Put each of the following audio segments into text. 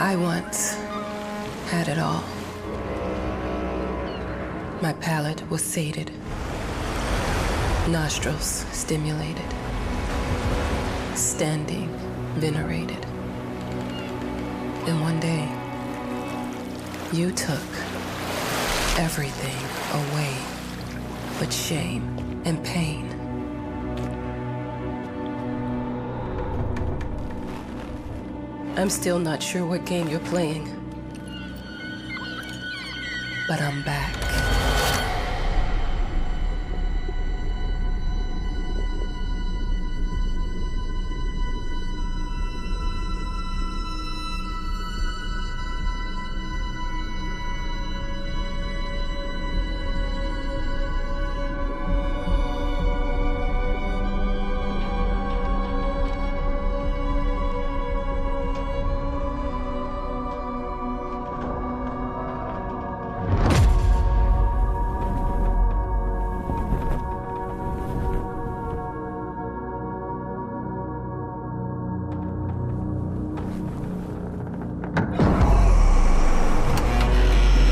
I once had it all. My palate was sated, nostrils stimulated, standing venerated. And one day, you took everything away but shame and pain. I'm still not sure what game you're playing, but I'm back.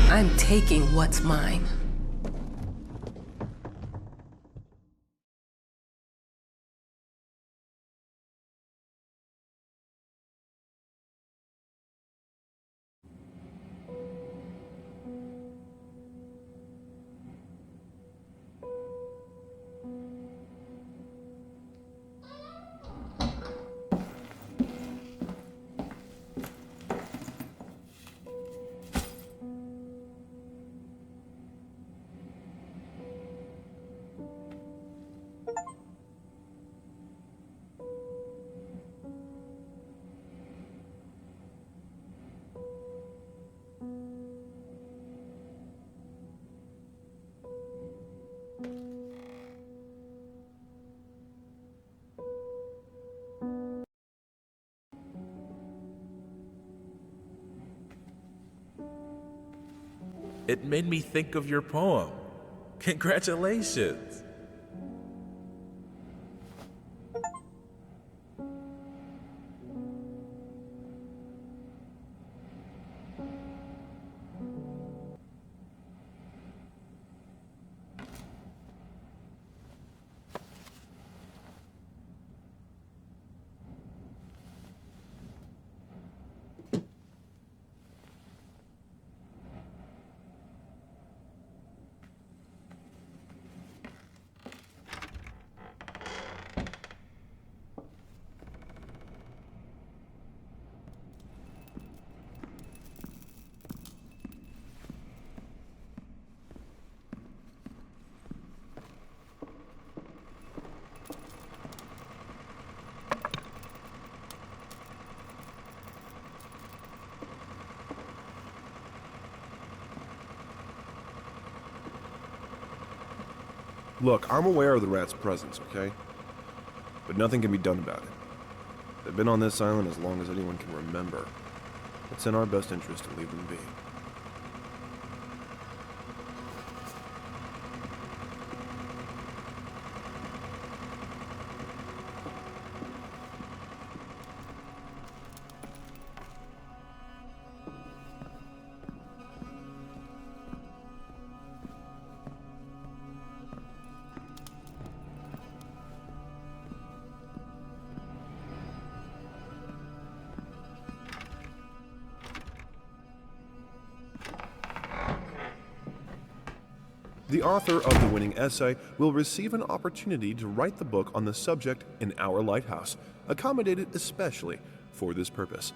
I'm taking what's mine. It made me think of your poem. Congratulations. Look, I'm aware of the rat's presence, okay? But nothing can be done about it. They've been on this island as long as anyone can remember. It's in our best interest to leave them be. The author of the winning essay will receive an opportunity to write the book on the subject in our lighthouse, accommodated especially for this purpose.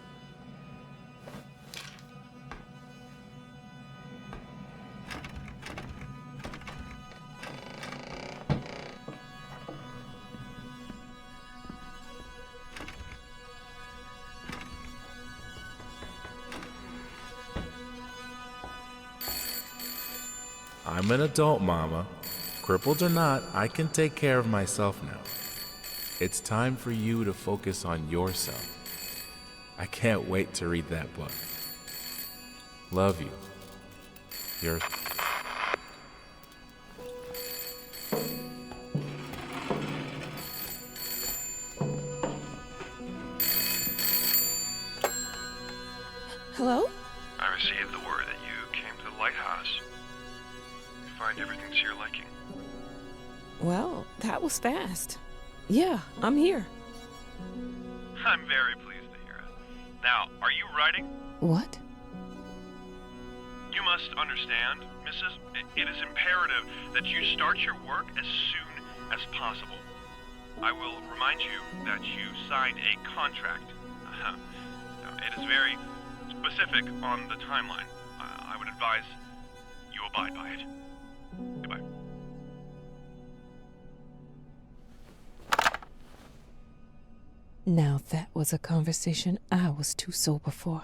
I'm an adult, Mama. Crippled or not, I can take care of myself now. It's time for you to focus on yourself. I can't wait to read that book. Love you. Your... Hello? I received the word that you came to the lighthouse. You find everything to your liking. Well, that was fast. Yeah, I'm here. I'm very pleased to hear it. Now, are you writing? What? You must understand, Mrs. It is imperative that you start your work as soon as possible. I will remind you that you signed a contract. Now, it is very specific on the timeline. I would advise you abide by it. Goodbye. Now that was a conversation I was too sober for.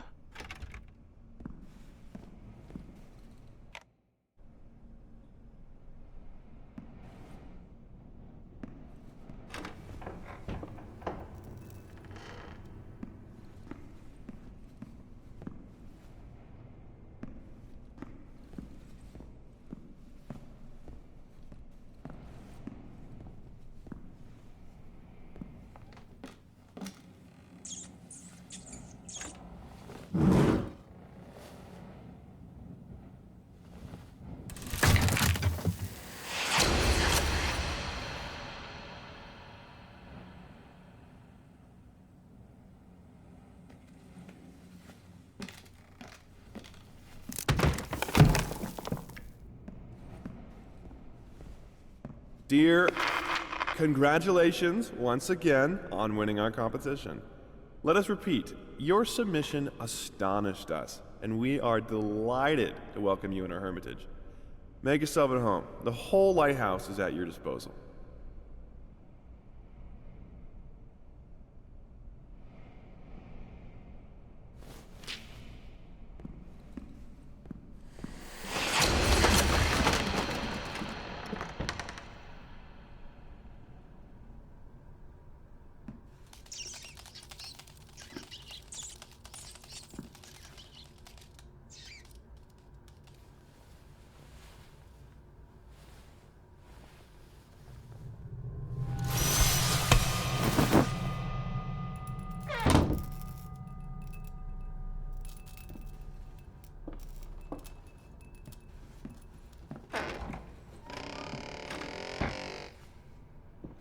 Dear, congratulations once again on winning our competition. Let us repeat, your submission astonished us, and we are delighted to welcome you in our hermitage. Make yourself at home. The whole lighthouse is at your disposal.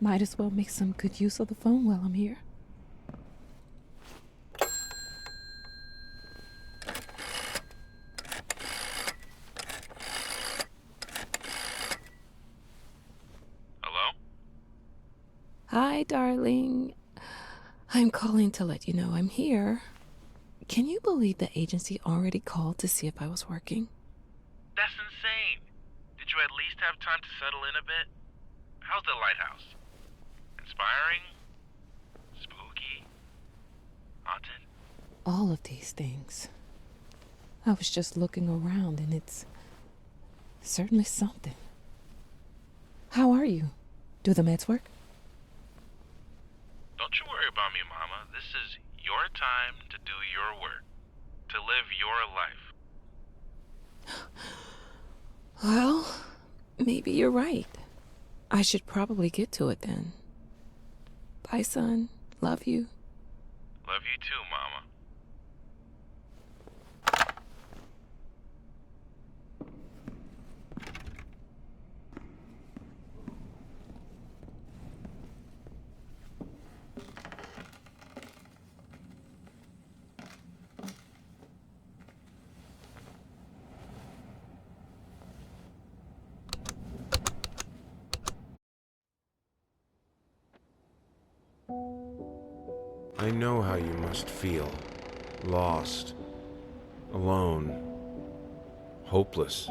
Might as well make some good use of the phone while I'm here. Hello? Hi, darling. I'm calling to let you know I'm here. Can you believe the agency already called to see if I was working? That's insane. Did you at least have time to settle in a bit? How's the lighthouse? Inspiring? Spooky? Haunted? All of these things. I was just looking around and it's certainly something. How are you? Do the meds work? Don't you worry about me, Mama. This is your time to do your work. To live your life. Well, maybe you're right. I should probably get to it then. Bye, son. Love you. Love you too, Mama. I know how you must feel. Lost. Alone. Hopeless.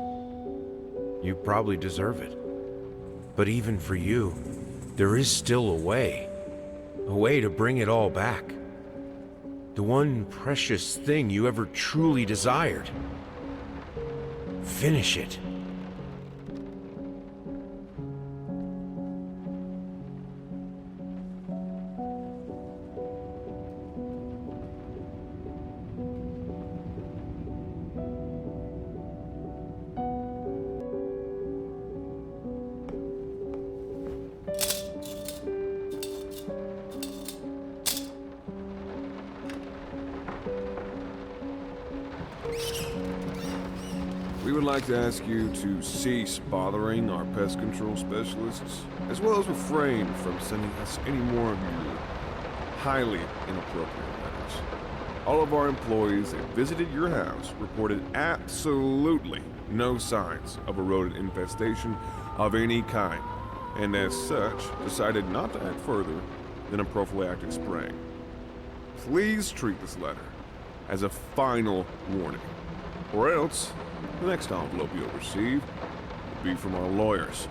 You probably deserve it. But even for you, there is still a way. A way to bring it all back. The one precious thing you ever truly desired. Finish it. We would like to ask you to cease bothering our pest control specialists, as well as refrain from sending us any more of your highly inappropriate letters. All of our employees that visited your house reported absolutely no signs of a rodent infestation of any kind, and as such, decided not to act further than a prophylactic spraying. Please treat this letter as a final warning, or else the next envelope you'll receive will be from our lawyers.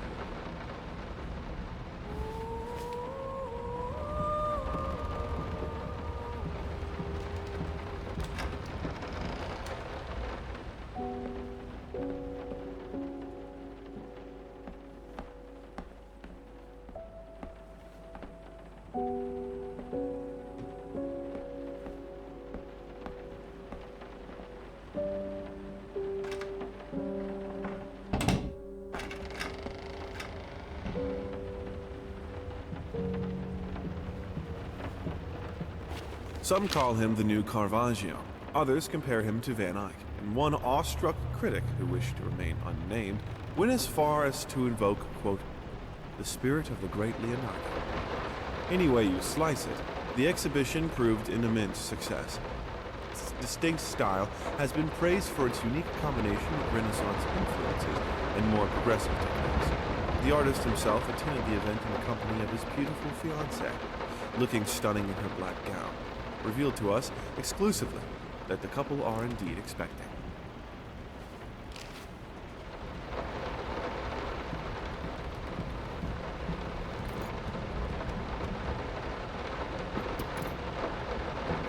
Some call him the new Caravaggio. Others compare him to Van Eyck. And one awestruck critic who wished to remain unnamed went as far as to invoke, quote, the spirit of the great Leonardo. Any way you slice it, the exhibition proved an immense success. Its distinct style has been praised for its unique combination of Renaissance influences and more progressive techniques. The artist himself attended the event in the company of his beautiful fiancée, looking stunning in her black gown, revealed to us exclusively that the couple are indeed expecting.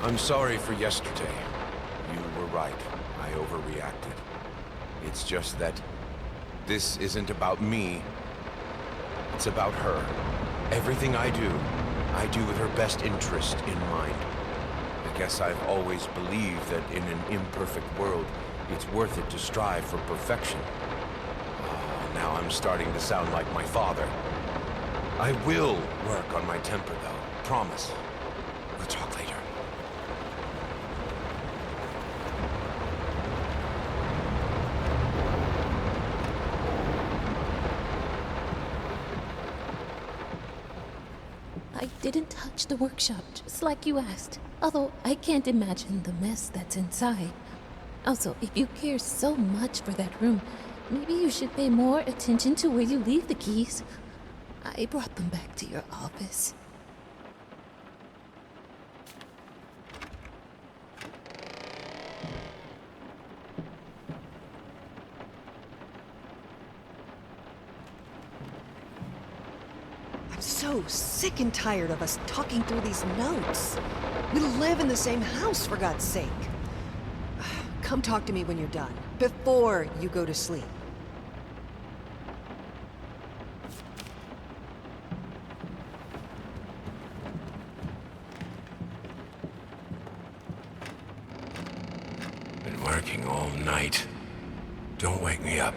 I'm sorry for yesterday. You were right. I overreacted. It's just that this isn't about me. It's about her. Everything I do with her best interest in mind. I guess I've always believed that in an imperfect world, it's worth it to strive for perfection. Now I'm starting to sound like my father. I will work on my temper, though. Promise. We'll talk later. I didn't touch the workshop, just like you asked. Although I can't imagine the mess that's inside. Also, if you care so much for that room, maybe you should pay more attention to where you leave the keys. I brought them back to your office. I'm so sick and tired of us talking through these notes. We live in the same house, for God's sake. Come talk to me when you're done, before you go to sleep. Been working all night. Don't wake me up.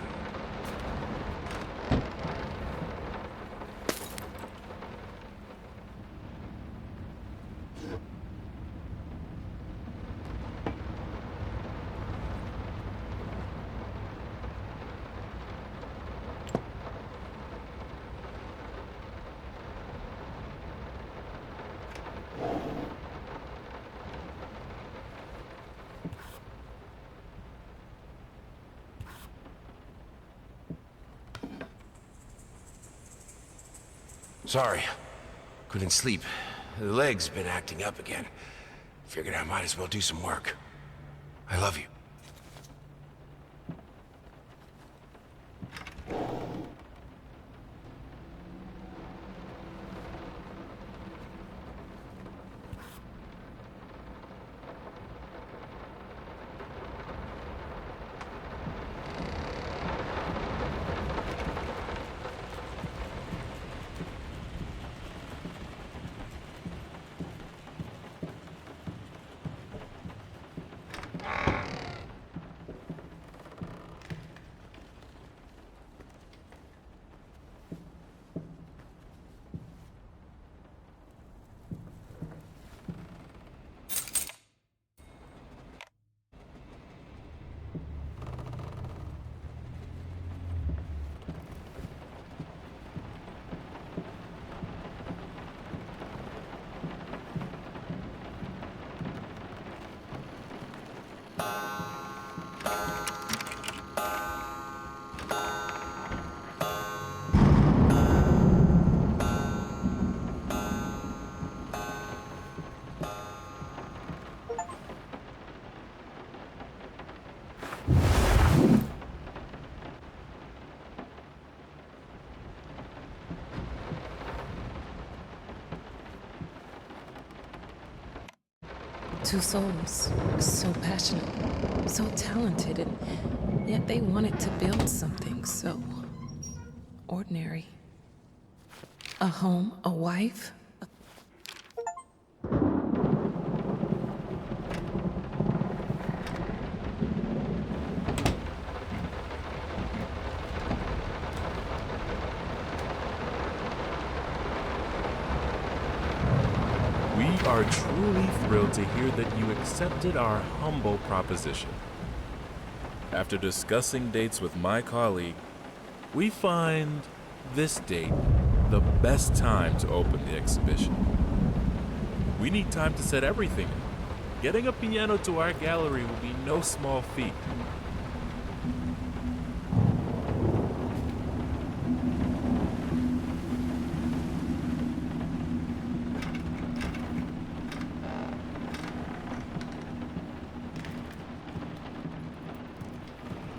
Sorry. Couldn't sleep. The leg's been acting up again. Figured I might as well do some work. I love you. Two souls, so passionate, so talented, and yet they wanted to build something so ordinary. A home, a wife. We are truly thrilled to hear that you accepted our humble proposition. After discussing dates with my colleague, we find this date the best time to open the exhibition. We need time to set everything up. Getting a piano to our gallery will be no small feat.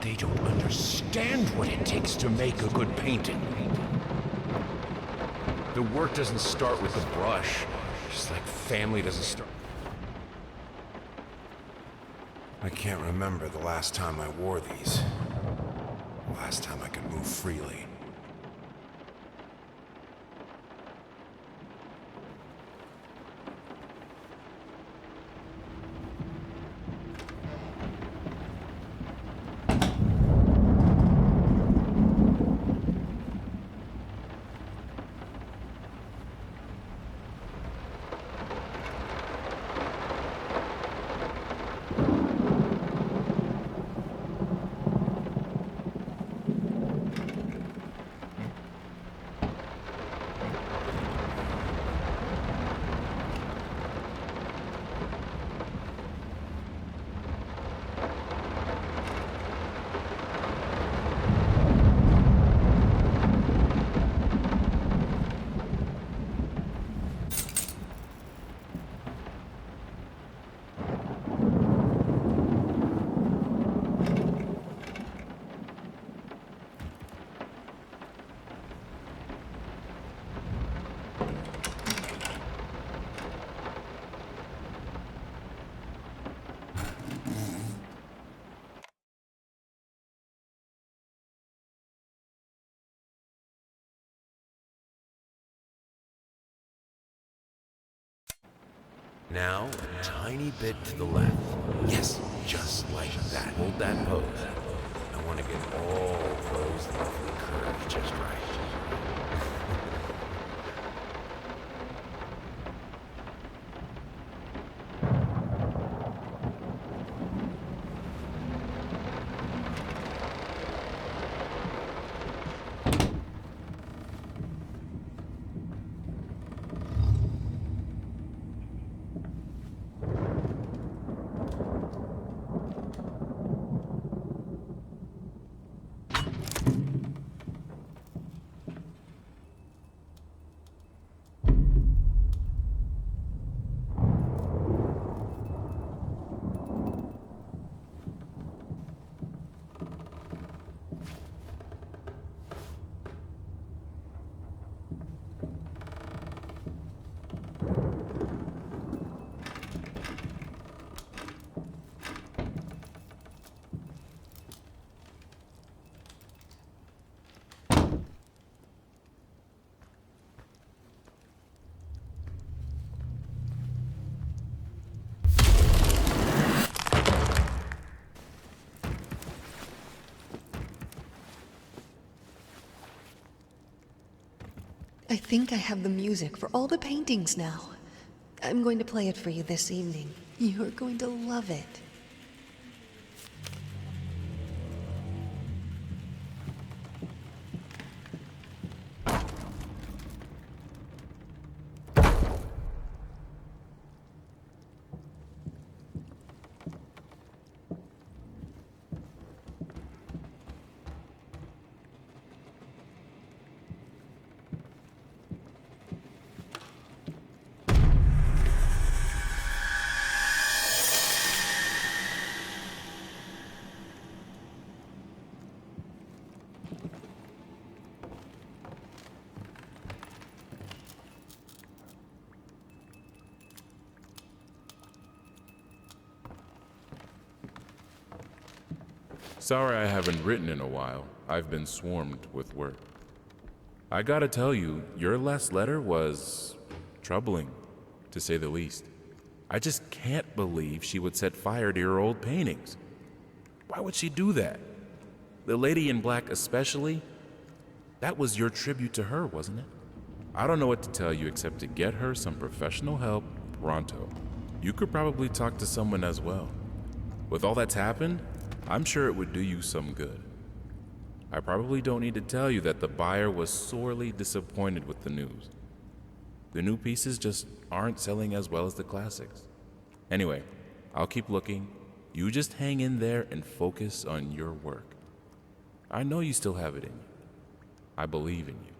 They don't understand what it takes to make a good painting. The work doesn't start with the brush, just like family doesn't start. I can't remember the last time I wore these. The last time I could move freely. Now, a tiny bit to the left. Yes, just like that. Hold that pose. I want to get all those lovely curves just right. I think I have the music for all the paintings now. I'm going to play it for you this evening. You're going to love it. Sorry I haven't written in a while. I've been swarmed with work. I gotta tell you, your last letter was troubling, to say the least. I just can't believe she would set fire to your old paintings. Why would she do that? The lady in black especially? That was your tribute to her, wasn't it? I don't know what to tell you except to get her some professional help pronto. You could probably talk to someone as well. With all that's happened, I'm sure it would do you some good. I probably don't need to tell you that the buyer was sorely disappointed with the news. The new pieces just aren't selling as well as the classics. Anyway, I'll keep looking. You just hang in there and focus on your work. I know you still have it in you. I believe in you.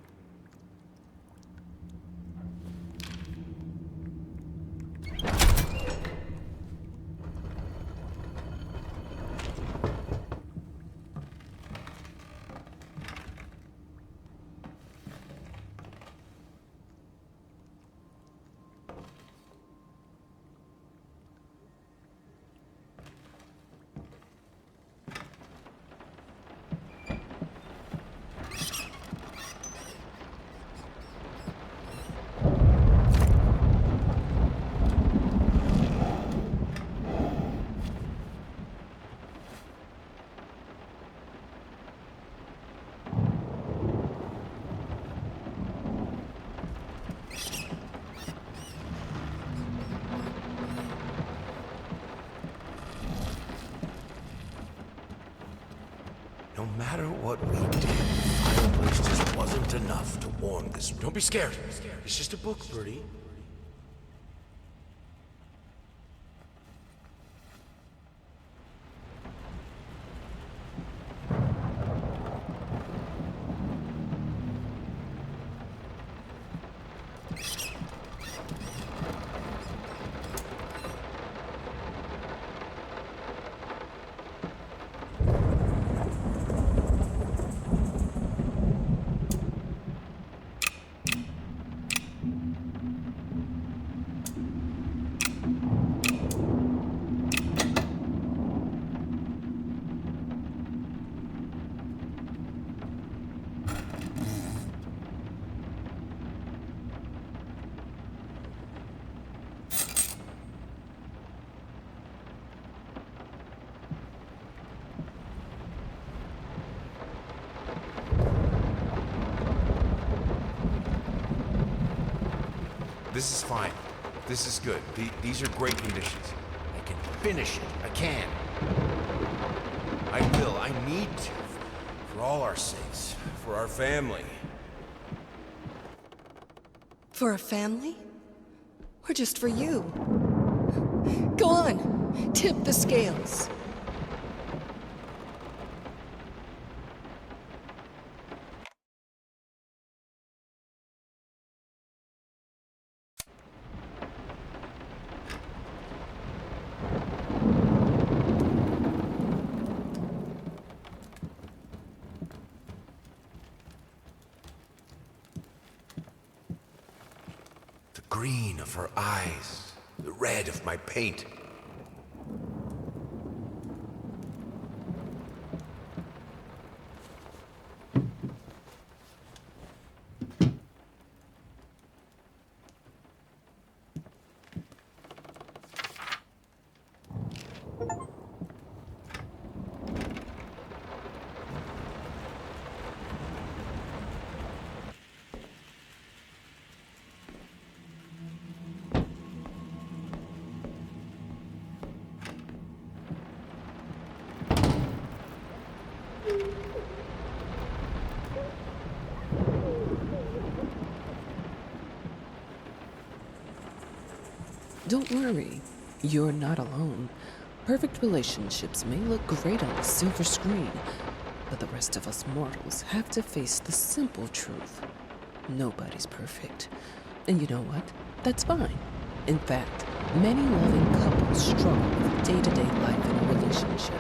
No matter what we did, the fireplace just wasn't enough to warm this. Don't be scared. It's just a book, Bertie. This is fine. This is good. These are great conditions. I can finish it. I can. I will. I need to. For all our sakes. For our family. For a family? Or just for you? Go on. Tip the scales. The green of her eyes. The red of my paint. Don't worry, you're not alone. Perfect relationships may look great on the silver screen, but the rest of us mortals have to face the simple truth. Nobody's perfect. And you know what? That's fine. In fact, many loving couples struggle with day-to-day life in a relationship.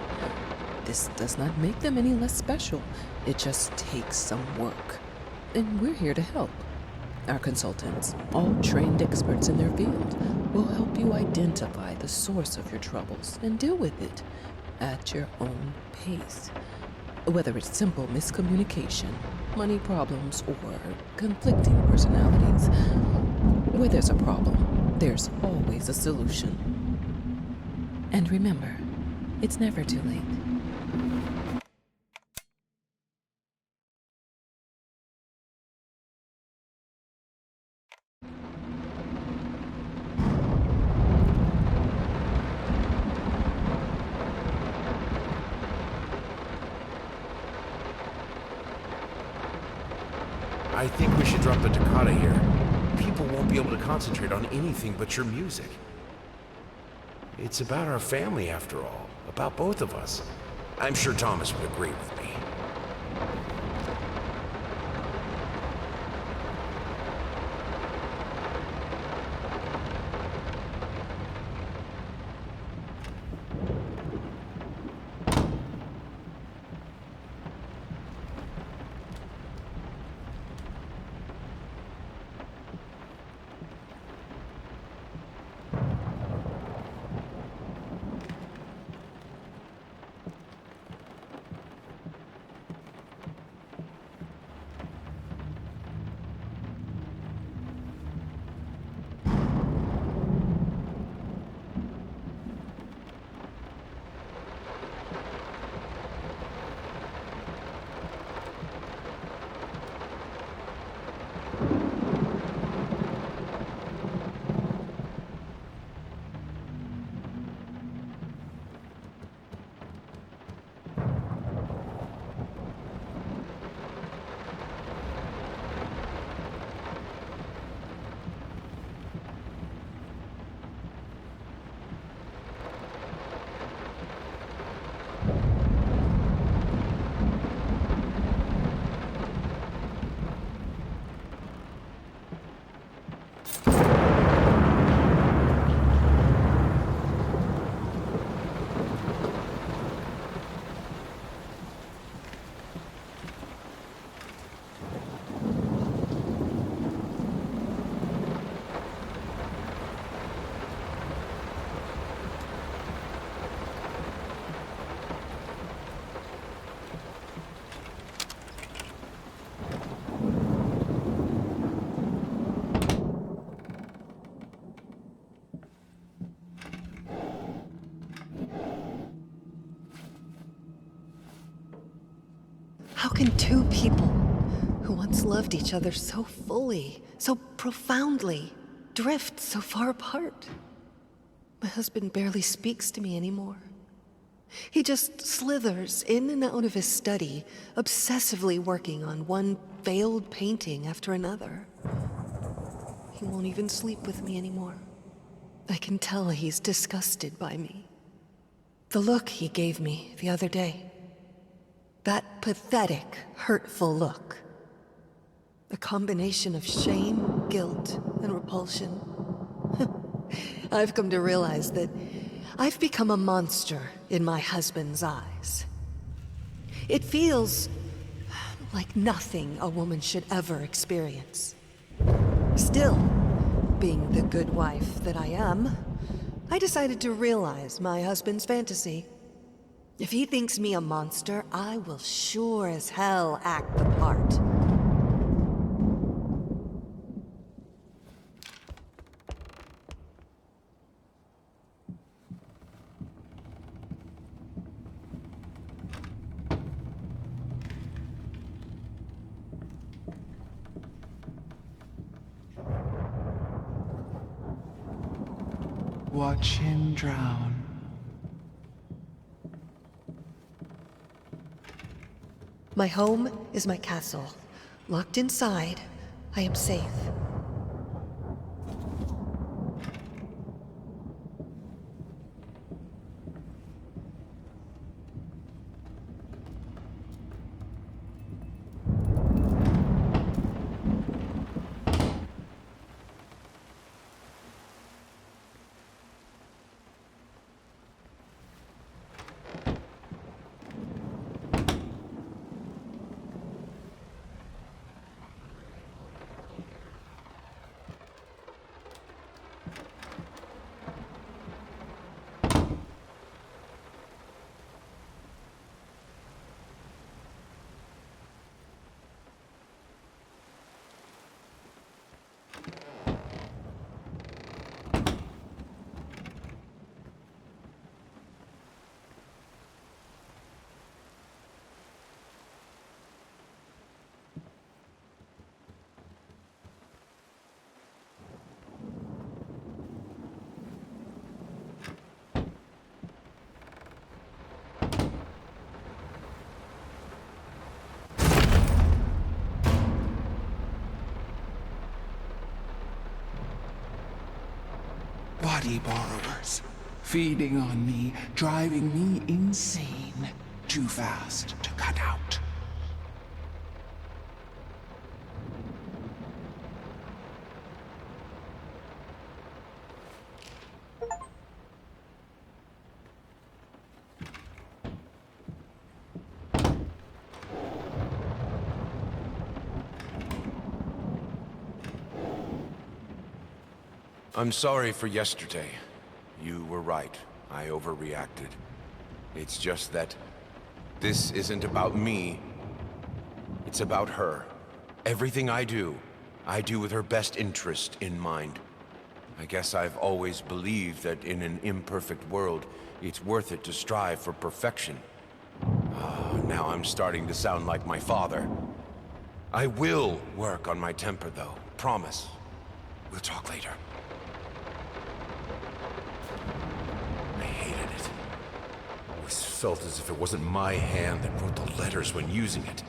This does not make them any less special. It just takes some work. And we're here to help. Our consultants, all trained experts in their field, will help you identify the source of your troubles and deal with it. at your own pace. Whether it's simple miscommunication, money problems, or conflicting personalities, where there's a problem, there's always a solution. And remember, it's never too late. I think we should drop the toccata here. People won't be able to concentrate on anything but your music. It's about our family, after all. About both of us. I'm sure Thomas would agree with me. How can two people who once loved each other so fully, so profoundly, drift so far apart? My husband barely speaks to me anymore. He just slithers in and out of his study, obsessively working on one failed painting after another. He won't even sleep with me anymore. I can tell he's disgusted by me. The look he gave me the other day. That pathetic, hurtful look. A combination of shame, guilt, and repulsion. I've come to realize that I've become a monster in my husband's eyes. It feels like nothing a woman should ever experience. Still, being the good wife that I am, I decided to realize my husband's fantasy. If he thinks me a monster, I will sure as hell act the part. Watch him drown. My home is my castle. Locked inside, I am safe. greedy borrowers, feeding on me, driving me insane, too fast to cut out. I'm sorry for yesterday. You were right. I overreacted. It's just that this isn't about me. It's about her. Everything I do with her best interest in mind. I guess I've always believed that in an imperfect world, it's worth it to strive for perfection. Now I'm starting to sound like my father. I will work on my temper, though. Promise. We'll talk later. I hated it. I always felt as if it wasn't my hand that wrote the letters when using it.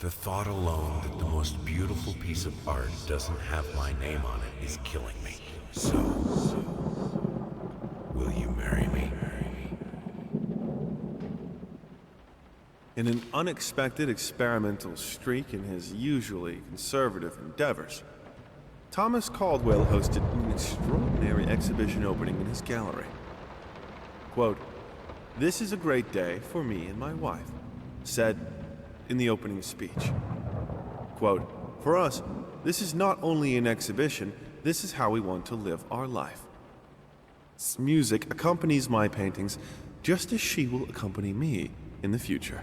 The thought alone that the most beautiful piece of art doesn't have my name on it is killing me. So, will you marry me? In an unexpected experimental streak in his usually conservative endeavors, Thomas Caldwell hosted an extraordinary exhibition opening in his gallery. Quote, "This is a great day for me and my wife," said in the opening speech. Quote, "For us, this is not only an exhibition, this is how we want to live our life. Music accompanies my paintings just as she will accompany me in the future."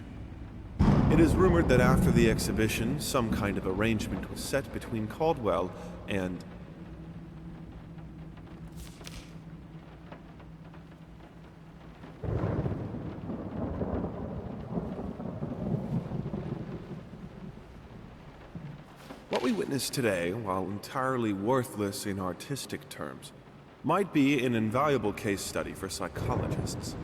It is rumored that after the exhibition, some kind of arrangement was set between Caldwell and what we witness today, while entirely worthless in artistic terms, might be an invaluable case study for psychologists.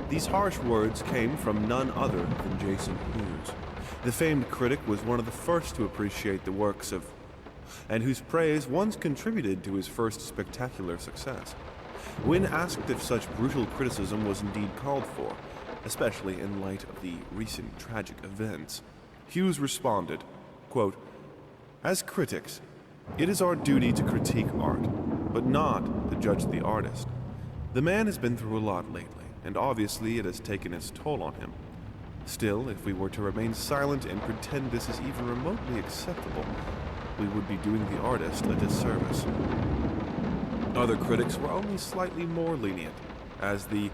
These harsh words came from none other than Jason Hughes. The famed critic was one of the first to appreciate the works of, and whose praise once contributed to his first spectacular success. When asked if such brutal criticism was indeed called for, especially in light of the recent tragic events, Hughes responded, quote, "As critics, it is our duty to critique art, but not to judge the artist. The man has been through a lot lately, and obviously it has taken its toll on him. Still, if we were to remain silent and pretend this is even remotely acceptable, we would be doing the artist a disservice." Other critics were only slightly more lenient, as the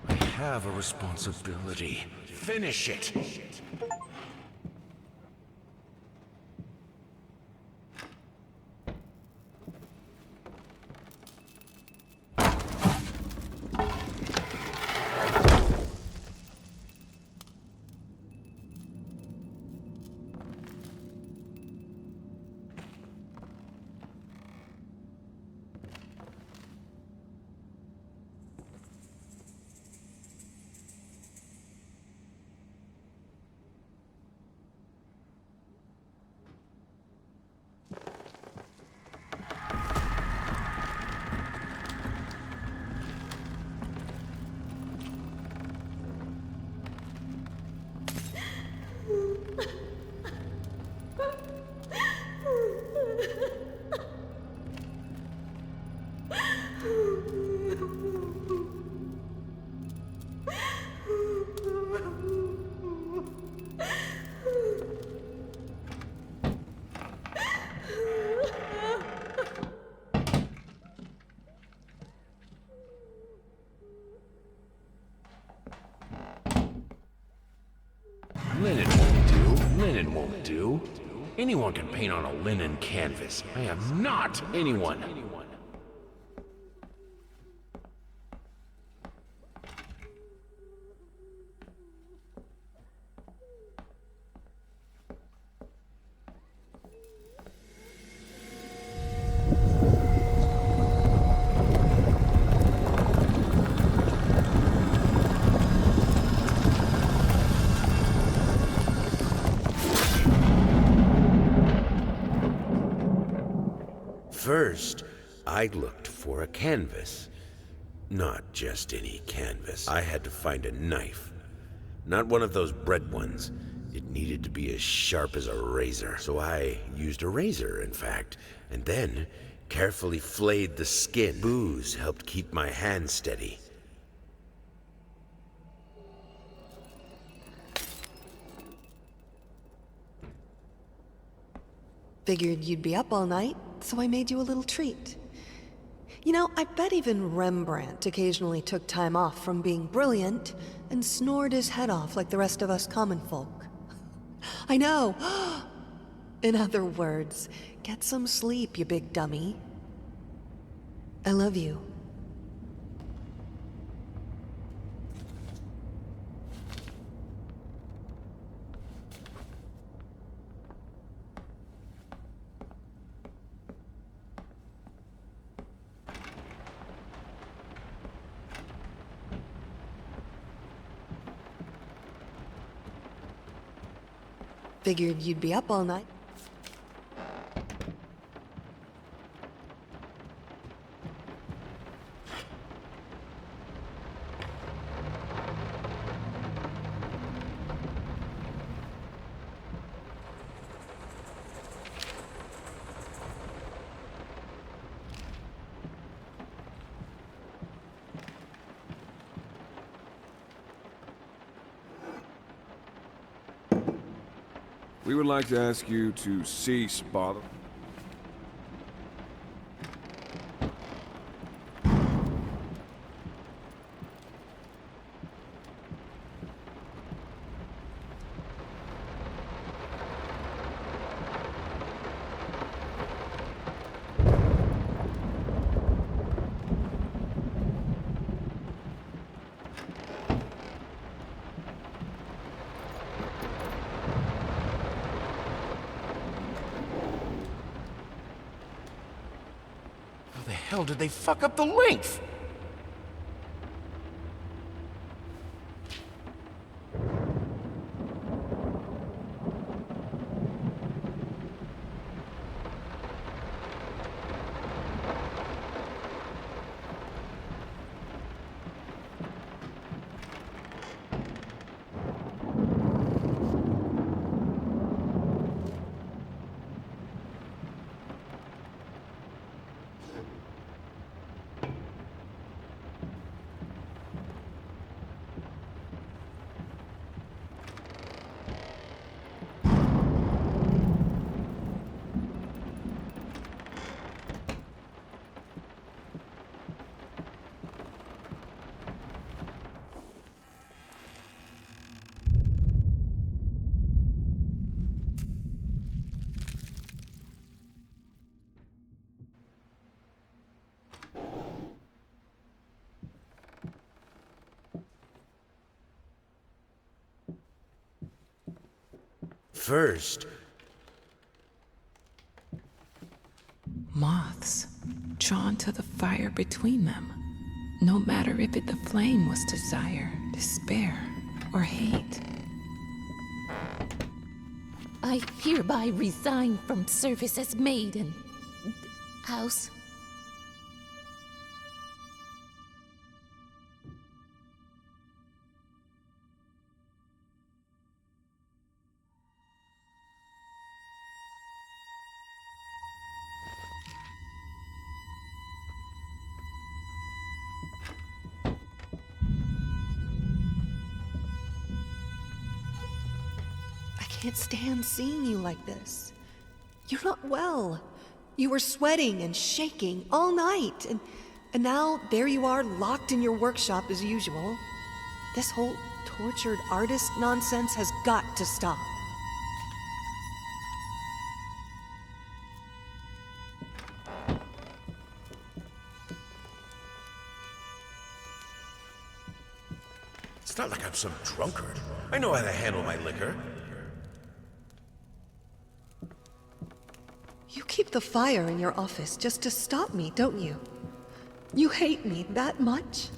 I have a responsibility. Finish it! Linen won't do. Anyone can paint on a linen canvas. I am not anyone. First, I looked for a canvas. Not just any canvas. I had to find a knife. Not one of those bread ones. It needed to be as sharp as a razor. So I used a razor, in fact, and then carefully flayed the skin. Booze helped keep my hand steady. Figured you'd be up all night, so I made you a little treat. You know, I bet even Rembrandt occasionally took time off from being brilliant and snored his head off like the rest of us common folk. I know! In other words, get some sleep, you big dummy. I love you. Figured you'd be up all night. We would like to ask you to cease bother. How did they fuck up the length? First, Moths, drawn to the fire between them. No matter if the flame was desire, despair, or hate. I hereby resign from service as maid and house. I can't stand seeing you like this. You're not well. You were sweating and shaking all night, and now there you are locked in your workshop as usual. This whole tortured artist nonsense has got to stop. It's not like I'm some drunkard. I know how to handle my liquor. You keep the fire in your office just to stop me, don't you? You hate me that much?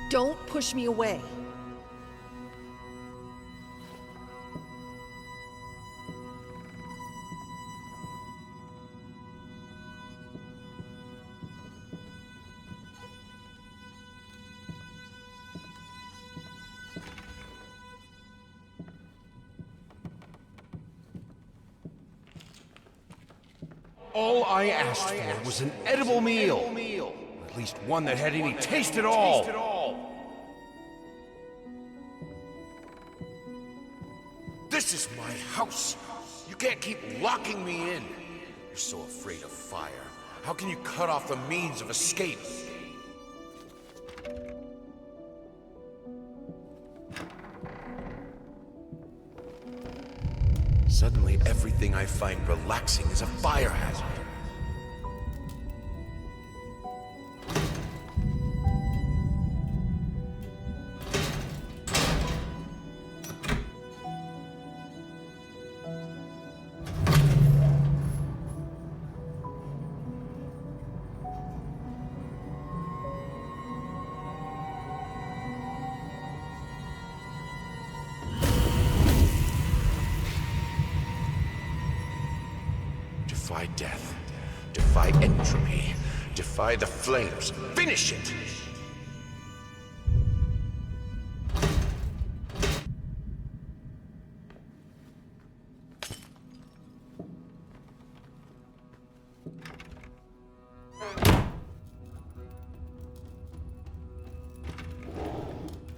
Don't push me away. All I asked for was an edible meal. At least one that had any taste at all. This is my house. You can't keep locking me in. You're so afraid of fire. How can you cut off the means of escape? Suddenly, everything I find relaxing is a fire hazard. Defy death. Defy entropy. Defy the flames. Finish it!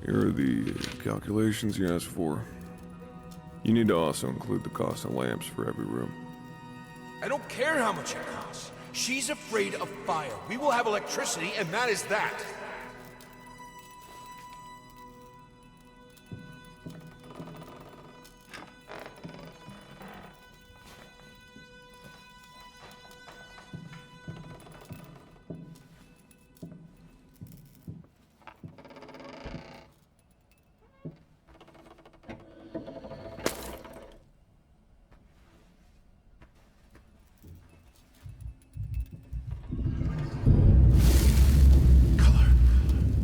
Here are the calculations you asked for. You need to also include the cost of lamps for every room. I don't care how much it costs. She's afraid of fire. We will have electricity, and that is that.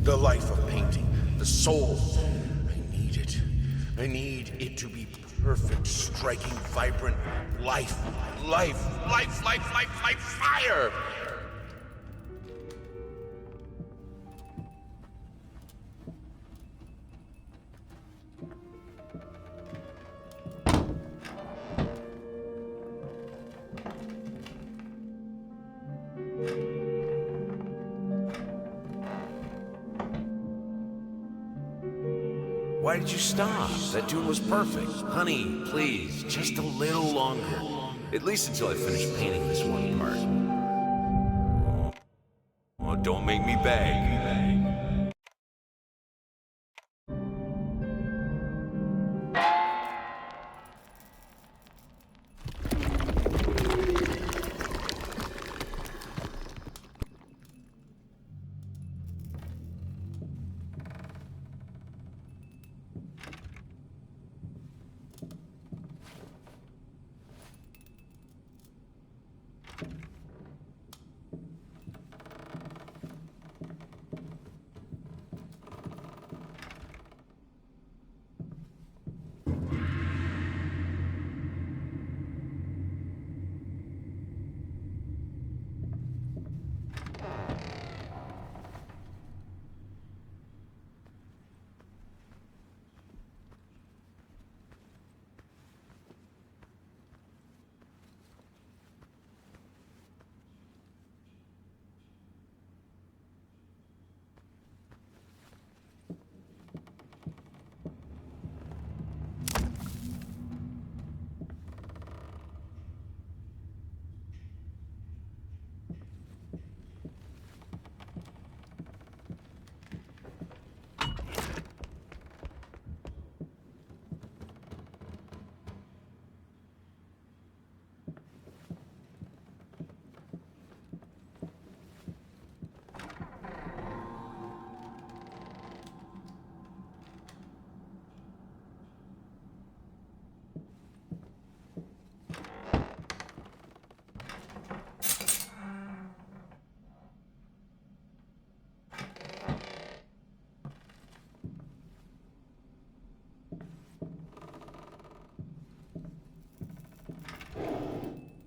The life of painting, the soul. I need it. I need it to be perfect, striking, vibrant life. Life, life, life, life, life, fire! Why did you stop? That tune was perfect. Honey, please, just a little longer. At least until I finish painting this one part. Oh, don't make me beg.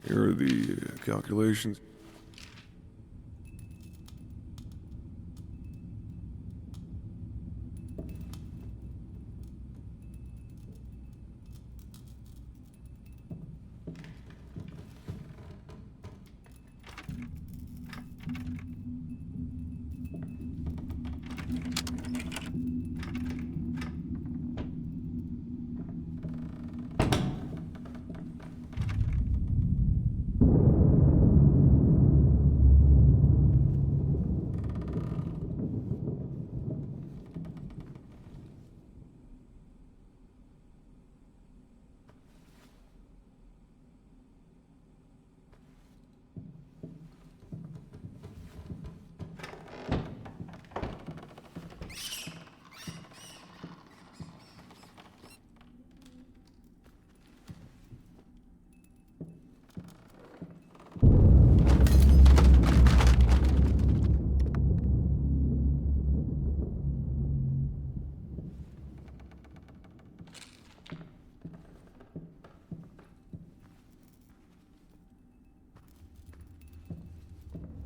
Here are the calculations.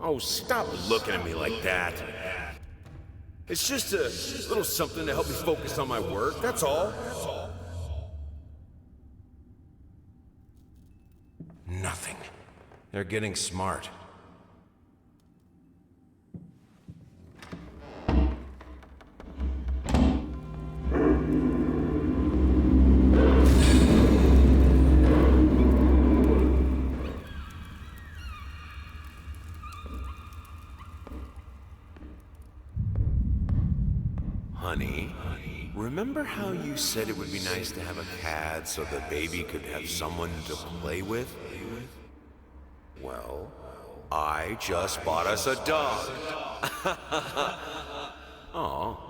Oh, stop looking at me like that. It's just a little something to help me focus on my work, that's all. Nothing. They're getting smart. Honey, remember how you said it would be nice to have a cat so the baby could have someone to play with? Well, I just bought us a dog. Aw.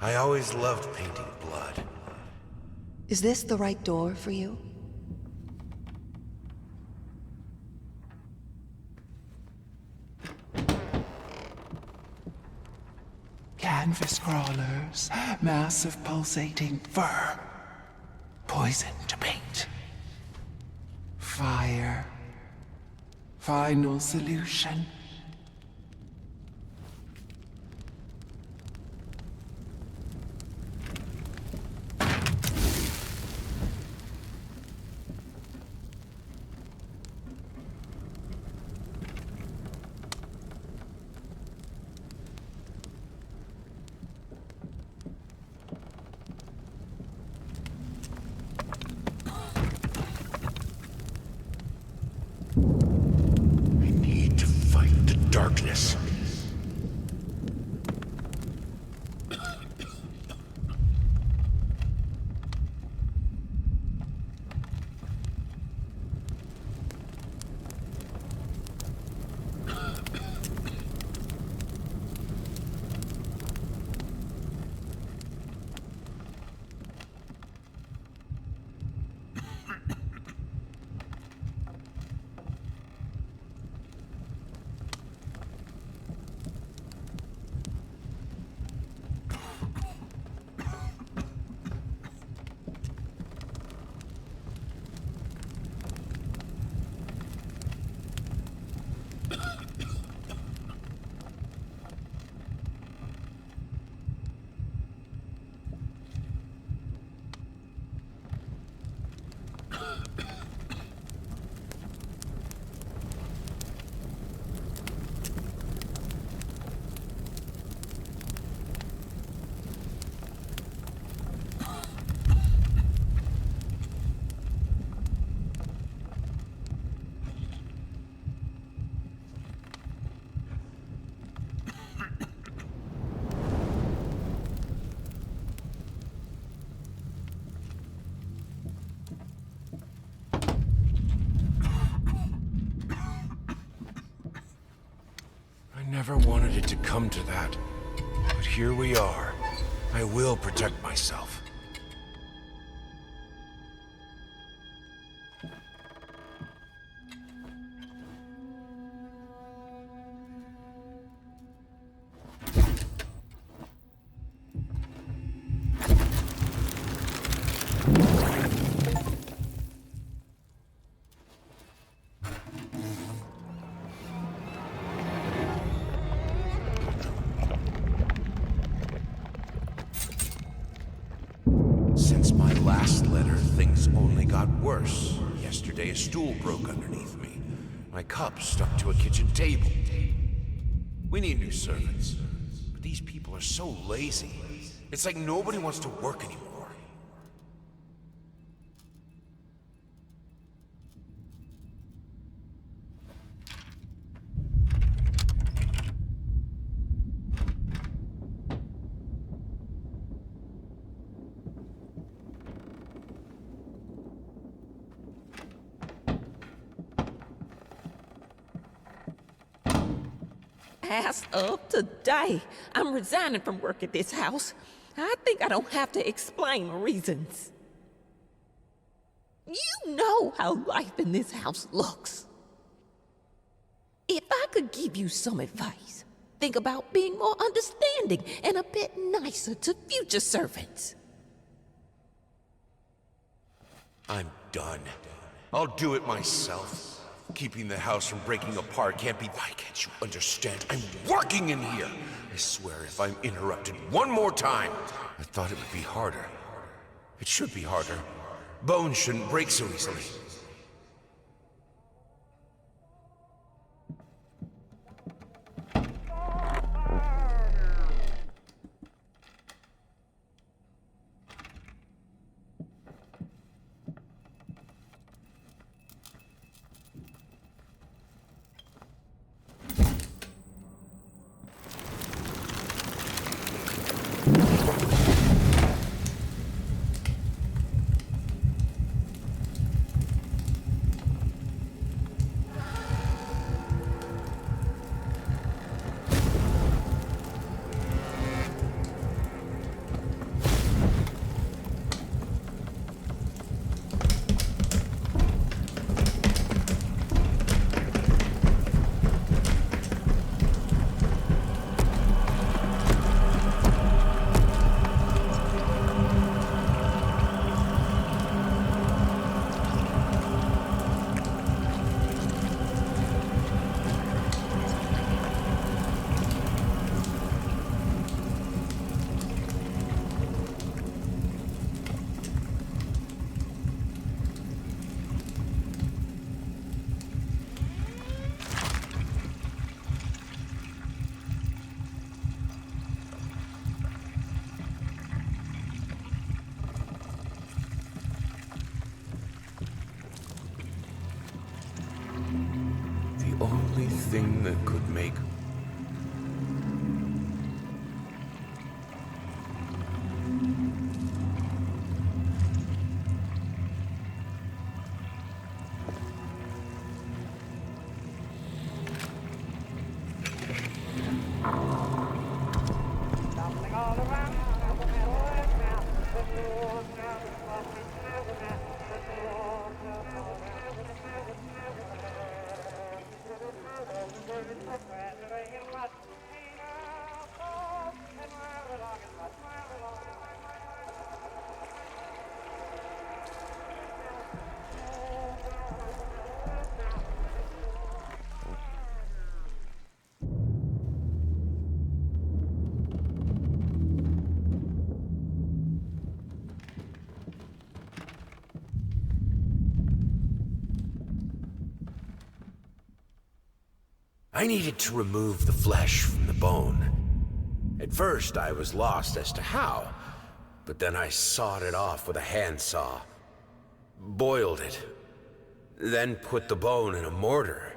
I always loved painting blood. Is this the right door for you? Canvas crawlers, massive pulsating fur, poison to paint. Fire, final solution. I need to fight the darkness. never wanted it to come to that. But here we are. I will protect myself. Since my last letter, things only got worse. Yesterday, a stool broke underneath me. My cup stuck to a kitchen table. We need new servants. But these people are so lazy. It's like nobody wants to work anymore. As of today, I'm resigning from work at this house. I think I don't have to explain my reasons. You know how life in this house looks. If I could give you some advice, think about being more understanding and a bit nicer to future servants. I'm done. I'll do it myself. Keeping the house from breaking apart can't be... Why can't you understand? I'm working in here! I swear if I'm interrupted one more time, I thought it would be harder. It should be harder. Bones shouldn't break so easily. Only thing that could make... I needed to remove the flesh from the bone. At first, I was lost as to how, but then I sawed it off with a handsaw, boiled it, then put the bone in a mortar.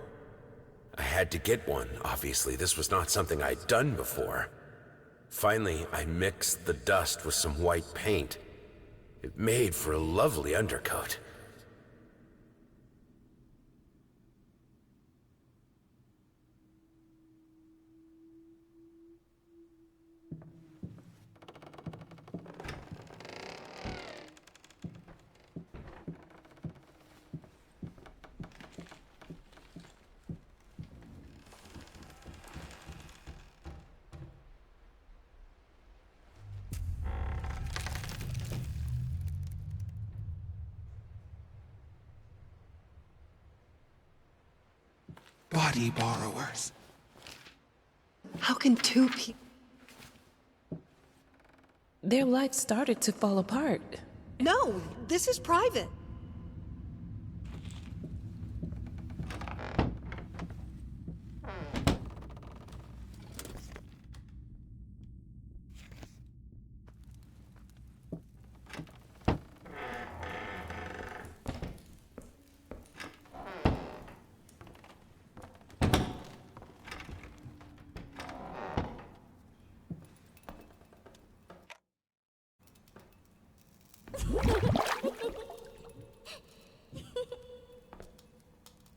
I had to get one, obviously. This was not something I'd done before. Finally, I mixed the dust with some white paint. It made for a lovely undercoat. body borrowers. How can two people... Their life started to fall apart. No, this is private.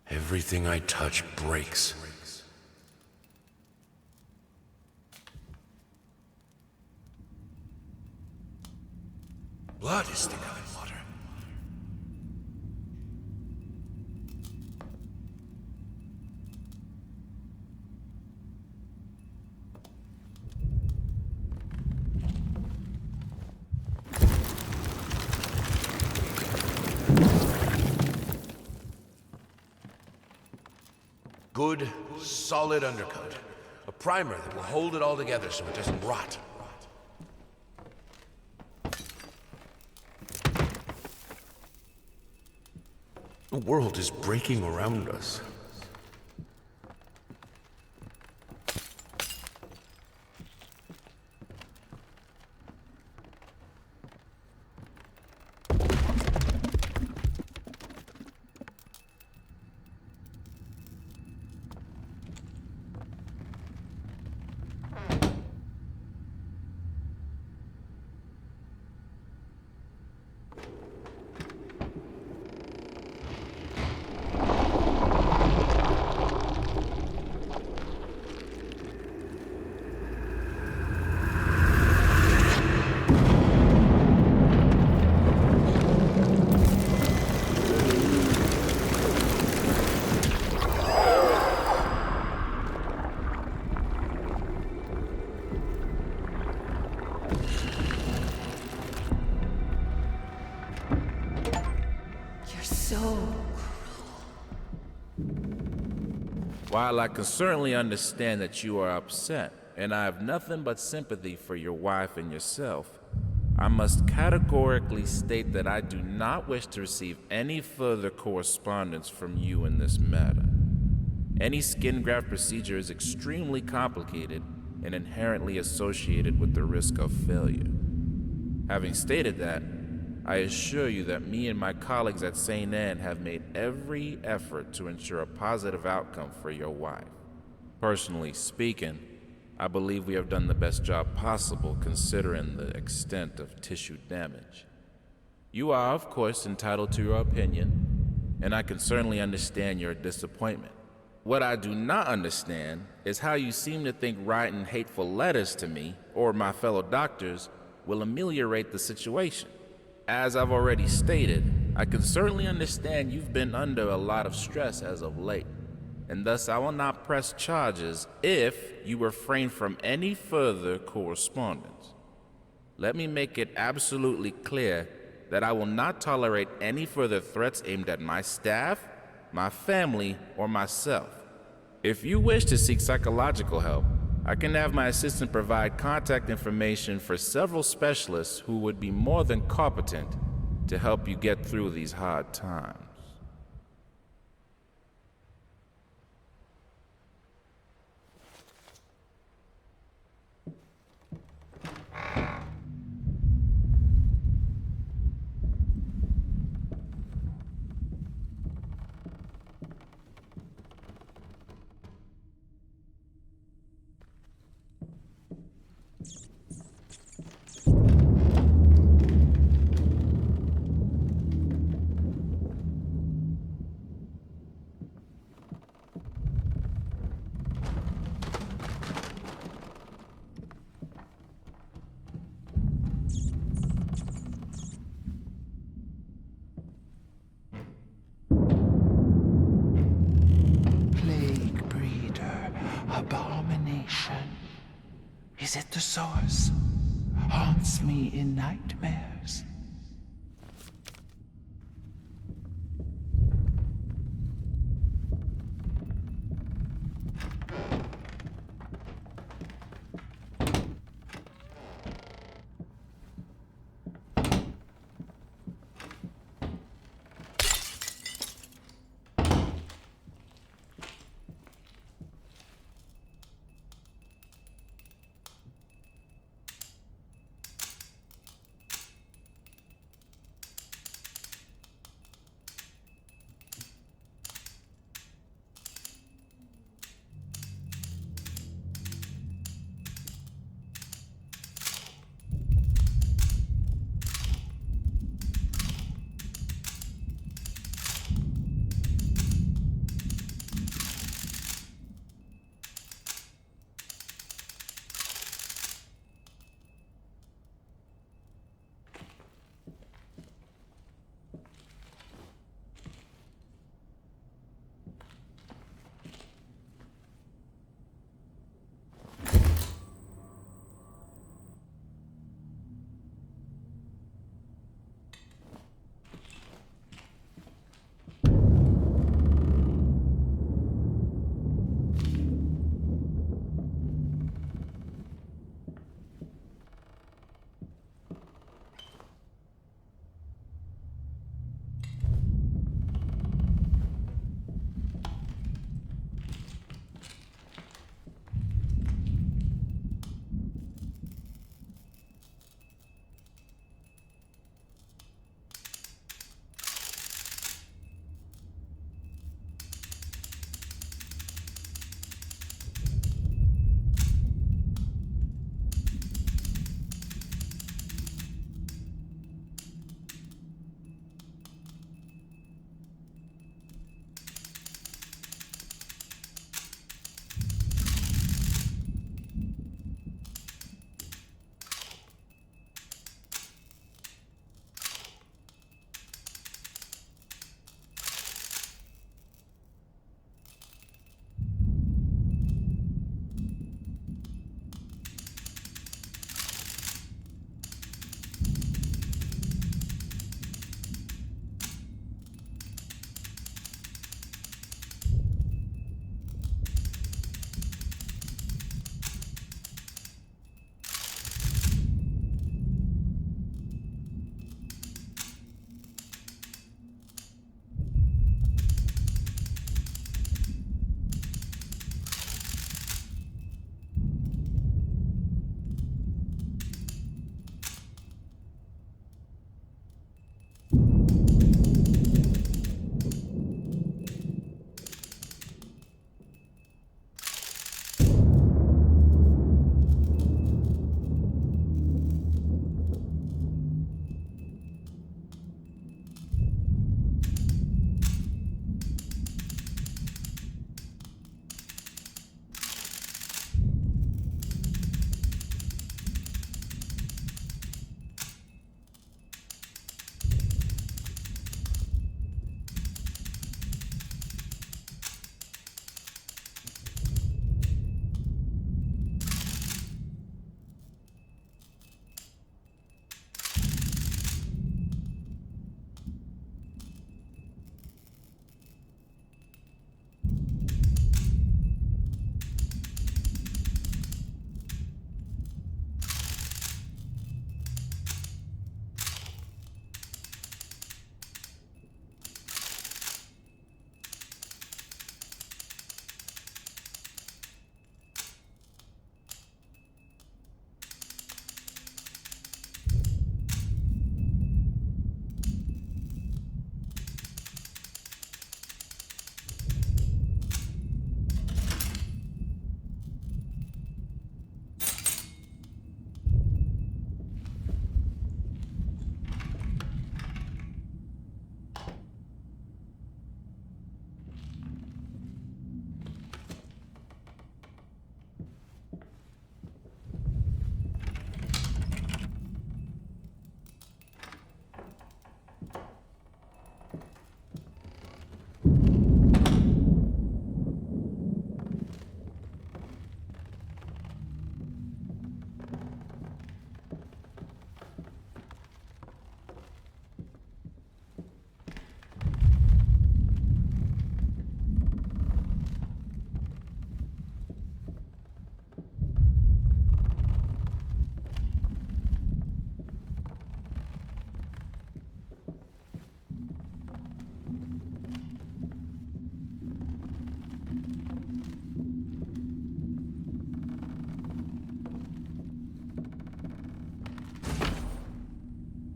Everything I touch breaks. Blood is thicker than water. Good, solid undercoat. A primer that will hold it all together so it doesn't rot. The world is breaking around us. While I can certainly understand that you are upset, and I have nothing but sympathy for your wife and yourself, I must categorically state that I do not wish to receive any further correspondence from you in this matter. Any skin graft procedure is extremely complicated and inherently associated with the risk of failure. Having stated that, I assure you that me and my colleagues at St. Anne have made every effort to ensure a positive outcome for your wife. Personally speaking, I believe we have done the best job possible considering the extent of tissue damage. You are, of course, entitled to your opinion, and I can certainly understand your disappointment. What I do not understand is how you seem to think writing hateful letters to me or my fellow doctors will ameliorate the situation. As I've already stated, I can certainly understand you've been under a lot of stress as of late, and thus I will not press charges if you refrain from any further correspondence. Let me make it absolutely clear that I will not tolerate any further threats aimed at my staff, my family, or myself. If you wish to seek psychological help, I can have my assistant provide contact information for several specialists who would be more than competent to help you get through these hard times. Plague breeder, abomination. Is it the source? Haunts me in nightmares.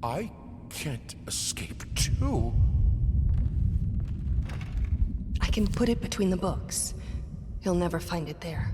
I can't escape too. I can put it between the books. He'll never find it there.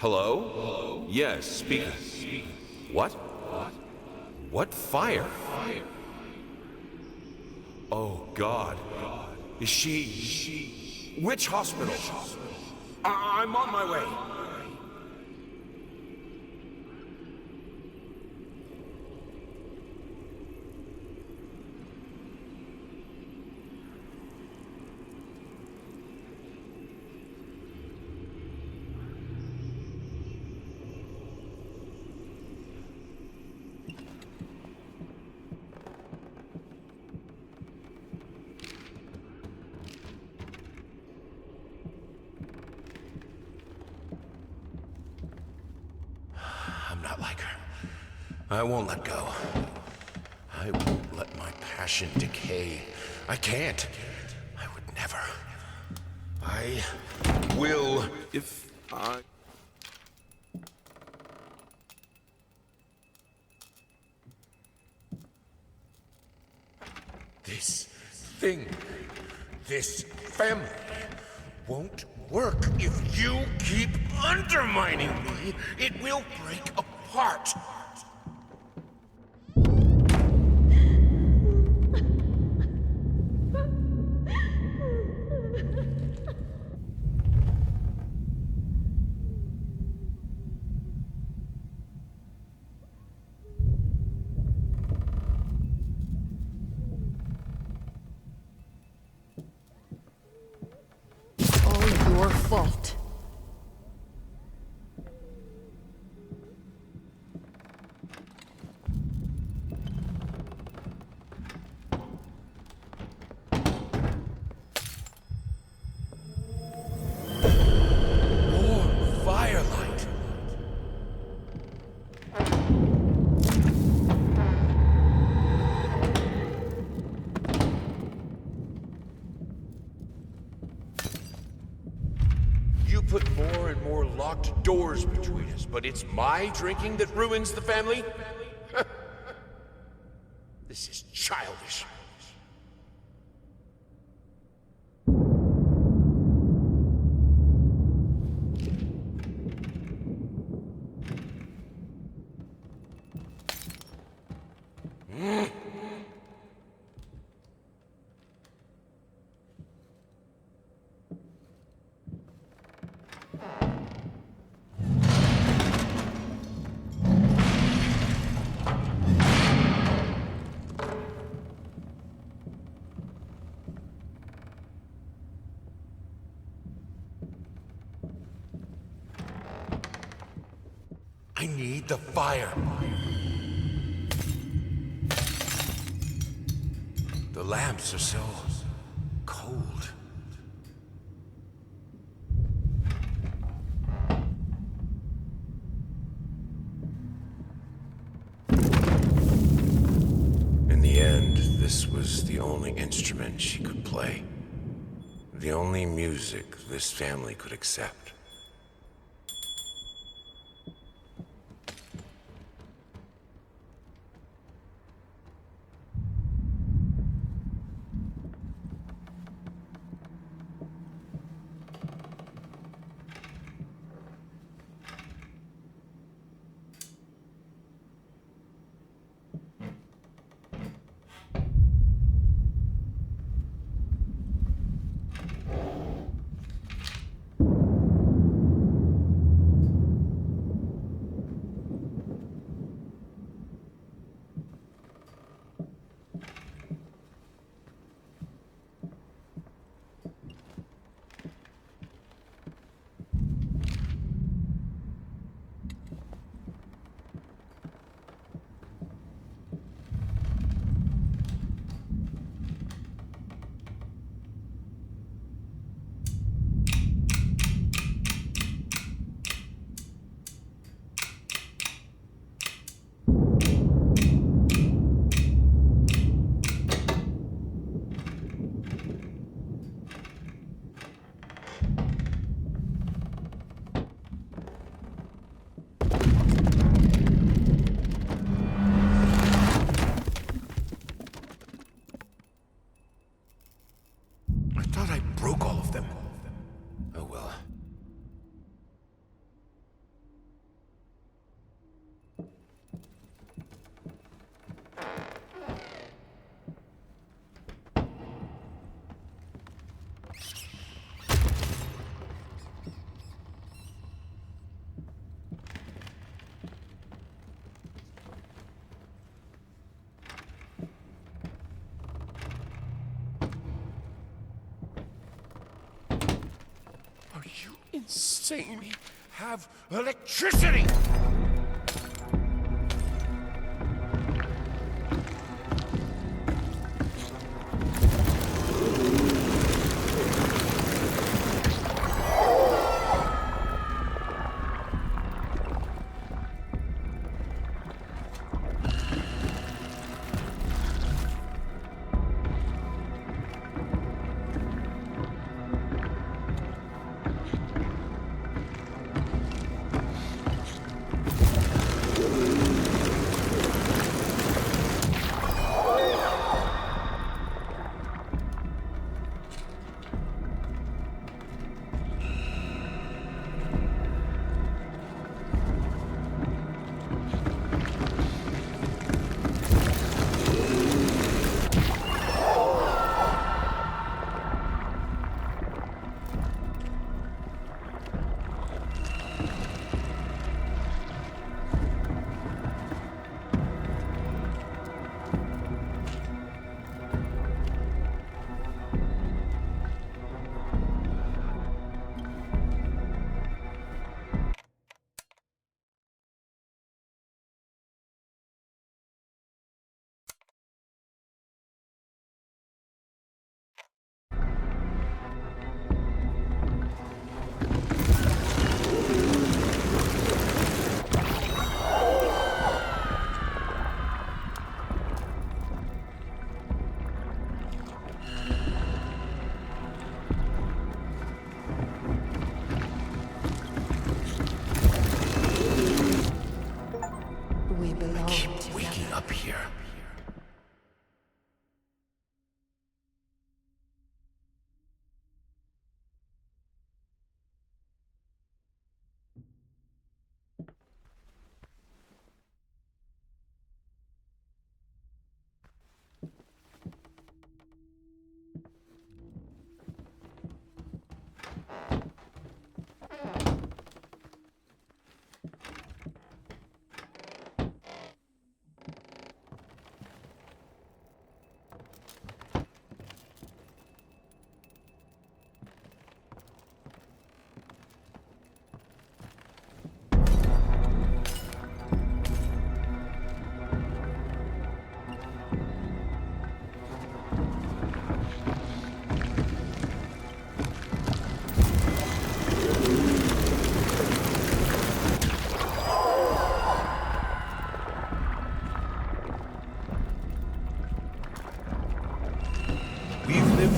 Hello? Hello? Yes, speaking. What? What fire? Oh, God. Is she... Which hospital? I'm on my way. I'm not like her. I won't let go. I won't let my passion decay. I can't. I would never. I will. If I... This thing, this family, won't work if you keep undermining me. It will break apart. All your fault. More firelight. You put more and more locked doors between us, but it's my drinking that ruins the family? This is childish. I need the fire. The lamps are so cold. this was the only instrument she could play. The only music this family could accept. Insane. We have electricity!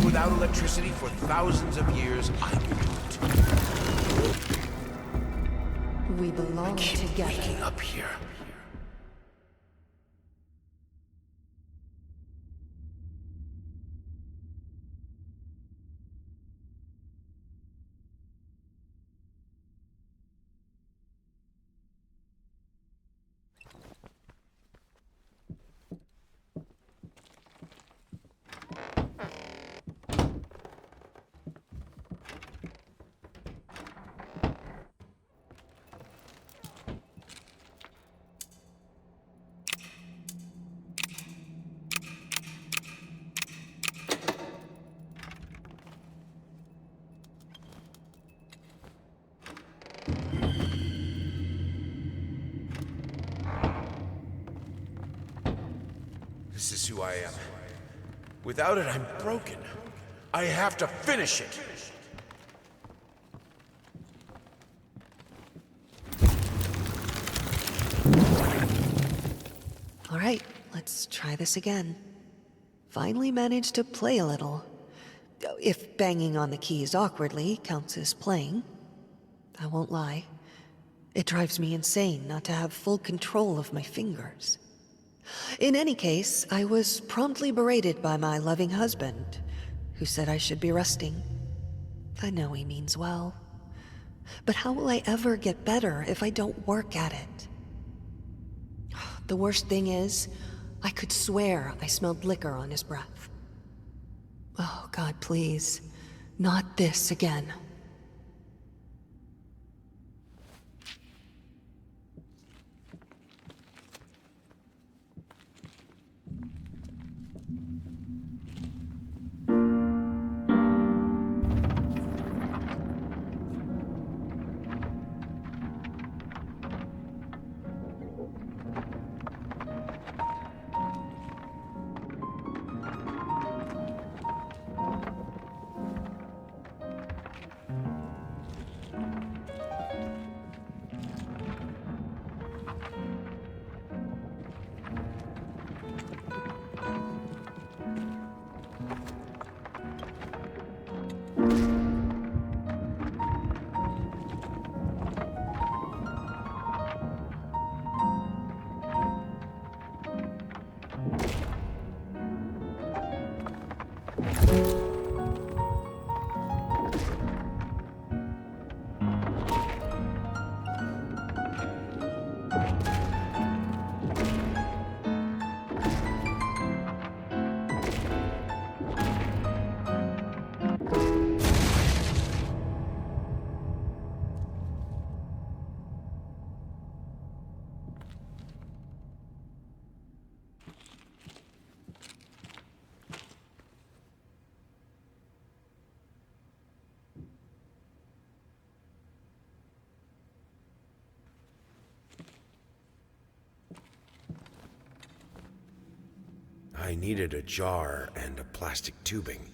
without electricity for thousands of years, I can do it. We belong Keep together. waking up here. This is who I am. Without it, I'm broken. I have to finish it. All right, let's try this again. Finally managed to play a little. If banging on the keys awkwardly counts as playing. I won't lie. It drives me insane not to have full control of my fingers. In any case, I was promptly berated by my loving husband, who said I should be resting. I know he means well. But how will I ever get better if I don't work at it? The worst thing is, I could swear I smelled liquor on his breath. Oh, God, please. Not this again. I needed a jar and a plastic tubing.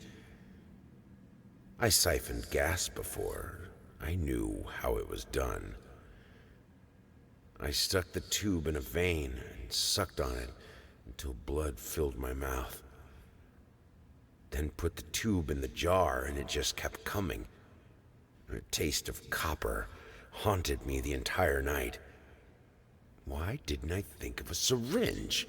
I siphoned gas before. I knew how it was done. I stuck the tube in a vein and sucked on it until blood filled my mouth. Then put the tube in the jar and it just kept coming. A taste of copper haunted me the entire night. Why didn't I think of a syringe?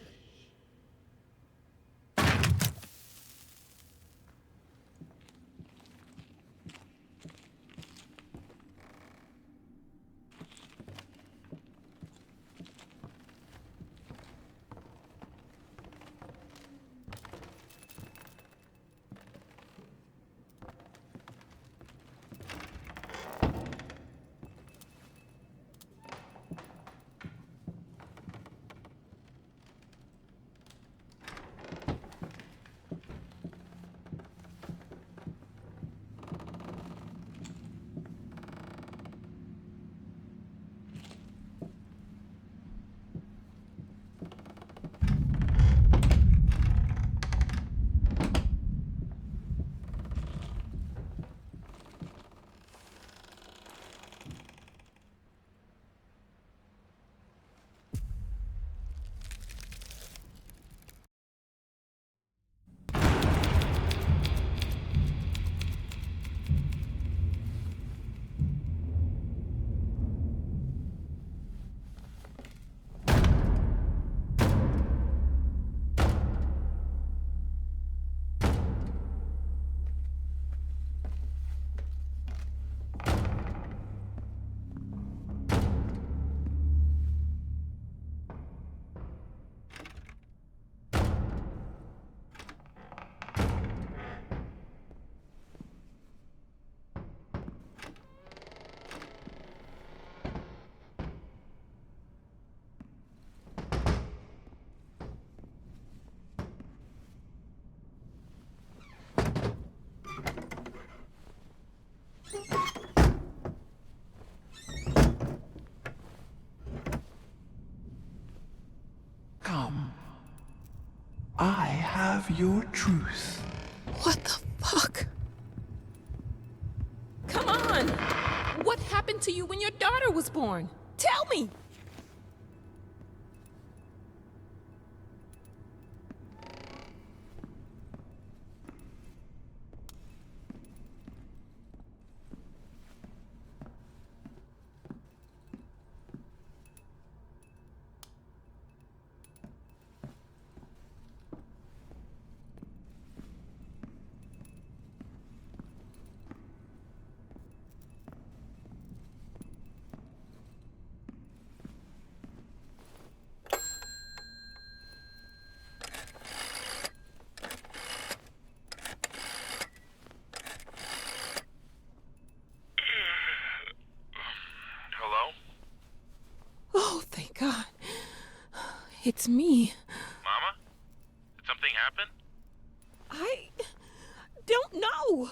have your truth. What the fuck? Come on! What happened to you when your daughter was born? Tell me! Hello? Oh, thank God. It's me. Mama? Did something happen? I don't know.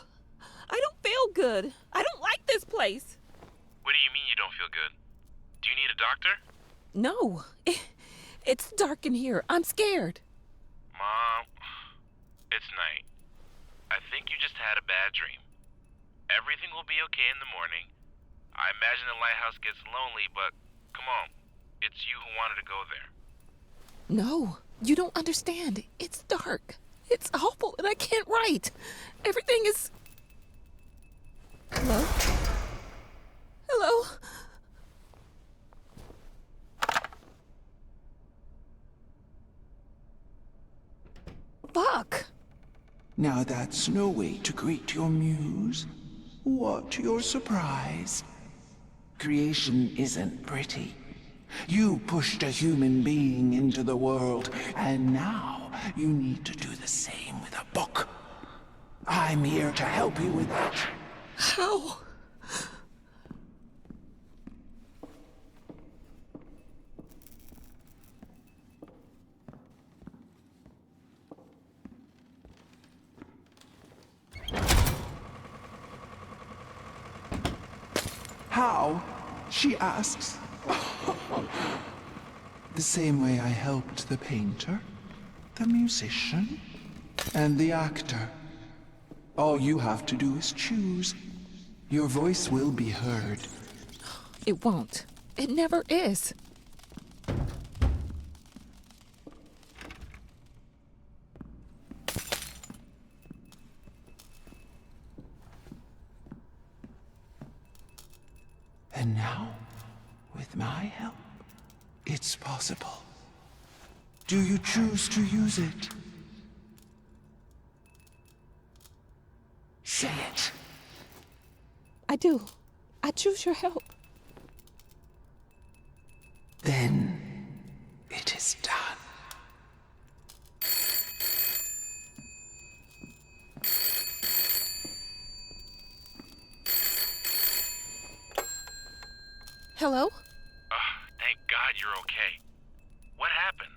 I don't feel good. I don't like this place. What do you mean you don't feel good? Do you need a doctor? No. It's dark in here. I'm scared. Mom, it's night. I think you just had a bad dream. Everything will be okay in the morning. I imagine the lighthouse gets lonely, but come on. It's you who wanted to go there. No, you don't understand. It's dark. It's awful, and I can't write. Everything is... Hello? Hello? Fuck. Now that's no way to greet your muse. What your surprise? Creation isn't pretty. You pushed a human being into the world, and now you need to do the same with a book. I'm here to help you with that. How? How? She asks. The same way I helped the painter, the musician, and the actor. All you have to do is choose. Your voice will be heard. It won't. It never is. And now, with my help, it's possible. Do you choose to use it? Say it. I do. I choose your help. Then it is done. Hello? Thank God you're okay. What happened?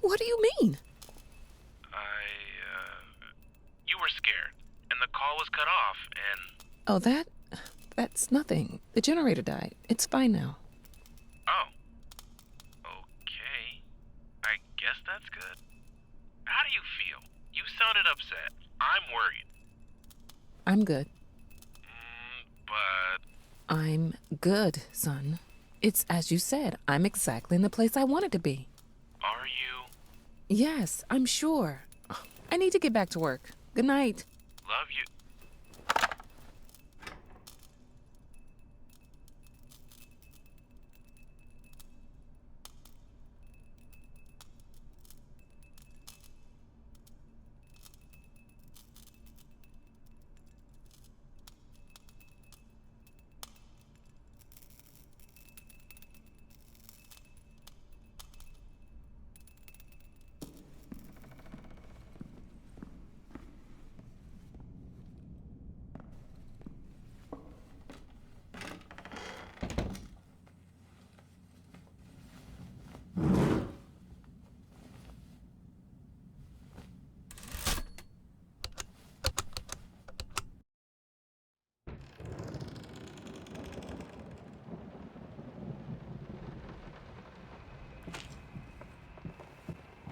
What do you mean? You were scared, and the call was cut off, and... Oh, that's nothing. The generator died. It's fine now. Oh. Okay. I guess that's good. How do you feel? You sounded upset. I'm worried. I'm good. But... I'm good, son. It's as you said. I'm exactly in the place I wanted to be. Are you? Yes, I'm sure. I need to get back to work. Good night. Love you.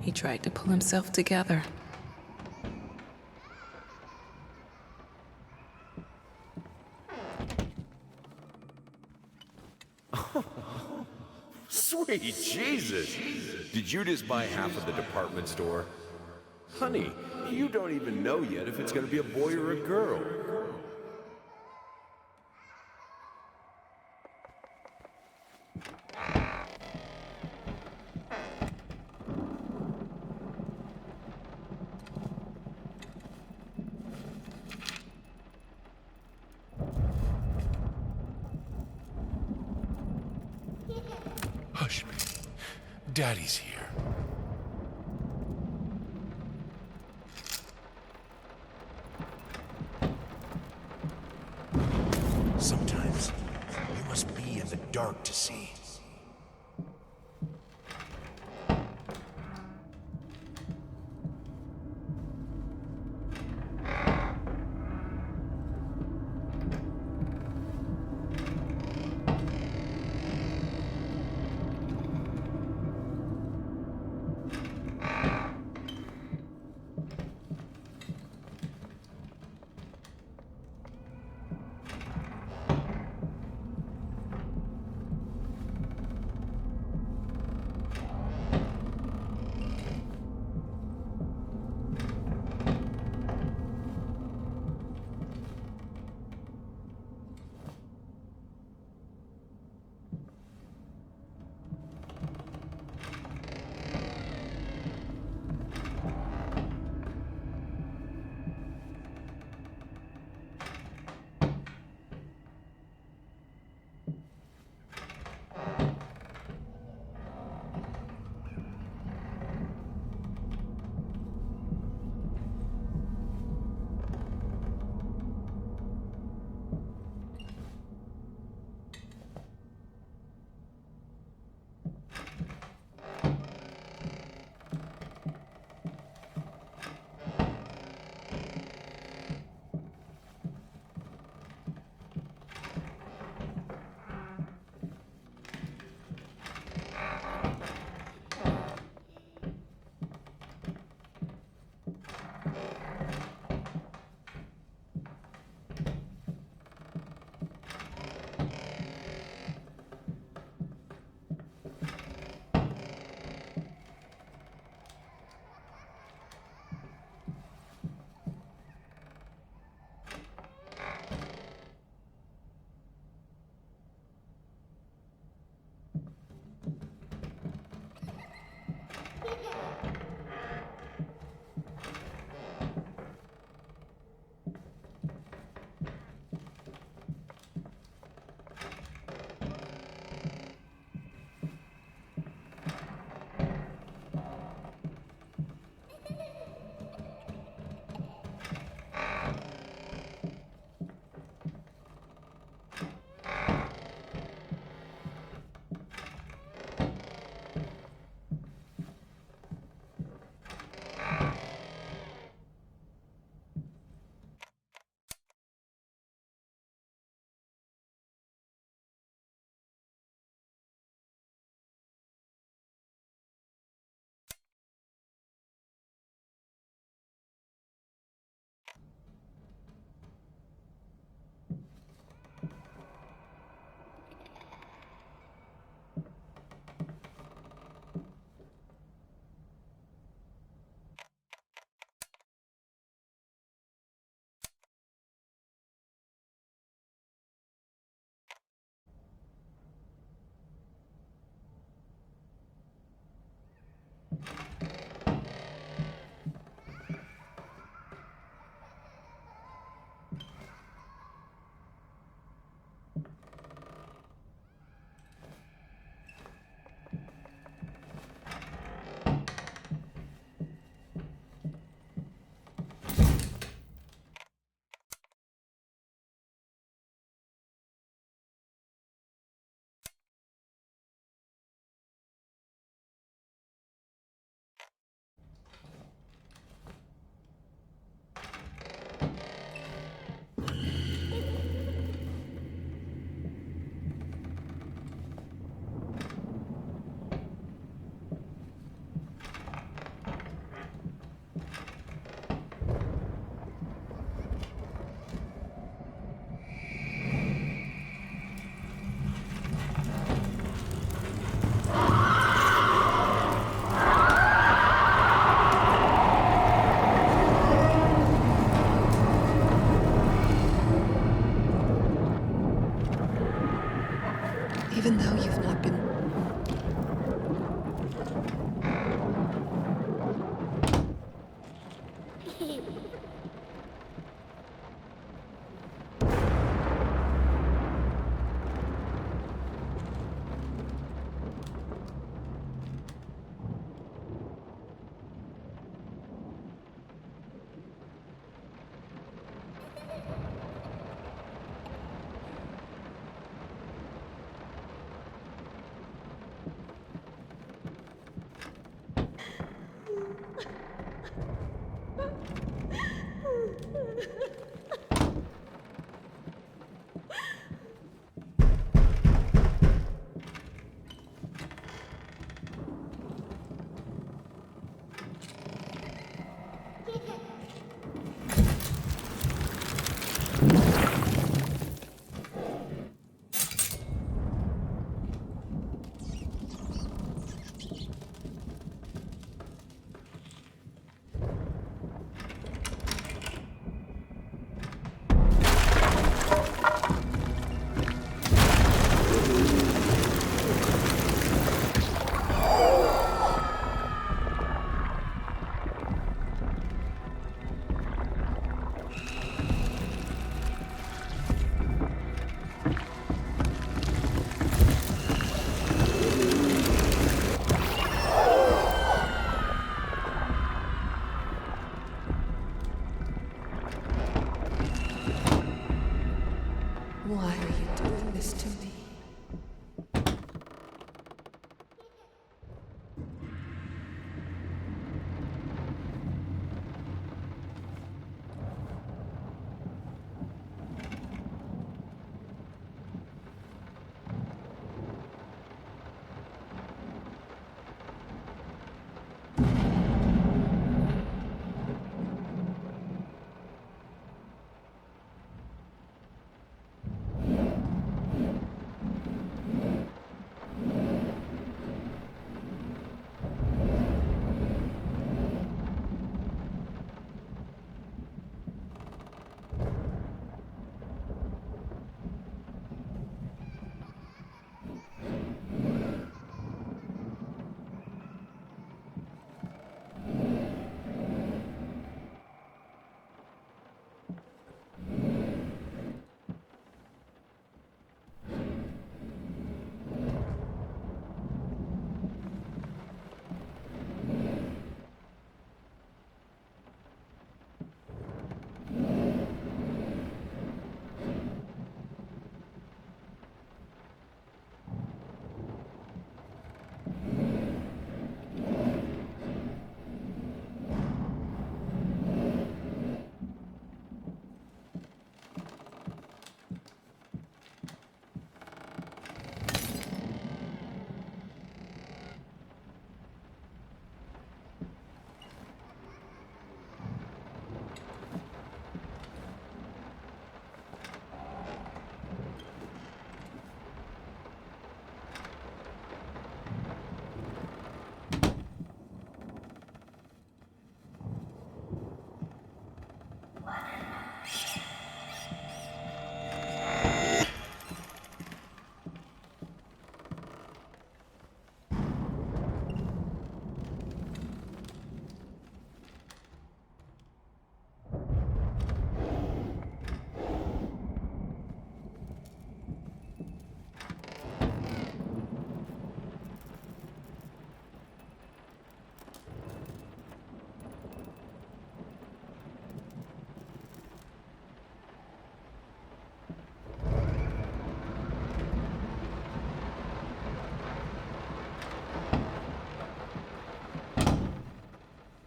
He tried to pull himself together. Sweet Jesus! Did you just buy half of the department store? Honey, you don't even know yet if it's gonna be a boy or a girl. Hush, baby. Daddy's here. Sometimes you must be in the dark to see.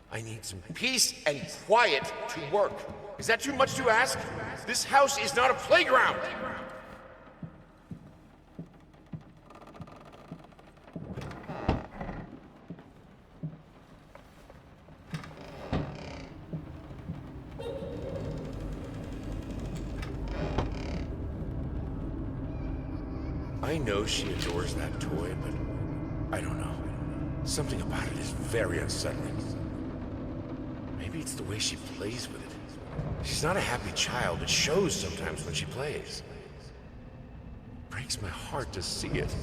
I need some peace and quiet to work. Is that too much to ask? This house is not a playground! I know she adores that toy, but I don't know. Something about it is very unsettling. Maybe it's the way she plays with it. She's not a happy child. It shows sometimes when she plays. Breaks my heart to see it.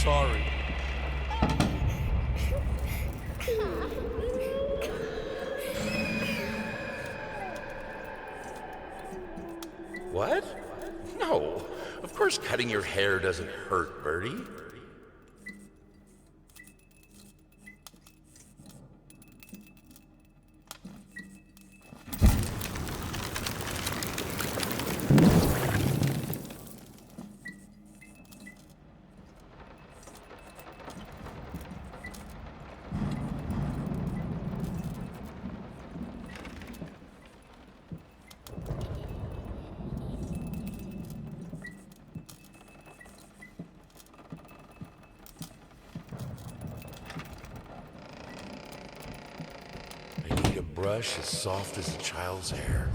Sorry. What? No. Of course cutting your hair doesn't hurt, Birdie. I need a brush as soft as a child's hair.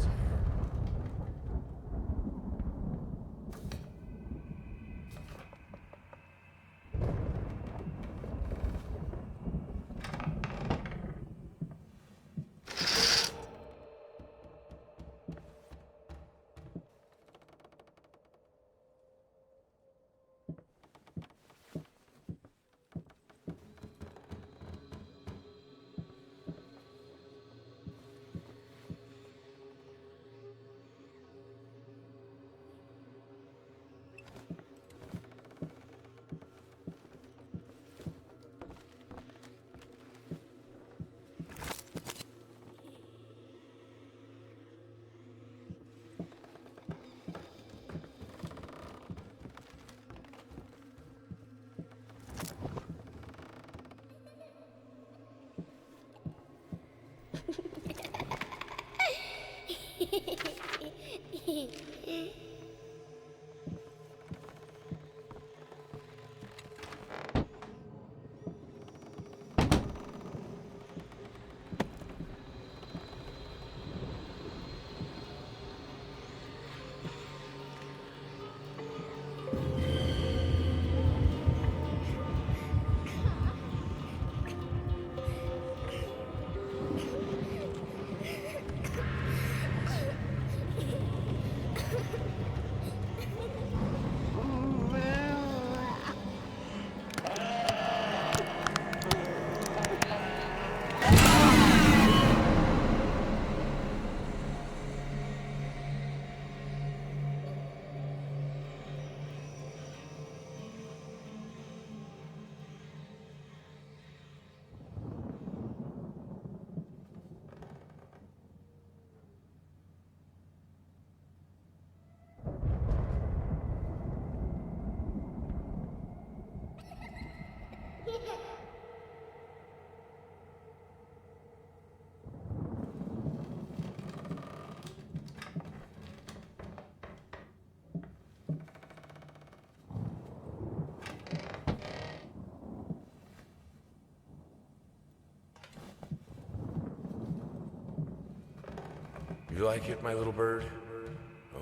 You like it, my little bird?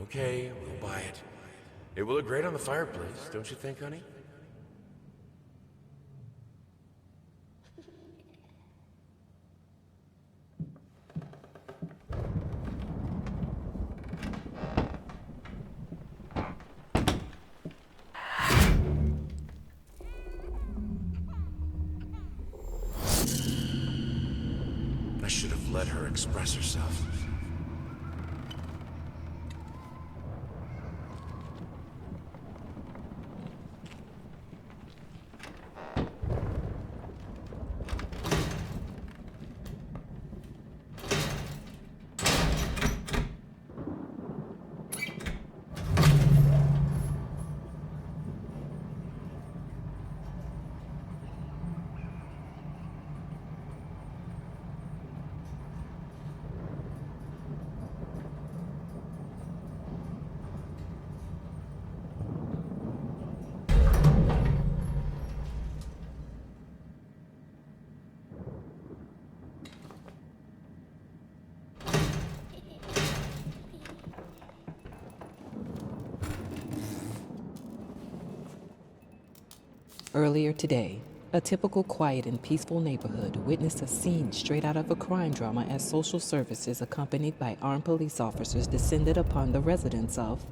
Okay, we'll buy it. It will look great on the fireplace, don't you think, honey? I should have let her express herself. Earlier today, a typical quiet and peaceful neighborhood witnessed a scene straight out of a crime drama as social services accompanied by armed police officers descended upon the residence of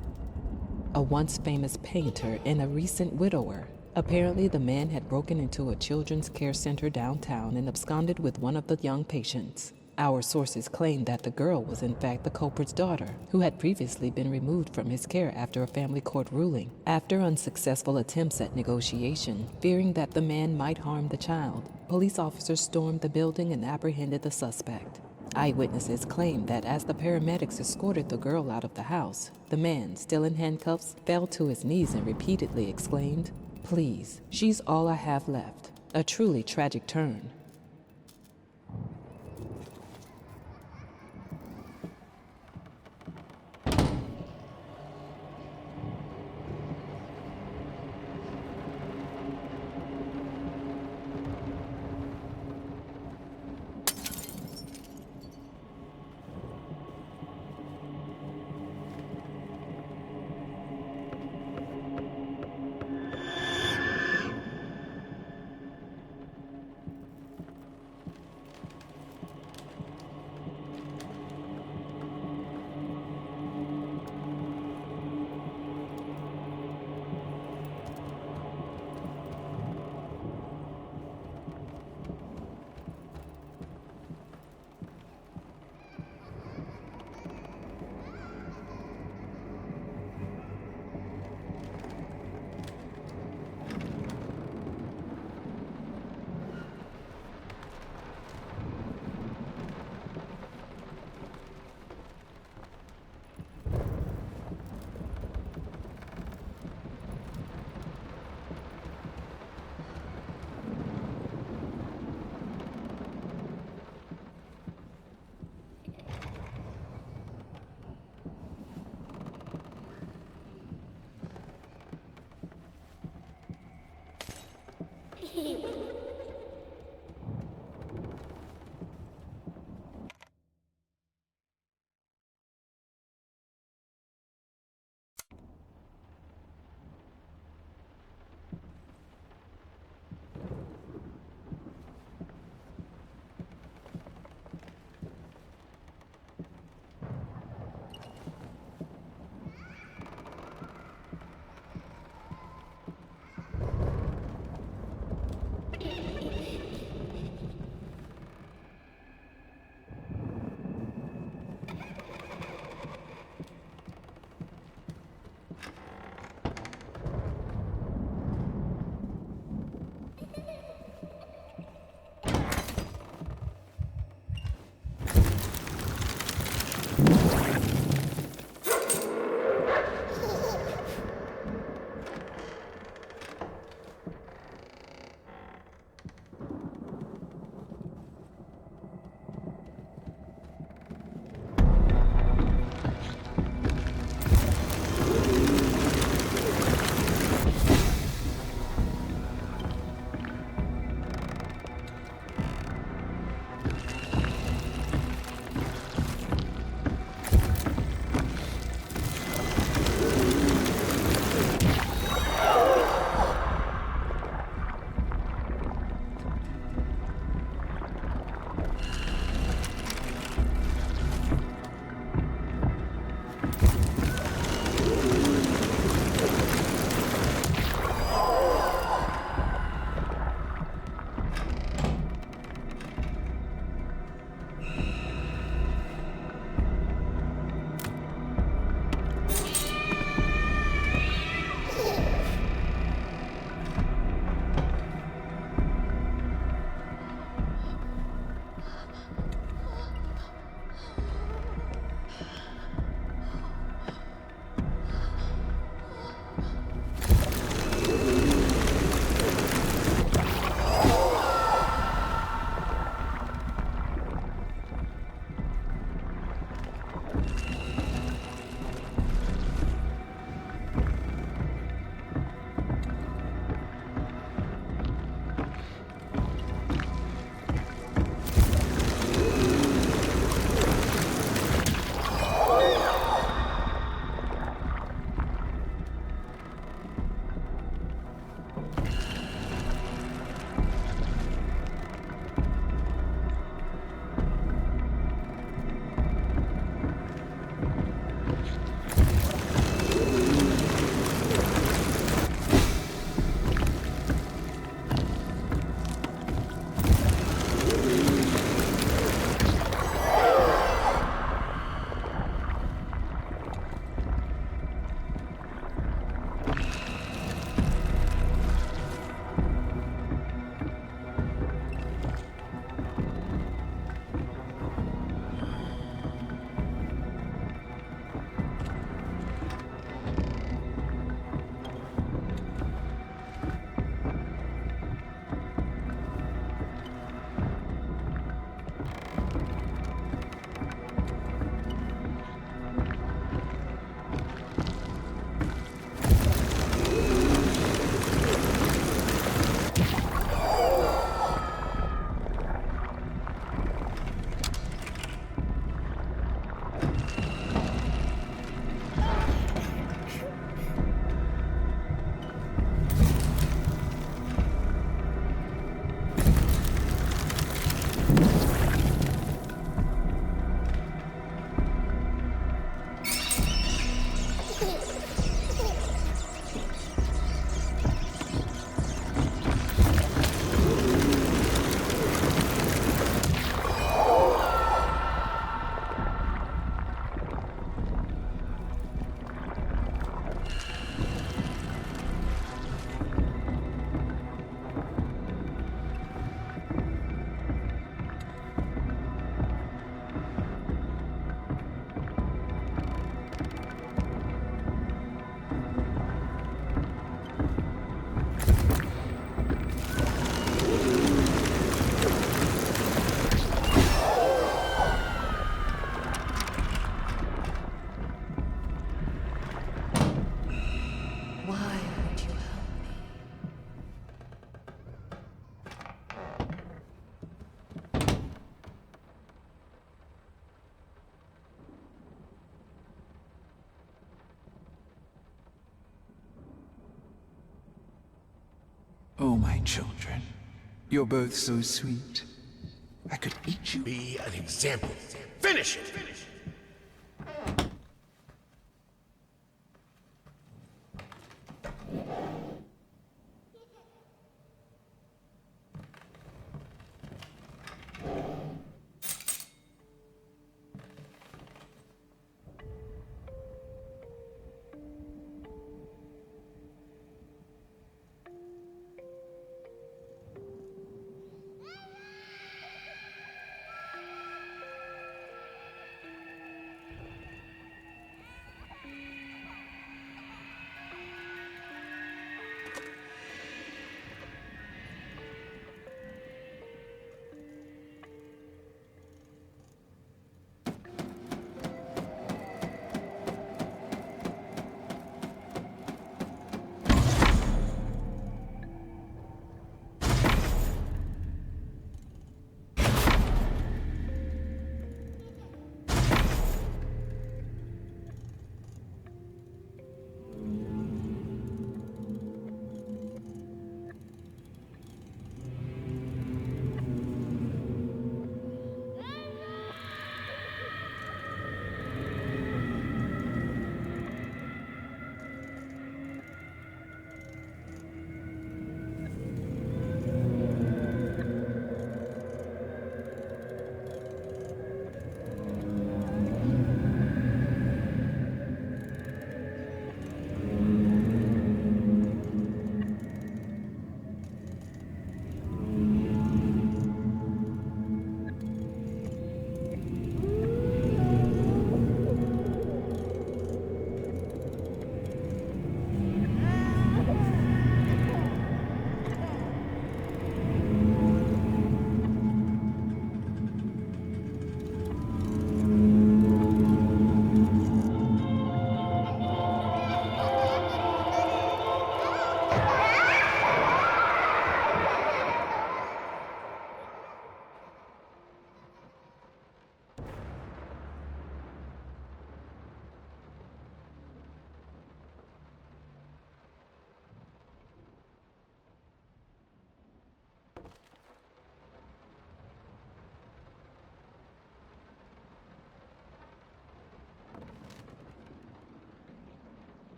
a once famous painter and a recent widower. Apparently, the man had broken into a children's care center downtown and absconded with one of the young patients. Our sources claim that the girl was in fact the culprit's daughter, who had previously been removed from his care after a family court ruling. After unsuccessful attempts at negotiation, fearing that the man might harm the child, police officers stormed the building and apprehended the suspect. Eyewitnesses claim that as the paramedics escorted the girl out of the house, the man, still in handcuffs, fell to his knees and repeatedly exclaimed, "Please, she's all I have left." A truly tragic turn. Why won't you help me? Oh, my children, you're both so sweet. I could eat you. Be an example. Finish it!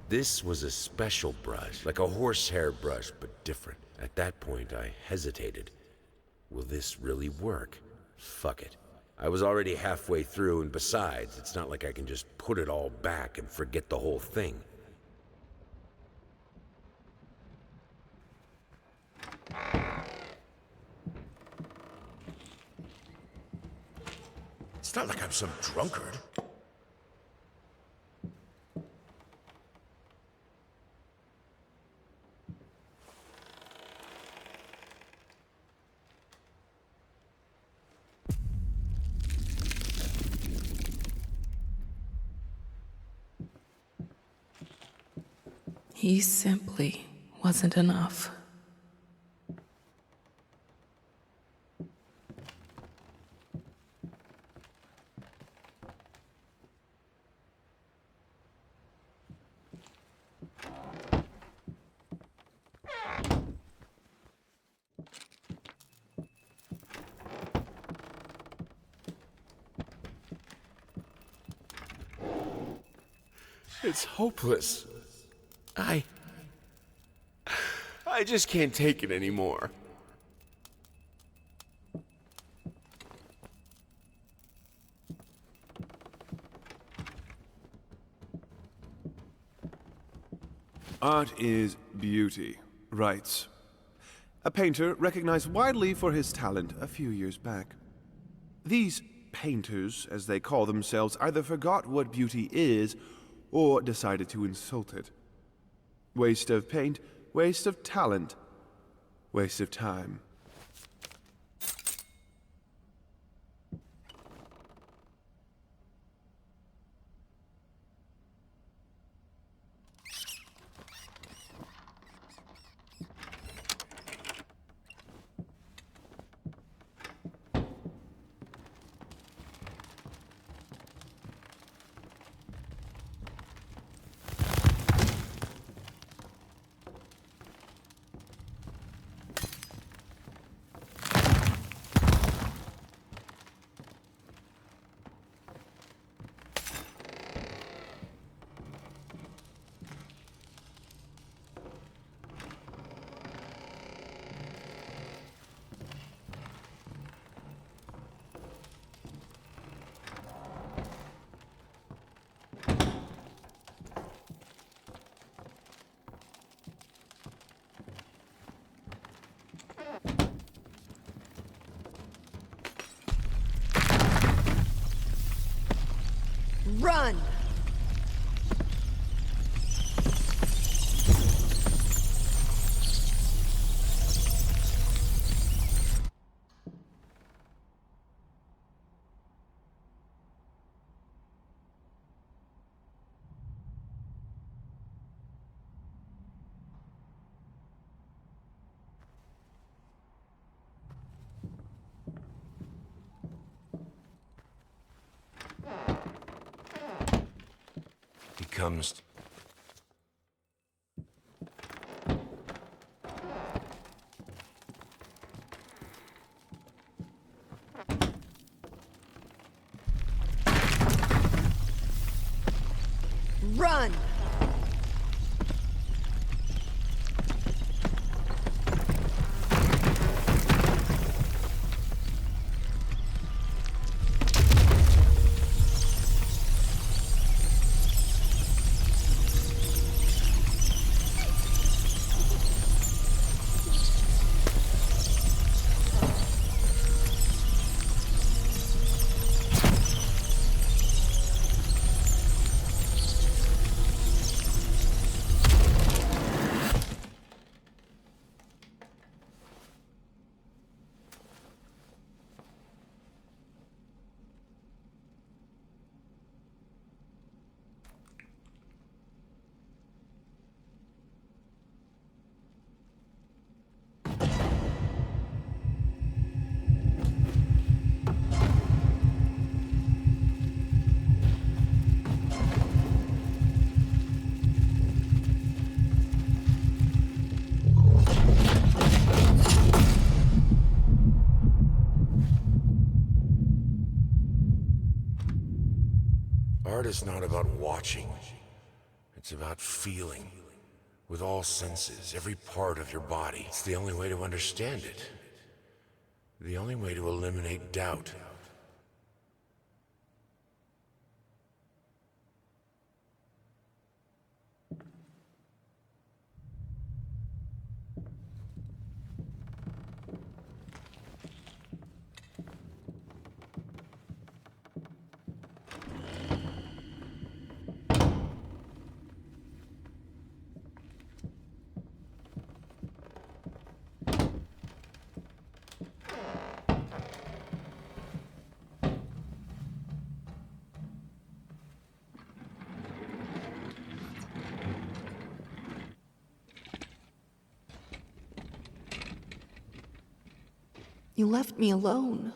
This was a special brush, like a horsehair brush, but different. At that point, I hesitated. Will this really work? Fuck it. I was already halfway through, and besides, it's not like I can just put it all back and forget the whole thing. It's not like I'm some drunkard. He simply wasn't enough. It's hopeless. I just can't take it anymore. Art is beauty, writes a painter recognized widely for his talent a few years back. These painters, as they call themselves, either forgot what beauty is or decided to insult it. Waste of paint, waste of talent, waste of time. Run! He comes. Run! Art is not about watching. It's about feeling. With all senses, every part of your body. It's the only way to understand it. The only way to eliminate doubt. You left me alone.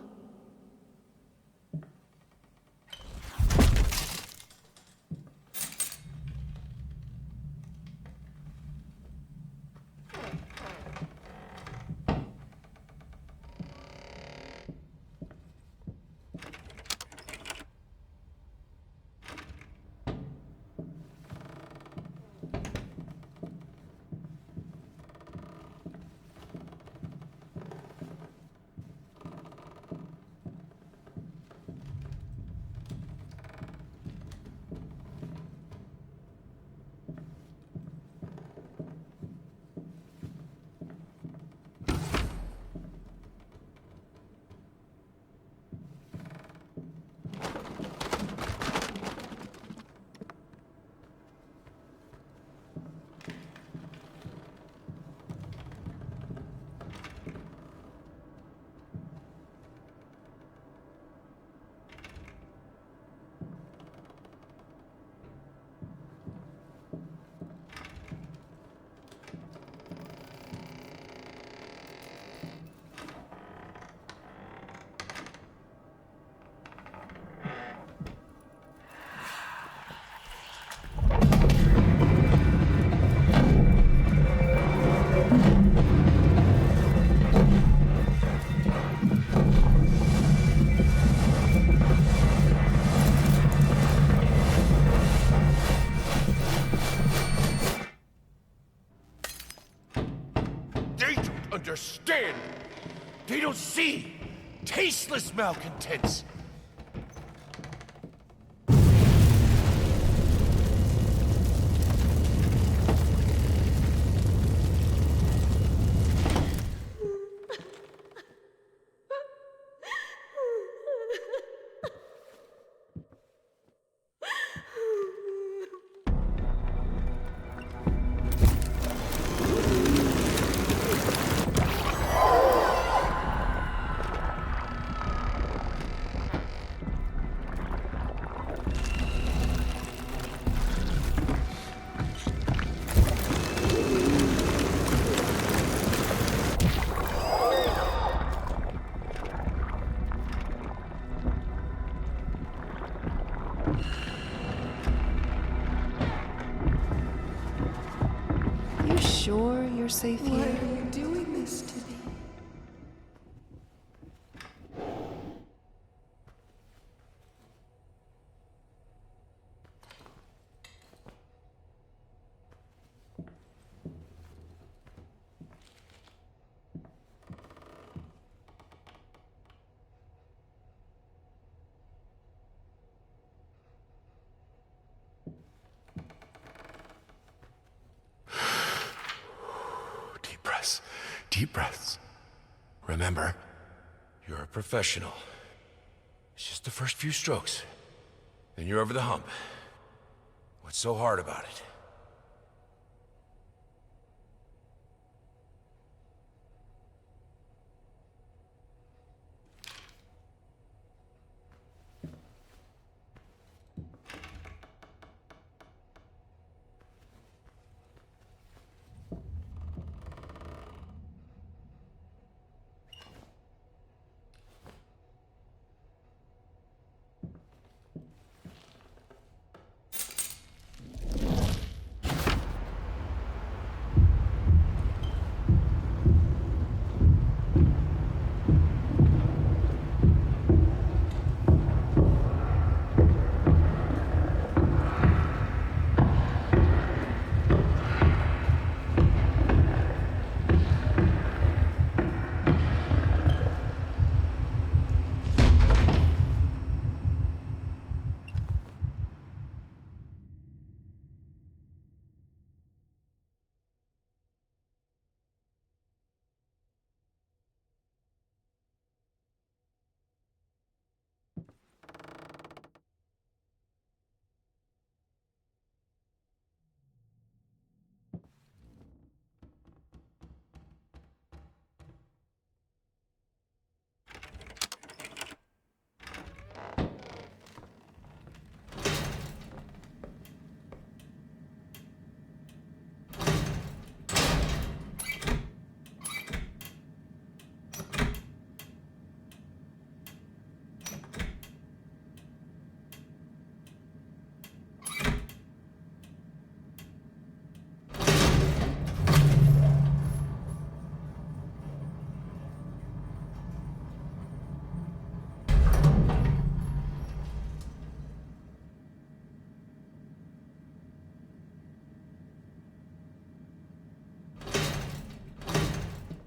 They don't understand. They don't see. Tasteless malcontents. You sure you're safe here? Why are you doing this to me? Deep breaths. Deep breaths. Remember, you're a professional. It's just the first few strokes. Then you're over the hump. What's so hard about it?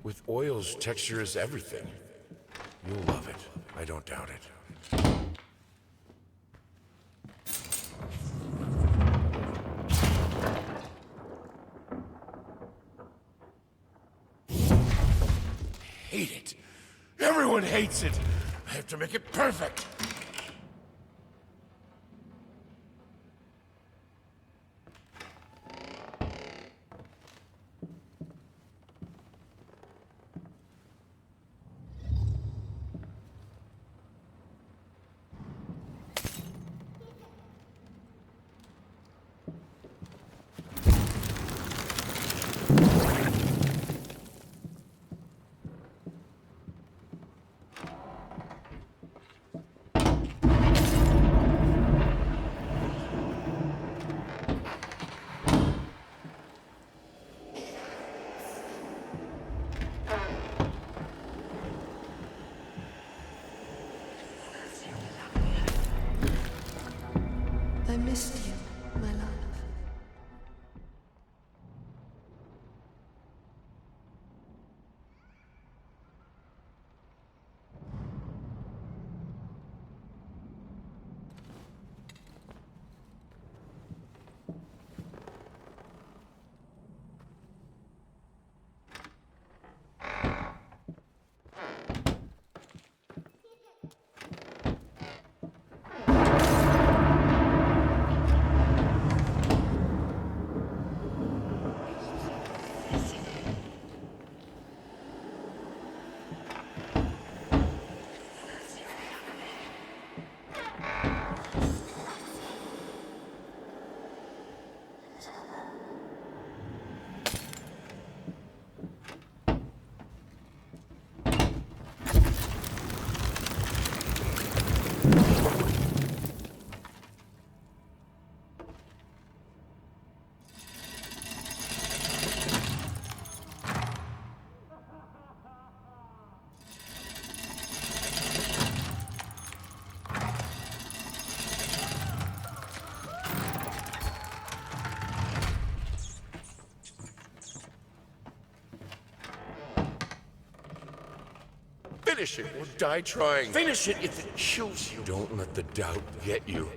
With oils, texture is everything. You'll love it. I don't doubt it. Hate it. Everyone hates it. I have to make it perfect. Finish it or die trying. Finish it if it kills you. Don't let the doubt get you.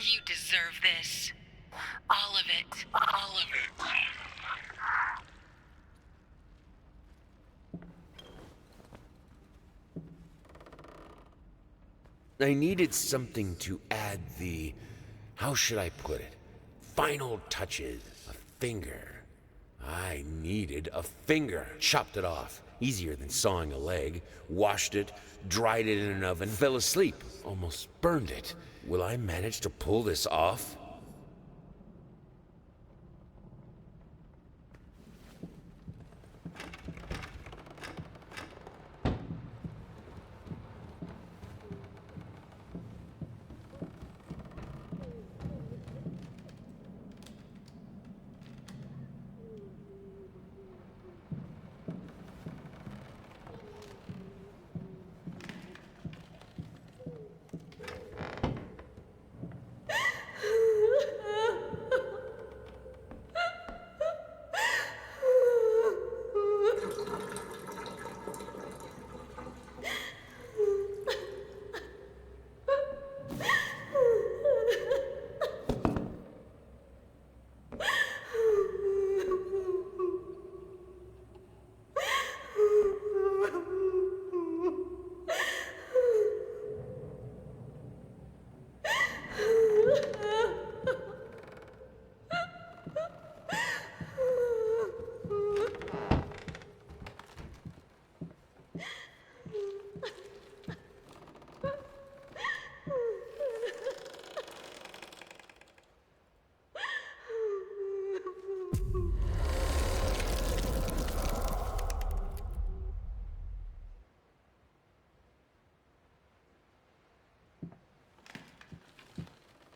You deserve this. All of it. All of it. I needed something to add the, how should I put it, final touches. A finger. I needed a finger. Chopped it off. Easier than sawing a leg. Washed it, dried it in an oven, fell asleep. Almost burned it. Will I manage to pull this off?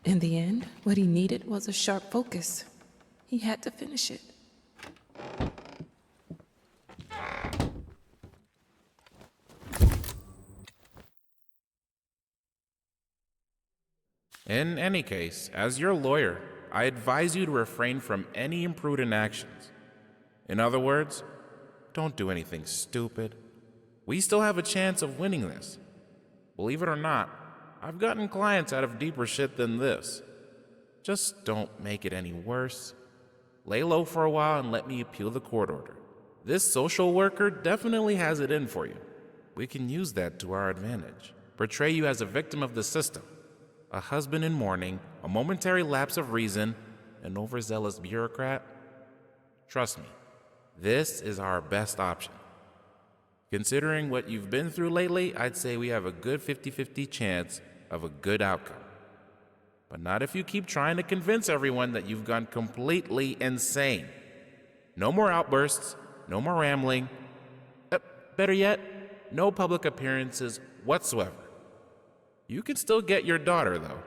In the end, what he needed was a sharp focus. He had to finish it. In any case, as your lawyer, I advise you to refrain from any imprudent actions. In other words, don't do anything stupid. We still have a chance of winning this. Believe it or not, I've gotten clients out of deeper shit than this. Just don't make it any worse. Lay low for a while and let me appeal the court order. This social worker definitely has it in for you. We can use that to our advantage. Portray you as a victim of the system, a husband in mourning, a momentary lapse of reason, an overzealous bureaucrat. Trust me, this is our best option. Considering what you've been through lately, I'd say we have a good 50-50 chance of a good outcome. But not if you keep trying to convince everyone that you've gone completely insane. No more outbursts, no more rambling. Better yet, no public appearances whatsoever. You can still get your daughter, though.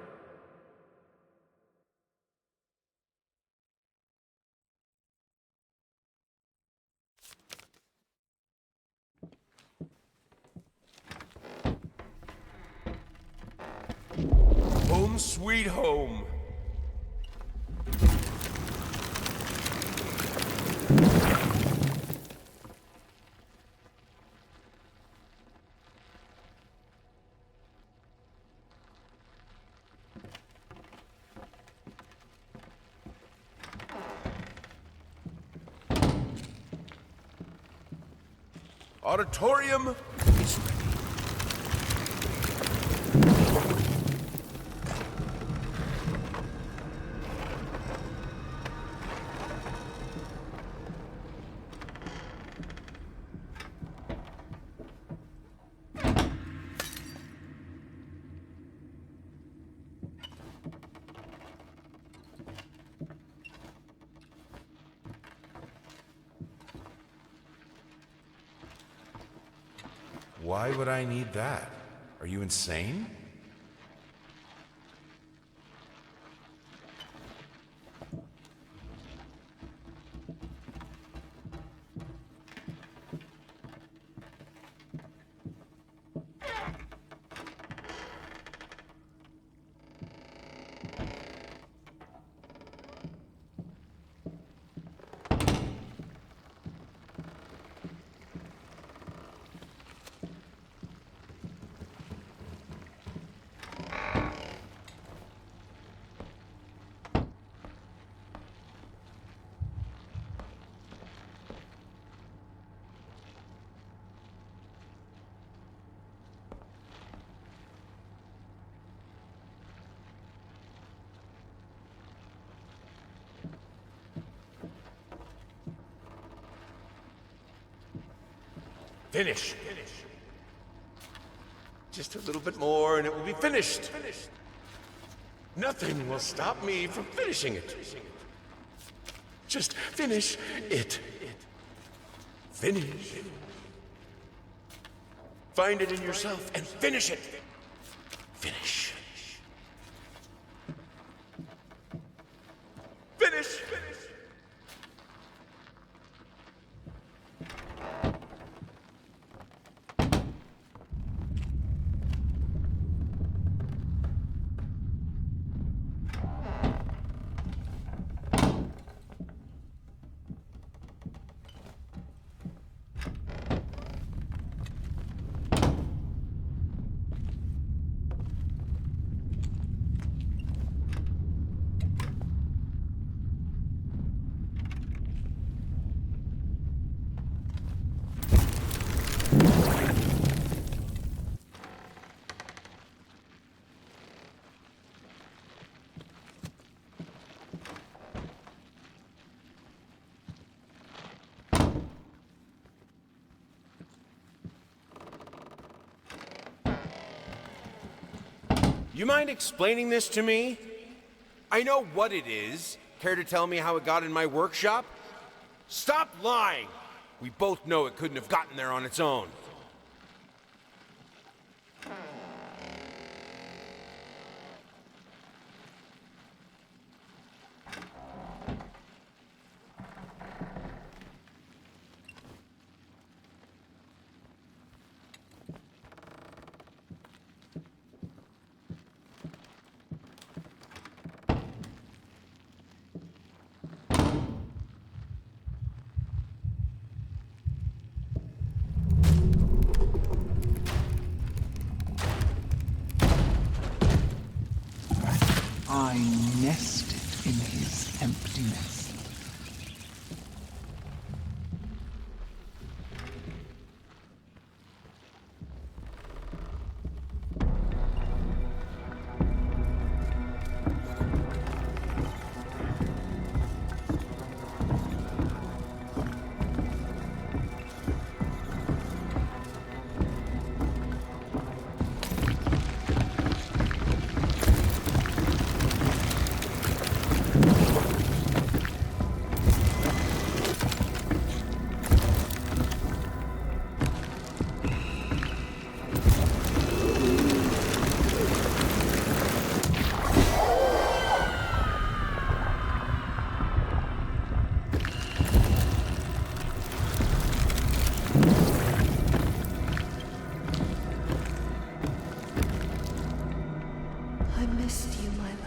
Home sweet home. Auditorium is ready. Why would I need that? Are you insane? Finish. Just a little bit more and it will be finished. Nothing will stop me from finishing it. Just finish it. Finish. Find it in yourself and finish it. Finish. Finish. You mind explaining this to me? I know what it is. Care to tell me how it got in my workshop? Stop lying! We both know it couldn't have gotten there on its own. I nested in his emptiness. I missed you, my love.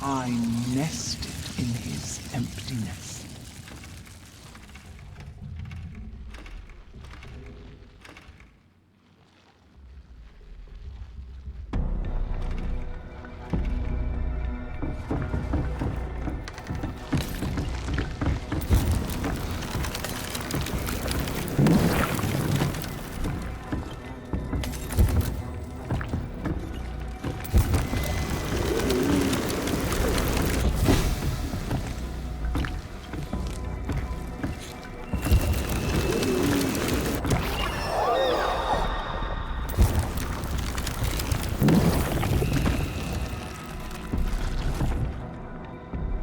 I nested in his emptiness.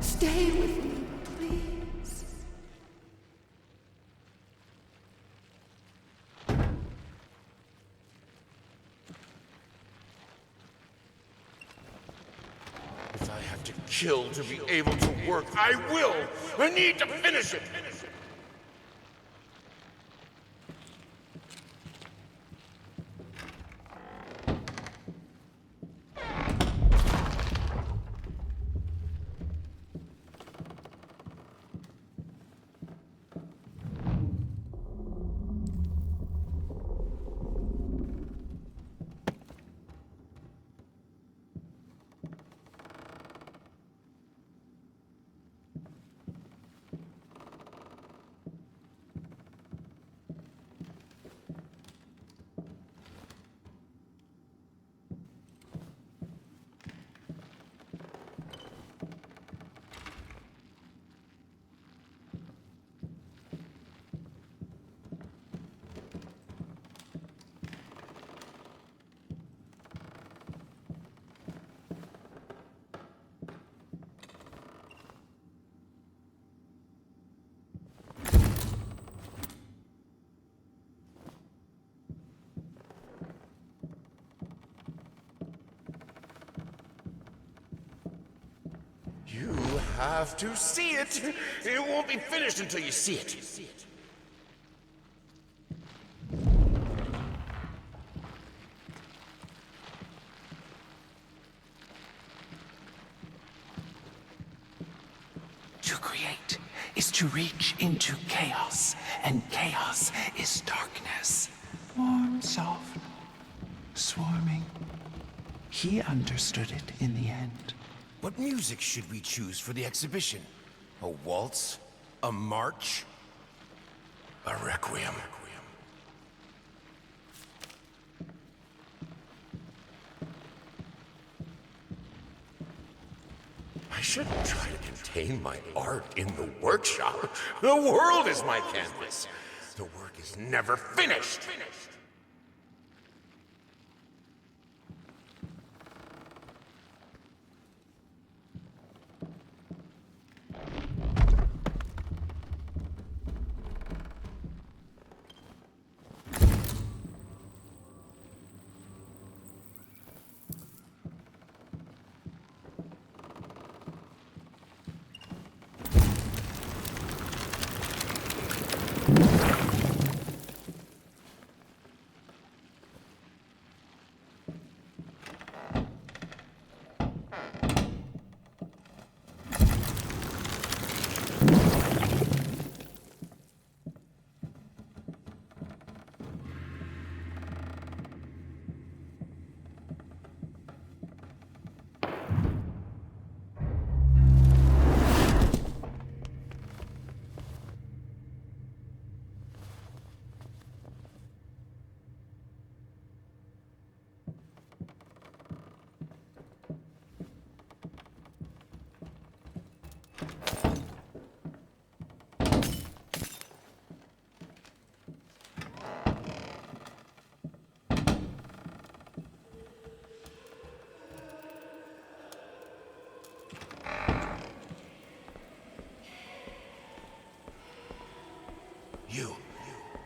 Stay with me, please. If I have to kill to be able to work, I will! I need to finish it! have to see it. It won't be finished until you see it. To create is to reach into chaos, and chaos is darkness. Warm, soft, swarming. He understood it in the end. What music should we choose for the exhibition? A waltz? A march? A requiem? I shouldn't try to contain my art in the workshop. The world is my canvas. The work is never finished. You.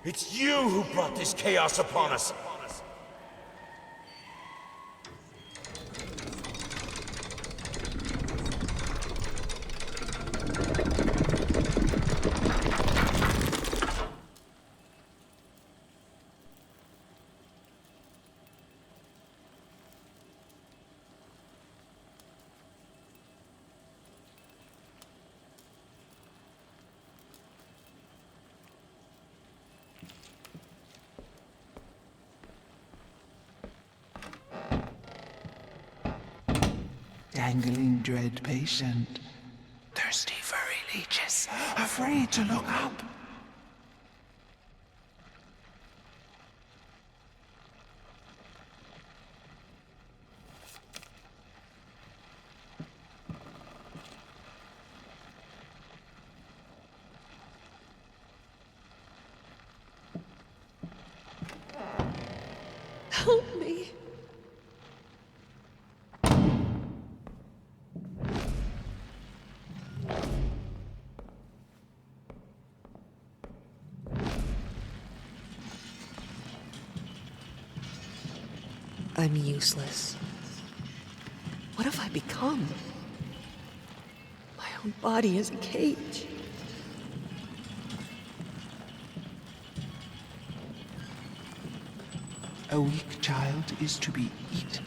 It's you who brought this chaos upon us. Dangling dread patient, thirsty furry leeches, afraid to look up. Help me. I'm useless. What have I become? My own body is a cage. A weak child is to be eaten,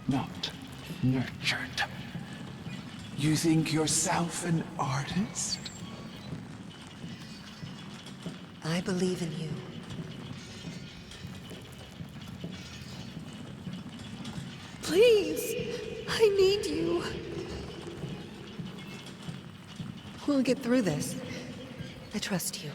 not nurtured. You think yourself an artist? I believe in you. Please, I need you. We'll get through this. I trust you.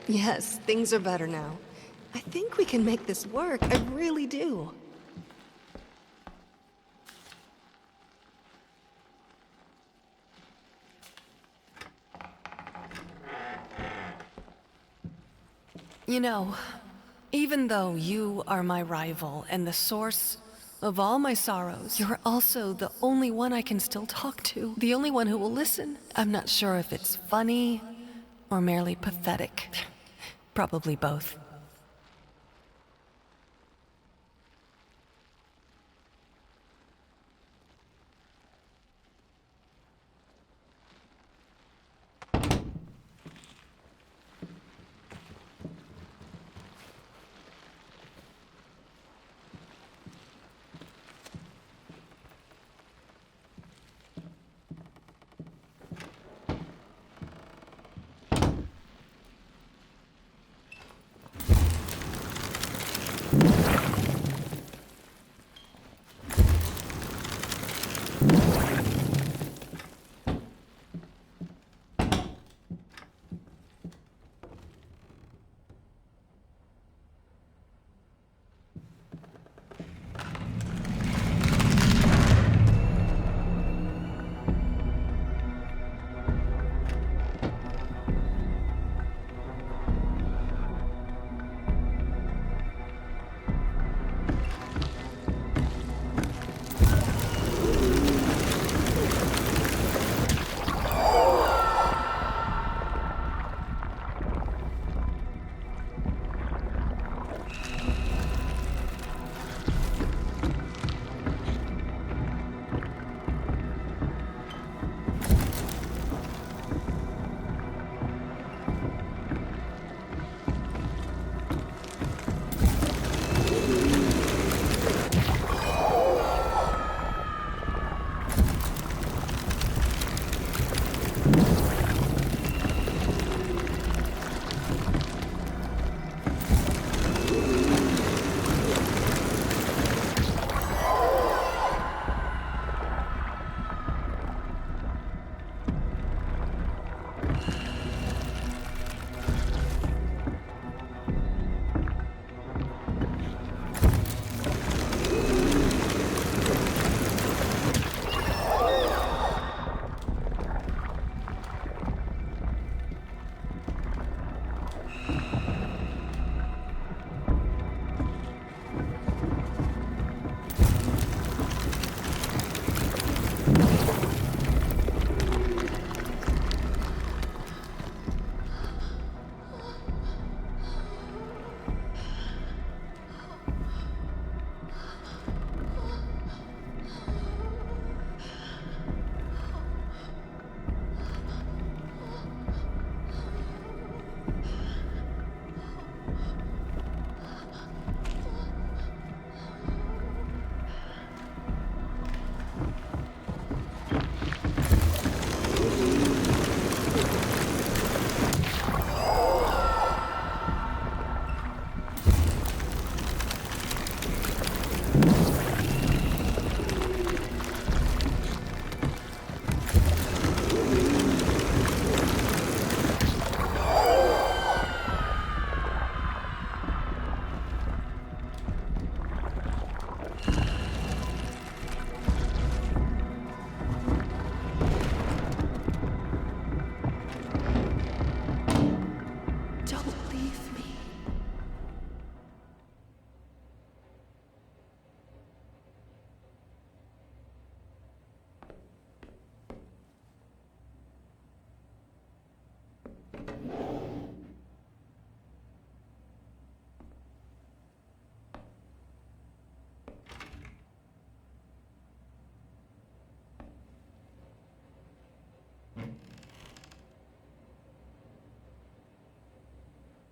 Yes, things are better now. I think we can make this work. I really do. You know, even though you are my rival and the source Of all my sorrows, you're also the only one I can still talk to. The only one who will listen. I'm not sure if it's funny or merely pathetic. Probably both.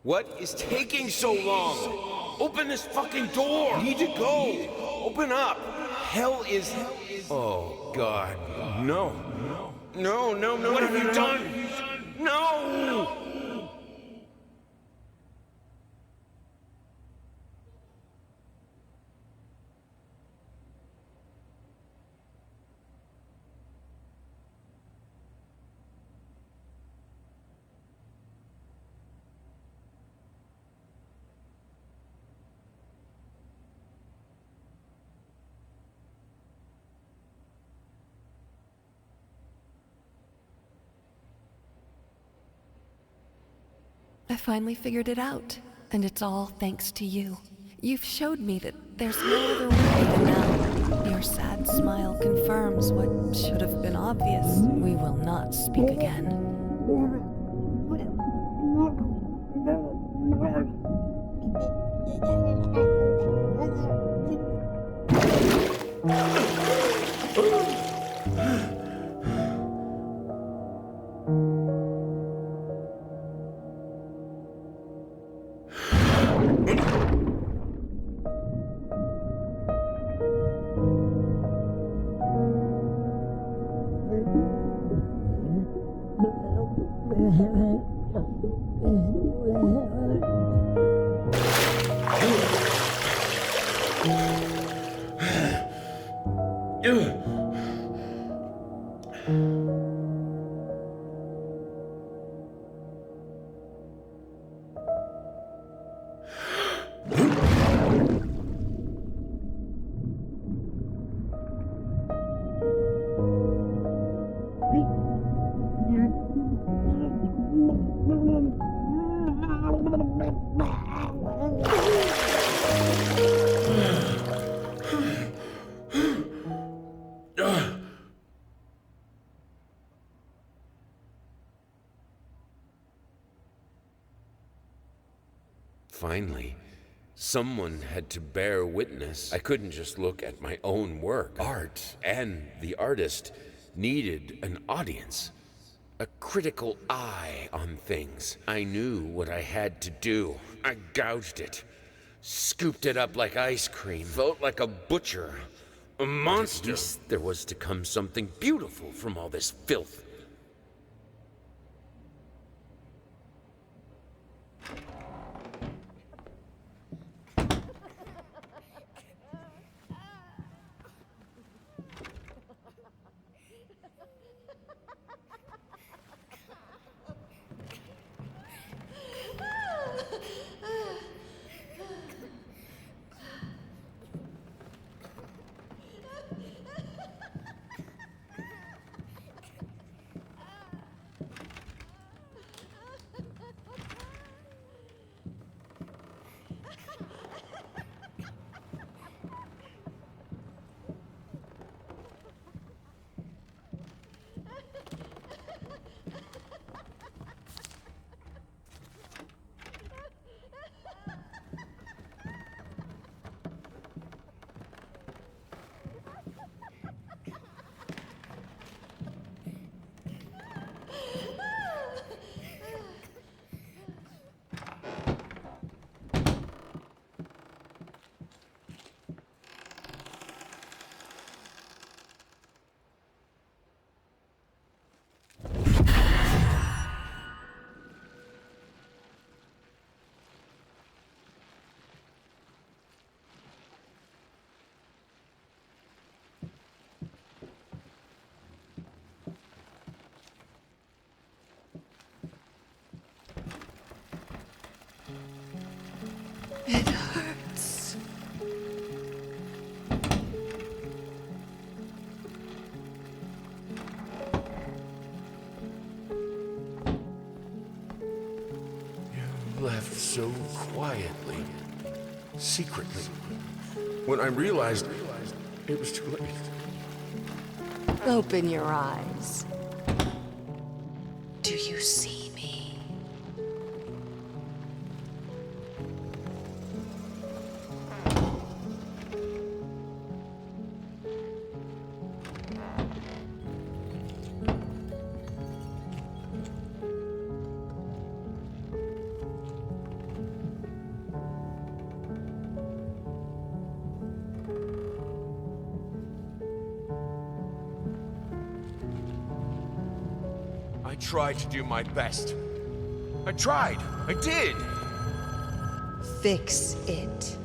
What is taking so long? Open this fucking door! We need to go! Open up! Hell is... Oh, God. No. No, no, no. What have you done? No! I finally figured it out, and it's all thanks to you. You've showed me that there's no other way than now. Your sad smile confirms what should have been obvious. We will not speak again. Finally, someone had to bear witness. I couldn't just look at my own work. Art and the artist needed an audience, a critical eye on things. I knew what I had to do. I gouged it, scooped it up like ice cream, felt like a butcher, a monster. At least there was to come something beautiful from all this filth. It hurts. You left so quietly, secretly. When I realized it was too late. Open your eyes. Do you see me? I tried to do my best. I tried. I did. Fix it.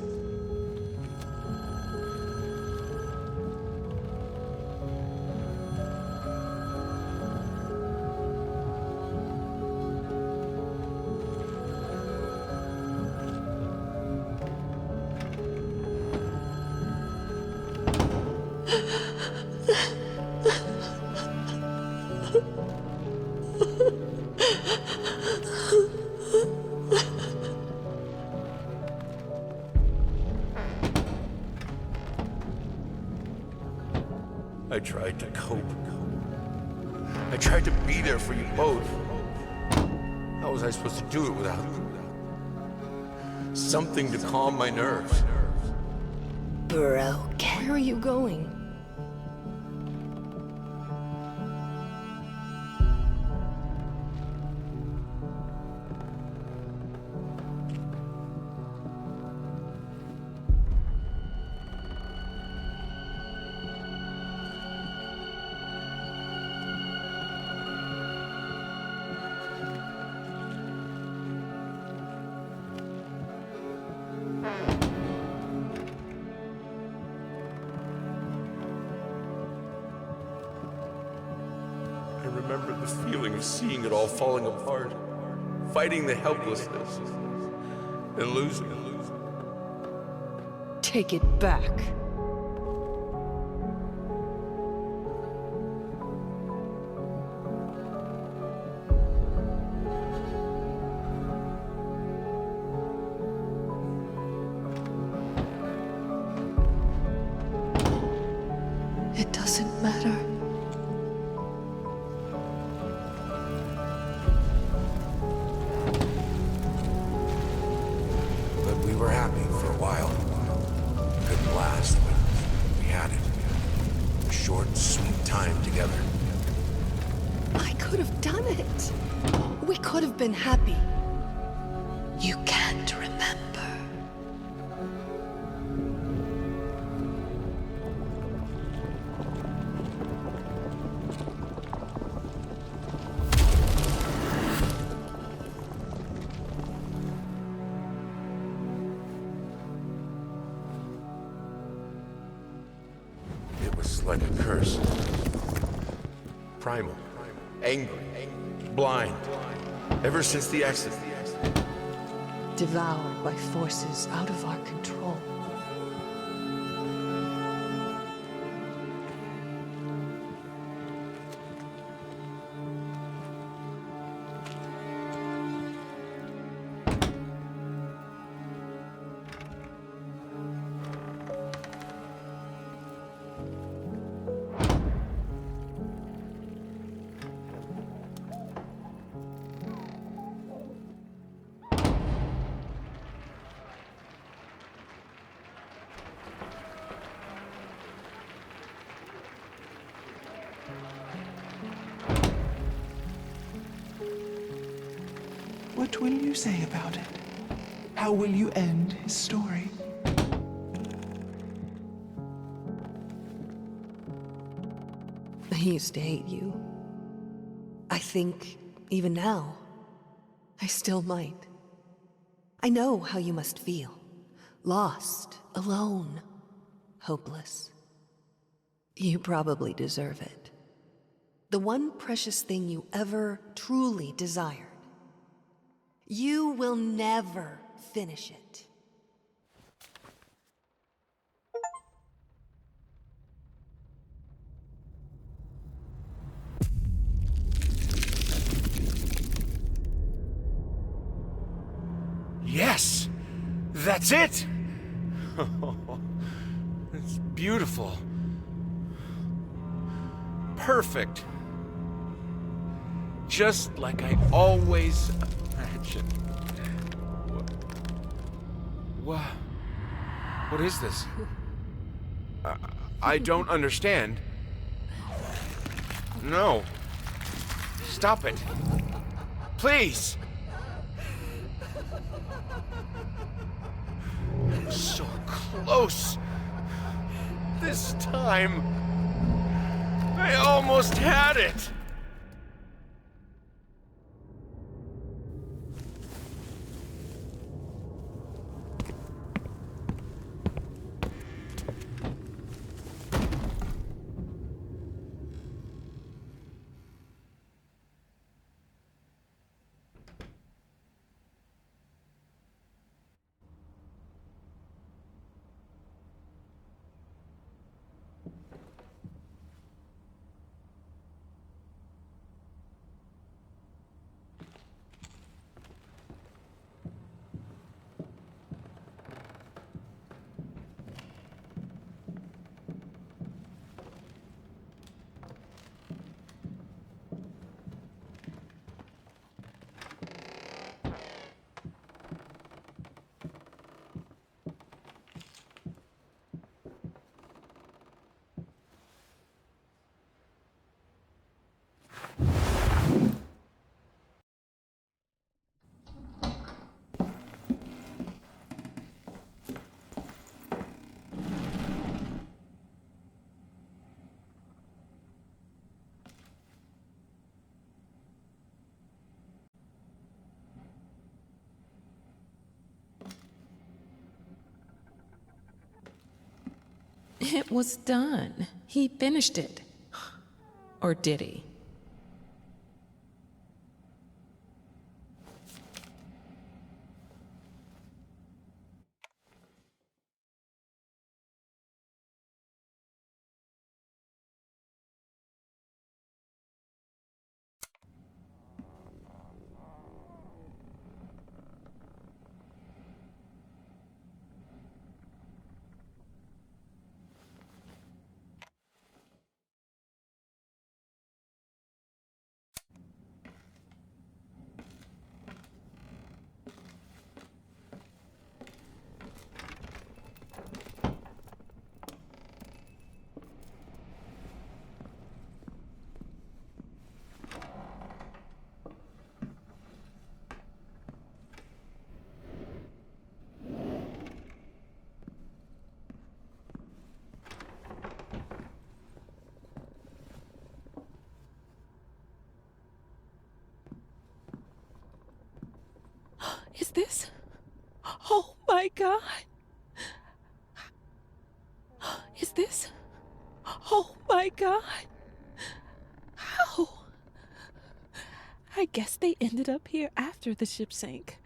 tried to cope. I tried to be there for you both. How was I supposed to do it without something to calm my nerves? Broken. Where are you going? I remember the feeling of seeing it all falling apart, fighting the helplessness, and losing. Take it back. It doesn't matter. But we were happy for a while. It couldn't last, but we had it. A short, sweet time together. I could have done it. We could have been happy. You can't remember. It was like a curse. Primal, angry, blind. Ever since the accident. Devoured by forces out of our control. What will you say about it? How will you end his story? I used to hate you. I think, even now, I still might. I know how you must feel. Lost, alone, hopeless. You probably deserve it. The one precious thing you ever truly desired. You will never finish it. Yes! That's it! It's beautiful. Perfect. Just like I always imagined. What is this? I don't understand. No. Stop it. Please! So close. This time, I almost had it. It was done. He finished it. Or did he? Is this? Oh my God. Is this? Oh my God. How? I guess they ended up here after the ship sank.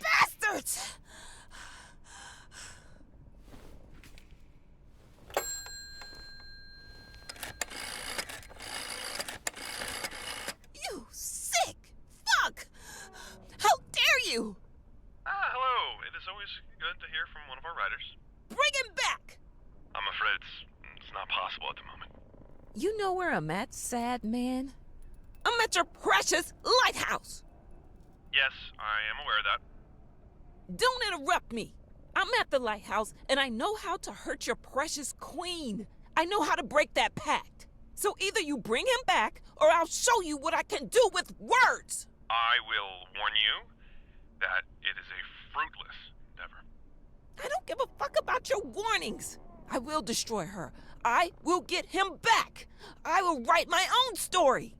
Bastards! You sick fuck! How dare you! Hello. It is always good to hear from one of our writers. Bring him back! I'm afraid it's not possible at the moment. You know where I'm at, sad man? I'm at your precious lighthouse! Yes, I am aware of that. Don't interrupt me! I'm at the lighthouse, and I know how to hurt your precious queen. I know how to break that pact. So either you bring him back, or I'll show you what I can do with words! I will warn you that it is a fruitless endeavor. I don't give a fuck about your warnings. I will destroy her. I will get him back. I will write my own story.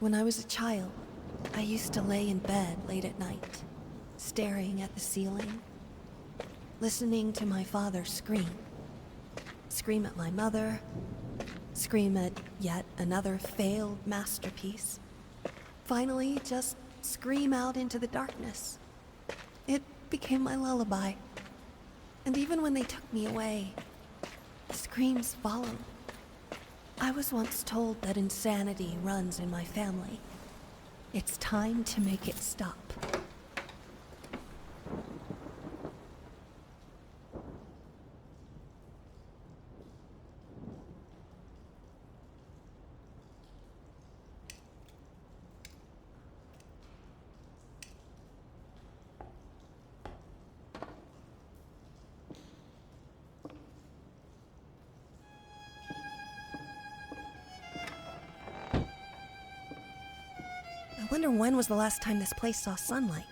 When I was a child, I used to lay in bed late at night, staring at the ceiling, listening to my father scream. Scream at my mother, scream at yet another failed masterpiece. Finally, just scream out into the darkness. It became my lullaby. And even when they took me away, the screams followed. I was once told that insanity runs in my family. It's time to make it stop. wonder when was the last time this place saw sunlight.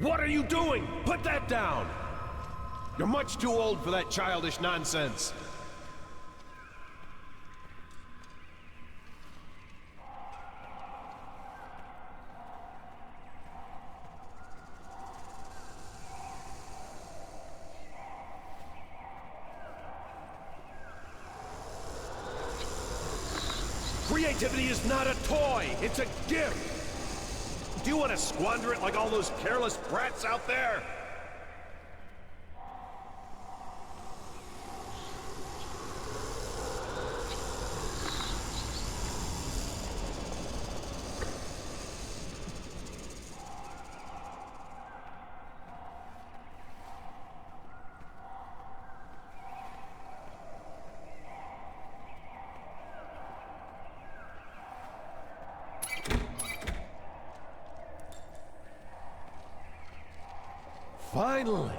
What are you doing? Put that down! You're much too old for that childish nonsense. Creativity is not a toy, it's a gift! Do you want to squander it like all those careless brats out there? Finally!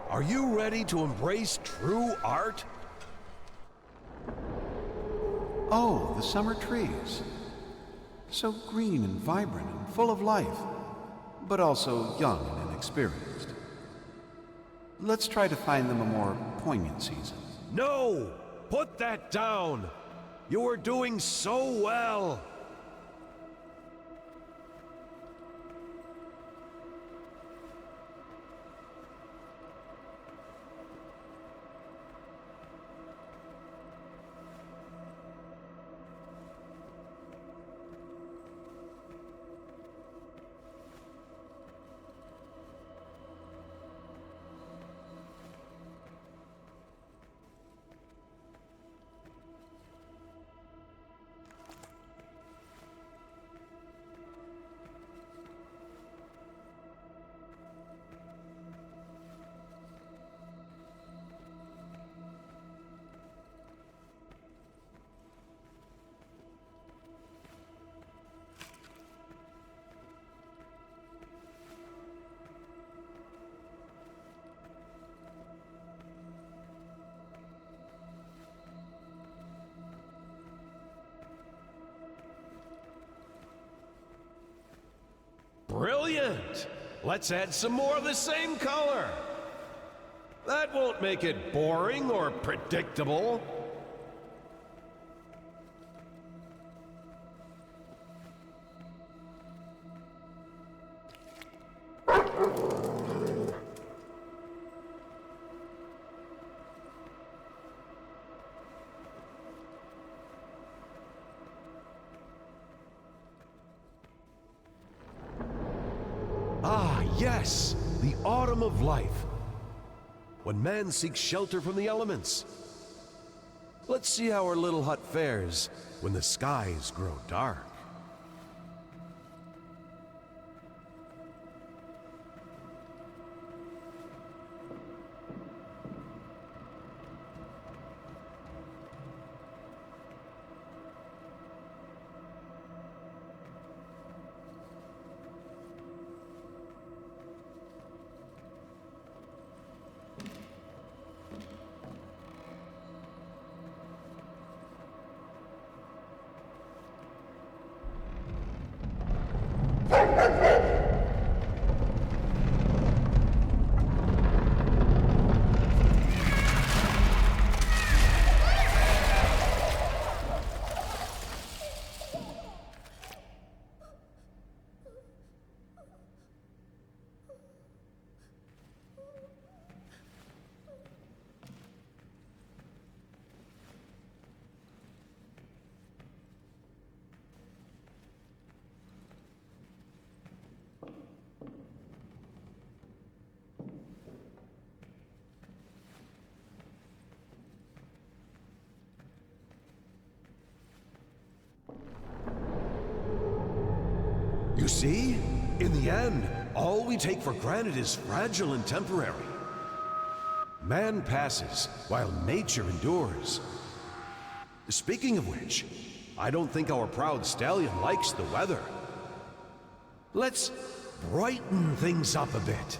Are you ready to embrace true art? Oh, the summer trees. So green and vibrant and full of life, but also young and inexperienced. Let's try to find them a more poignant season. No! Put that down! You are doing so well! Brilliant! Let's add some more of the same color. That won't make it boring or predictable. Ah, yes! The autumn of life. When man seeks shelter from the elements. Let's see how our little hut fares when the skies grow dark. You see? In the end, all we take for granted is fragile and temporary. Man passes while nature endures. Speaking of which, I don't think our proud stallion likes the weather. Let's brighten things up a bit.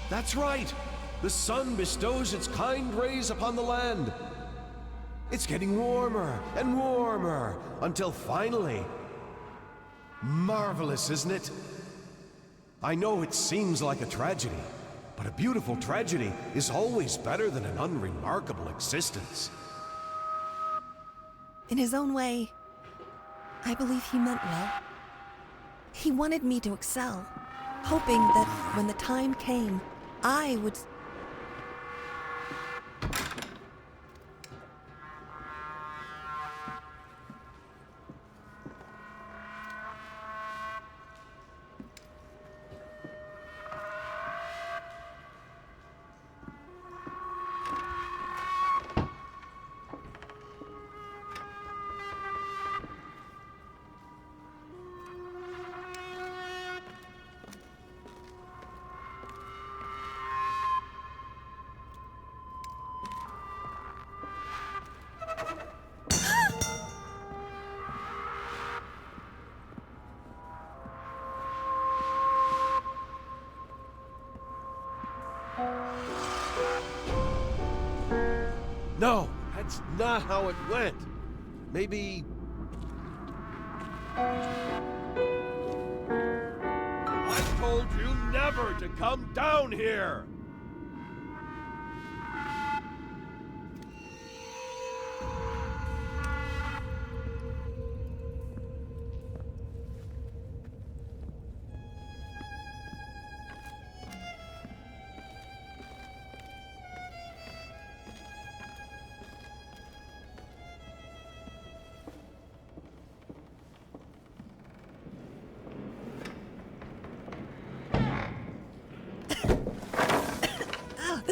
That's right! The sun bestows its kind rays upon the land. It's getting warmer and warmer until finally... Marvelous, isn't it? I know it seems like a tragedy, but a beautiful tragedy is always better than an unremarkable existence. In his own way, I believe he meant well. He wanted me to excel, hoping that when the time came, I would... No, that's not how it went. Maybe... I told you never to come down here!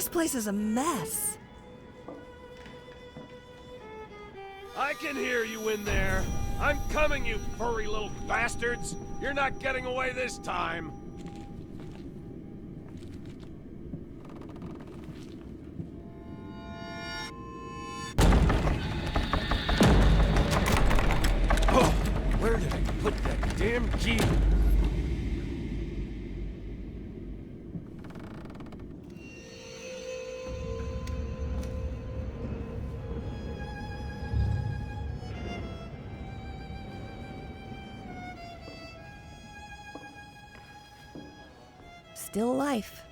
This place is a mess. I can hear you in there. I'm coming, you furry little bastards. You're not getting away this time. Oh, where did I put that damn key? Still life.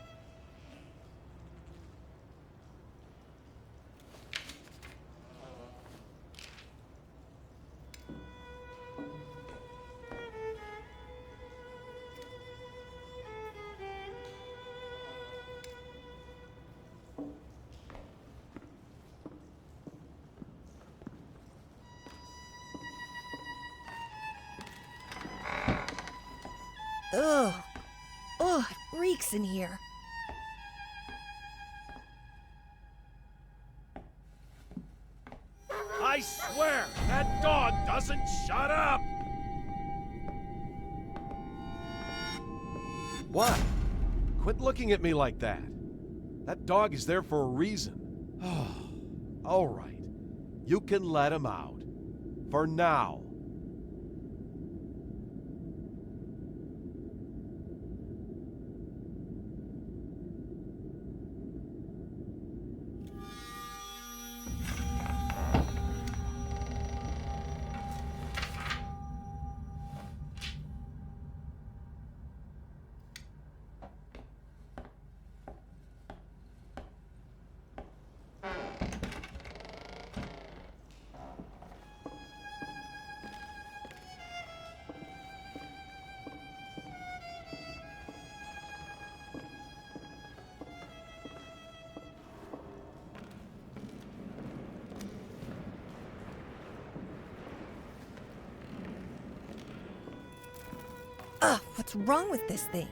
Ugh. Ugh, it reeks in here. I swear, that dog doesn't shut up! What? Quit looking at me like that. That dog is there for a reason. Oh, all right. You can let him out. For now. Ugh, what's wrong with this thing?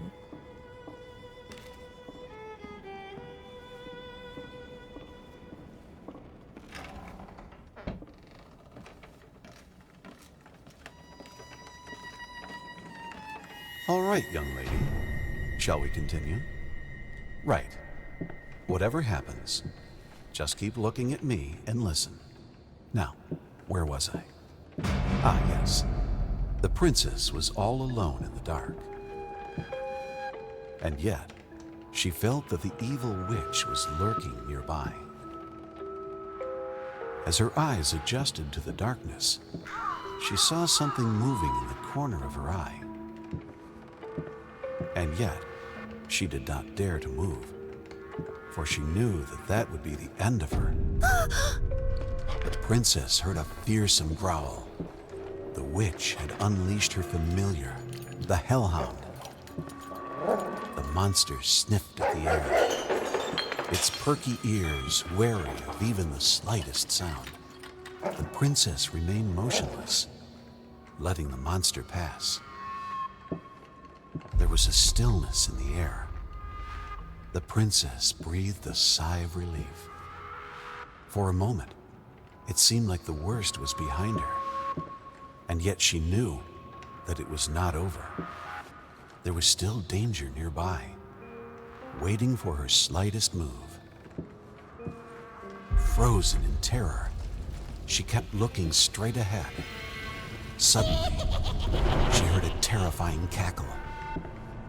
All right, young lady. Shall we continue? Right. Whatever happens, just keep looking at me and listen. Now, where was I? Ah, yes. The princess was all alone in the dark. And yet, she felt that the evil witch was lurking nearby. As her eyes adjusted to the darkness, she saw something moving in the corner of her eye. And yet, she did not dare to move, for she knew that that would be the end of her. The princess heard a fearsome growl. The witch had unleashed her familiar, the hellhound. The monster sniffed at the air, its perky ears wary of even the slightest sound. The princess remained motionless, letting the monster pass. There was a stillness in the air. The princess breathed a sigh of relief. For a moment, it seemed like the worst was behind her. And yet she knew that it was not over. There was still danger nearby, waiting for her slightest move. Frozen in terror, she kept looking straight ahead. Suddenly, she heard a terrifying cackle.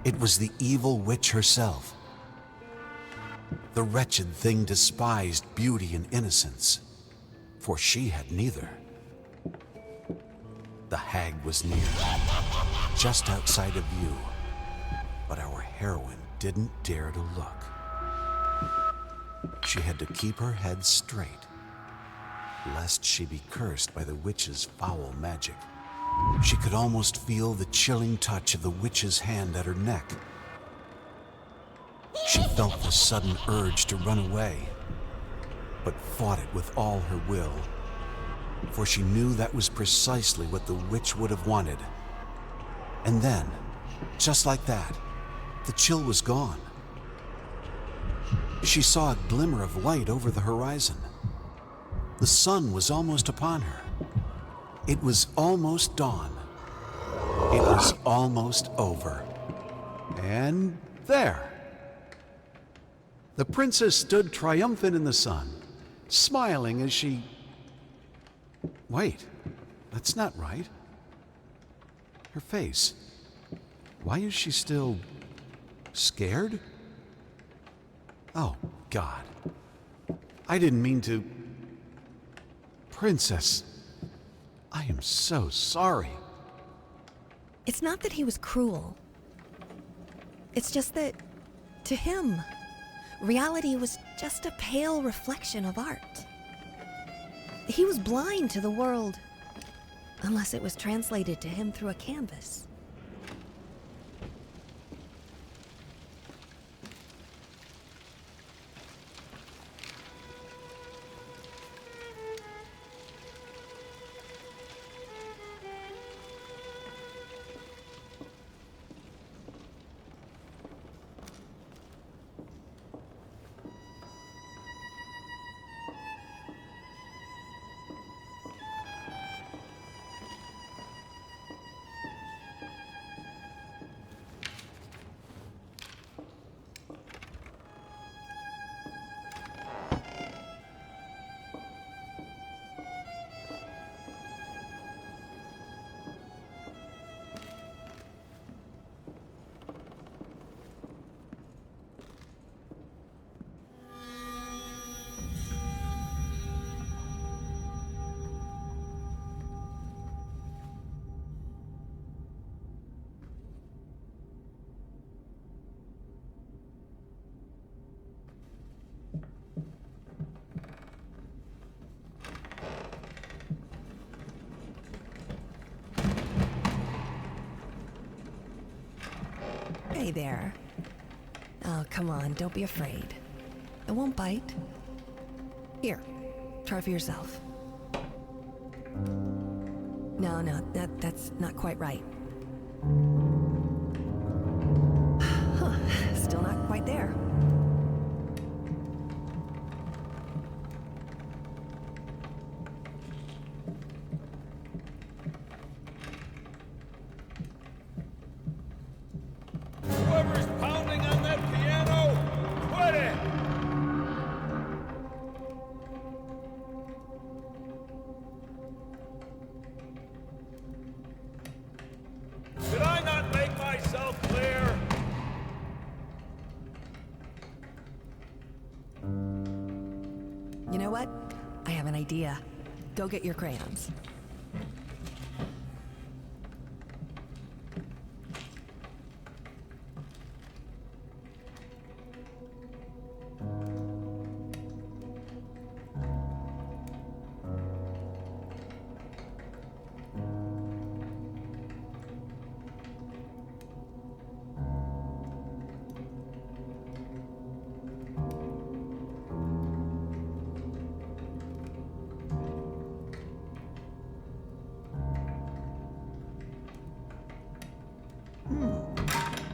It was the evil witch herself. The wretched thing despised beauty and innocence, for she had neither. The hag was near, just outside of view, but our heroine didn't dare to look. She had to keep her head straight, lest she be cursed by the witch's foul magic. She could almost feel the chilling touch of the witch's hand at her neck. She felt the sudden urge to run away, but fought it with all her will, for she knew that was precisely what the witch would have wanted. And then, just like that, the chill was gone. She saw a glimmer of light over the horizon. The sun was almost upon her. It was almost dawn. It was almost over. And there! The princess stood triumphant in the sun, smiling as she... Wait, that's not right. Her face. Why is she still... scared? Oh, God. I didn't mean to... Princess, I am so sorry. It's not that he was cruel. It's just that, to him, reality was just a pale reflection of art. He was blind to the world, unless it was translated to him through a canvas. Hey there. Oh, come on, don't be afraid. It won't bite. Here, try for yourself. No, that's not quite right. Huh, still not quite there. Whoever's pounding on that piano, quit it! Did I not make myself clear? You know what? I have an idea. Go get your crayons.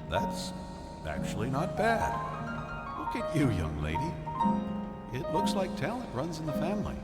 That's actually not bad. Look at you, young lady. It looks like talent runs in the family.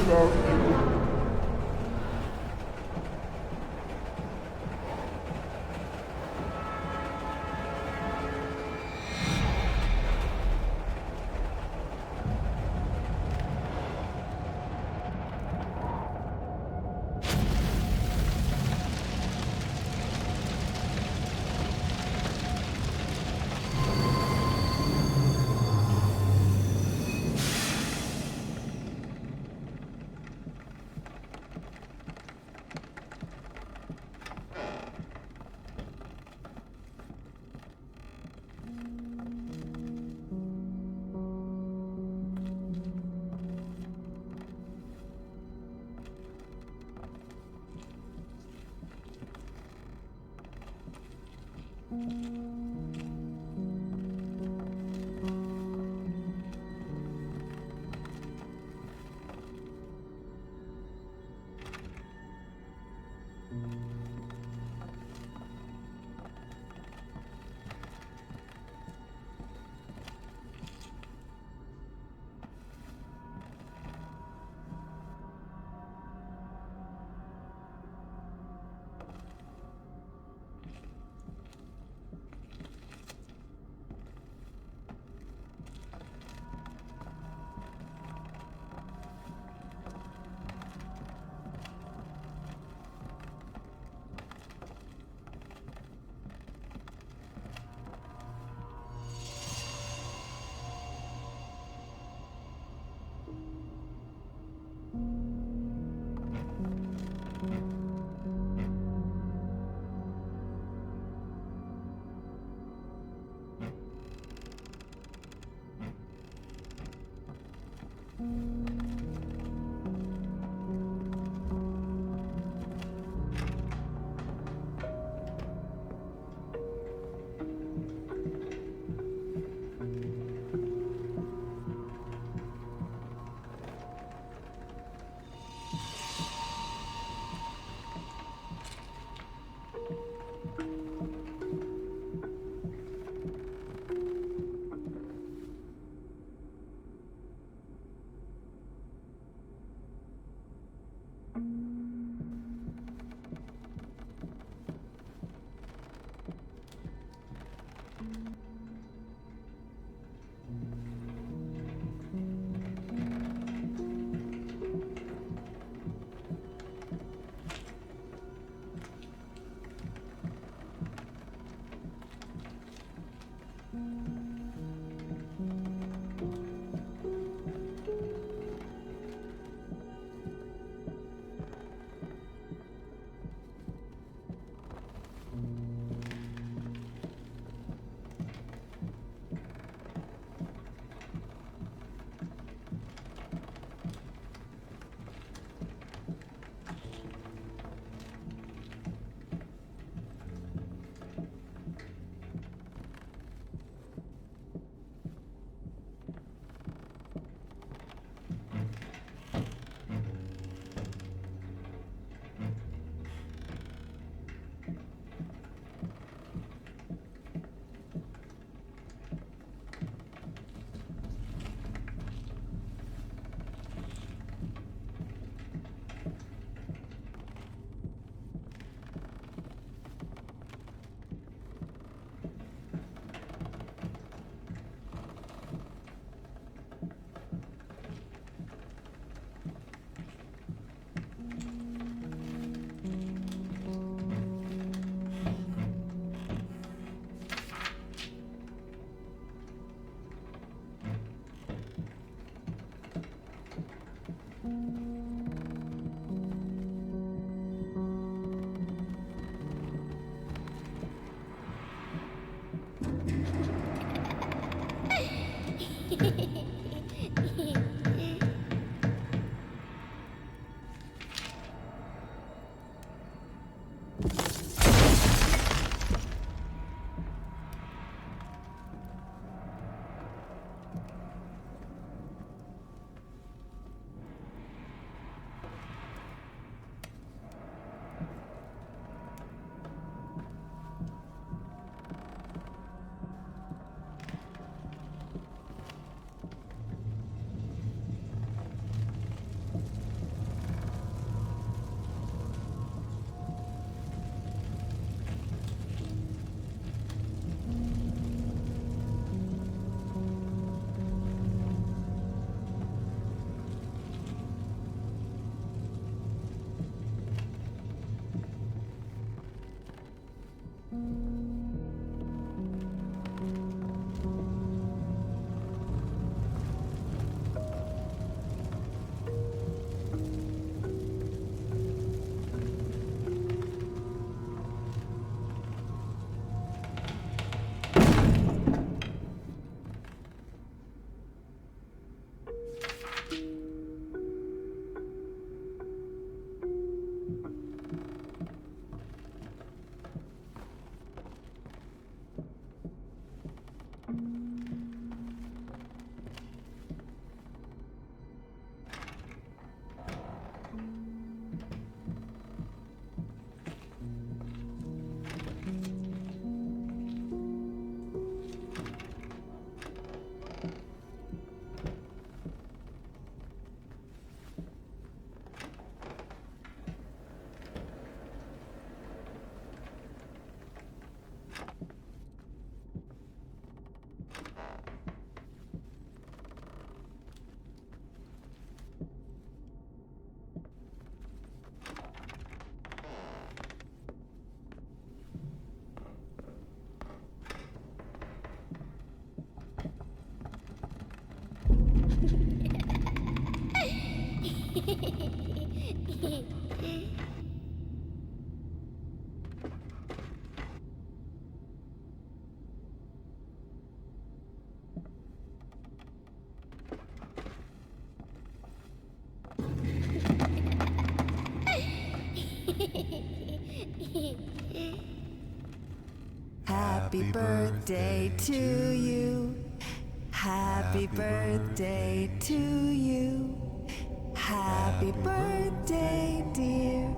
without you. Happy birthday to you. Happy birthday to you. Happy birthday, dear.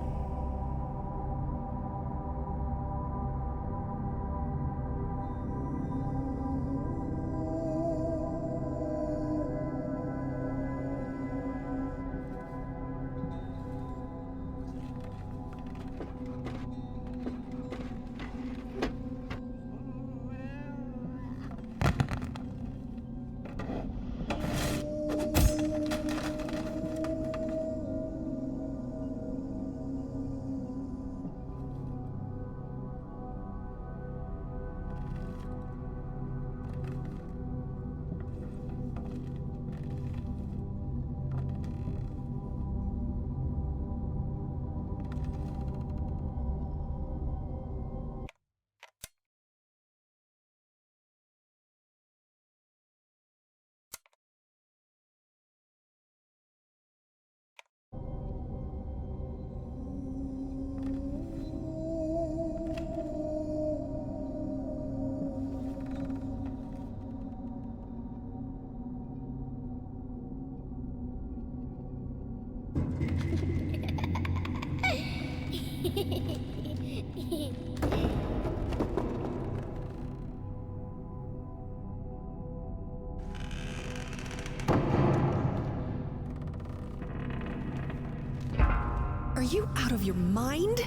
Are you out of your mind?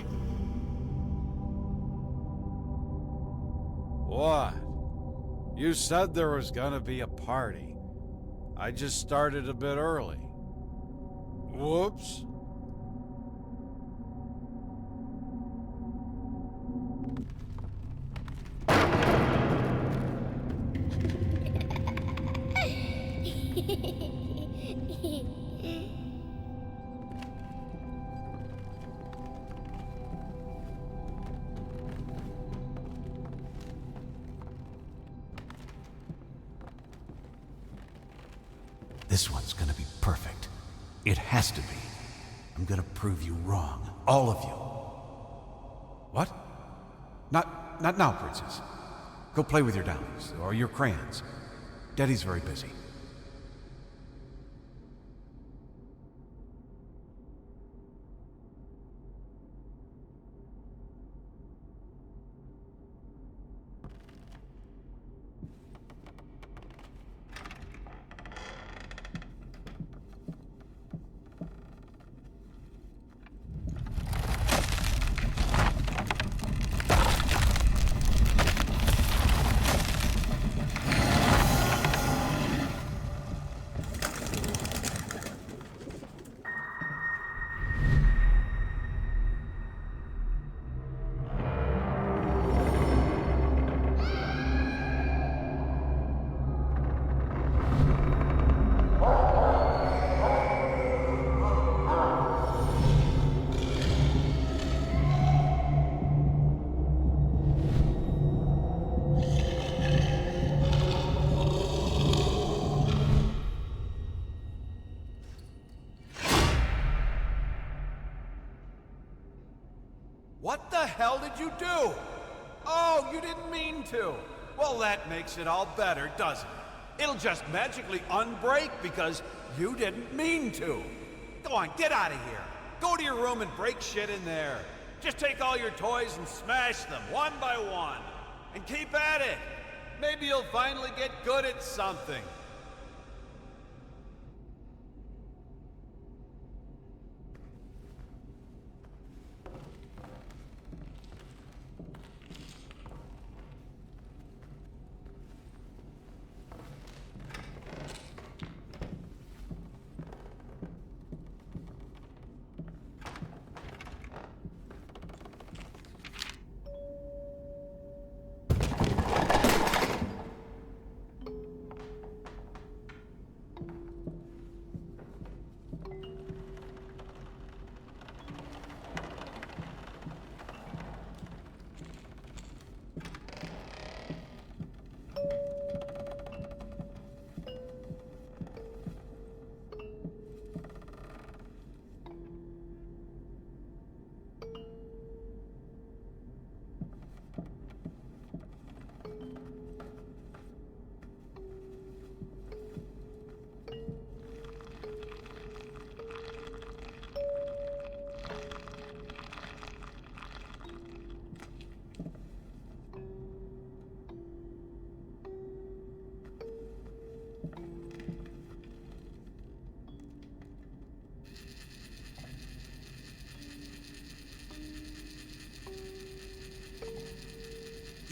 What? You said there was gonna be a party. I just started a bit early. Whoops. This one's gonna be perfect. It has to be. I'm gonna prove you wrong. All of you. What? Not now, Princess. Go play with your dollies, or your crayons. Daddy's very busy. What the hell did you do? Oh, you didn't mean to. Well, that makes it all better, doesn't it? It'll just magically unbreak because you didn't mean to. Go on, get out of here. Go to your room and break shit in there. Just take all your toys and smash them one by one. And keep at it. Maybe you'll finally get good at something.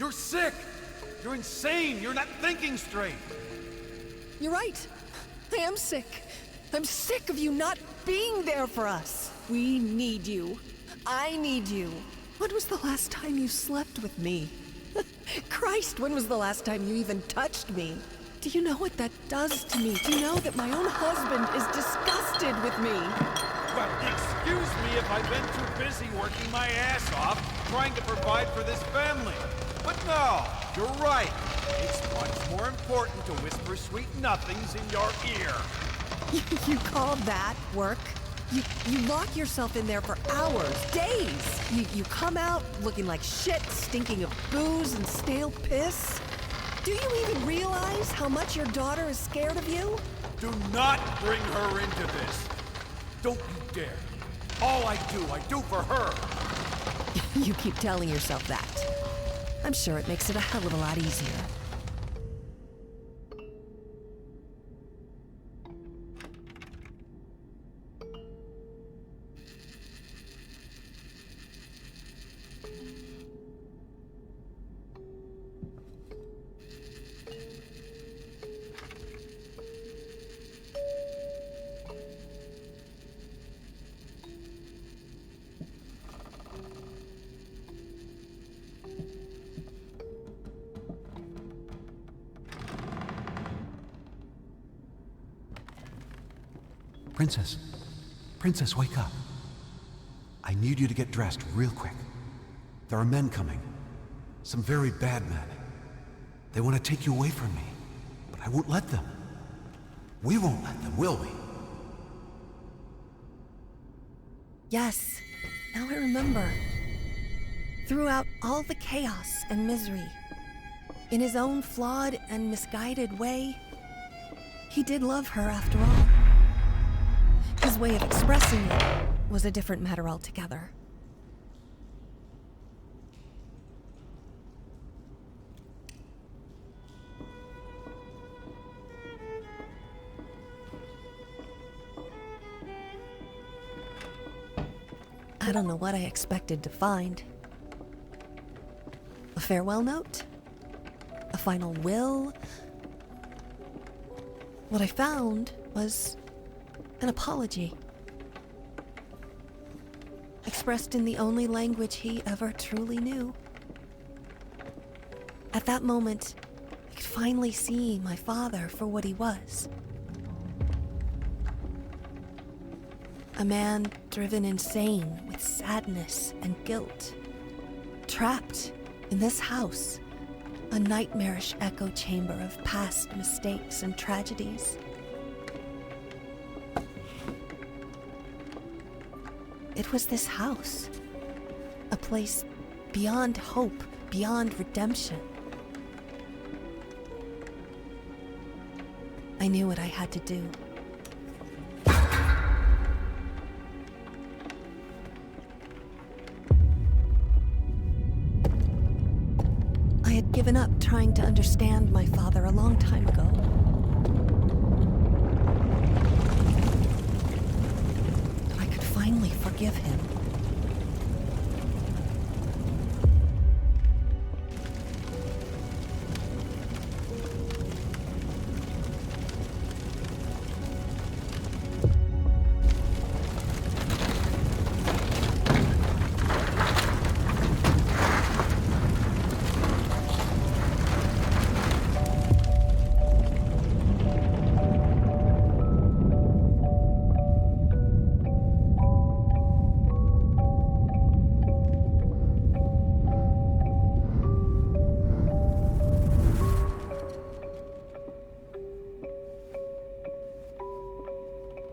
You're sick! You're insane! You're not thinking straight! You're right. I am sick. I'm sick of you not being there for us. We need you. I need you. When was the last time you slept with me? Christ, when was the last time you even touched me? Do you know what that does to me? Do you know that my own husband is disgusted with me? Well, excuse me if I've been too busy working my ass off trying to provide for this family. But no, you're right. It's much more important to whisper sweet nothings in your ear. You call that work? You lock yourself in there for hours, days. You come out looking like shit, stinking of booze and stale piss. Do you even realize how much your daughter is scared of you? Do not bring her into this. Don't you dare. All I do for her. You keep telling yourself that. I'm sure it makes it a hell of a lot easier. Princess. Princess, wake up. I need you to get dressed real quick. There are men coming. Some very bad men. They want to take you away from me, but I won't let them. We won't let them, will we? Yes, now I remember. Throughout all the chaos and misery, in his own flawed and misguided way, he did love her after all. His way of expressing it was a different matter altogether. I don't know what I expected to find. A farewell note? A final will? What I found was an apology. Expressed in the only language he ever truly knew. At that moment, I could finally see my father for what he was. A man driven insane with sadness and guilt. Trapped in this house, a nightmarish echo chamber of past mistakes and tragedies. It was this house, a place beyond hope, beyond redemption. I knew what I had to do. I had given up trying to understand my father a long time ago. I could finally forgive him.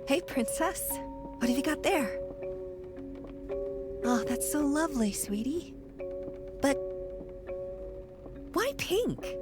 Hey, Princess. What have you got there? Oh, that's so lovely, sweetie. But why pink?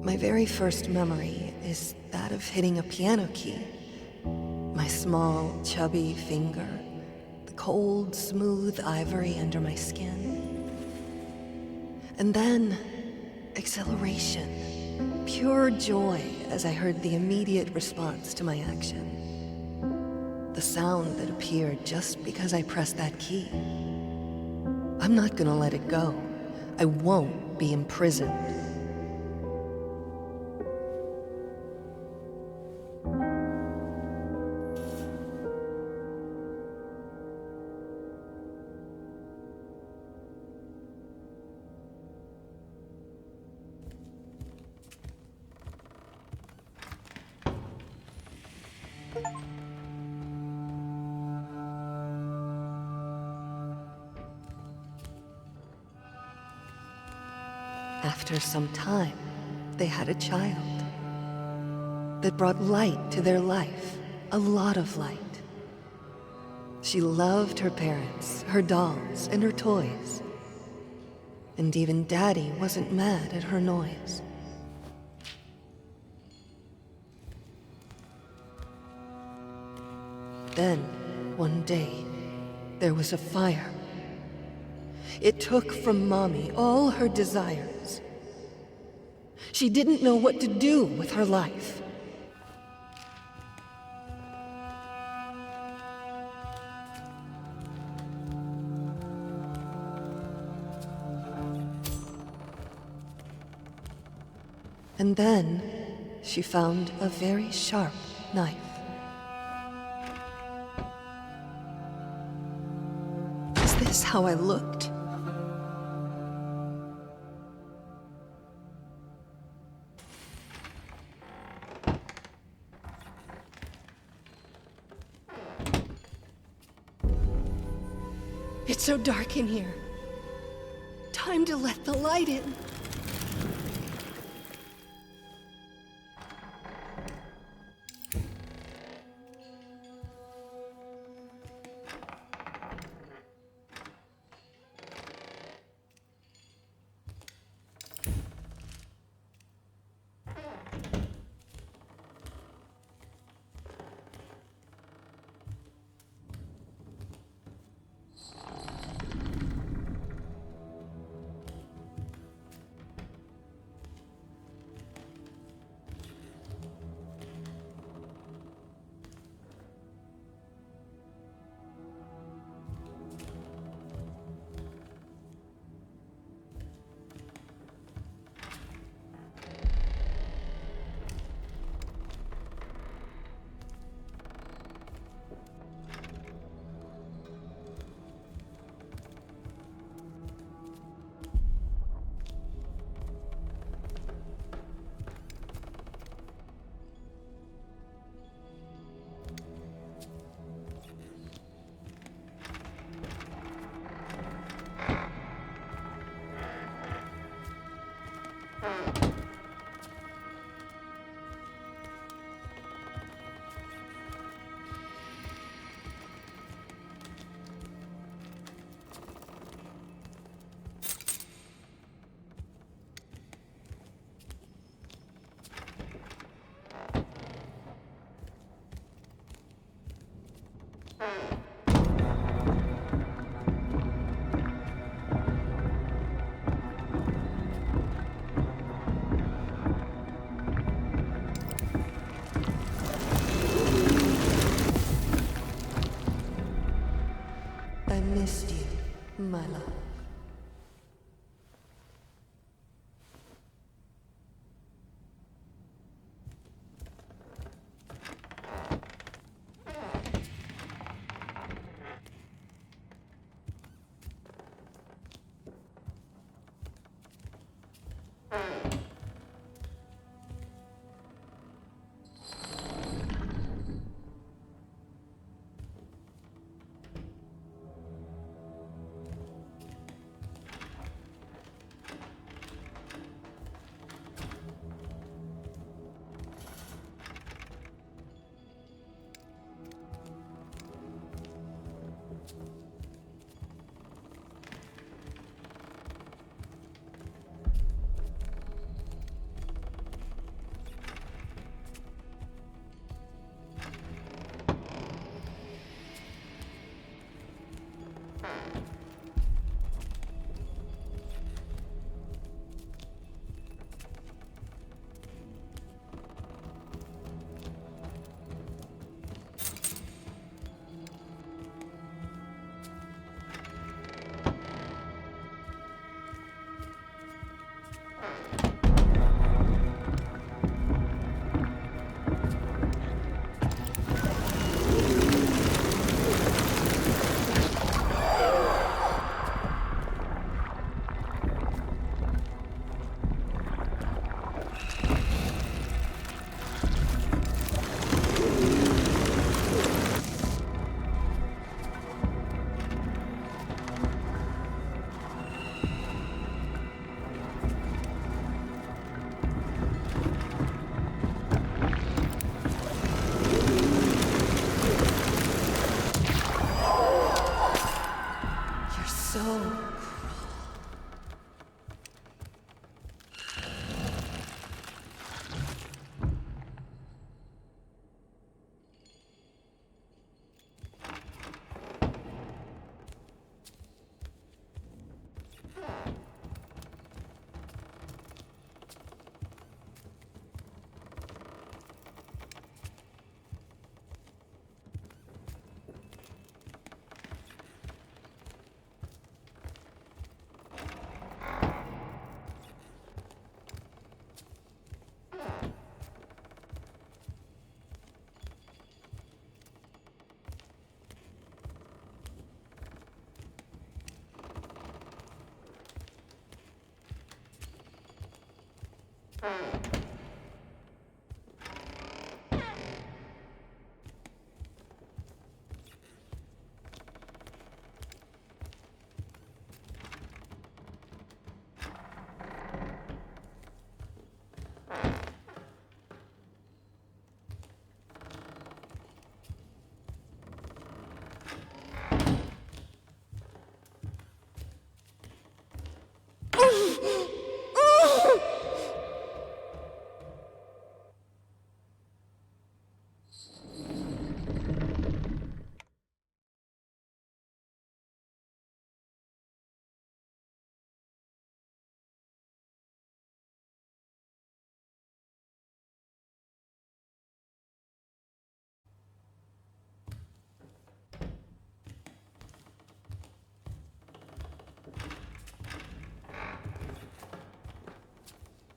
My very first memory is that of hitting a piano key. My small, chubby finger, the cold, smooth ivory under my skin. And then, exhilaration, pure joy as I heard the immediate response to my action. The sound that appeared just because I pressed that key. I'm not gonna let it go. I won't be imprisoned. After some time, they had a child that brought light to their life, a lot of light. She loved her parents, her dolls, and her toys. And even Daddy wasn't mad at her noise. Then, one day, there was a fire. It took from Mommy all her desires. She didn't know what to do with her life. And then she found a very sharp knife. Is this how I looked? It's so dark in here. Time to let the light in.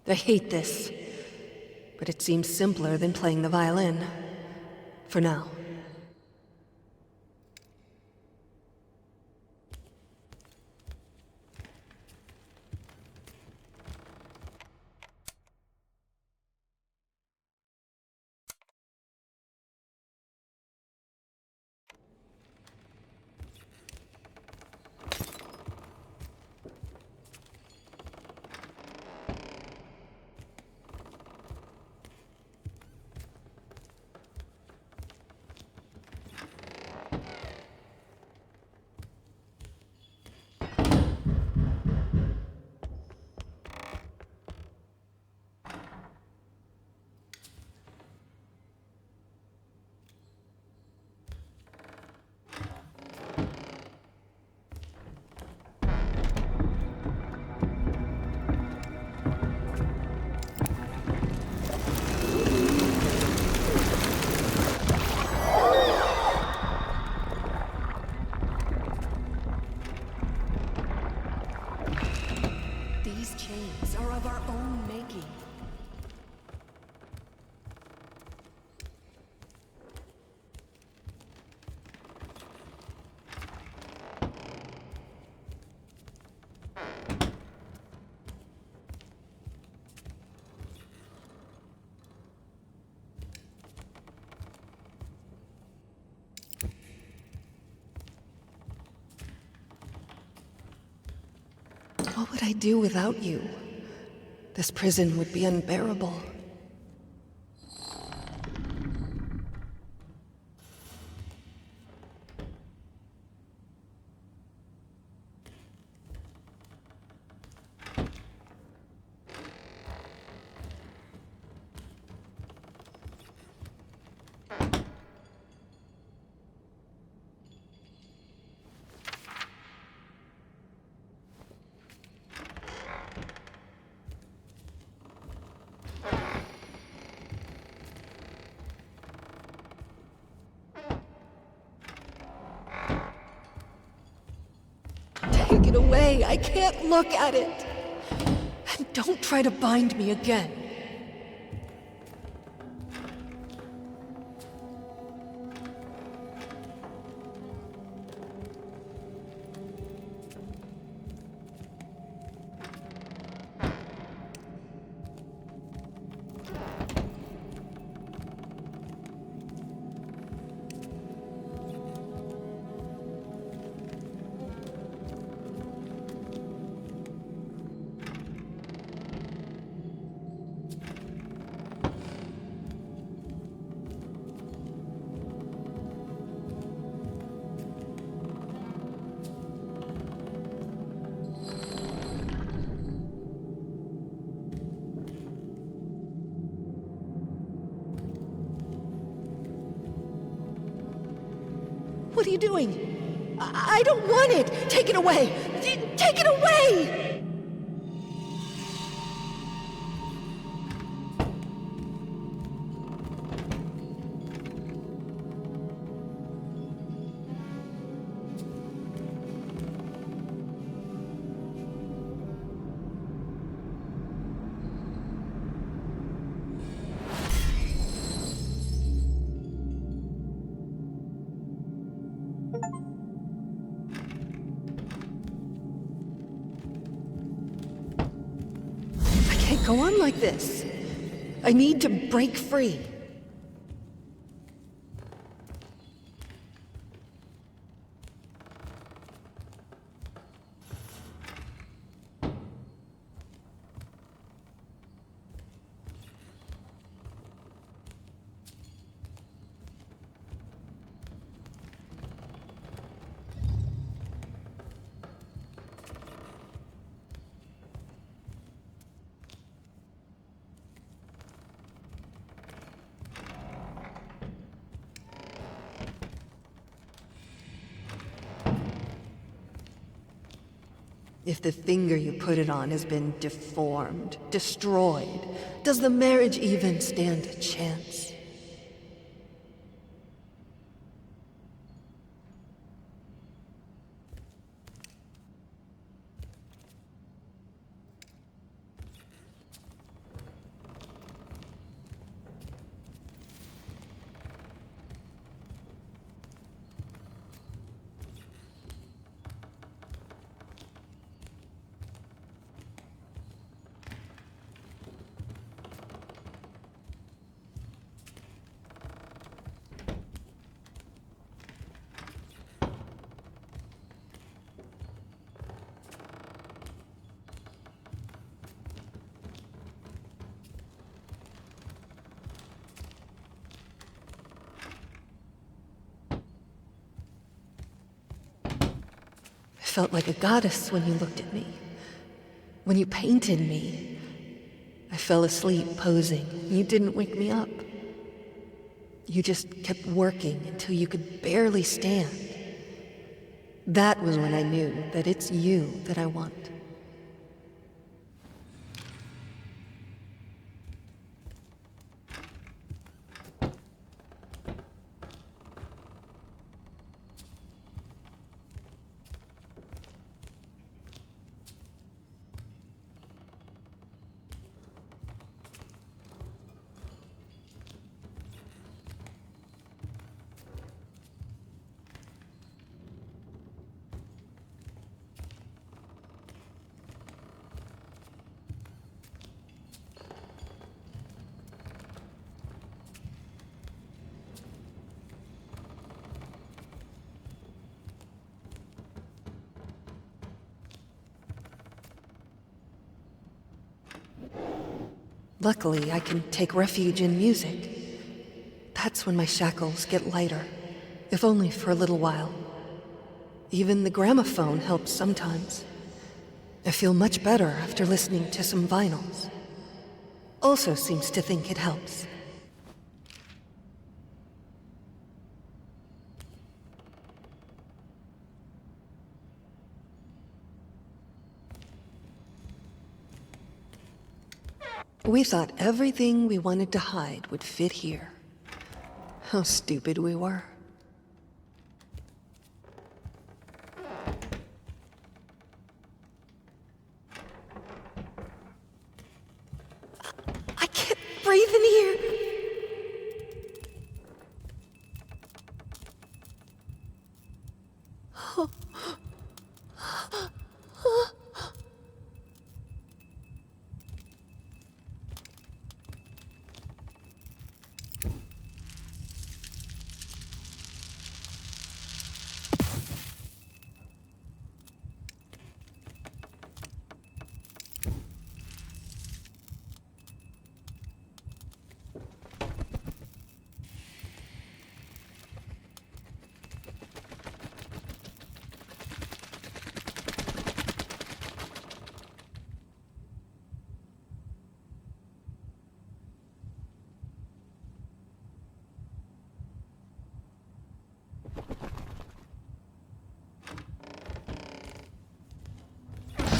I hate this, but it seems simpler than playing the violin. For now. These chains are of our own making. What would I do without you? This prison would be unbearable. Take it away. I can't look at it. And don't try to bind me again. What are you doing? I don't want it! Take it away! Take it away! go on like this. I need to break free. If the finger you put it on has been deformed, destroyed, does the marriage even stand a chance? I felt like a goddess when you looked at me. When you painted me. I fell asleep posing. You didn't wake me up. You just kept working until you could barely stand. That was when I knew that it's you that I want. Luckily, I can take refuge in music. That's when my shackles get lighter, if only for a little while. Even the gramophone helps sometimes. I feel much better after listening to some vinyls. Also seems to think it helps. We thought everything we wanted to hide would fit here. How stupid we were. I can't breathe in here.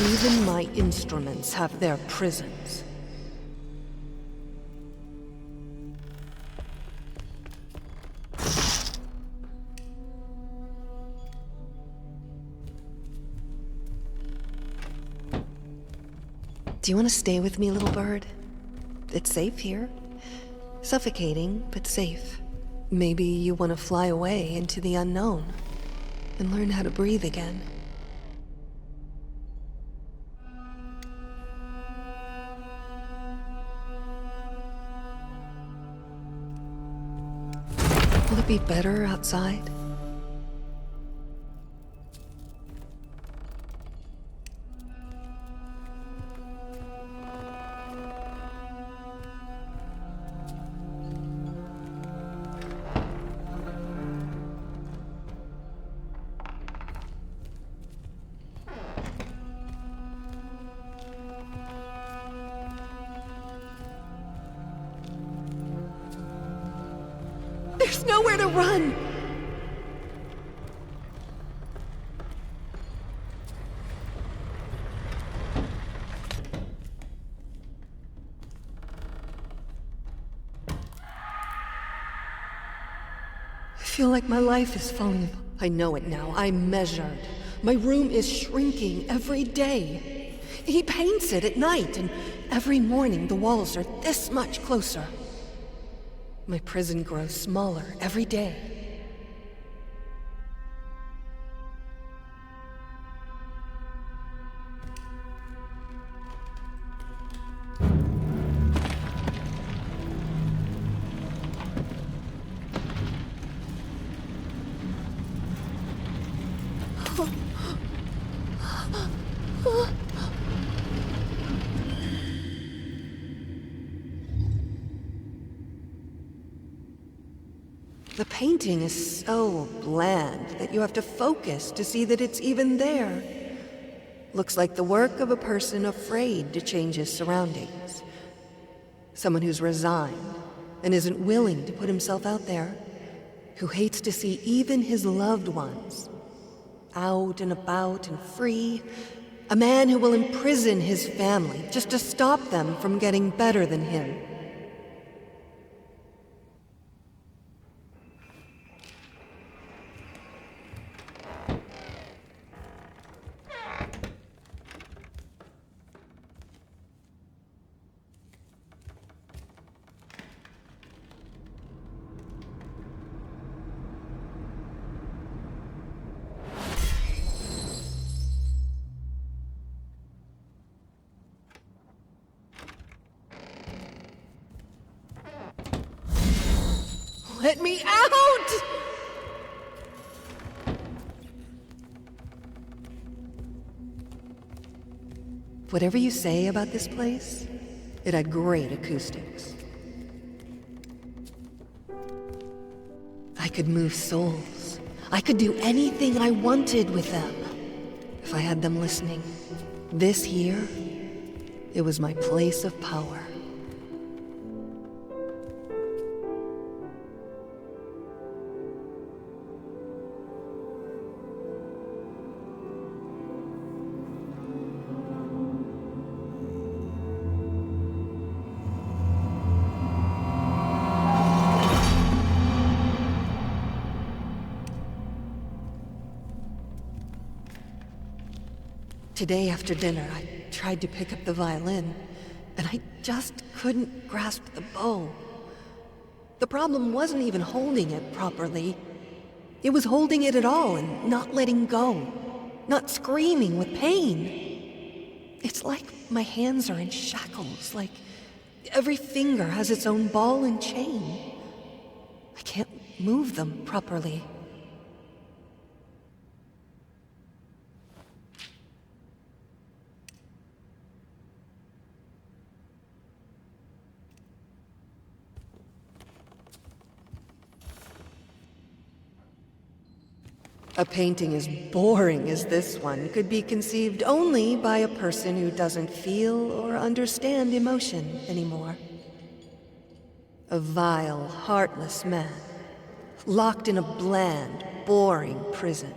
Even my instruments have their prisons. Do you want to stay with me, little bird? It's safe here. Suffocating, but safe. Maybe you want to fly away into the unknown and learn how to breathe again. Will it be better outside? There's nowhere to run! I feel like my life is falling apart. I know it now. I'm measured. My room is shrinking every day. He paints it at night, and every morning the walls are this much closer. My prison grows smaller every day. The painting is so bland that you have to focus to see that it's even there. Looks like the work of a person afraid to change his surroundings. Someone who's resigned and isn't willing to put himself out there. Who hates to see even his loved ones out and about and free. A man who will imprison his family just to stop them from getting better than him. Let me out! Whatever you say about this place, it had great acoustics. I could move souls. I could do anything I wanted with them. If I had them listening. This here, it was my place of power. Today after dinner, I tried to pick up the violin, and I just couldn't grasp the bow. The problem wasn't even holding it properly. It was holding it at all and not letting go, not screaming with pain. It's like my hands are in shackles, like every finger has its own ball and chain. I can't move them properly. A painting as boring as this one could be conceived only by a person who doesn't feel or understand emotion anymore. A vile, heartless man, locked in a bland, boring prison.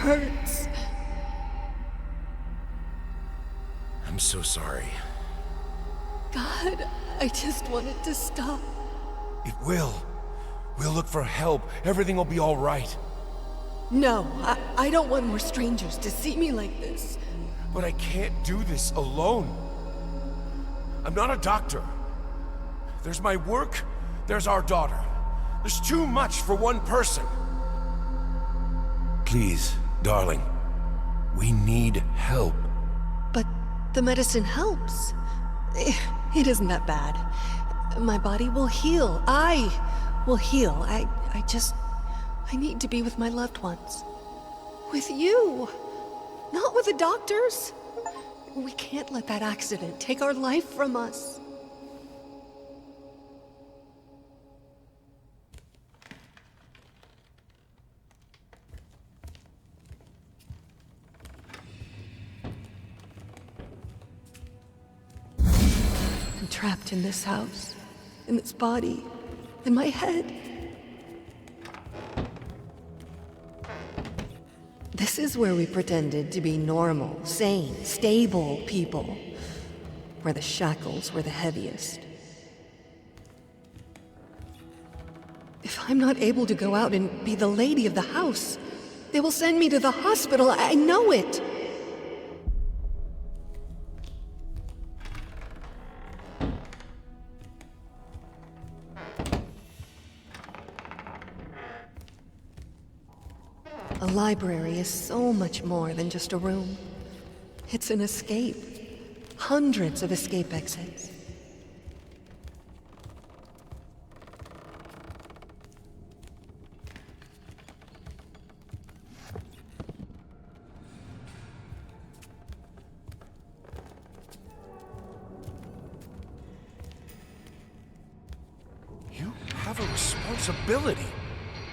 hurts. I'm so sorry. God, I just want it to stop. It will. We'll look for help. Everything will be all right. No, I don't want more strangers to see me like this. But I can't do this alone. I'm not a doctor. There's my work, there's our daughter. There's too much for one person. Please, darling, we need help. But the medicine helps. It isn't that bad. My body will heal. I will heal. I need to be with my loved ones. With you. Not with the doctors. We can't let that accident take our life from us. I'm trapped in this house, in this body, in my head. This is where we pretended to be normal, sane, stable people. Where the shackles were the heaviest. If I'm not able to go out and be the lady of the house, they will send me to the hospital. I know it. A library is so much more than just a room. It's an escape. Hundreds of escape exits. You have a responsibility.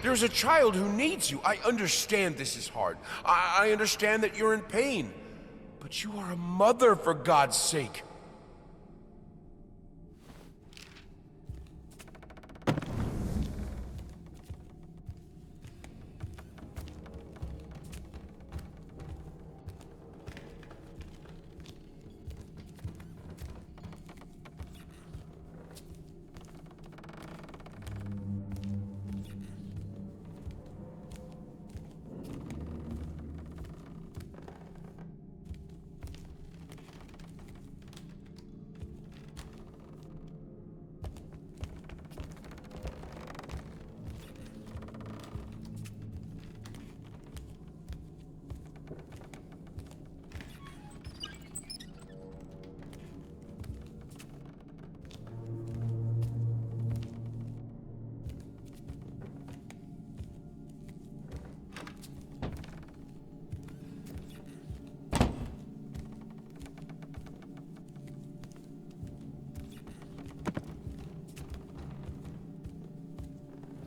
There's a child who needs you. I understand this is hard. I understand that you're in pain. But you are a mother, for God's sake.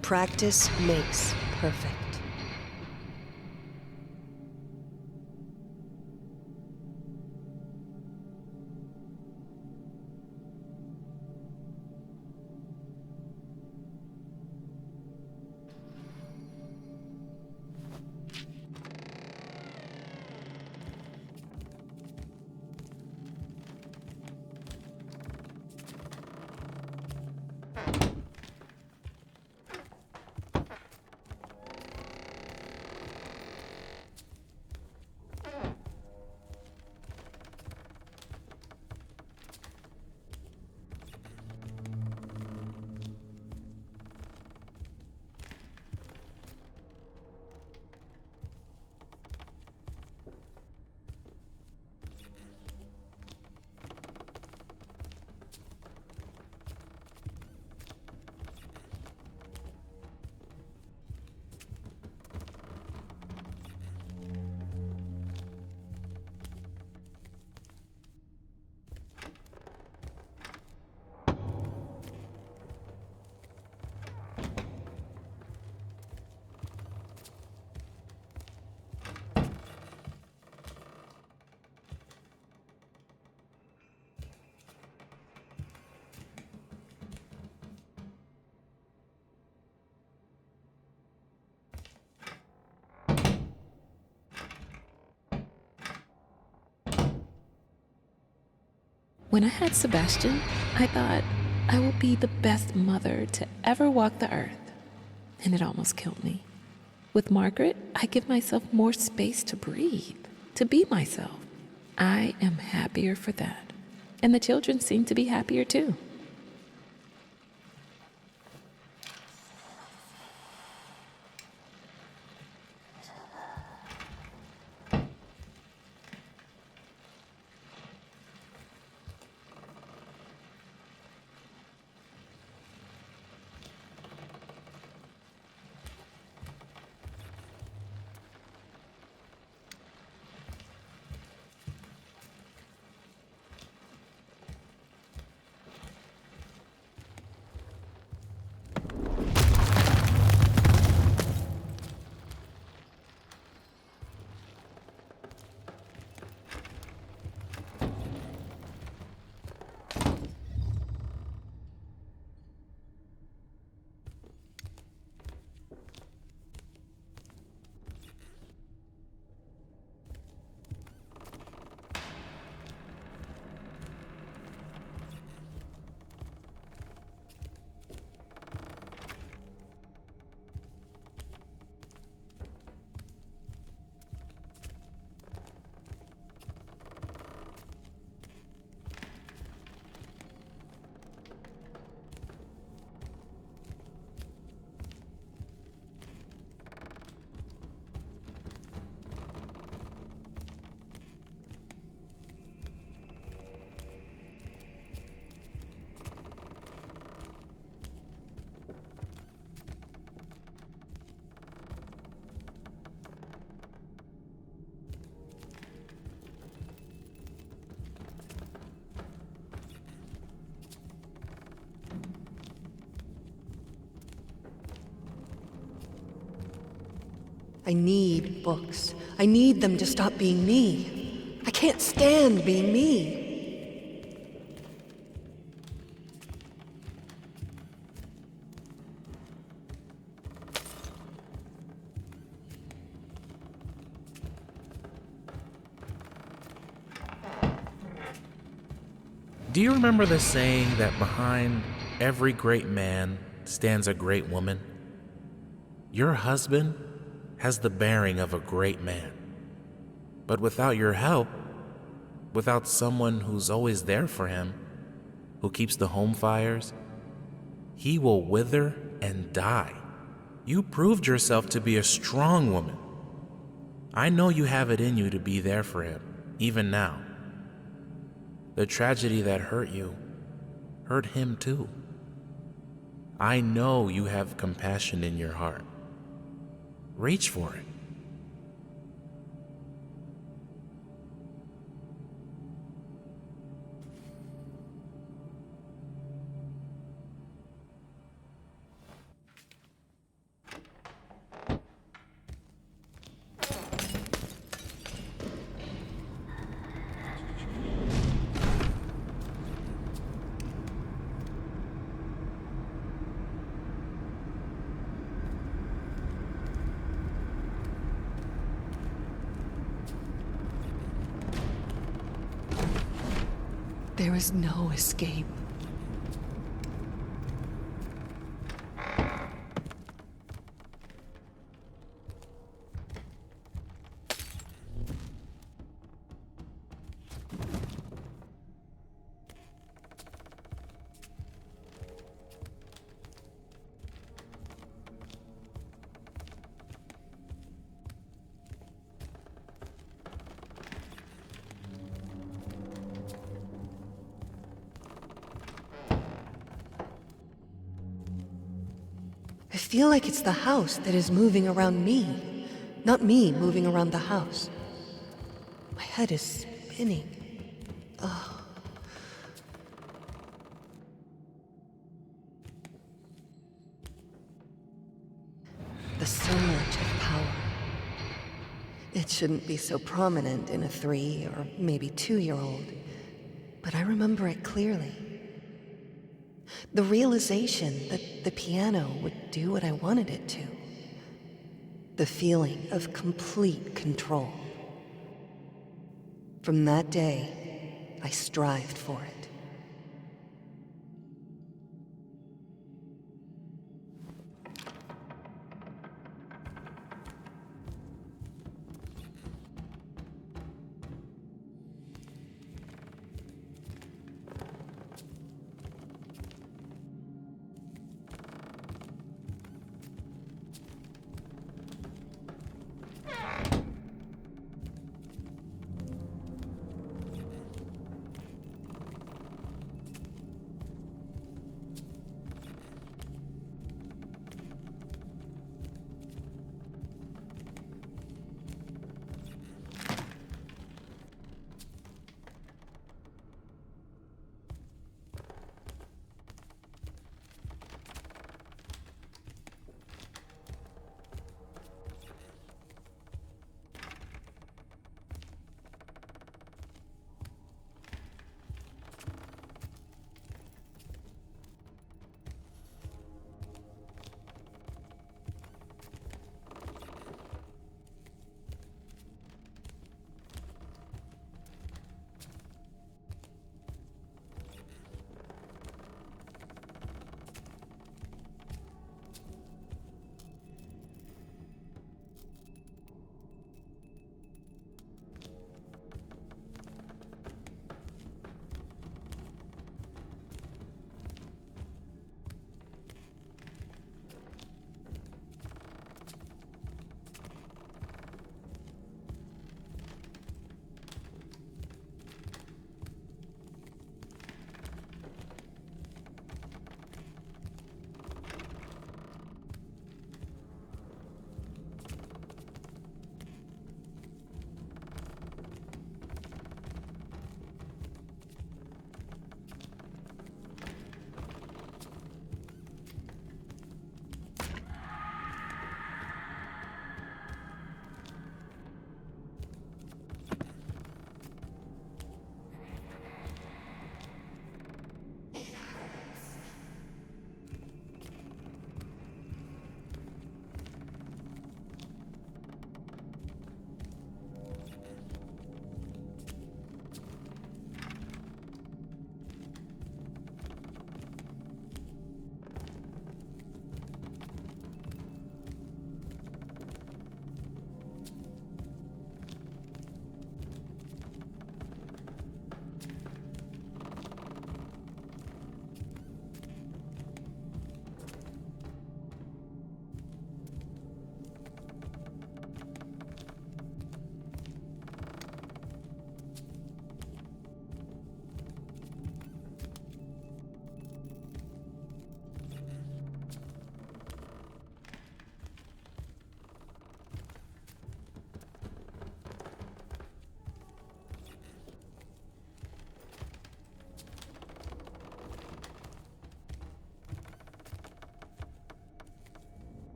Practice makes perfect. When I had Sebastian, I thought I will be the best mother to ever walk the earth, and it almost killed me. With Margaret, I give myself more space to breathe, to be myself. I am happier for that, and the children seem to be happier too. I need books. I need them to stop being me. I can't stand being me. Do you remember the saying that behind every great man stands a great woman? Your husband has the bearing of a great man. But without your help, without someone who's always there for him, who keeps the home fires, he will wither and die. You proved yourself to be a strong woman. I know you have it in you to be there for him, even now. The tragedy that hurt you hurt him too. I know you have compassion in your heart. Reach for it. There is no escape. I feel like it's the house that is moving around me, not me moving around the house. My head is spinning. Ugh. The surge of power. It shouldn't be so prominent in a 3 or maybe 2-year-old, but I remember it clearly. The realization that the piano would do what I wanted it to. The feeling of complete control. From that day, I strived for it.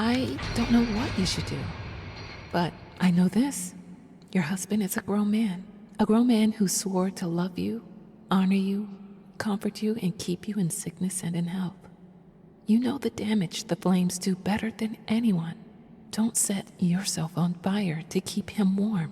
I don't know what you should do, but I know this. Your husband is a grown man. A grown man who swore to love you, honor you, comfort you, and keep you in sickness and in health. You know the damage the flames do better than anyone. Don't set yourself on fire to keep him warm.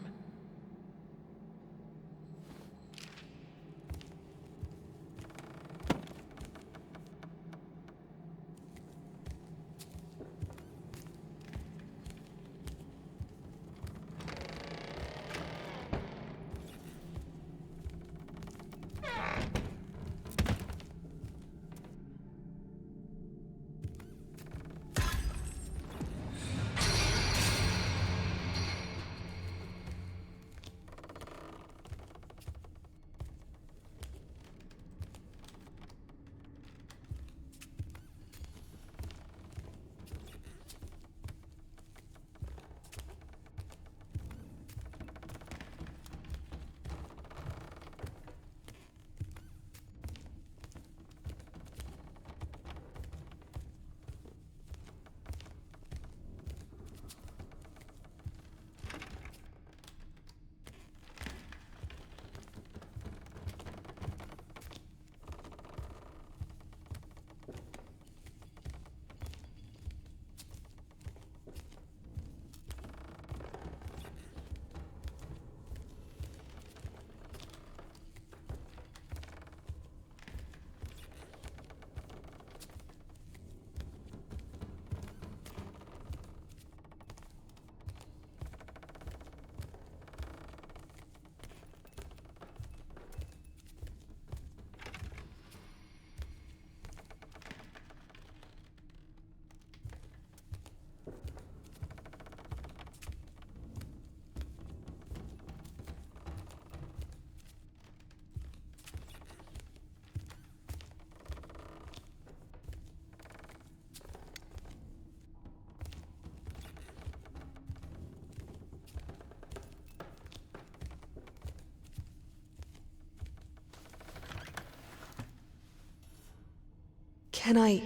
Can I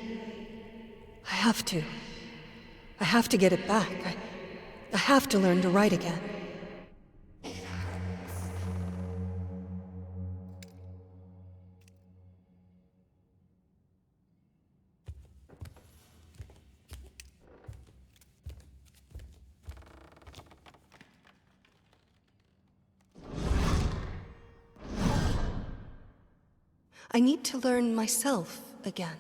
have to. I have to get it back. I have to learn to write again. I need to learn myself again.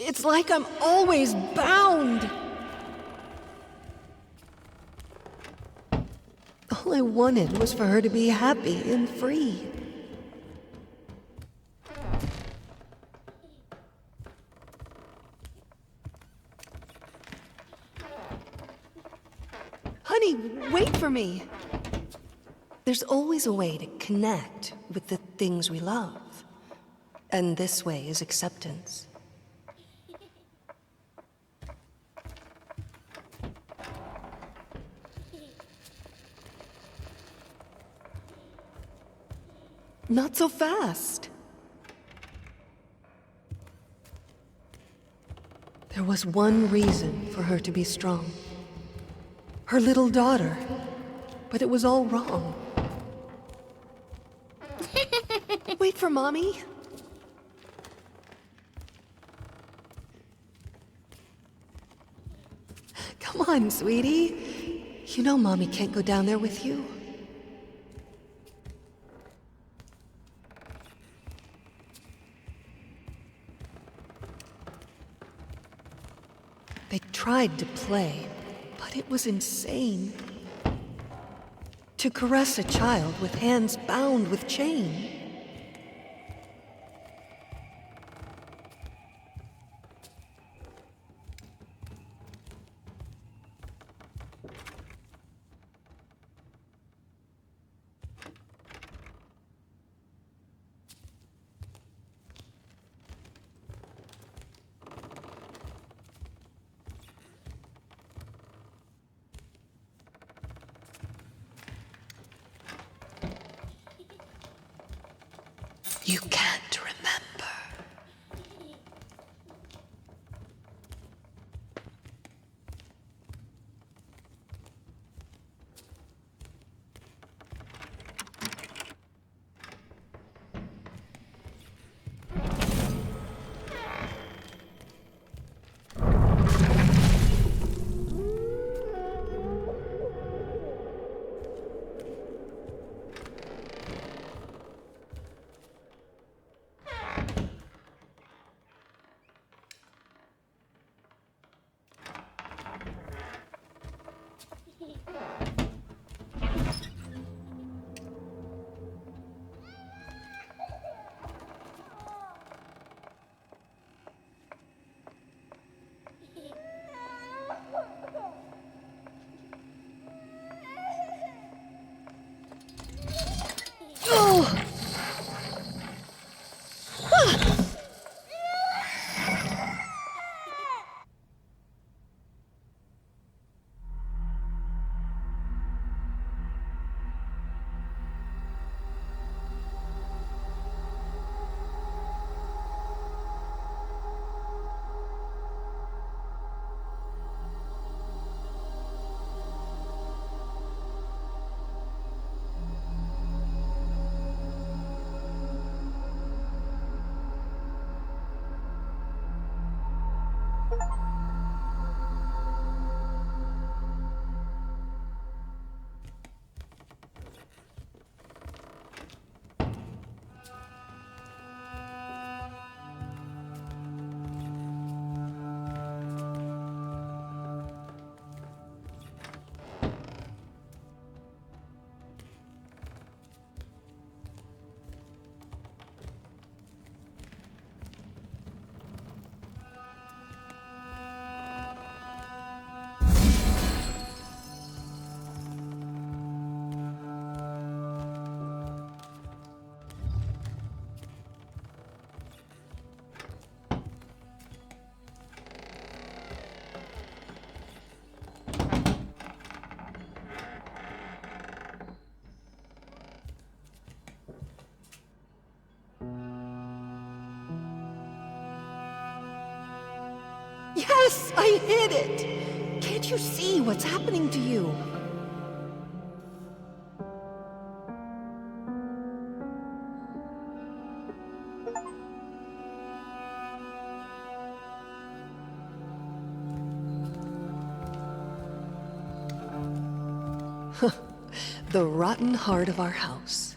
It's like I'm always bound. All I wanted was for her to be happy and free. Honey, wait for me. There's always a way to connect with the things we love. And this way is acceptance. Not so fast. There was one reason for her to be strong. Her little daughter. But it was all wrong. Wait for Mommy. Come on, sweetie. You know Mommy can't go down there with you. tried to play, but it was insane. To caress a child with hands bound with chain. You can't remember. Yes, I hit it! Can't you see what's happening to you? The rotten heart of our house.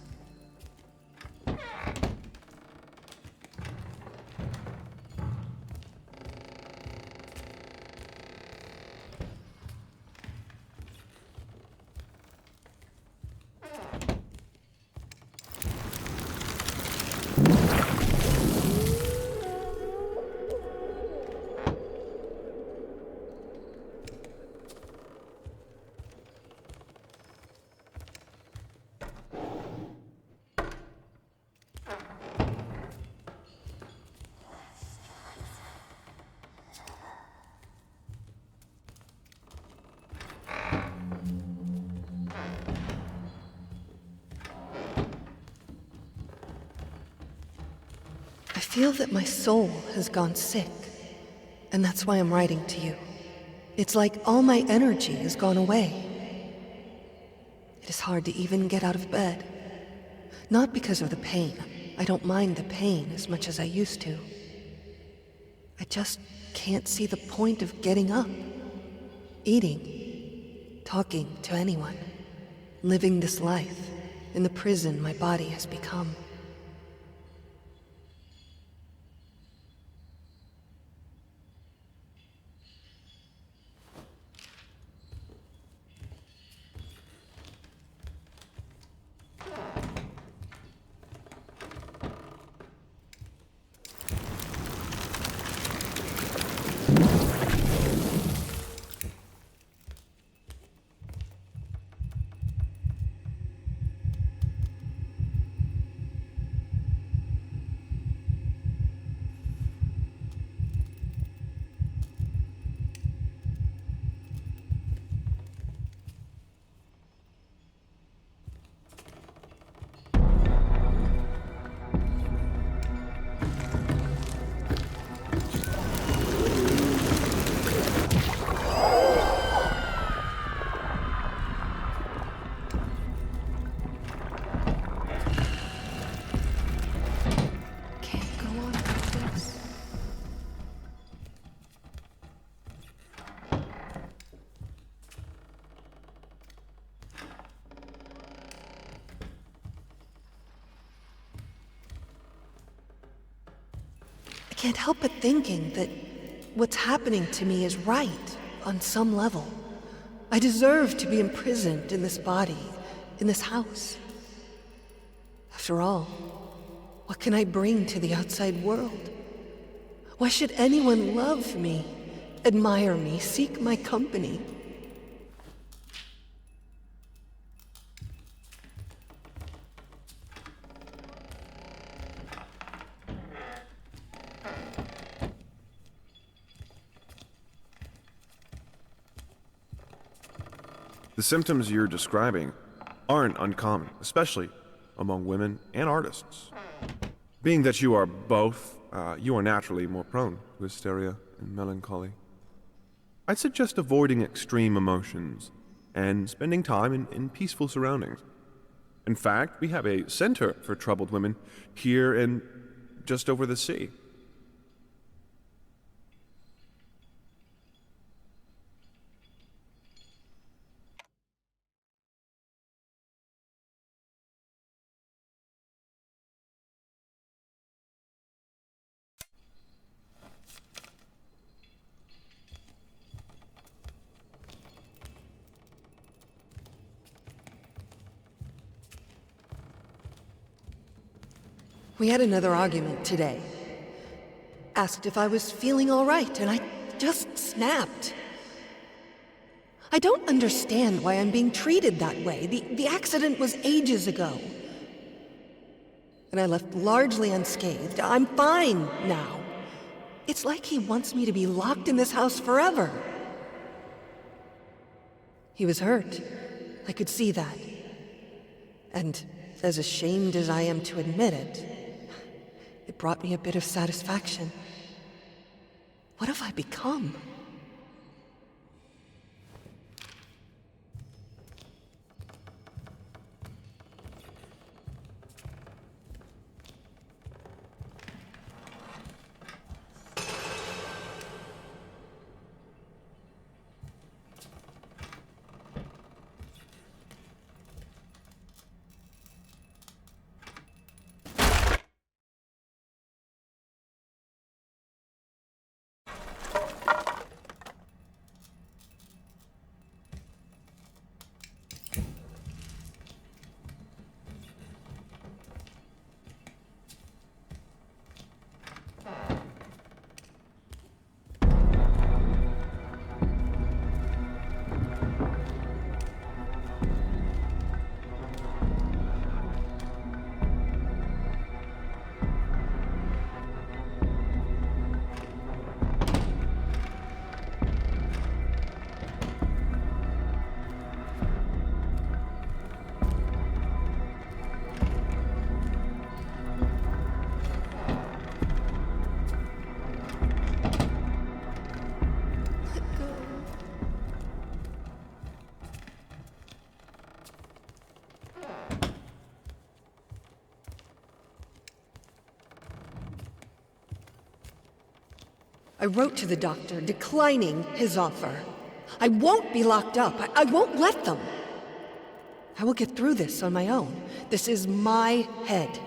I feel that my soul has gone sick, and that's why I'm writing to you. It's like all my energy has gone away. It is hard to even get out of bed. Not because of the pain. I don't mind the pain as much as I used to. I just can't see the point of getting up, eating, talking to anyone, living this life in the prison my body has become. can't help but thinking that what's happening to me is right on some level. I deserve to be imprisoned in this body, in this house. After all, what can I bring to the outside world? Why should anyone love me, admire me, seek my company? The symptoms you're describing aren't uncommon, especially among women and artists. Being that you are both, you are naturally more prone to hysteria and melancholy. I'd suggest avoiding extreme emotions and spending time in peaceful surroundings. In fact, we have a center for troubled women here and just over the sea. We had another argument today. Asked if I was feeling all right, and I just snapped. I don't understand why I'm being treated that way. The accident was ages ago. And I left largely unscathed. I'm fine now. It's like he wants me to be locked in this house forever. He was hurt. I could see that. And as ashamed as I am to admit it, it brought me a bit of satisfaction. What have I become? I wrote to the doctor declining his offer. I won't be locked up. I won't let them. I will get through this on my own. This is my head.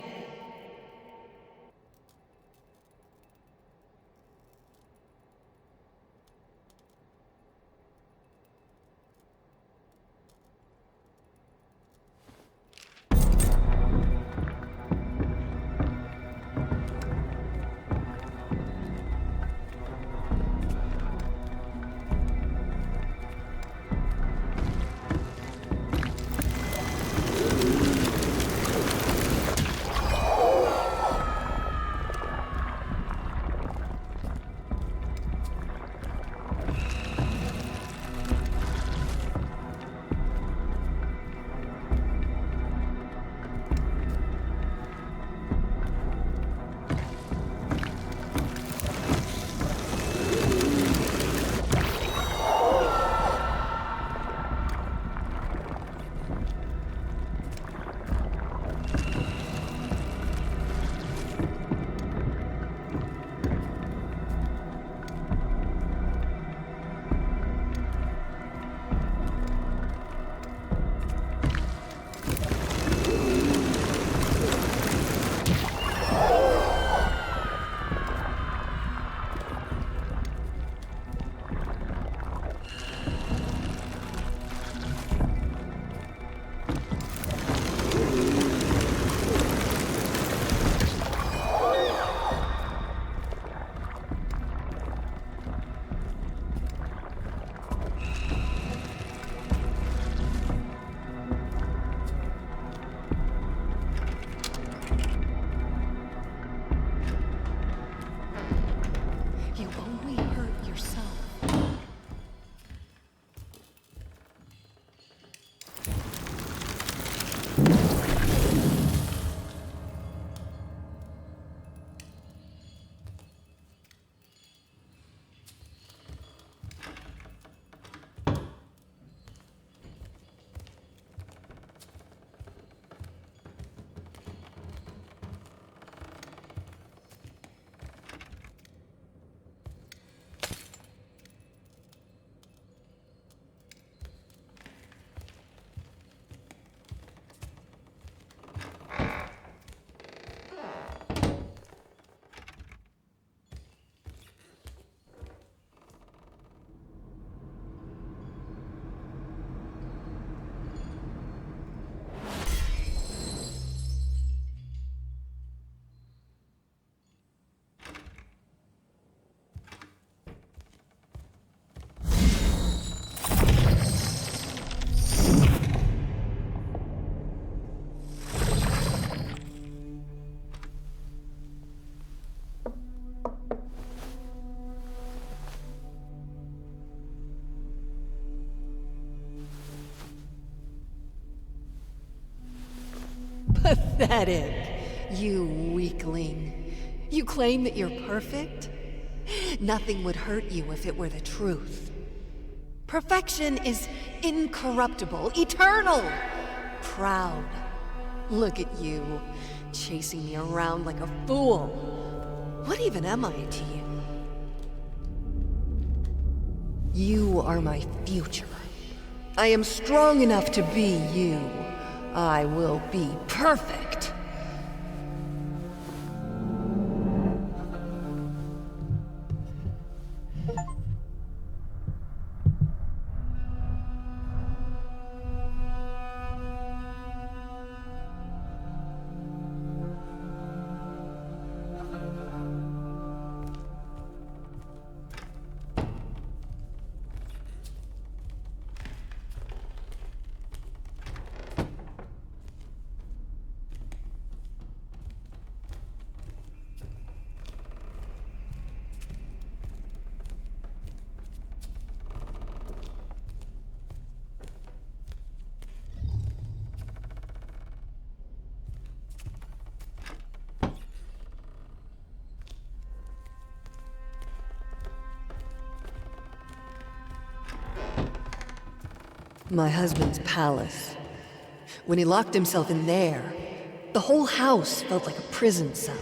Pathetic. You weakling. You claim that you're perfect? Nothing would hurt you if it were the truth. Perfection is incorruptible, eternal, proud. Look at you, chasing me around like a fool. What even am I to you? You are my future. I am strong enough to be you. I will be perfect. My husband's palace. When he locked himself in there, the whole house felt like a prison cell.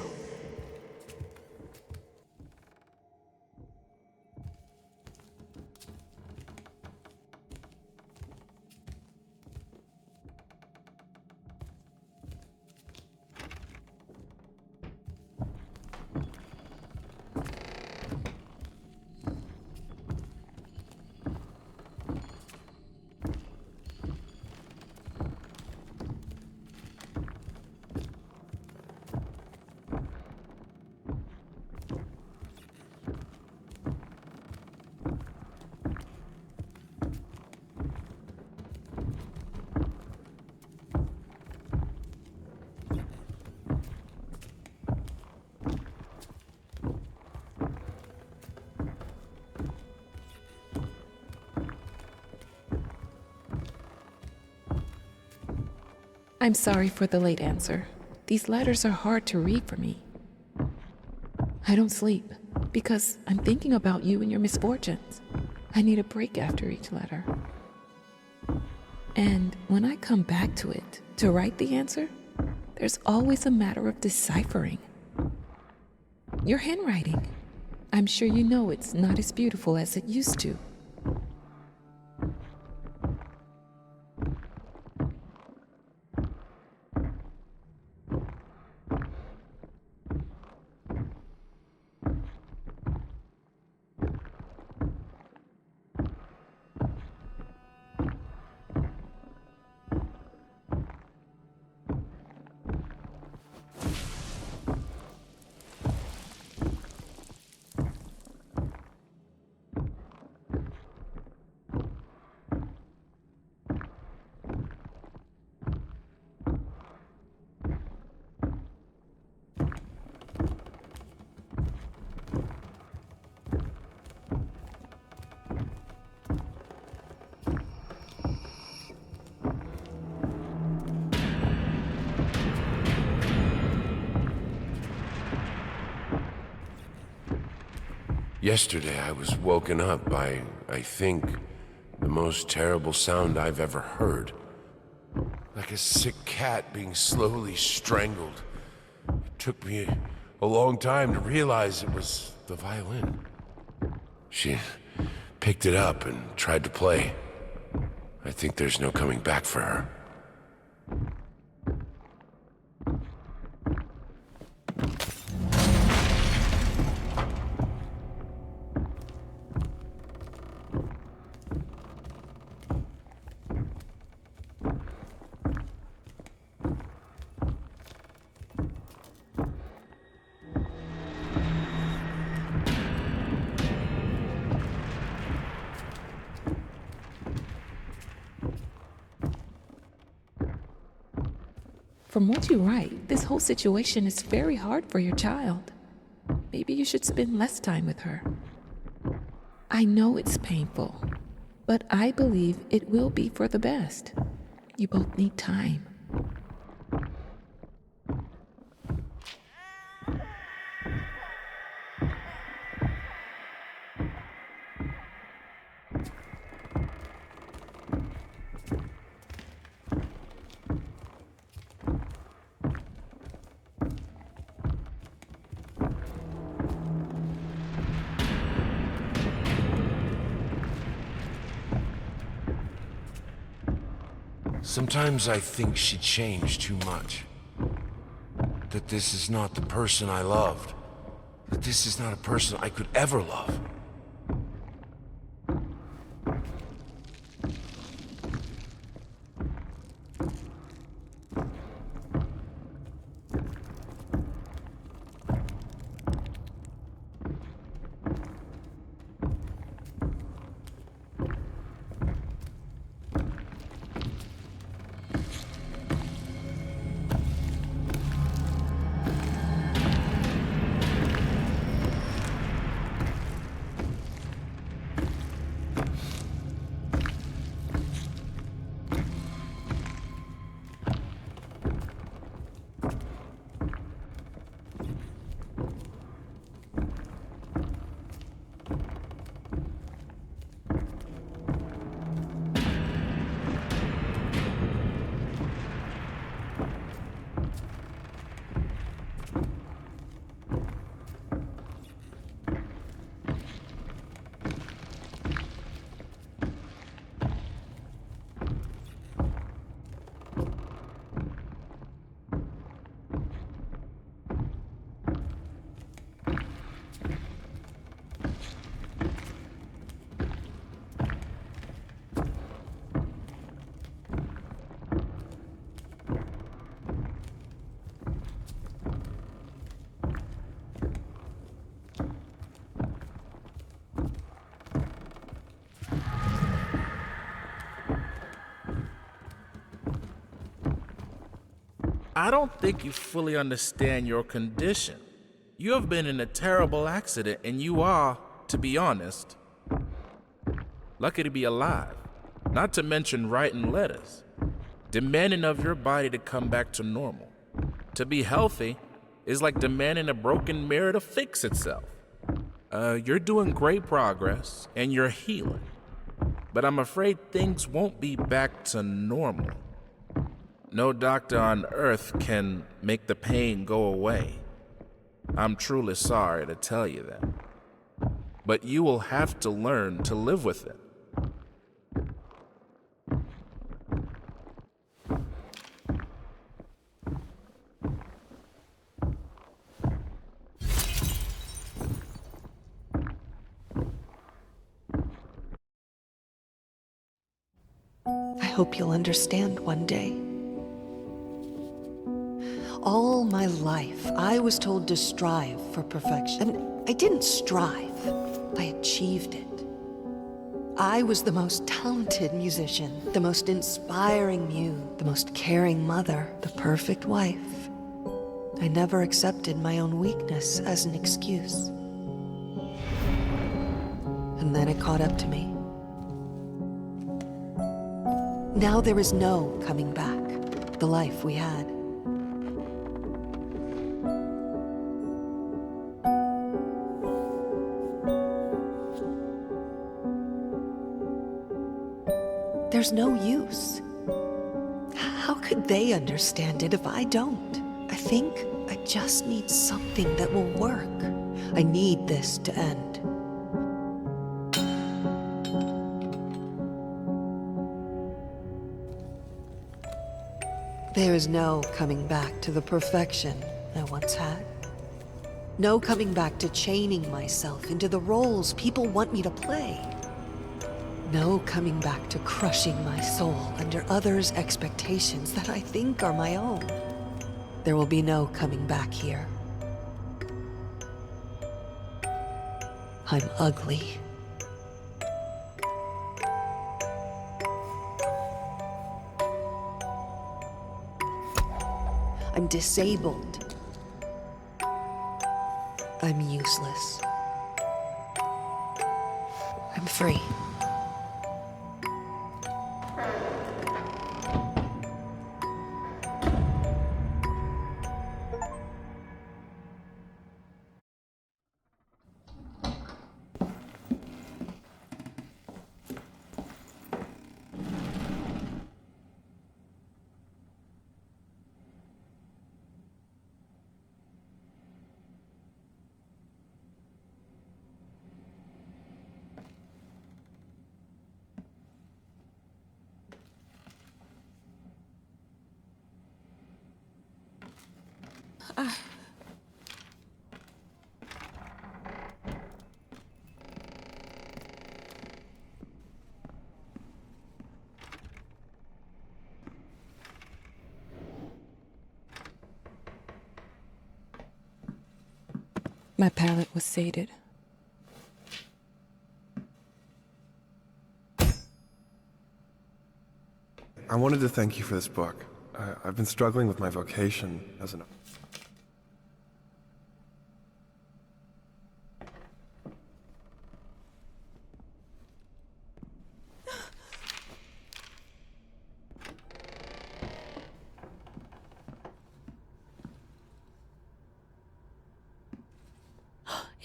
I'm sorry for the late answer. These letters are hard to read for me. I don't sleep because I'm thinking about you and your misfortunes. I need a break after each letter. And when I come back to it to write the answer, there's always a matter of deciphering. Your handwriting. I'm sure you know it's not as beautiful as it used to. Yesterday I was woken up by, I think, the most terrible sound I've ever heard. Like a sick cat being slowly strangled. It took me a long time to realize it was the violin. She picked it up and tried to play. I think there's no coming back for her. From what you write, this whole situation is very hard for your child. Maybe you should spend less time with her. I know it's painful, but I believe it will be for the best. You both need time. Sometimes I think she changed too much. That this is not the person I loved. That this is not a person I could ever love. I don't think you fully understand your condition. You have been in a terrible accident, and you are, to be honest, lucky to be alive. Not to mention writing letters, demanding of your body to come back to normal. To be healthy is like demanding a broken mirror to fix itself. You're doing great progress, and you're healing. But I'm afraid things won't be back to normal. No doctor on earth can make the pain go away. I'm truly sorry to tell you that. But you will have to learn to live with it. I hope you'll understand one day. All my life, I was told to strive for perfection. And I didn't strive, I achieved it. I was the most talented musician, the most inspiring muse, the most caring mother, the perfect wife. I never accepted my own weakness as an excuse. And then it caught up to me. Now there is no coming back, the life we had. there's no use. How could they understand it if I don't? I think I just need something that will work. I need this to end. There is no coming back to the perfection I once had. No coming back to chaining myself into the roles people want me to play. No coming back to crushing my soul under others' expectations that I think are my own. There will be no coming back here. I'm ugly. I'm disabled. I'm useless. I'm free. My palate was sated. I wanted to thank you for this book. I've been struggling with my vocation as an...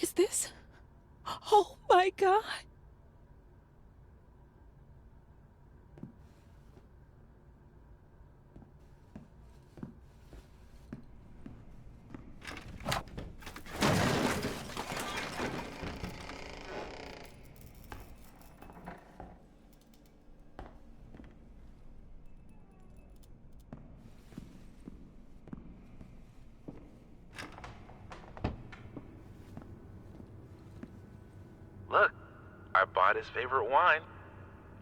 Is this? Oh my God! Look, I bought his favorite wine.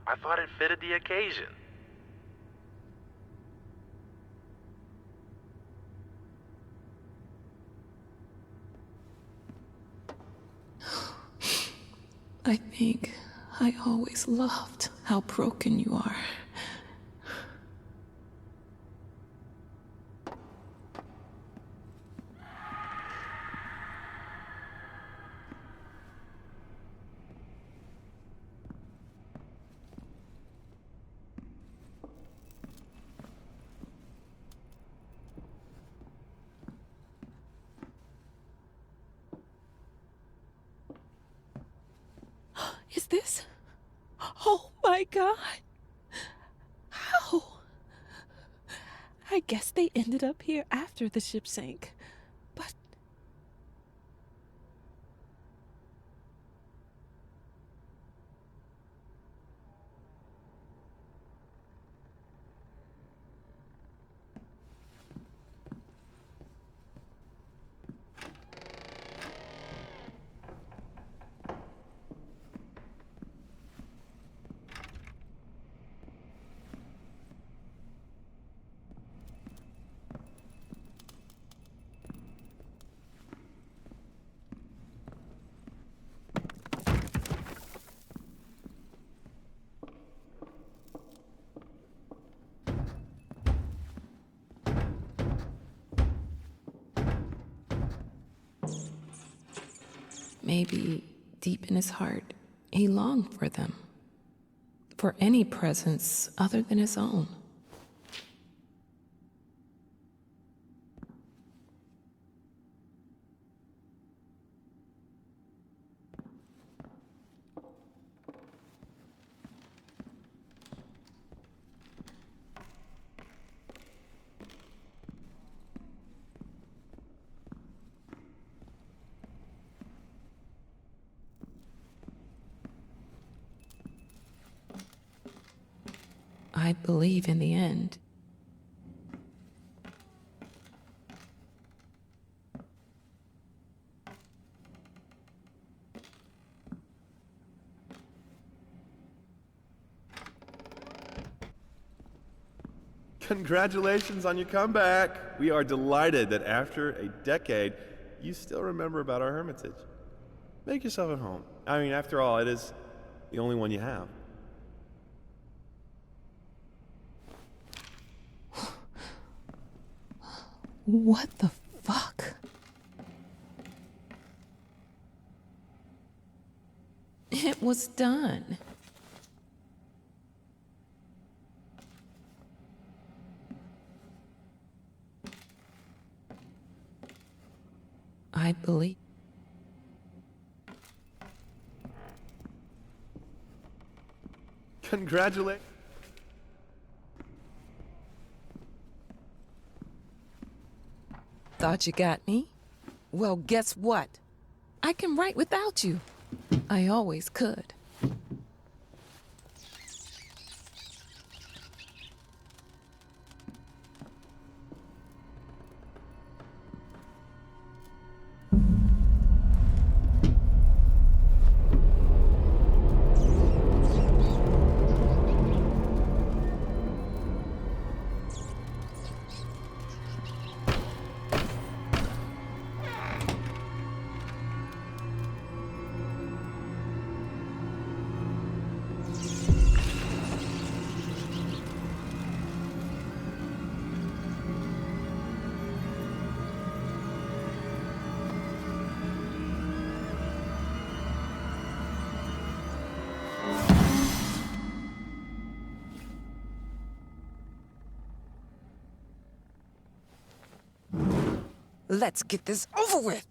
I thought it fitted the occasion. I think I always loved how broken you are. Is this? Oh my God! How? I guess they ended up here after the ship sank. But... maybe deep in his heart, he longed for them. For any presence other than his own. I believe in the end. Congratulations on your comeback. We are delighted that after a decade, you still remember about our hermitage. Make yourself at home. I mean, after all, it is the only one you have. What the fuck? It was done. I believe. Congratulations. Thought you got me? Well, guess what? I can write without you. I always could. Let's get this over with.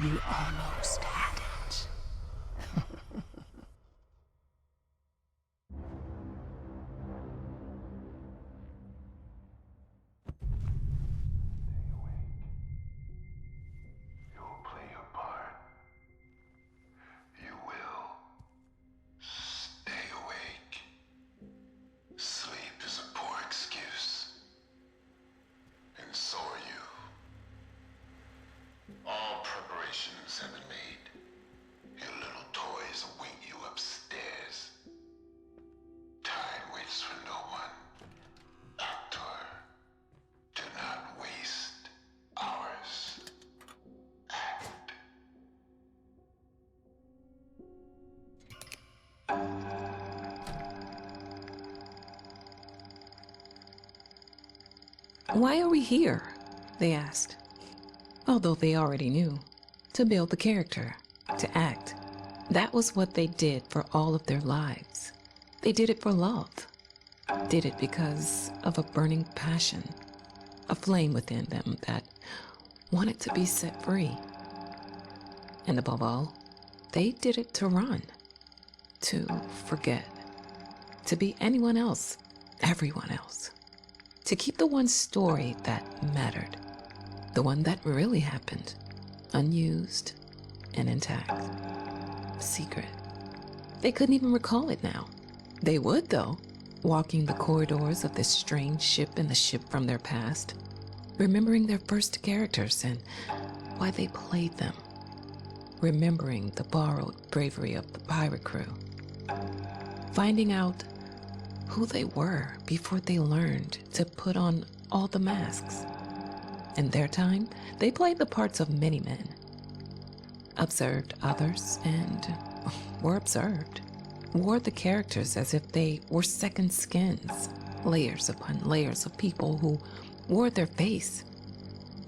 You almost had it. You'll play your part. You will stay awake. Sleep is a poor excuse. And so are you. All preparations have been made. Your little toys await you upstairs. Time waits for no one. Actor, do not waste hours. Act. Why are we here? They asked. Although they already knew. To build the character. To act. That was what they did for all of their lives. They did it for love. Did it because of a burning passion. A flame within them that wanted to be set free. And above all, they did it to run. To forget. To be anyone else. Everyone else. To keep the one story that mattered. The one that really happened, unused and intact. Secret. They couldn't even recall it now. They would, though, walking the corridors of this strange ship in the ship from their past, remembering their first characters and why they played them, remembering the borrowed bravery of the pirate crew, finding out who they were before they learned to put on all the masks. In their time, they played the parts of many men, observed others, and were observed, wore the characters as if they were second skins, layers upon layers of people who wore their face.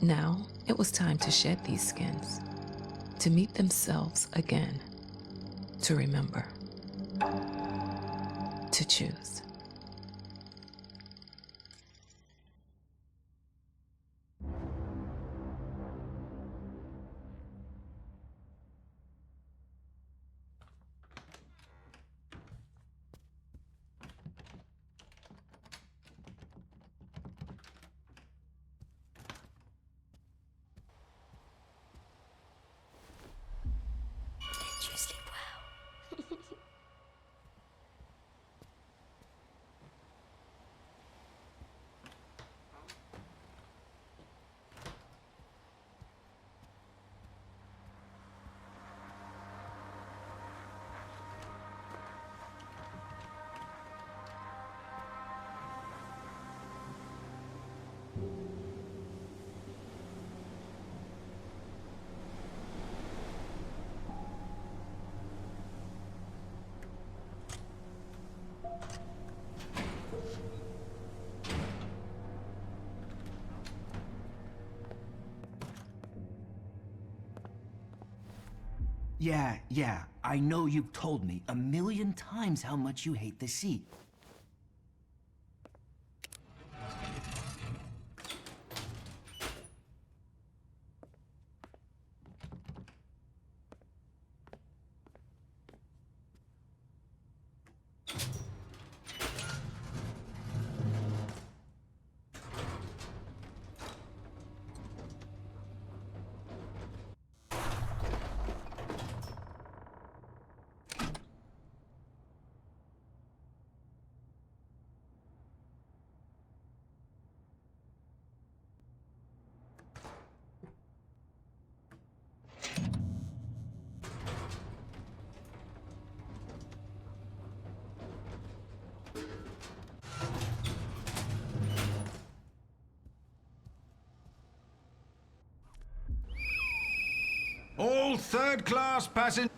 Now it was time to shed these skins, to meet themselves again, to remember, to choose. Did you sleep well? Yeah, I know you've told me a million times how much you hate the sea. All third-class passengers.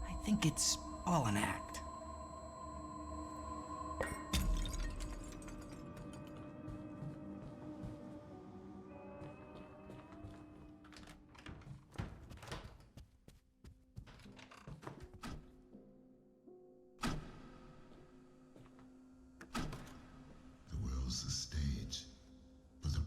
I think it's all an act. The world's the stage, but the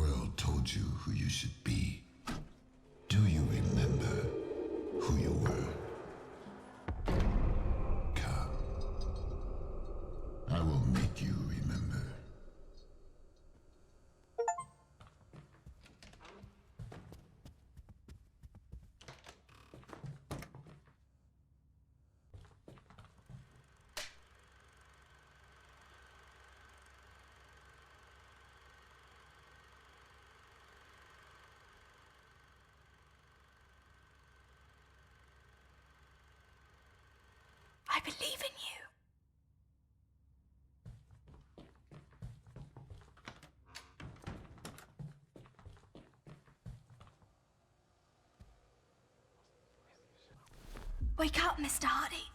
world told you who you should be, do you remember who you were? Come. I will make you remember. I believe in you. Wake up, Mr. Hardy.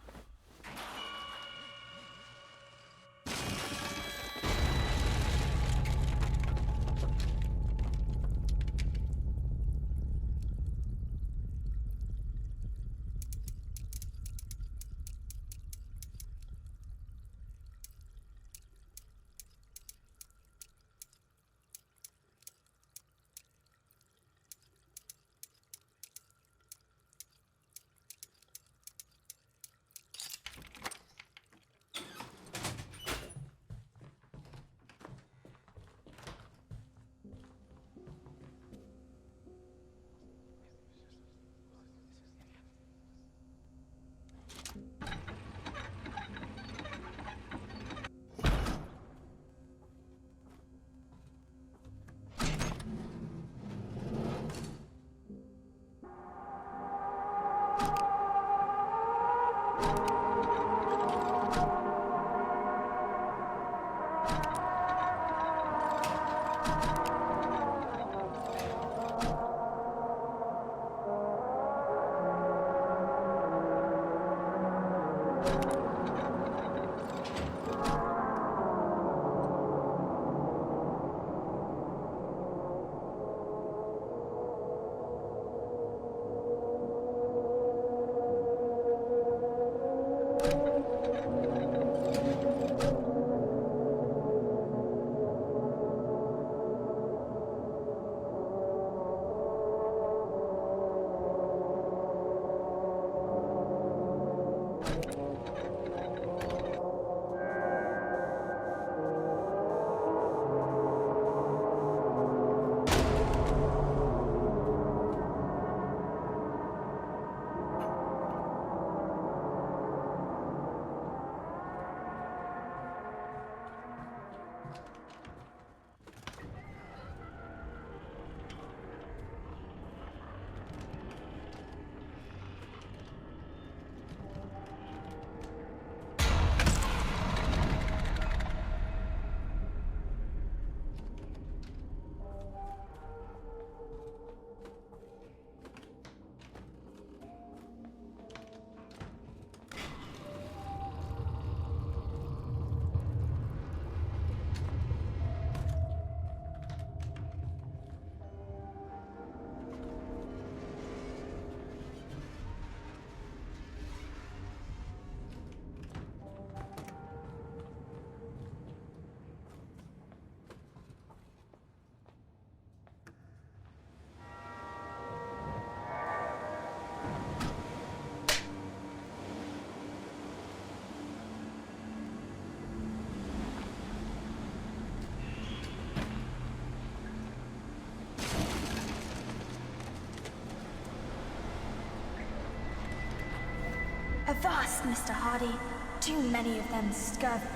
Avast, Mr. Hardy. Too many of them scurvy.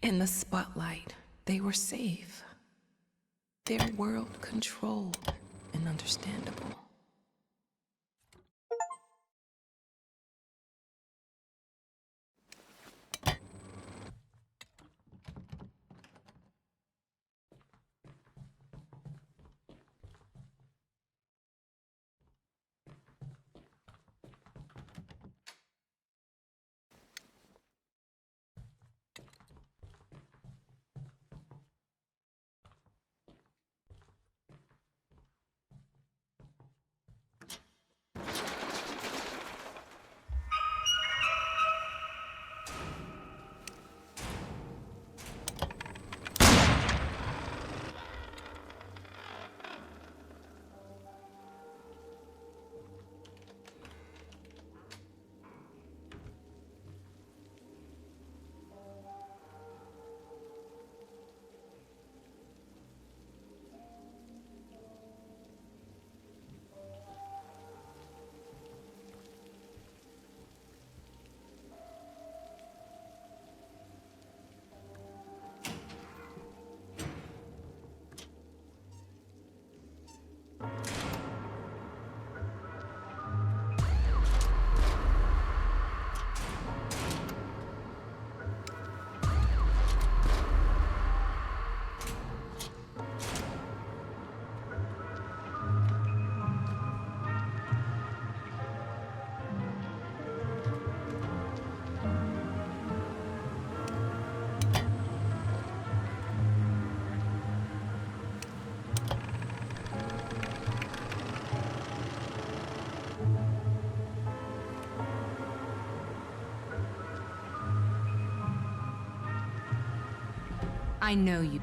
In the spotlight, they were safe. Their world controlled and understandable. I know you.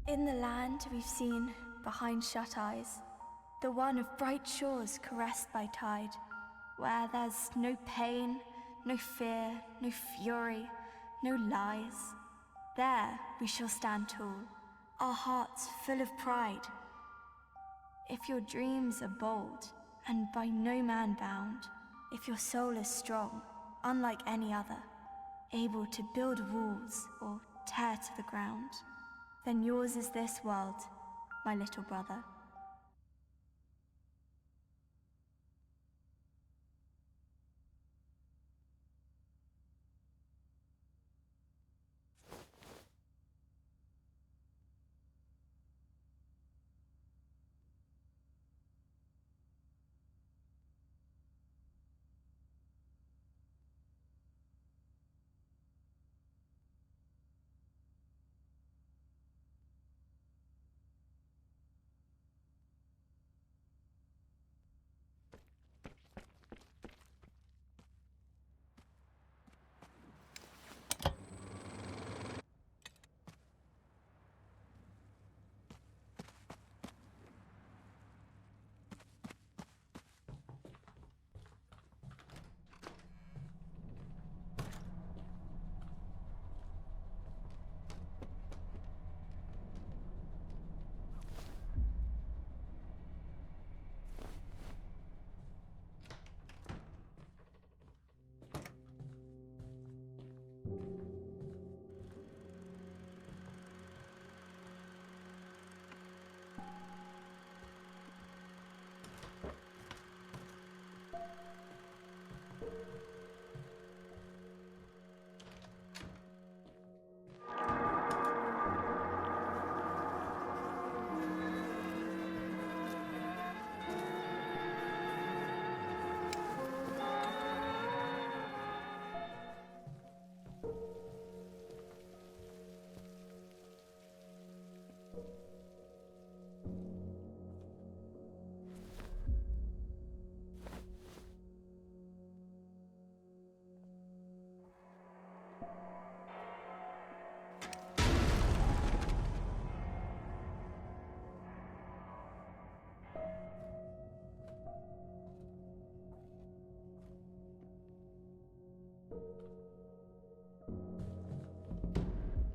In the land we've seen behind shut eyes, the one of bright shores caressed by tide, where there's no pain, no fear, no fury, no lies. There we shall stand tall, our hearts full of pride. If your dreams are bold and by no man bound, if your soul is strong, unlike any other, able to build walls or tear to the ground, then yours is this world, my little brother.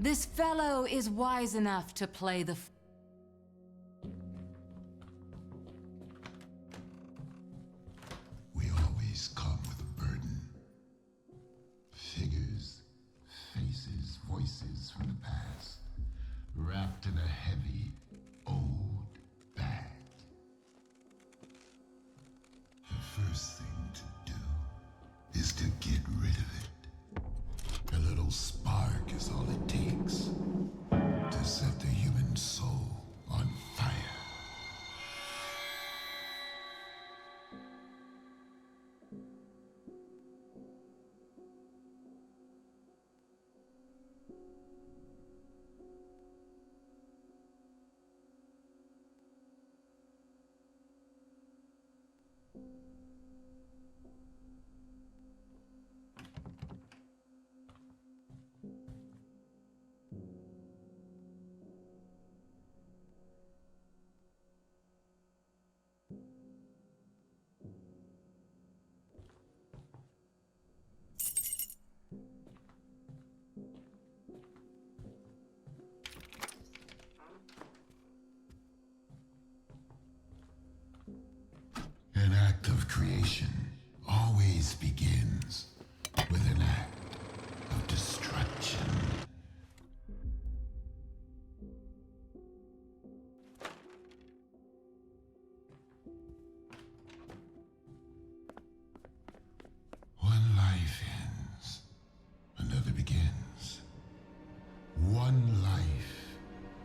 This fellow is wise enough to play the We always come with a burden. Figures, faces, voices from the past, wrapped in a heavy, old bag. The first thing to do is to get rid of it. A little spark is all it takes to set the human soul on fire. An act of creation always begins with an act of destruction. One life ends, another begins. One life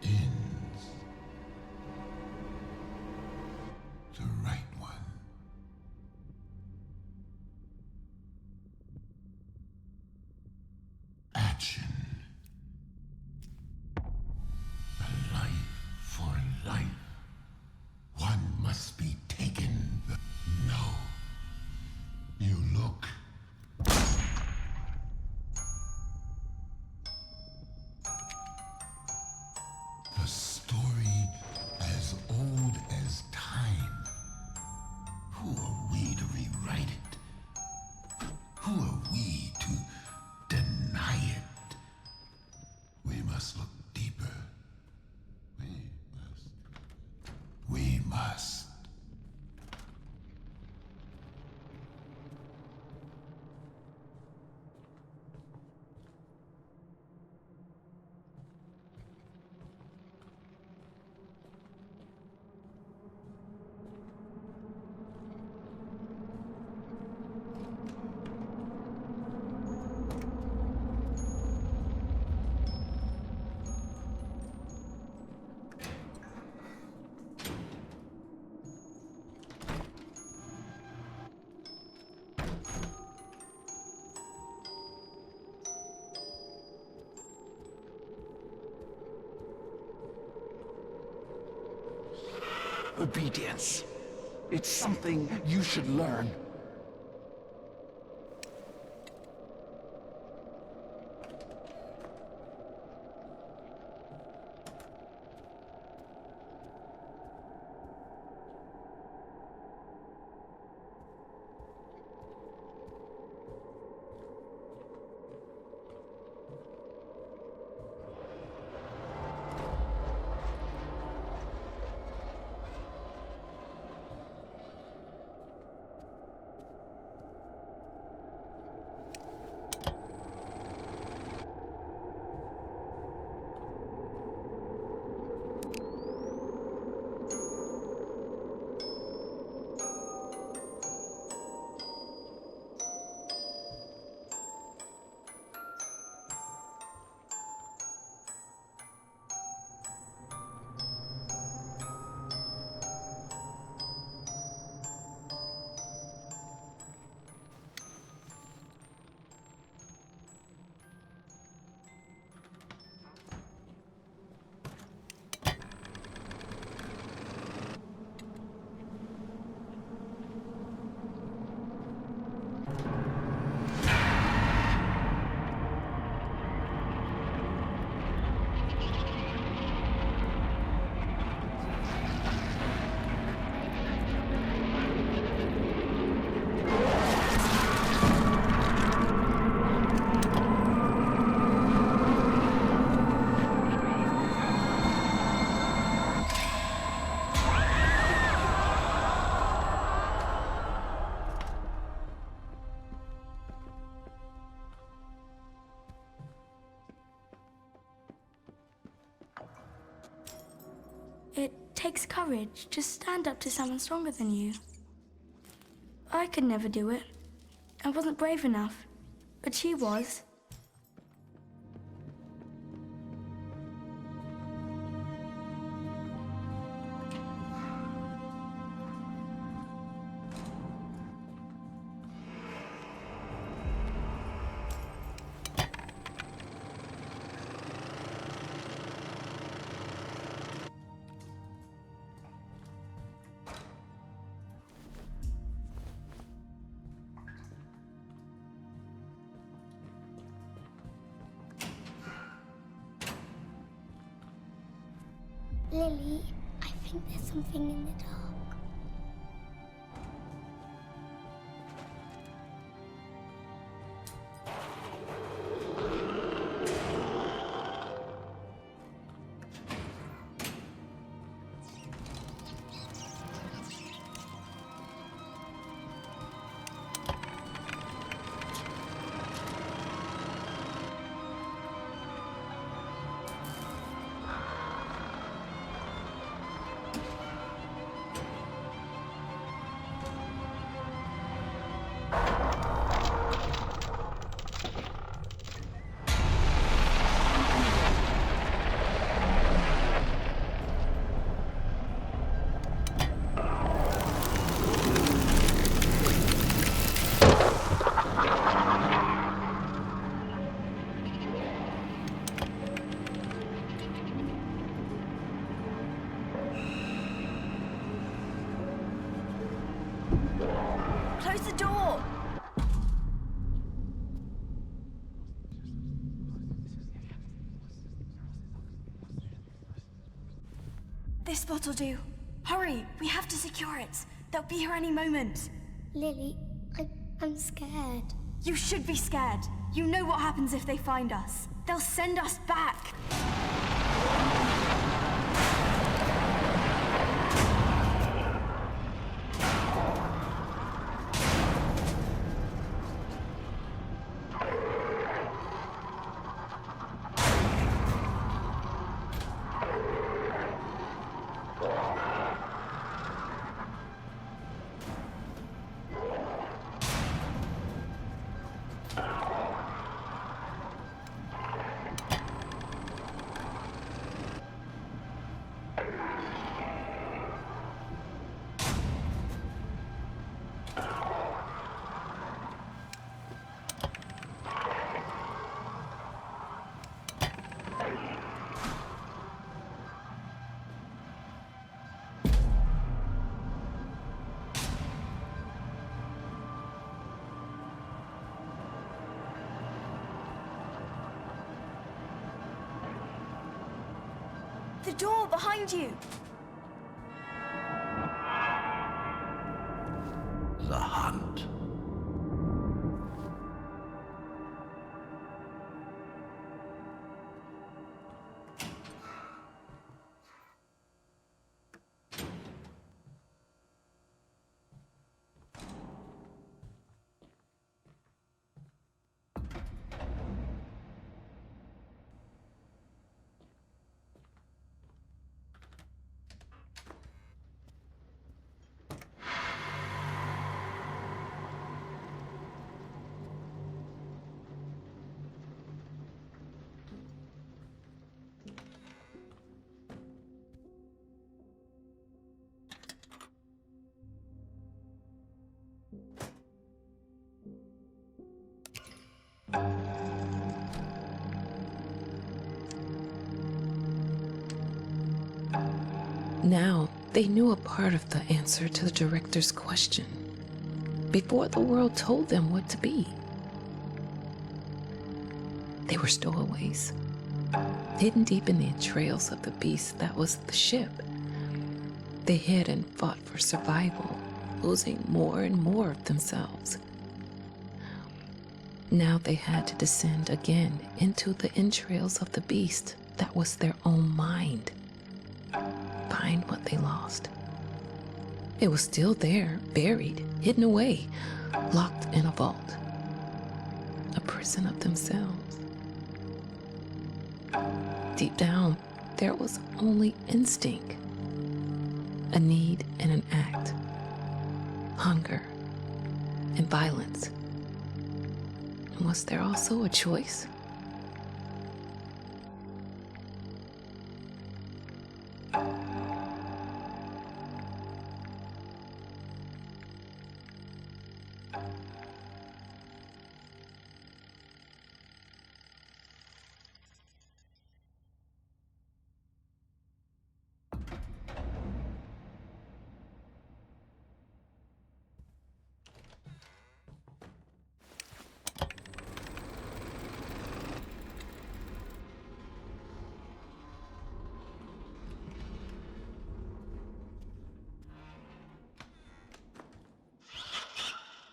ends. The right one. Action. A life for life. One must be taken. No. You look. A story as old as time. Who are we to rewrite it? Who are we to deny it? We must look deeper. We must. obedience. It's something you should learn. It takes courage to stand up to someone stronger than you. I could never do it. I wasn't brave enough, but she was. Lily, I think there's something in the dark. Close the door! This spot will do. Hurry, we have to secure it. They'll be here any moment. Lily, I'm scared. You should be scared. You know what happens if they find us. They'll send us back. The door behind you! The hunt. Now, they knew a part of the answer to the director's question, before the world told them what to be. They were stowaways, hidden deep in the entrails of the beast that was the ship. They hid and fought for survival, losing more and more of themselves. Now they had to descend again into the entrails of the beast that was their own mind. Find what they lost. It was still there, buried, hidden away, locked in a vault. A prison of themselves. Deep down, there was only instinct. A need and an act. Hunger and violence. And was there also a choice?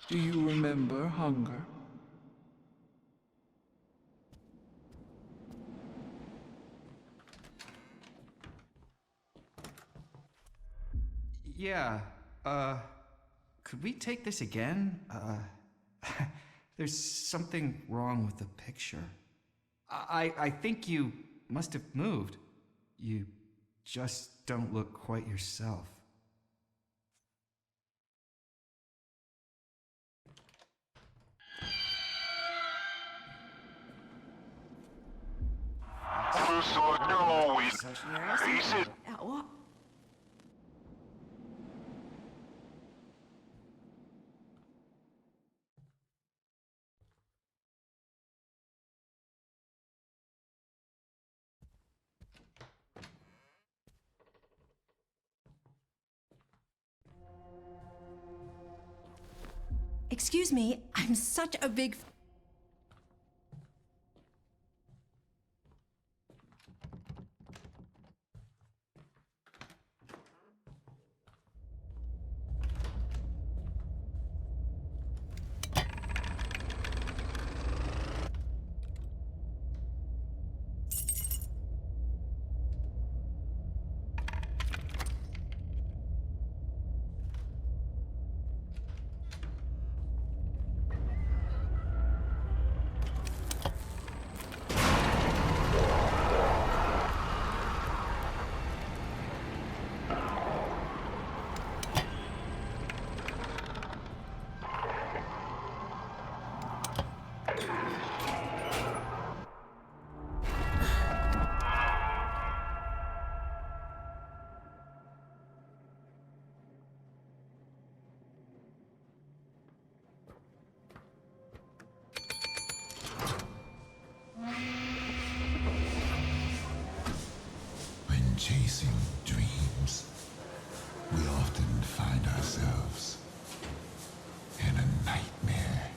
Do you remember hunger? Yeah, could we take this again? There's something wrong with the picture. I think you must have moved. You just don't look quite yourself. What? Excuse me, I'm such a big... When chasing dreams, we often find ourselves in a nightmare.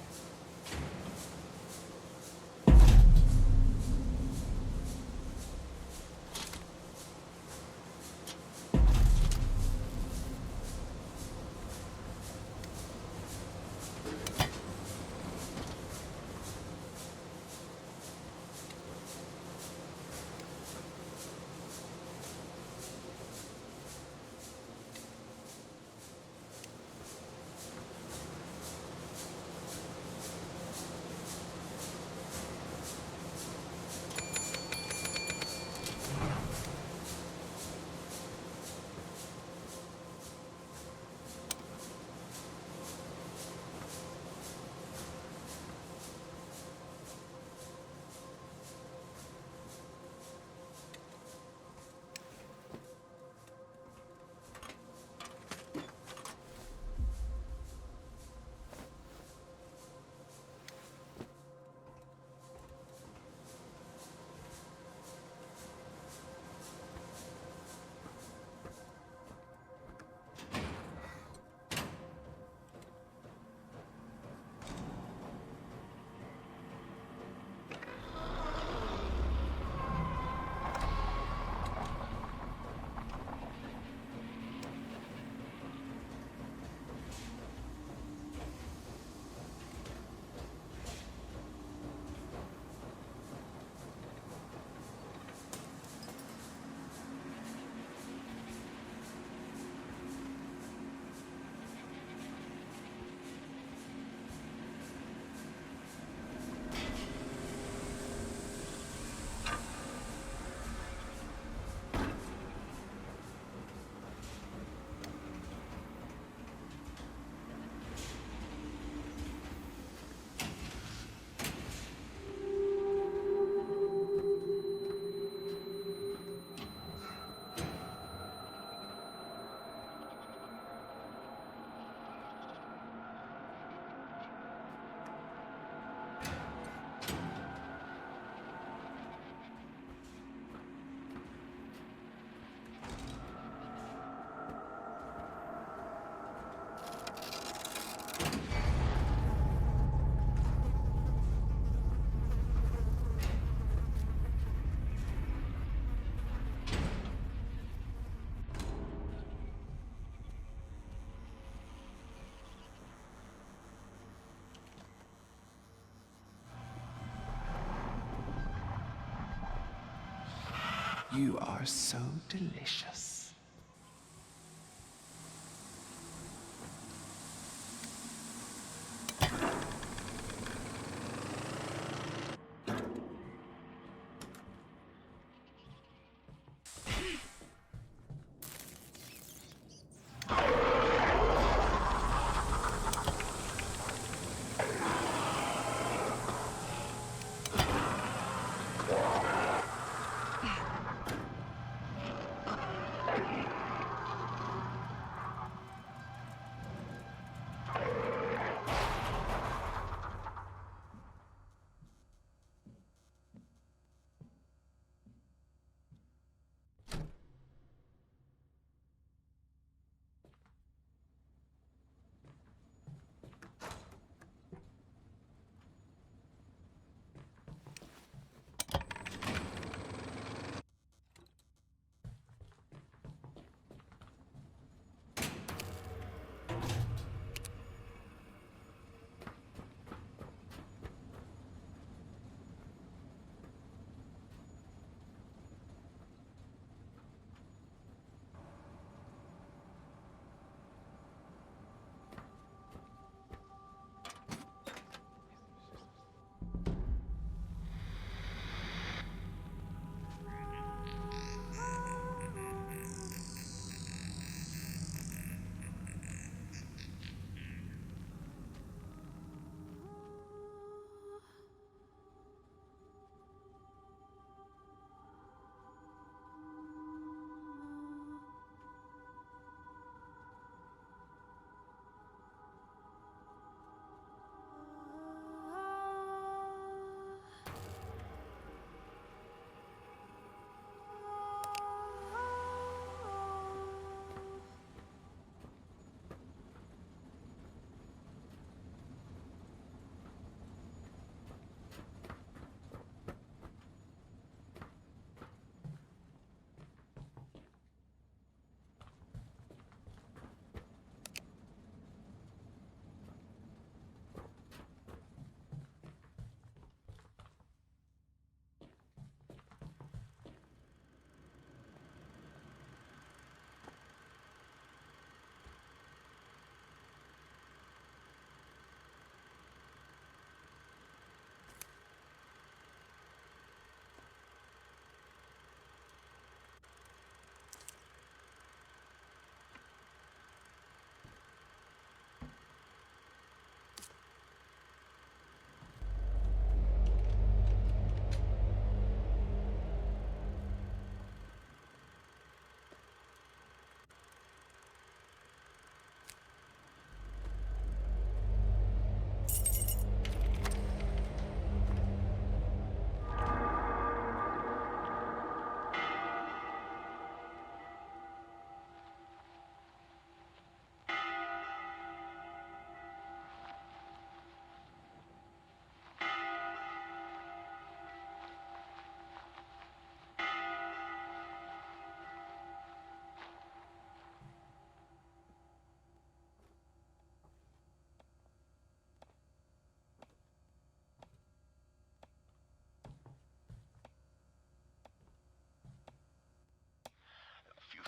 You are so delicious.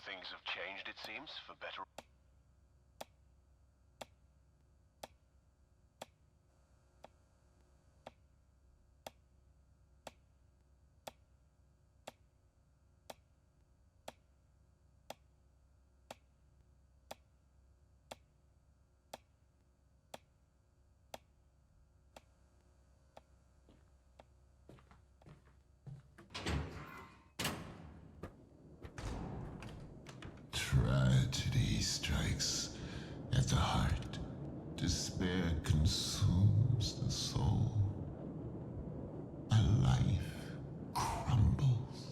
Things have changed, it seems, for better. Tragedy strikes at the heart. Despair consumes the soul. A life crumbles.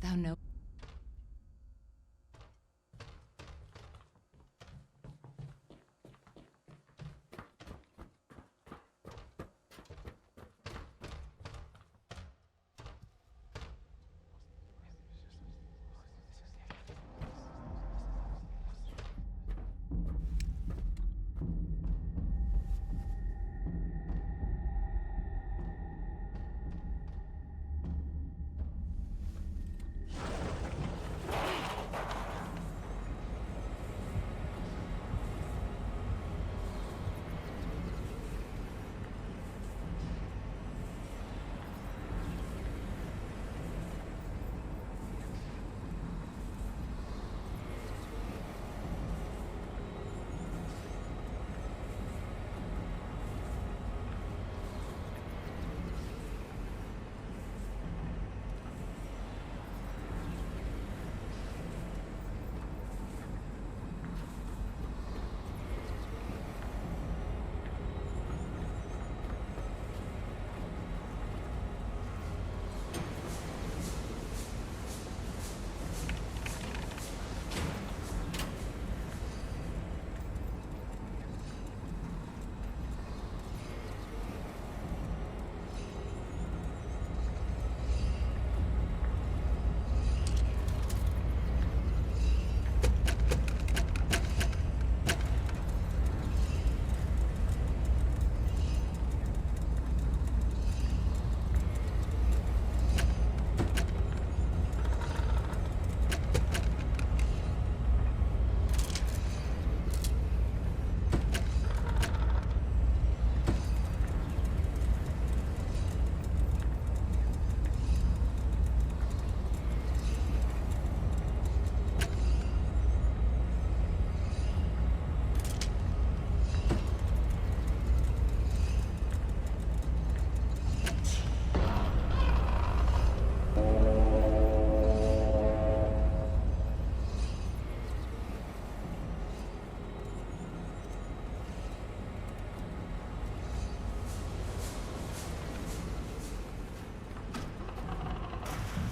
Thou know.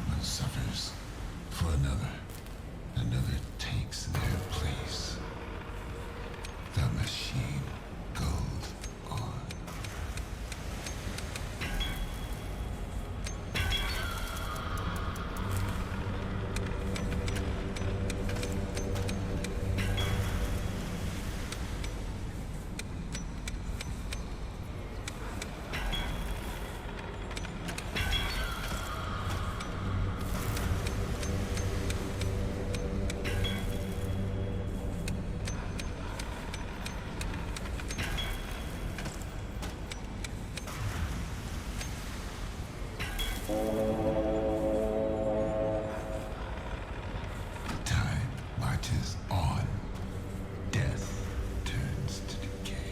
One suffers for another. Another takes their place. The machine goes on. Time marches on. Death turns to decay.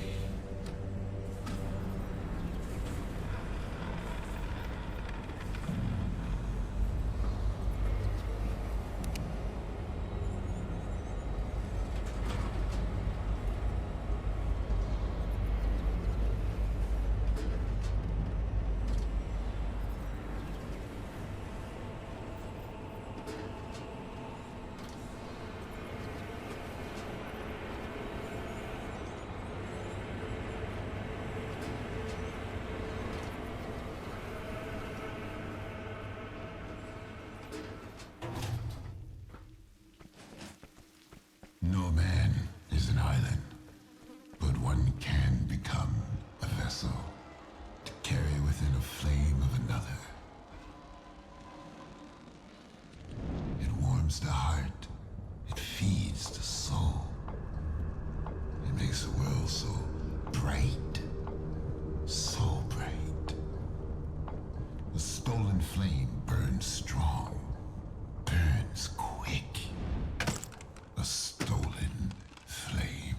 No man is an island, but one can become a vessel to carry within a flame of another. It warms the heart, it feeds the soul. It makes the world so bright, so bright. The stolen flame burns strong, burns quick. A stolen flame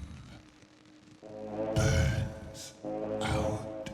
burns out.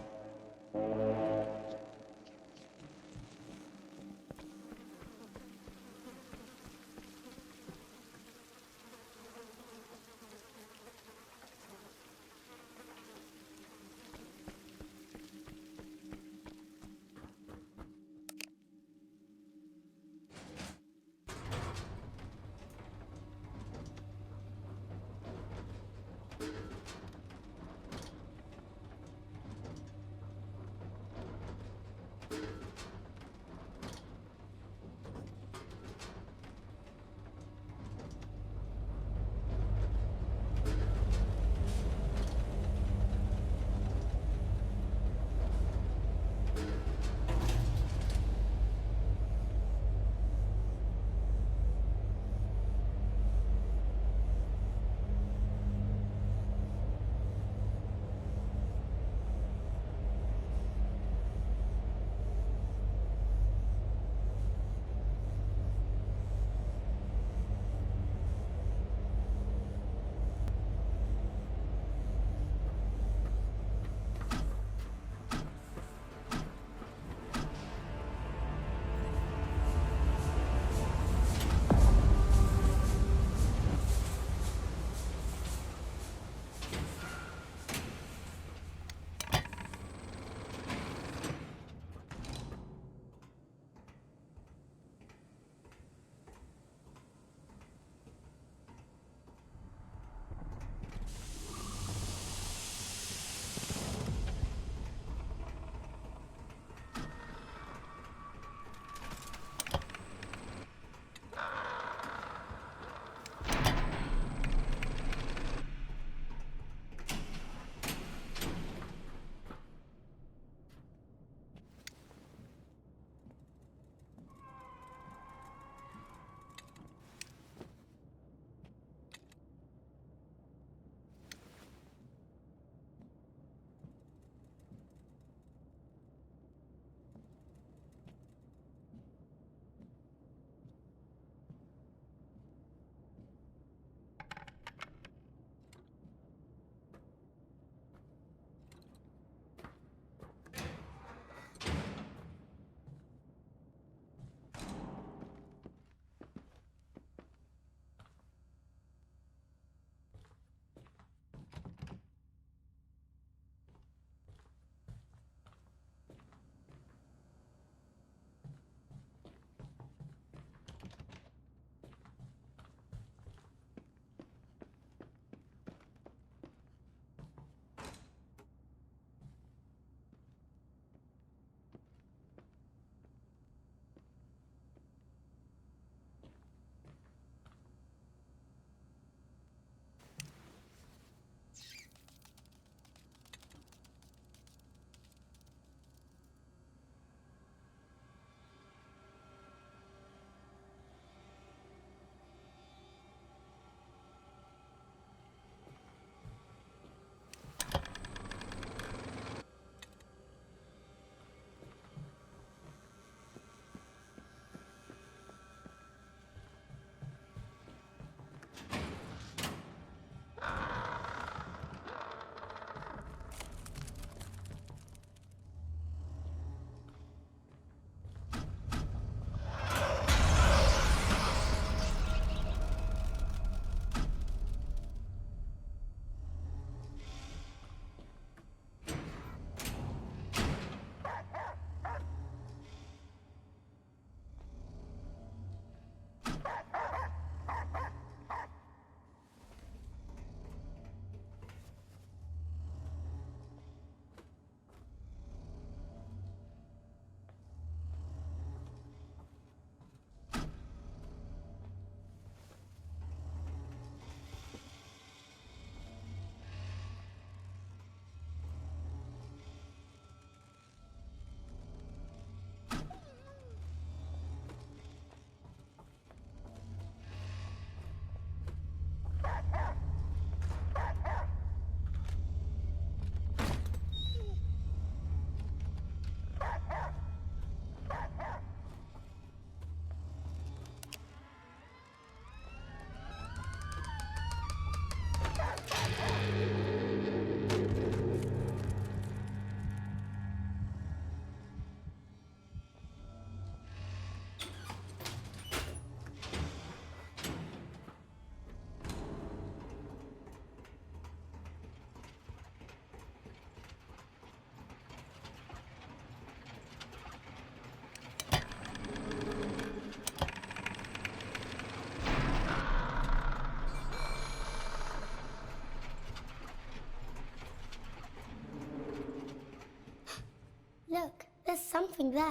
Look, there's something there.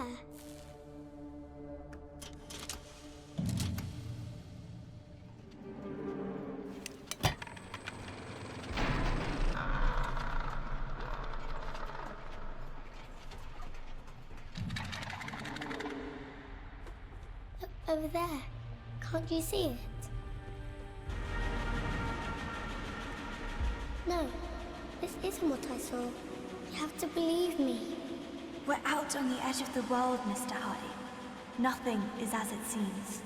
Look over there. Can't you see it? No, this isn't what I saw. You have to believe me. We're out on the edge of the world, Mr. Hardy. Nothing is as it seems.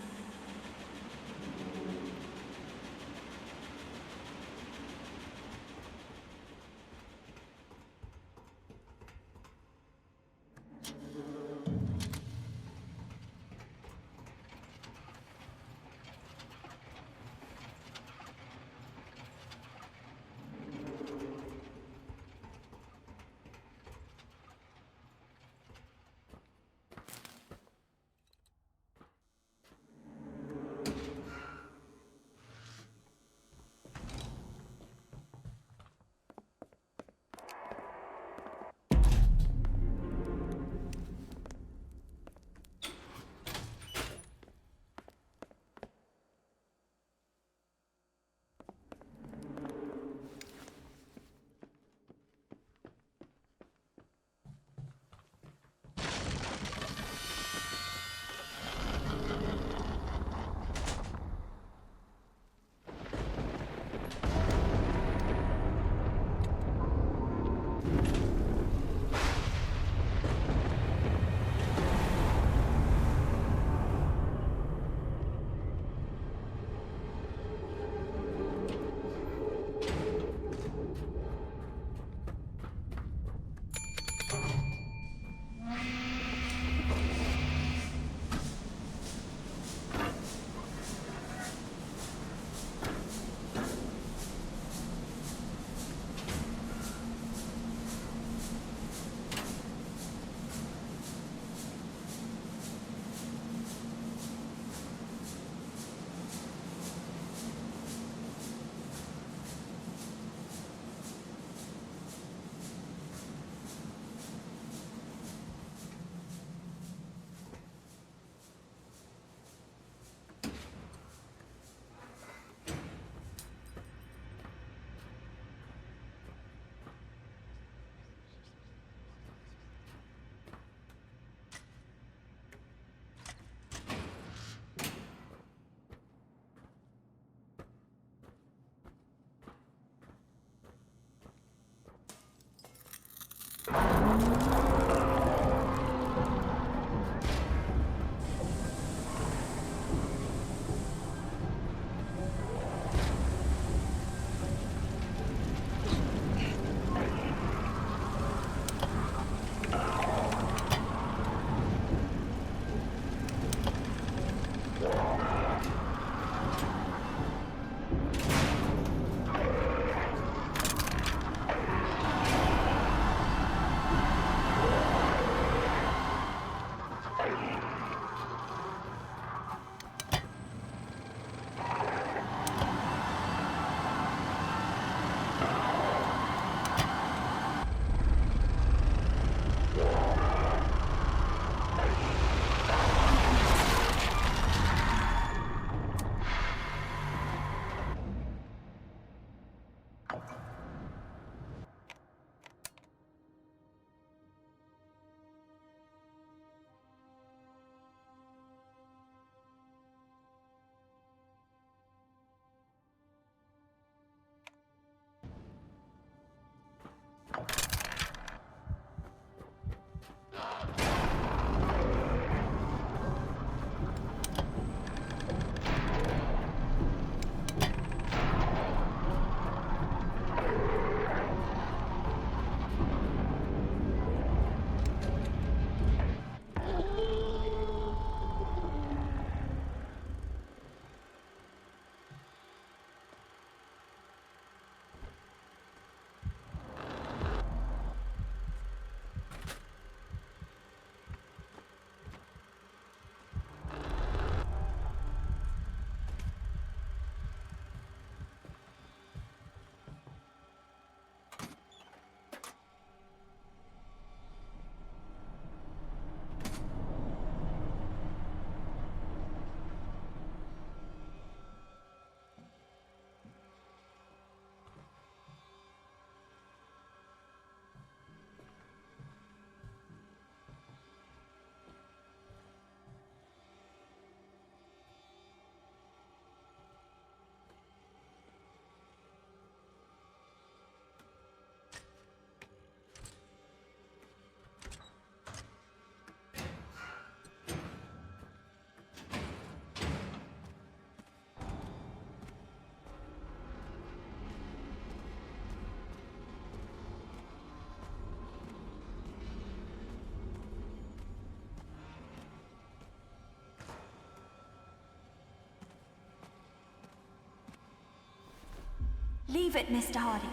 Leave it, Mr. Hardy.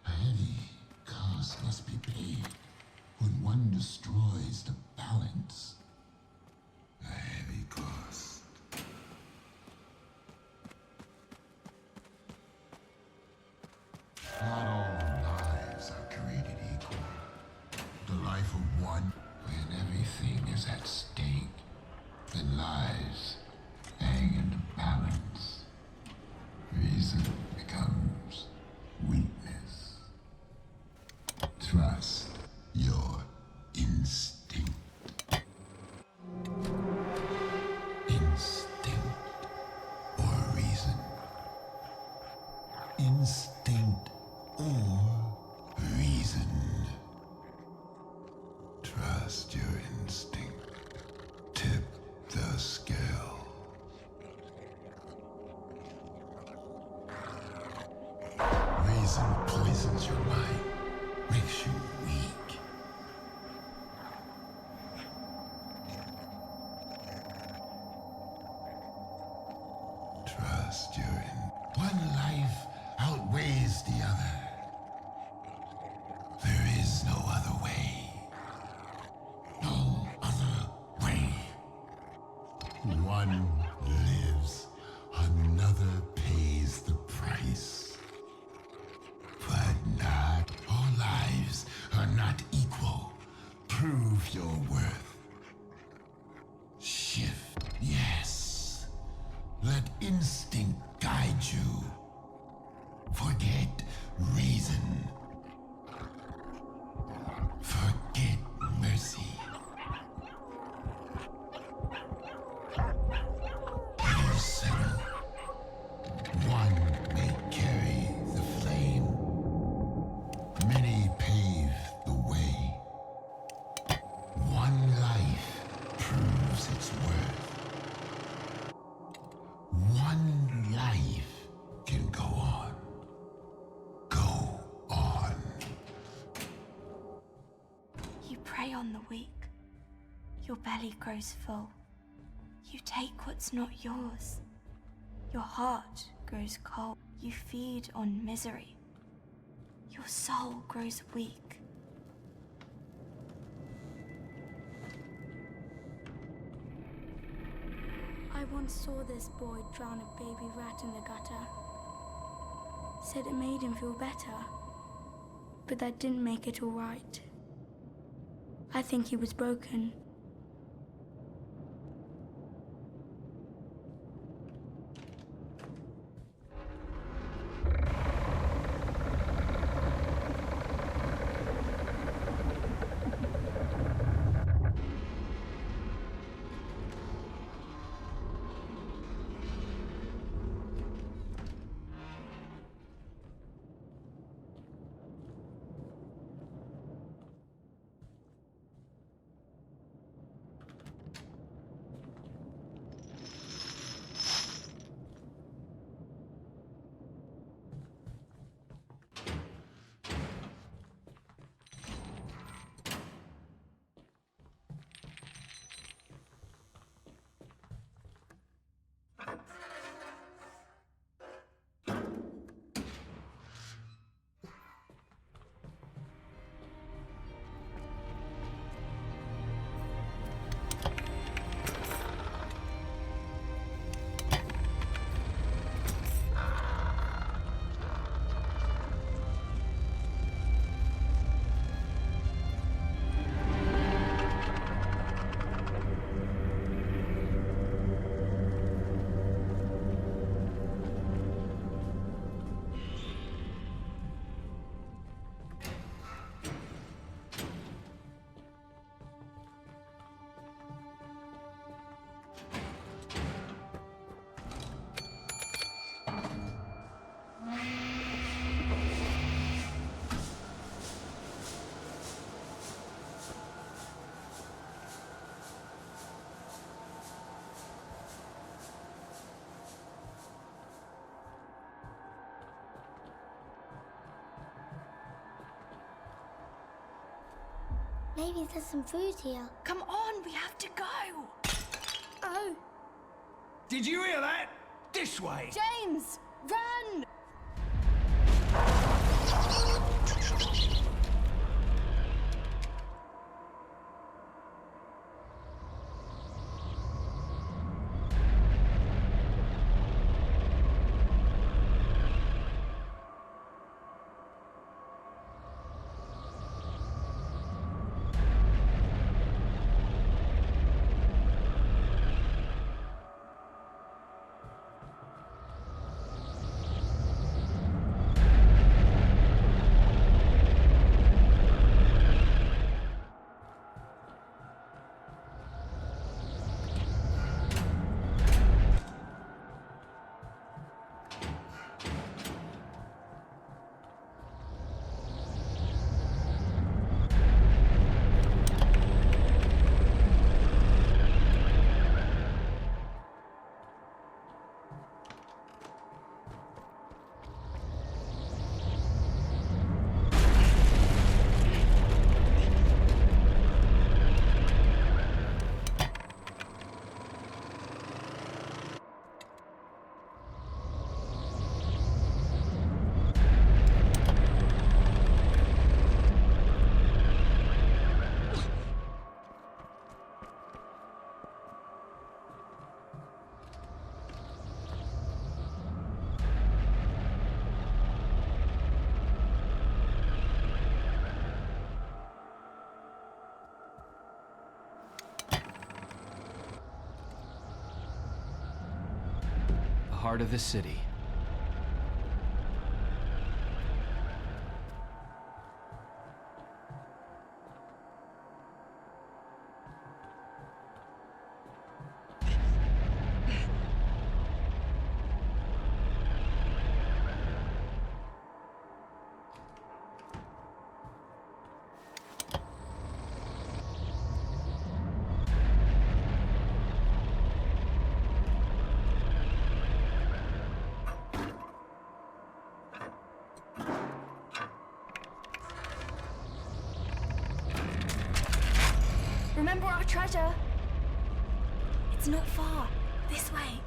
A heavy cost must be paid when one destroys the balance. A heavy cost. Not all lives are created equal. The life of one, when everything is at stake, then lives hang in the balance. Reason becomes weakness. Trust your instinct. Instinct or reason. Instinct or reason. Trust your instinct. Tip the scale. Reason poisons your mind, makes you weak. Trust your one life outweighs the other. There is no other way. No other way. One lives, another pays the price. But not all lives are not equal. Prove your worth. Shift, yes. Let instinct guide you. Forget reason. Forget mercy. It is settled. One may carry the flame. Many pave the way. One life proves its worth. One life can go on. Go on. You prey on the weak. Your belly grows full. You take what's not yours. Your heart grows cold. You feed on misery. Your soul grows weak. I once saw this boy drown a baby rat in the gutter. Said it made him feel better. But that didn't make it all right. I think he was broken. Maybe there's some food here. Come on, we have to go. Oh. Did you hear that? this way! James! Run! Heart of the city. Remember our treasure? It's not far. This way.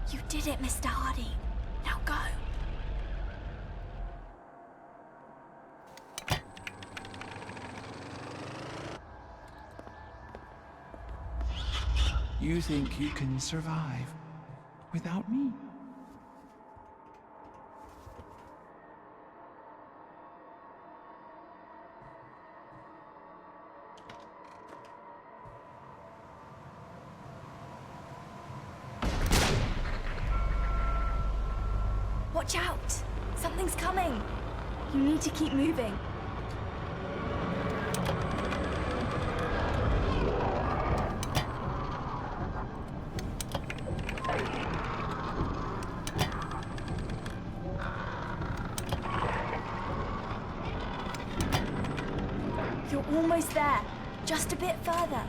You did it, Mr. Hardy. Now go. You think you can survive without me? Watch out! Something's coming! You need to keep moving. You're almost there. Just a bit further.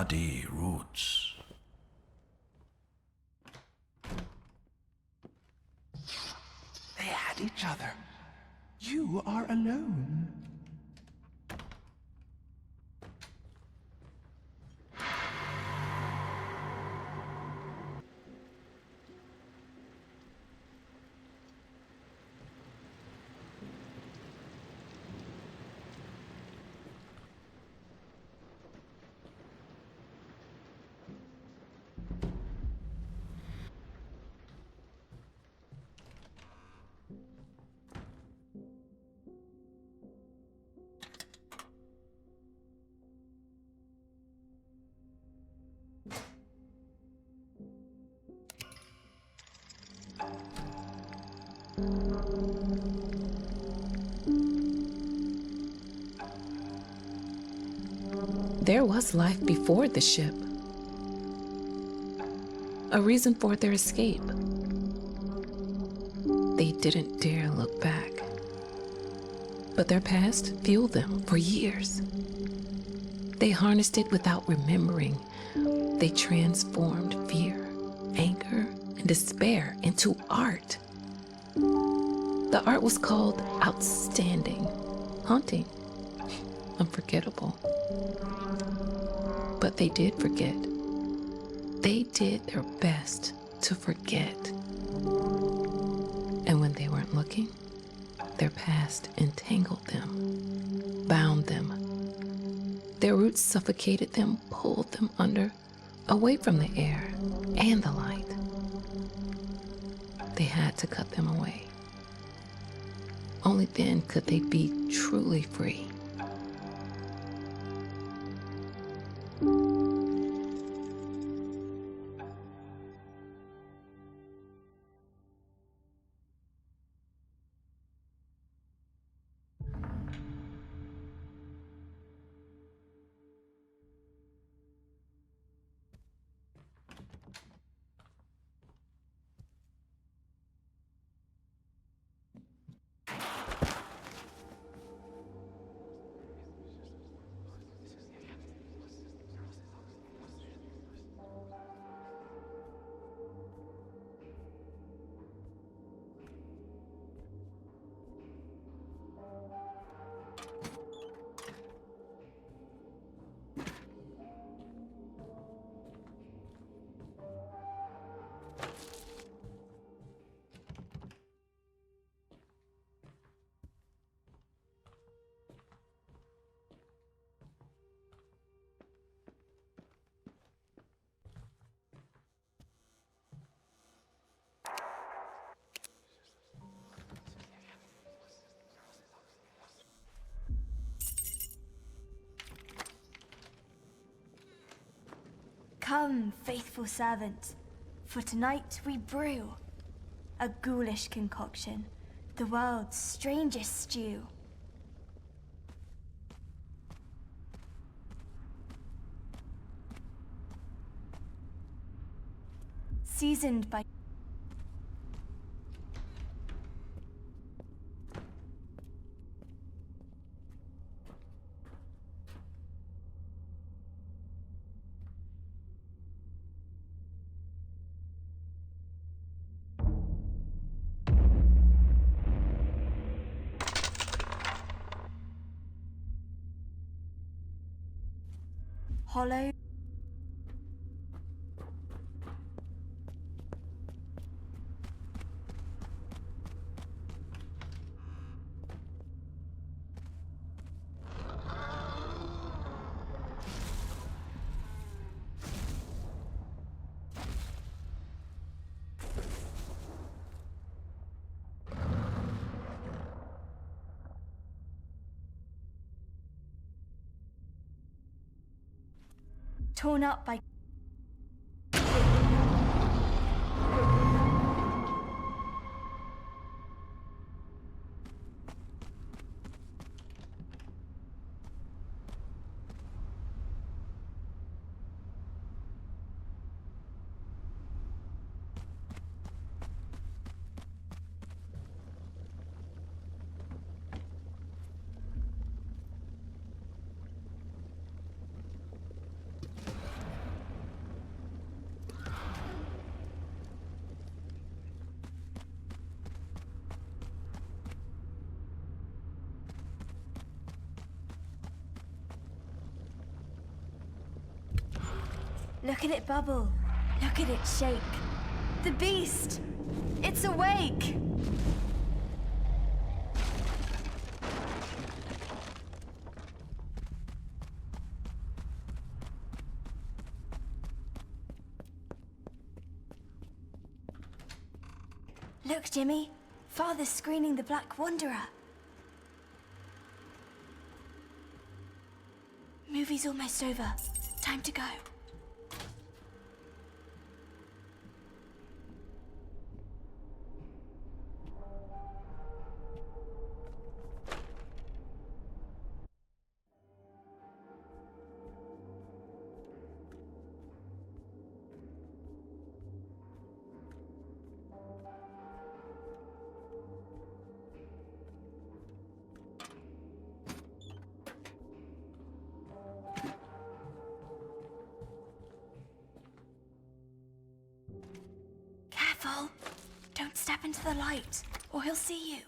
bloody roots. They had each other. You are alone. There was life before the ship. A reason for their escape. They didn't dare look back. But their past fueled them for years. They harnessed it without remembering. They transformed fear, anger, and despair into art. The art was called outstanding, haunting, unforgettable. But they did forget. They did their best to forget. And when they weren't looking, their past entangled them, bound them. Their roots suffocated them, pulled them under, away from the air and the light. They had to cut them away. Only then could they be truly free. Come, faithful servant, for tonight we brew a ghoulish concoction, the world's strangest stew. Seasoned by hollow. Torn up by Look at it bubble. Look at it shake. The beast! It's awake! Look, Jimmy. Father's screening the Black Wanderer. Movie's almost over. Time to go. Careful! Don't step into the light, or he'll see you.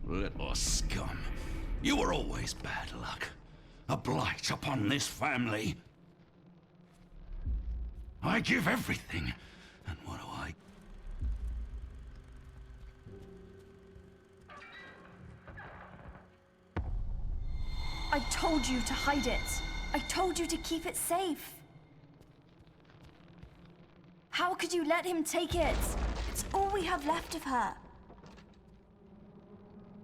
Little scum. You were always bad luck. A blight upon this family. I give everything. And what do I... I told you to hide it. I told you to keep it safe. How could you let him take it? It's all we have left of her.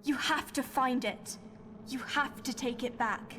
You have to find it. You have to take it back.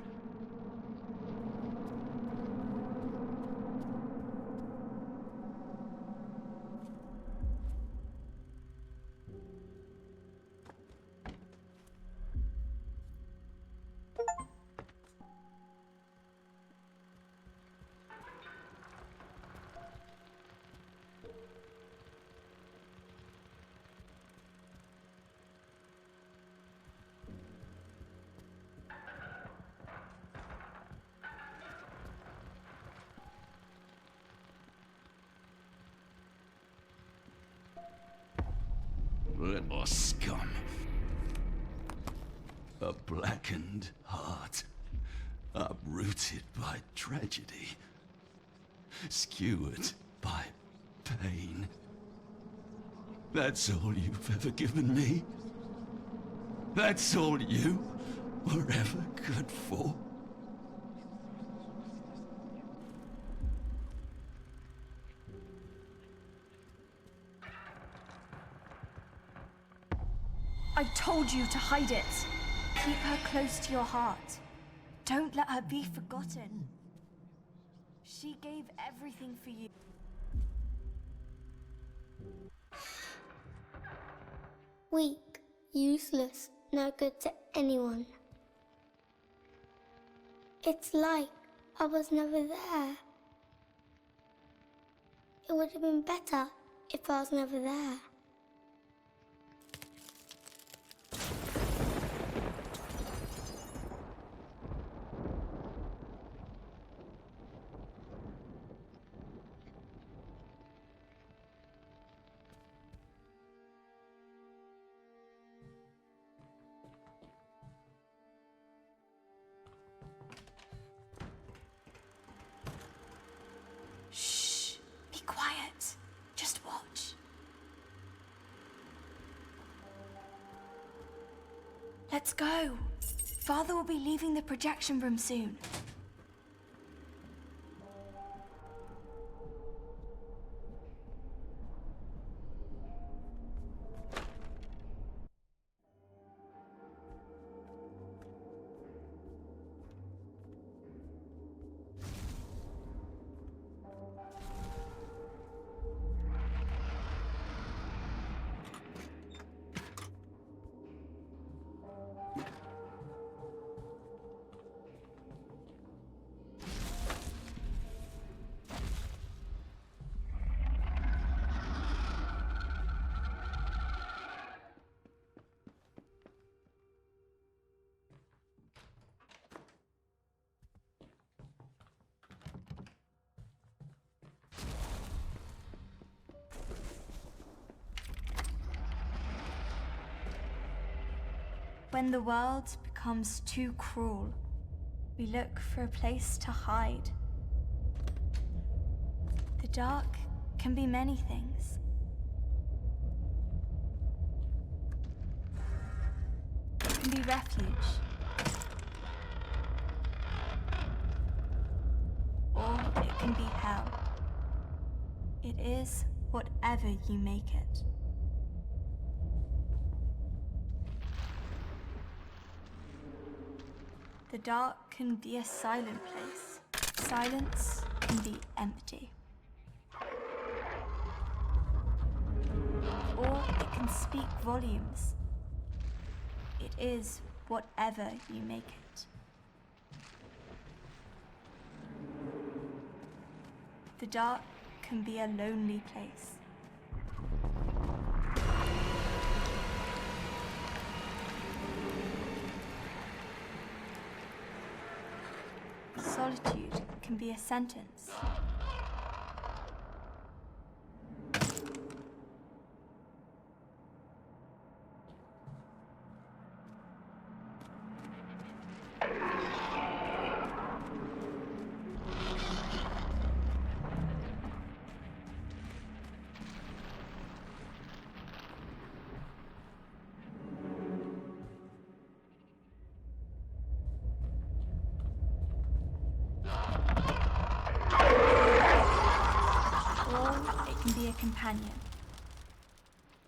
Little scum. A blackened heart, uprooted by tragedy, skewered by pain. That's all you've ever given me? That's all you were ever good for? I told you to hide it. Keep her close to your heart. Don't let her be forgotten. She gave everything for you. Weak, useless, no good to anyone. It's like I was never there. It would have been better if I was never there. Shh. Be quiet. Just watch. Let's go. Father will be leaving the projection room soon. When the world becomes too cruel, we look for a place to hide. The dark can be many things. It can be refuge. Or it can be hell. It is whatever you make it. The dark can be a silent place. Silence can be empty. Or it can speak volumes. It is whatever you make it. The dark can be a lonely place. Solitude can be a sentence. Can be a companion.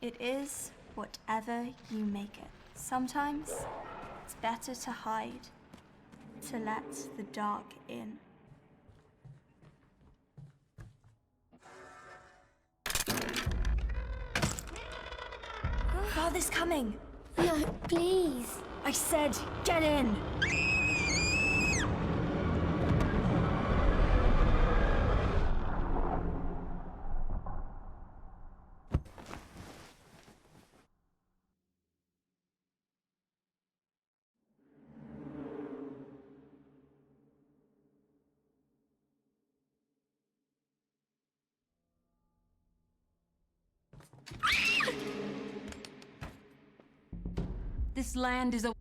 It is whatever you make it. Sometimes it's better to hide, to let the dark in. Father's coming! No, please. I said, get in! This land is a...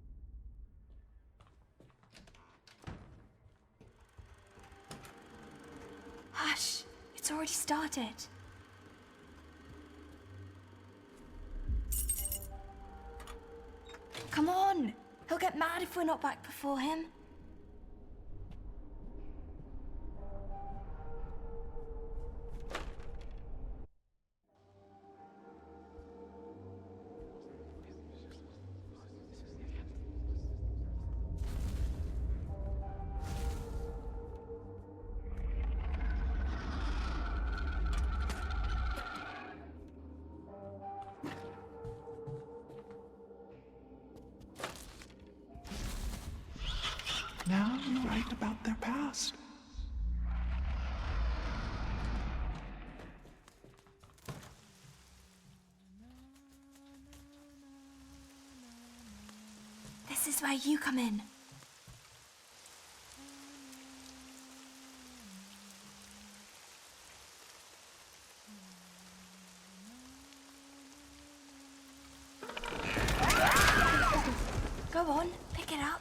Hush! It's already started. Come on! He'll get mad if we're not back before him. Now you write about their past. This is where you come in. Go on, pick it up.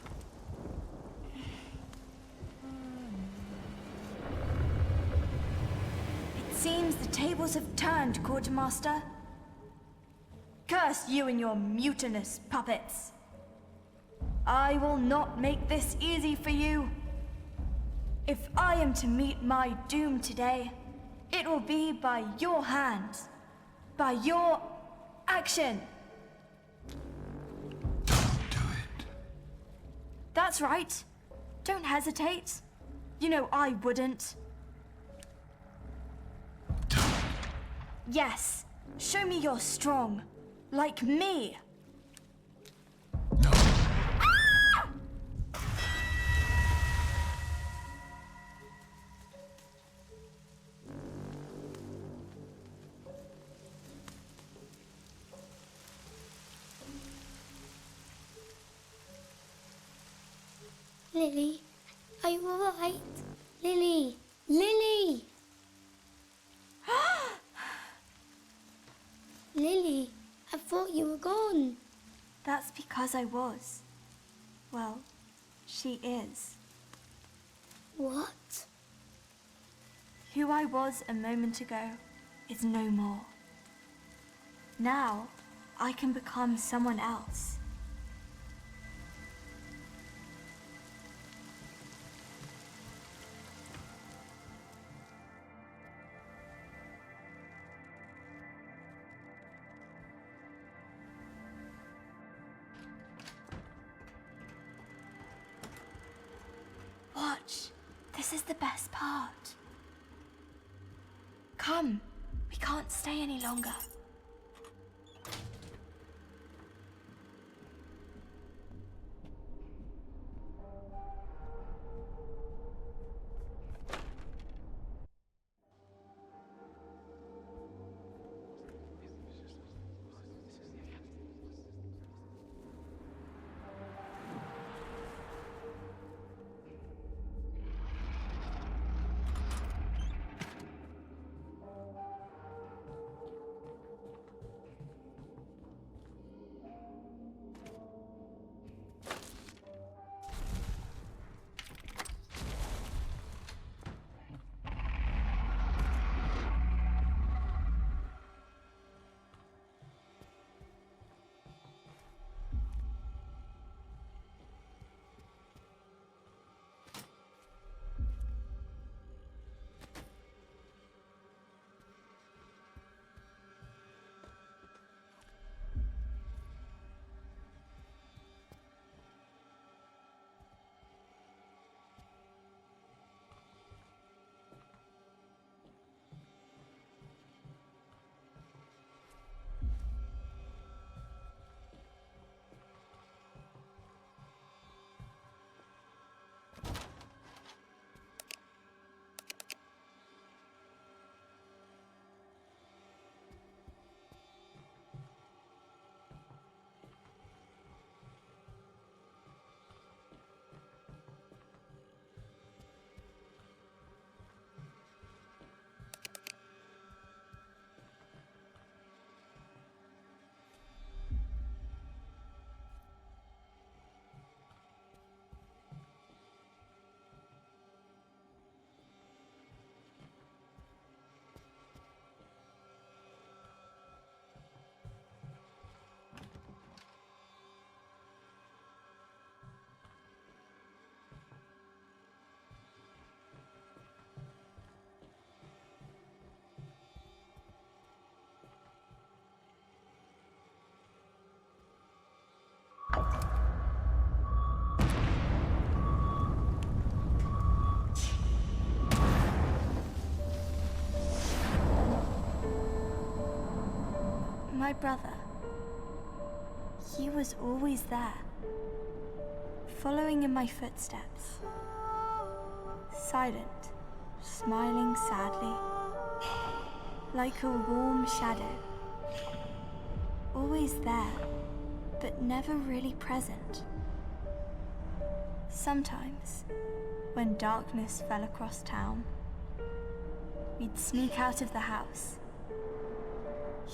It seems the tables have turned, Quartermaster. Curse you and your mutinous puppets. I will not make this easy for you. If I am to meet my doom today, it will be by your hands, by your action. That's right. Don't hesitate. You know I wouldn't. Yes. Show me you're strong. Like me. Lily, are you alright? Lily! Lily! Lily, I thought you were gone. That's because I was. Well, she is. What? Who I was a moment ago is no more. Now, I can become someone else. Watch. This is the best part. Come. We can't stay any longer. My brother. He was always there, following in my footsteps. Silent, smiling sadly, like a warm shadow. Always there, but never really present. Sometimes, when darkness fell across town, we'd sneak out of the house.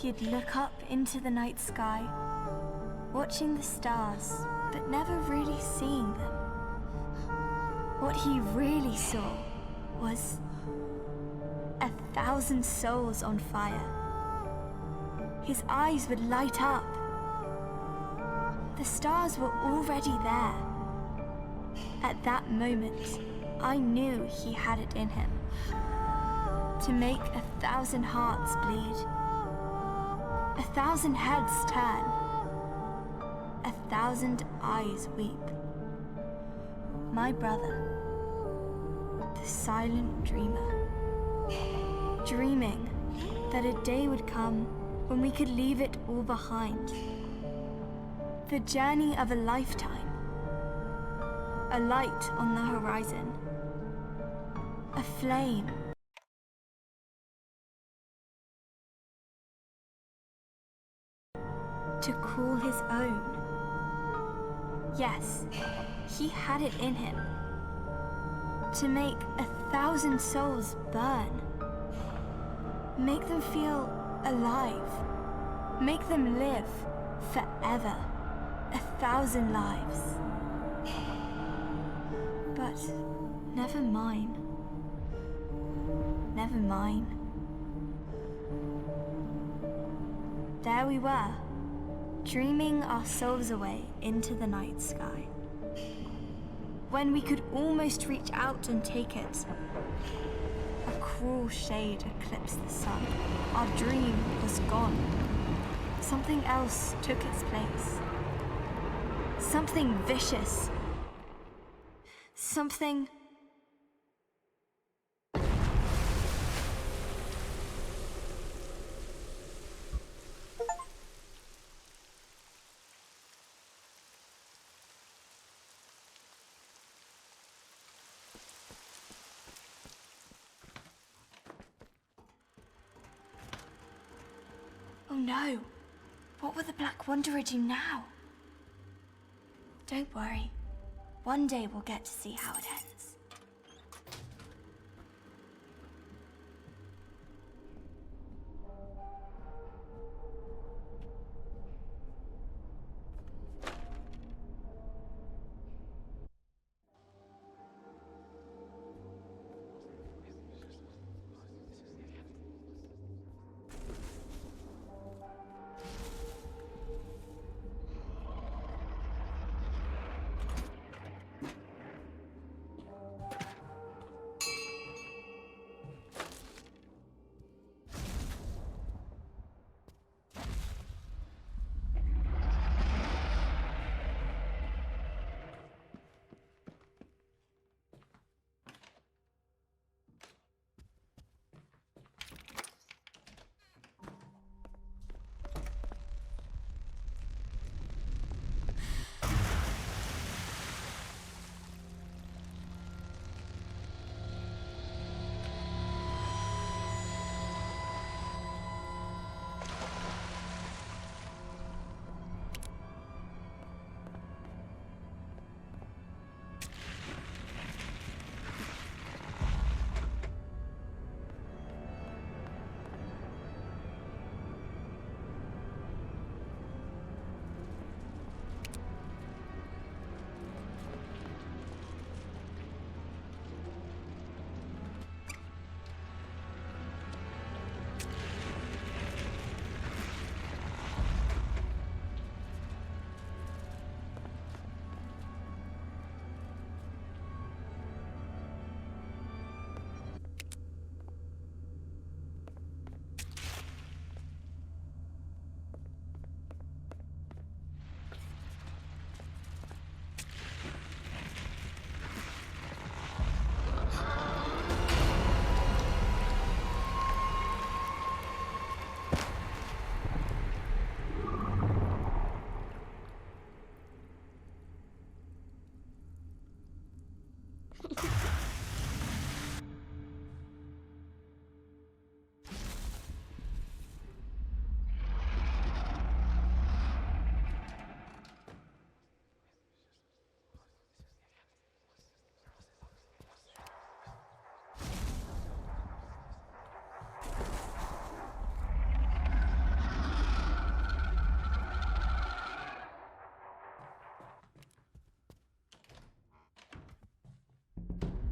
He'd look up into the night sky, watching the stars, but never really seeing them. What he really saw was 1,000 souls on fire. His eyes would light up. The stars were already there. At that moment, I knew he had it in him to make 1,000 hearts bleed, 1,000 heads turn, 1,000 eyes weep. My brother, the silent dreamer, dreaming that a day would come when we could leave it all behind. The journey of a lifetime, a light on the horizon, a flame to call his own. Yes, he had it in him to make 1,000 souls burn, make them feel alive, make them live forever. 1,000 lives. But never mine. Never mine. There we were, dreaming ourselves away into the night sky. When we could almost reach out and take it, a cruel shade eclipsed the sun. Our dream was gone. Something else took its place. Something vicious. Something... Oh no! What will the Black Wanderer do now? Don't worry. One day we'll get to see how it ends.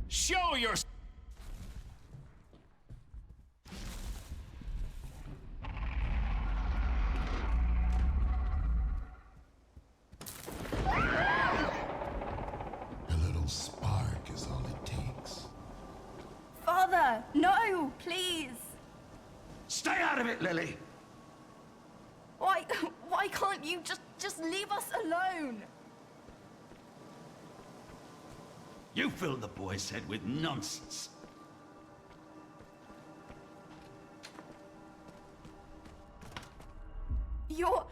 Show your... A little spark is all it takes. Father, no, please. Stay out of it, Lily! Why can't you just leave us alone? You filled the boy's head with nonsense. You're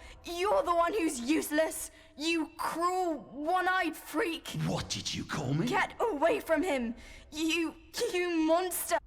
the one who's useless. You cruel, one-eyed freak. What did you call me? Get away from him. You monster.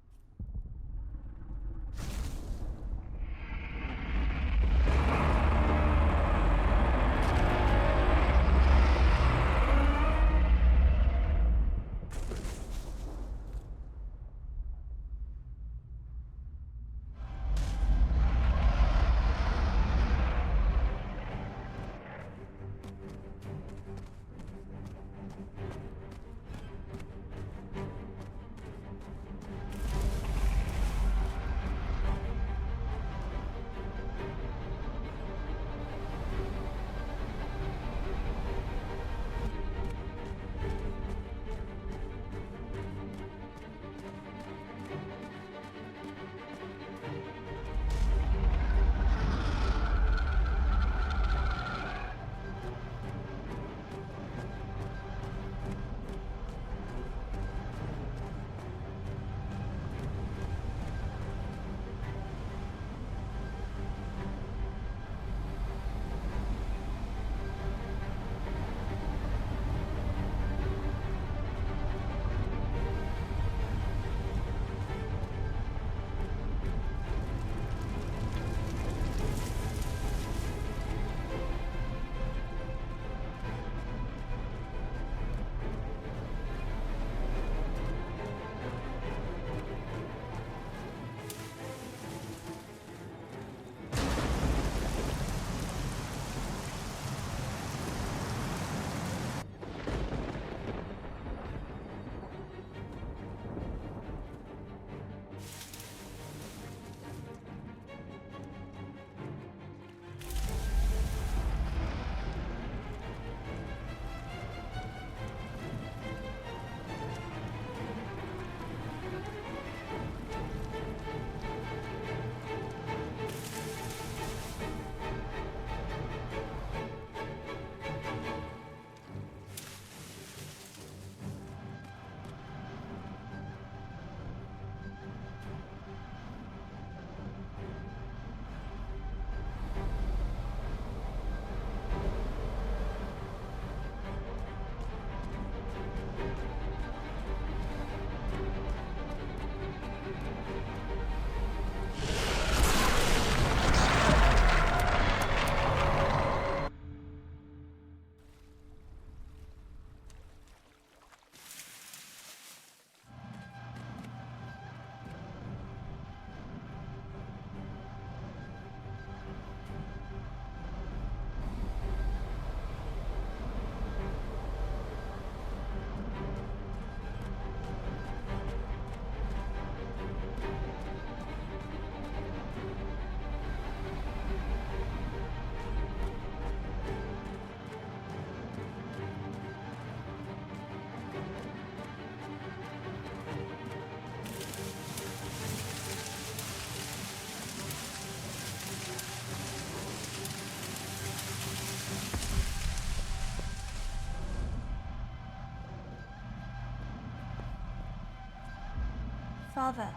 Father,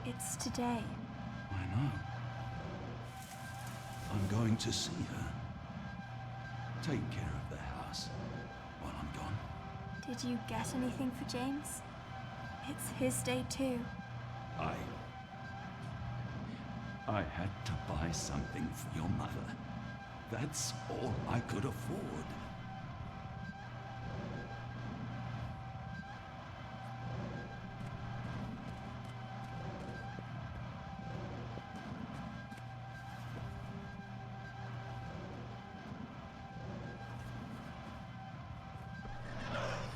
it's today. I know. I'm going to see her. Take care of the house while I'm gone. Did you get anything for James? It's his day too. I had to buy something for your mother. That's all I could afford.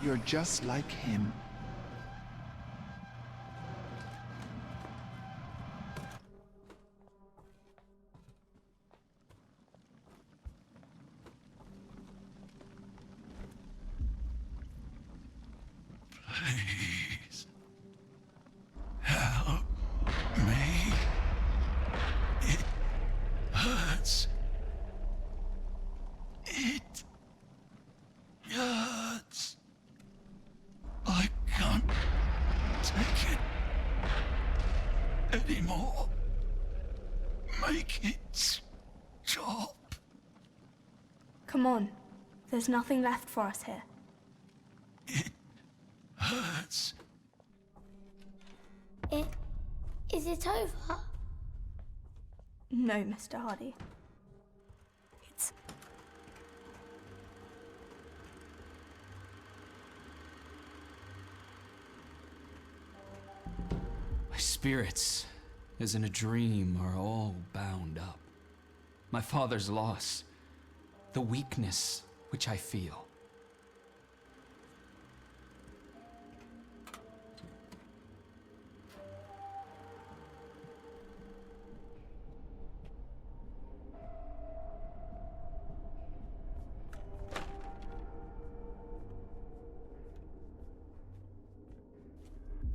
You're just like him. Please. Help me. It hurts. It hurts. I can't take it anymore. Make it stop. Come on. There's nothing left for us here. Hurts. Is it over? No, Mr. Hardy. It's... My spirits, as in a dream, are all bound up. My father's loss, the weakness which I feel.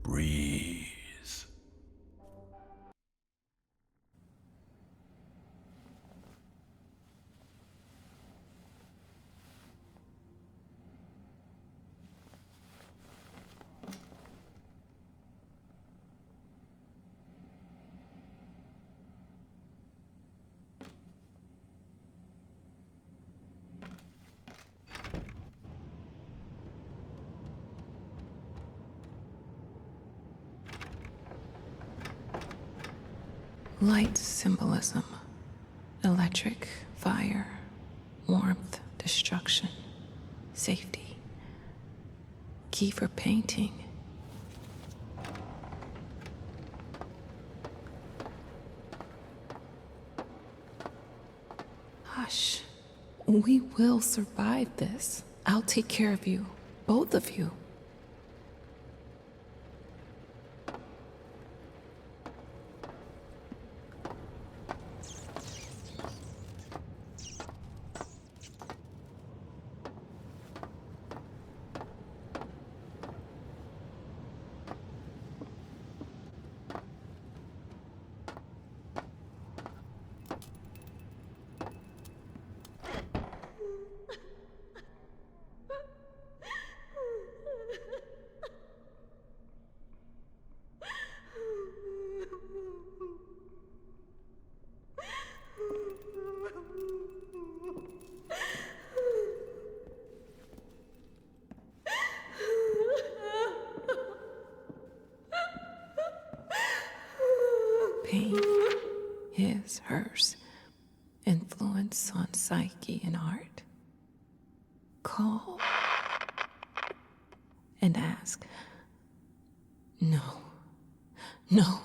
Breathe. Light symbolism. Electric, fire, warmth, destruction, safety. Key for painting. Hush. We will survive this. I'll take care of you. Both of you. Pain, his, hers, influence on psyche and art. Call and ask. No, no,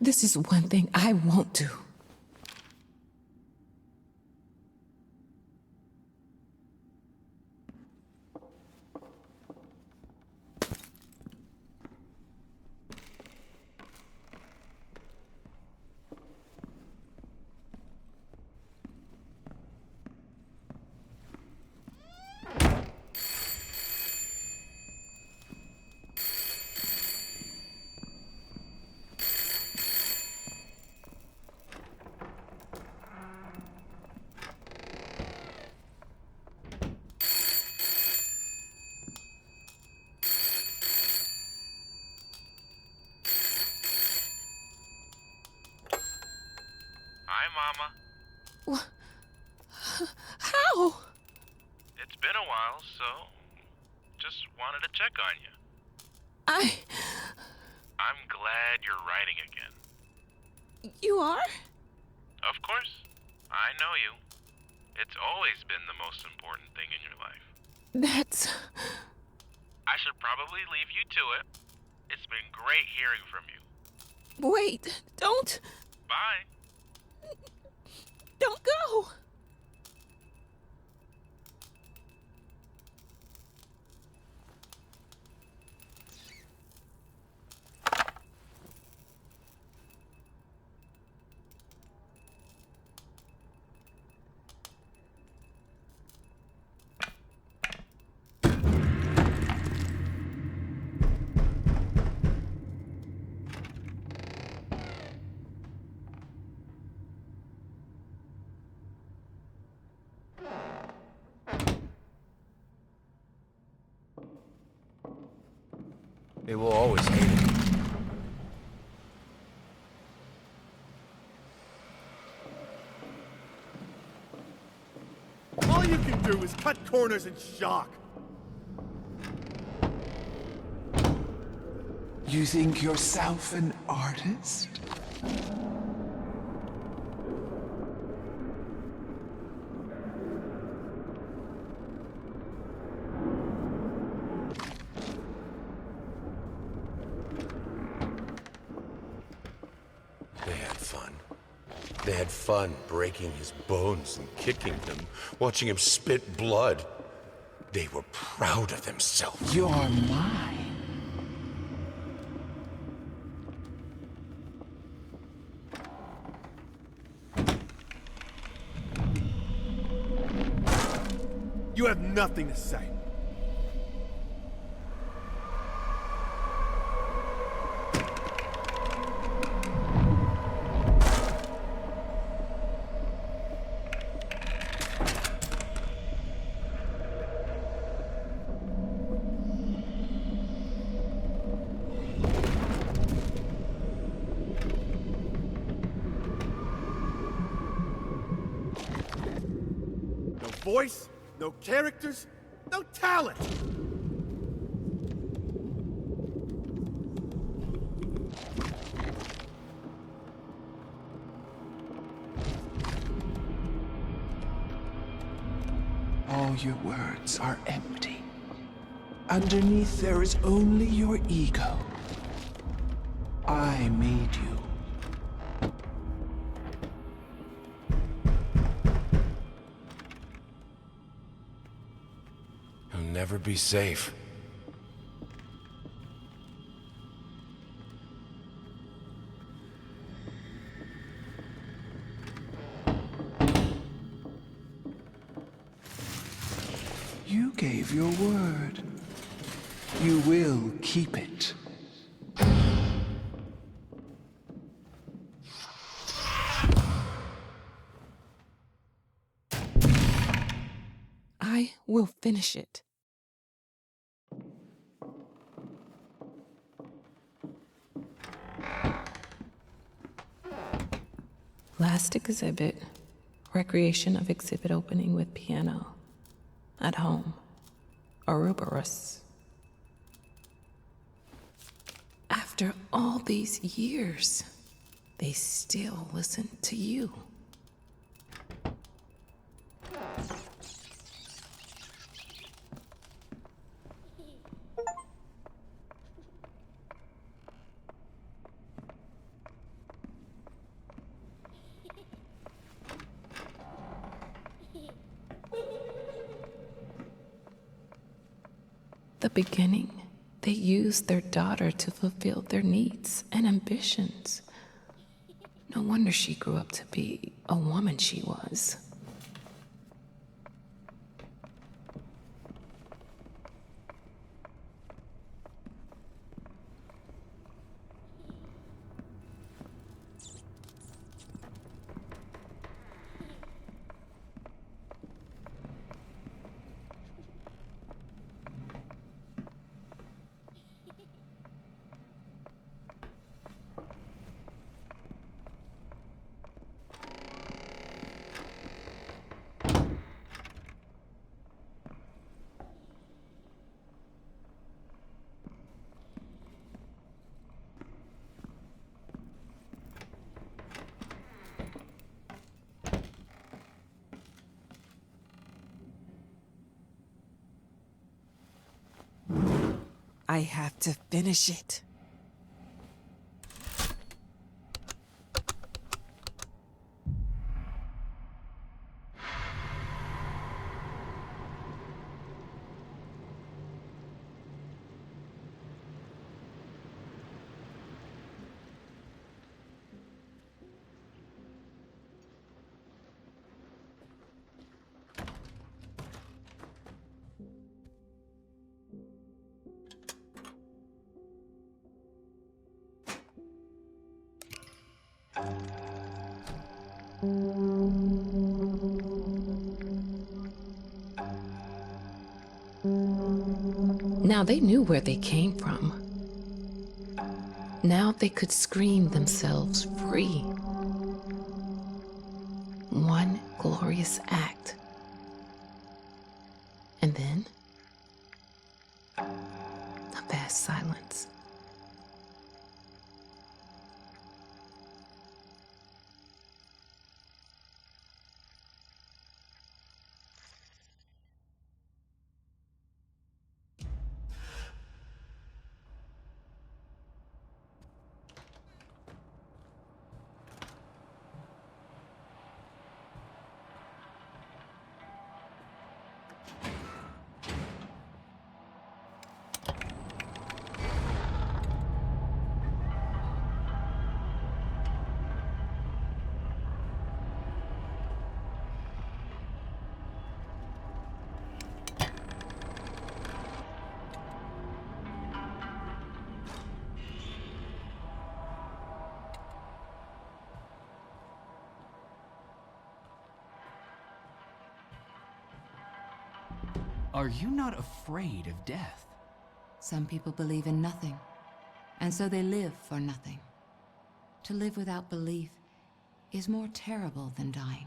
this is one thing I won't do. Mama? How? It's been a while, so just wanted to check on you. I'm glad you're writing again. You are? Of course. I know you. It's always been the most important thing in your life. That's... I should probably leave you to it. It's been great hearing from you. Wait, don't... Bye. Don't go! They will always hate it. All you can do is cut corners and shock. You think yourself an artist? They had fun breaking his bones and kicking him, watching him spit blood. They were proud of themselves. You're mine. You have nothing to say. Voice, no characters, no talent! All your words are empty. Underneath there is only your ego. I made you. Never be safe. You gave your word. You will keep it. I will finish it. Last exhibit, recreation of exhibit opening with piano. At home, Ouroboros. After all these years, they still listen to you. The beginning, they used their daughter to fulfill their needs and ambitions. No wonder she grew up to be a woman she was. I have to finish it. Now they knew where they came from. Now they could scream themselves free. One glorious act. And then, a vast silence. Are you not afraid of death? Some people believe in nothing, and so they live for nothing. To live without belief is more terrible than dying.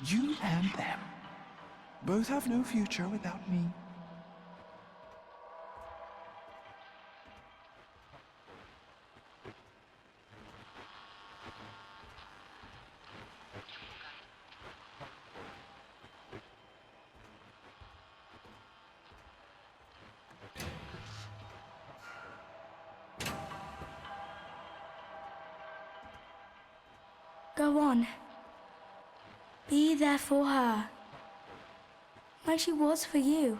You and them both have no future without me. Go on. Be there for her, like she was for you.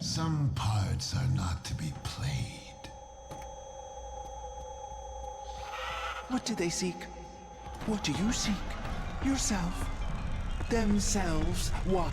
Some parts are not to be played. What do they seek? What do you seek? Yourself. themselves what?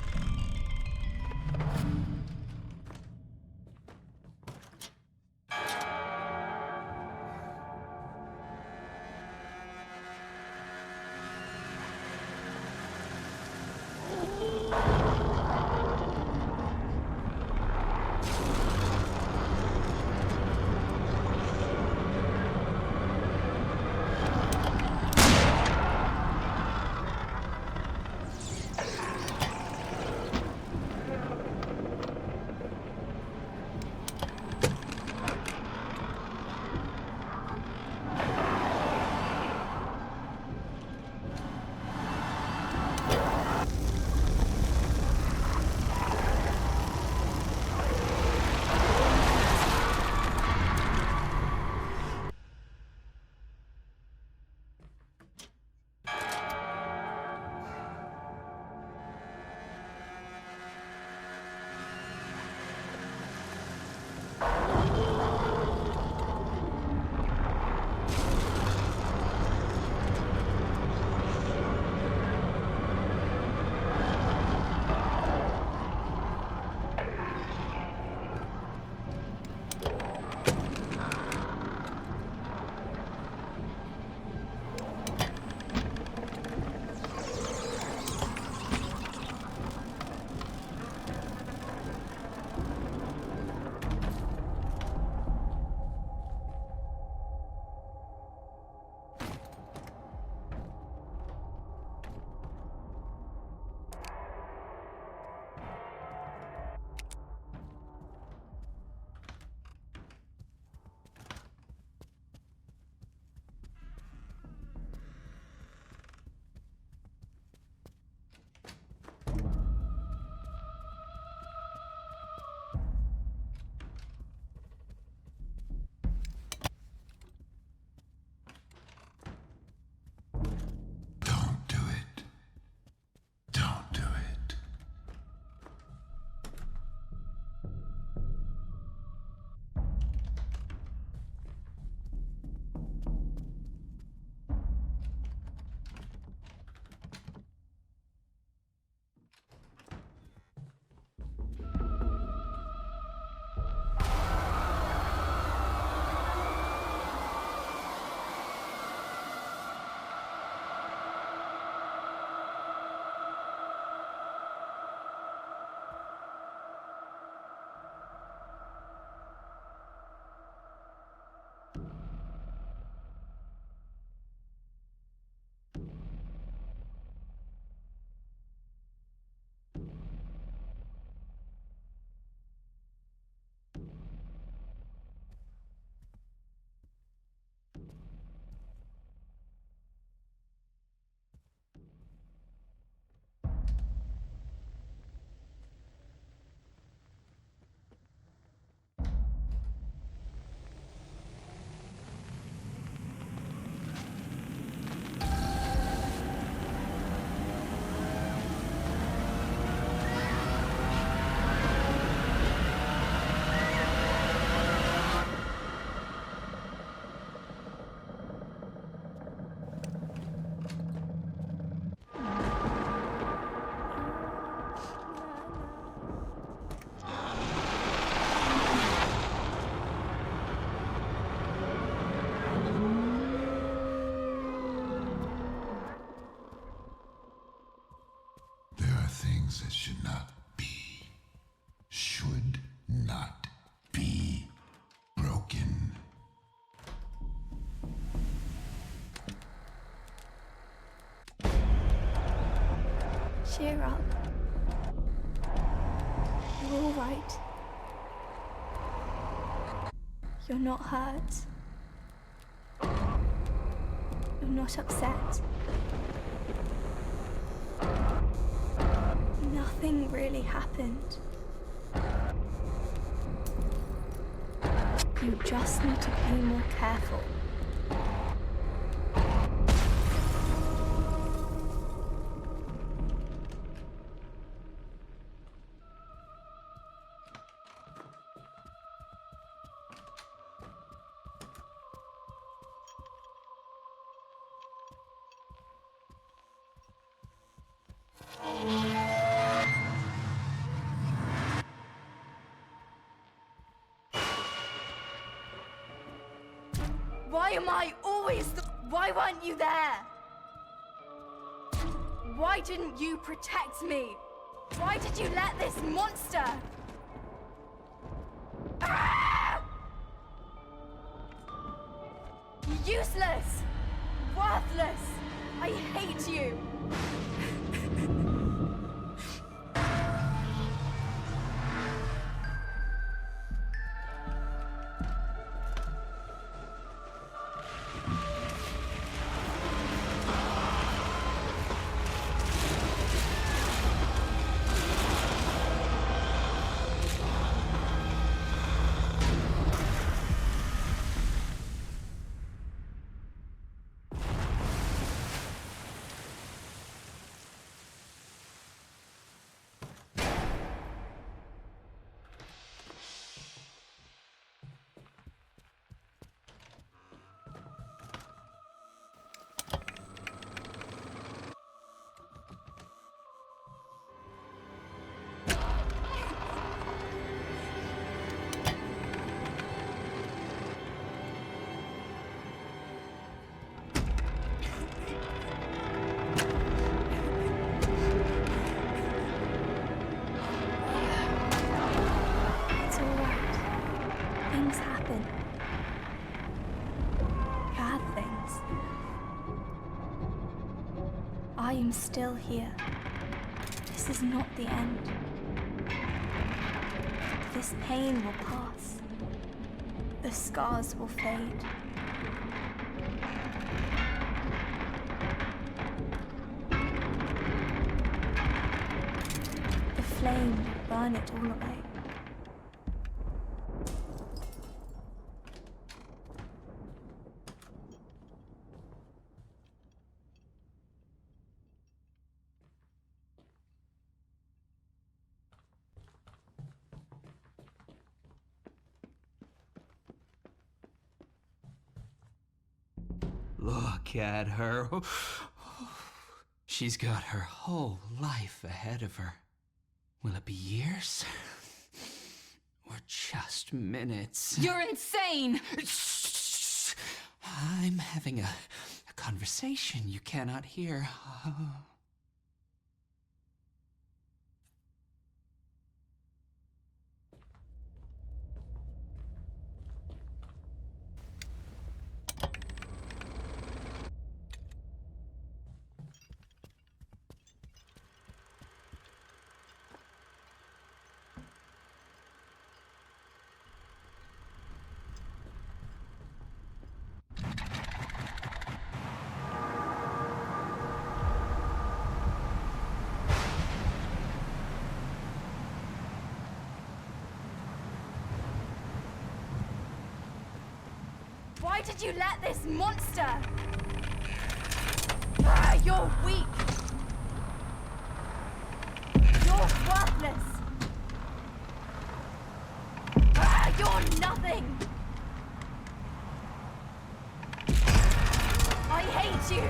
Things that should not be, should not be broken. Cheer up. You're all right. You're not hurt. You're not upset. Nothing really happened. You just need to be more careful. Why am I always Why weren't you there? Why didn't you protect me? Why did you let this monster? Ah! Useless! Worthless! I hate you! I am still here. This is not the end. This pain will pass. The scars will fade. The flame will burn it all away. Look at her. She's got her whole life ahead of her. Will it be years? Or just minutes? You're insane! I'm having a conversation you cannot hear. Why did you let this monster? Ah, you're weak. You're worthless. Ah, you're nothing. I hate you.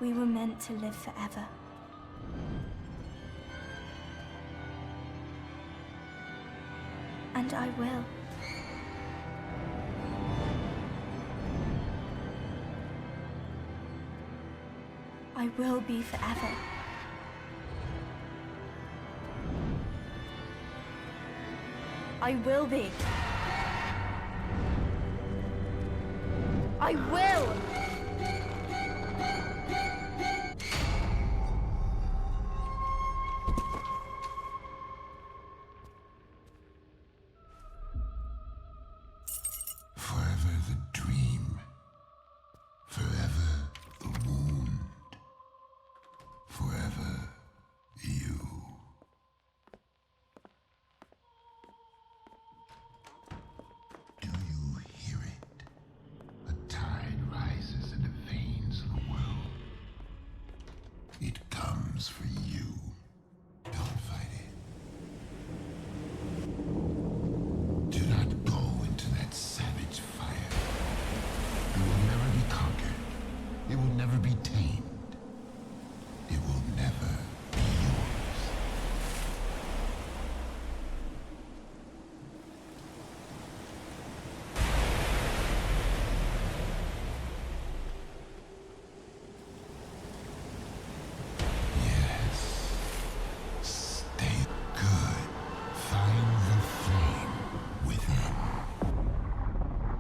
We were meant to live forever. And I will. I will be forever. I will be. I will! Forever the dream. Forever the wound. Forever you. Do you hear it? A tide rises in the veins of the world. It comes for you. Don't fight it. Do not go into that savage fire. You will never be conquered. It will never be tamed. It will never be yours. Yes. Stay good. Find the flame within.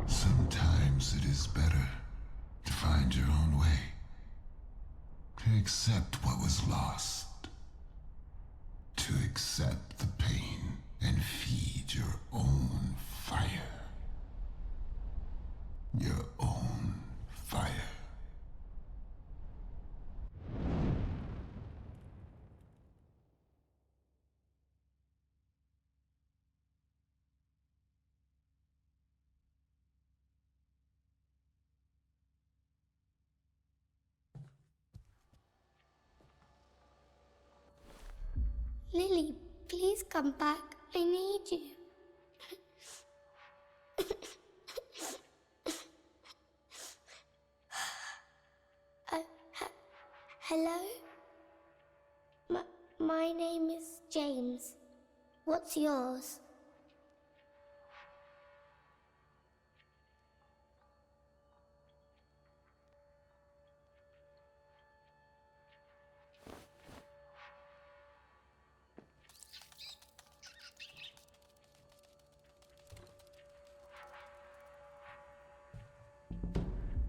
Sometimes it is better to find your own way. To accept what was lost. To accept the pain and feed your own fire. Your own fire. Lily, please come back. I need you. Hello? My name is James. What's yours?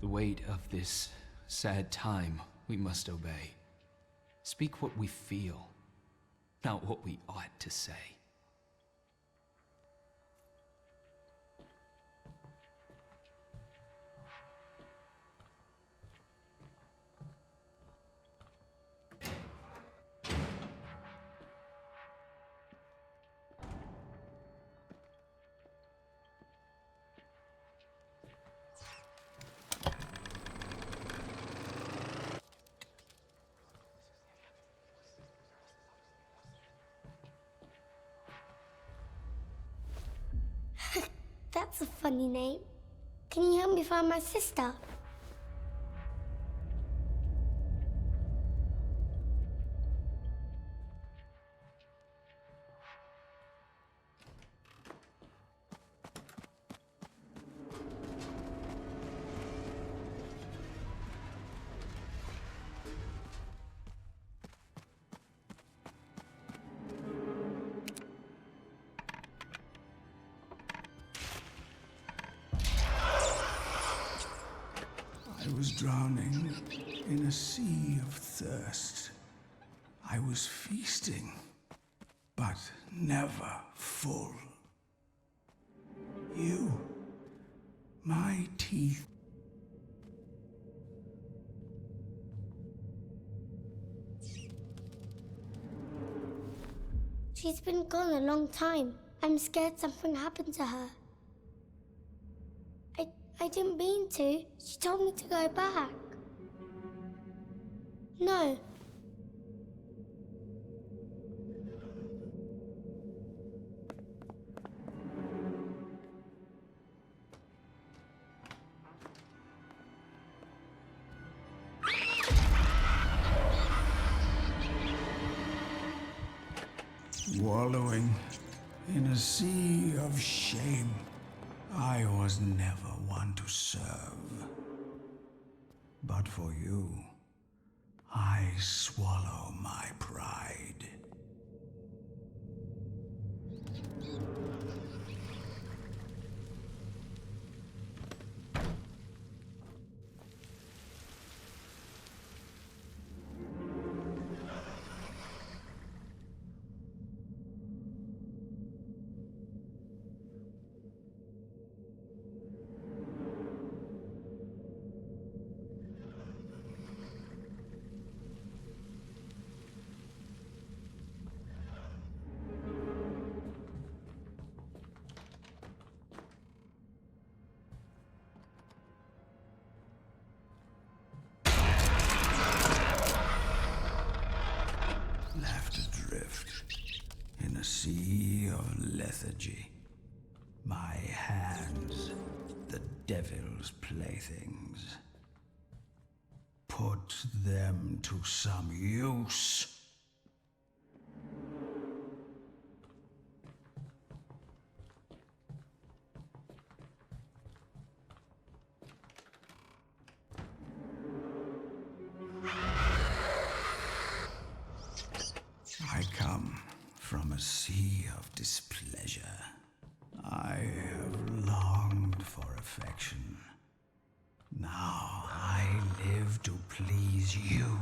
The weight of this sad time we must obey. Speak what we feel, not what we ought to say. That's a funny name. Can you help me find my sister? I was drowning in a sea of thirst. I was feasting, but never full. You, my teeth. She's been gone a long time. I'm scared something happened to her. I didn't mean to. She told me to go back. No. wallowing in a sea of shame. I was never one to serve. But for you, I swallow my pride. Left adrift in a sea of lethargy. My hands, the devil's playthings. Put them to some use. I come from a sea of displeasure. I have longed for affection. Now I live to please you.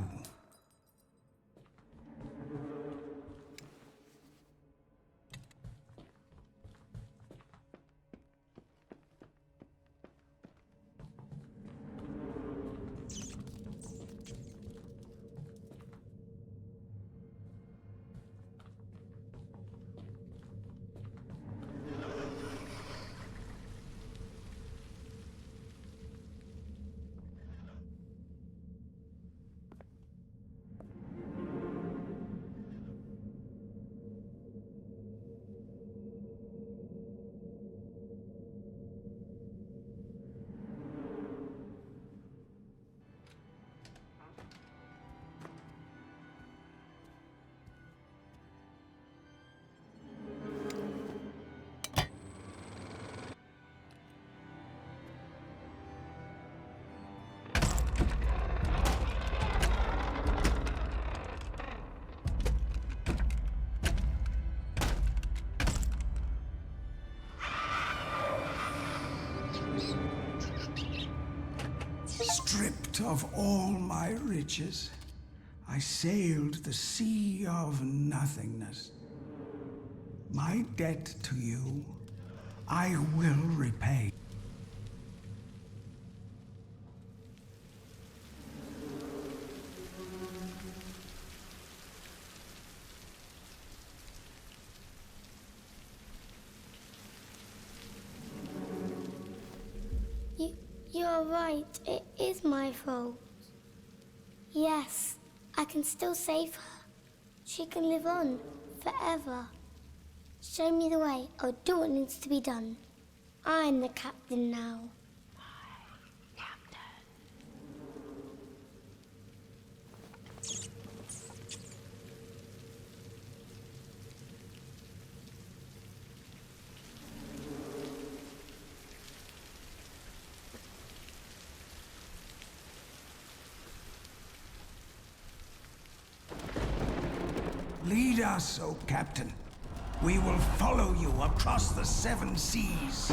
Stripped of all my riches, I sailed the sea of nothingness. My debt to you, I will repay. You're right, it is my fault. Yes, I can still save her. She can live on forever. Show me the way, or do what needs to be done. I'm the captain now. Lead us, O Captain. We will follow you across the 7 seas.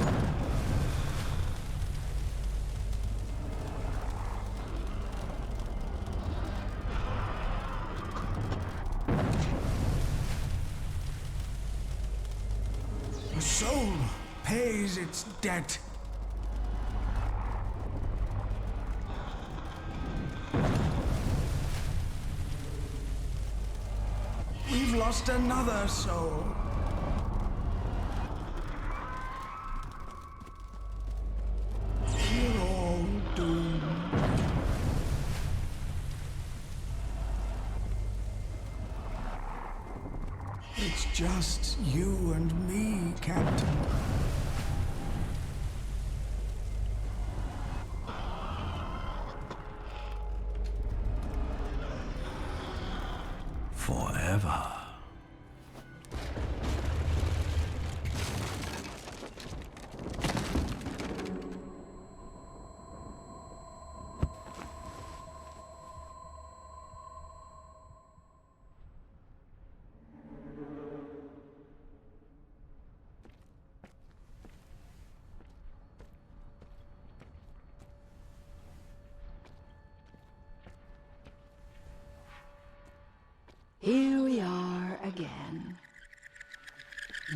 A soul pays its debt. We've lost another soul. We're all doomed. It's just you and me, Captain. Forever.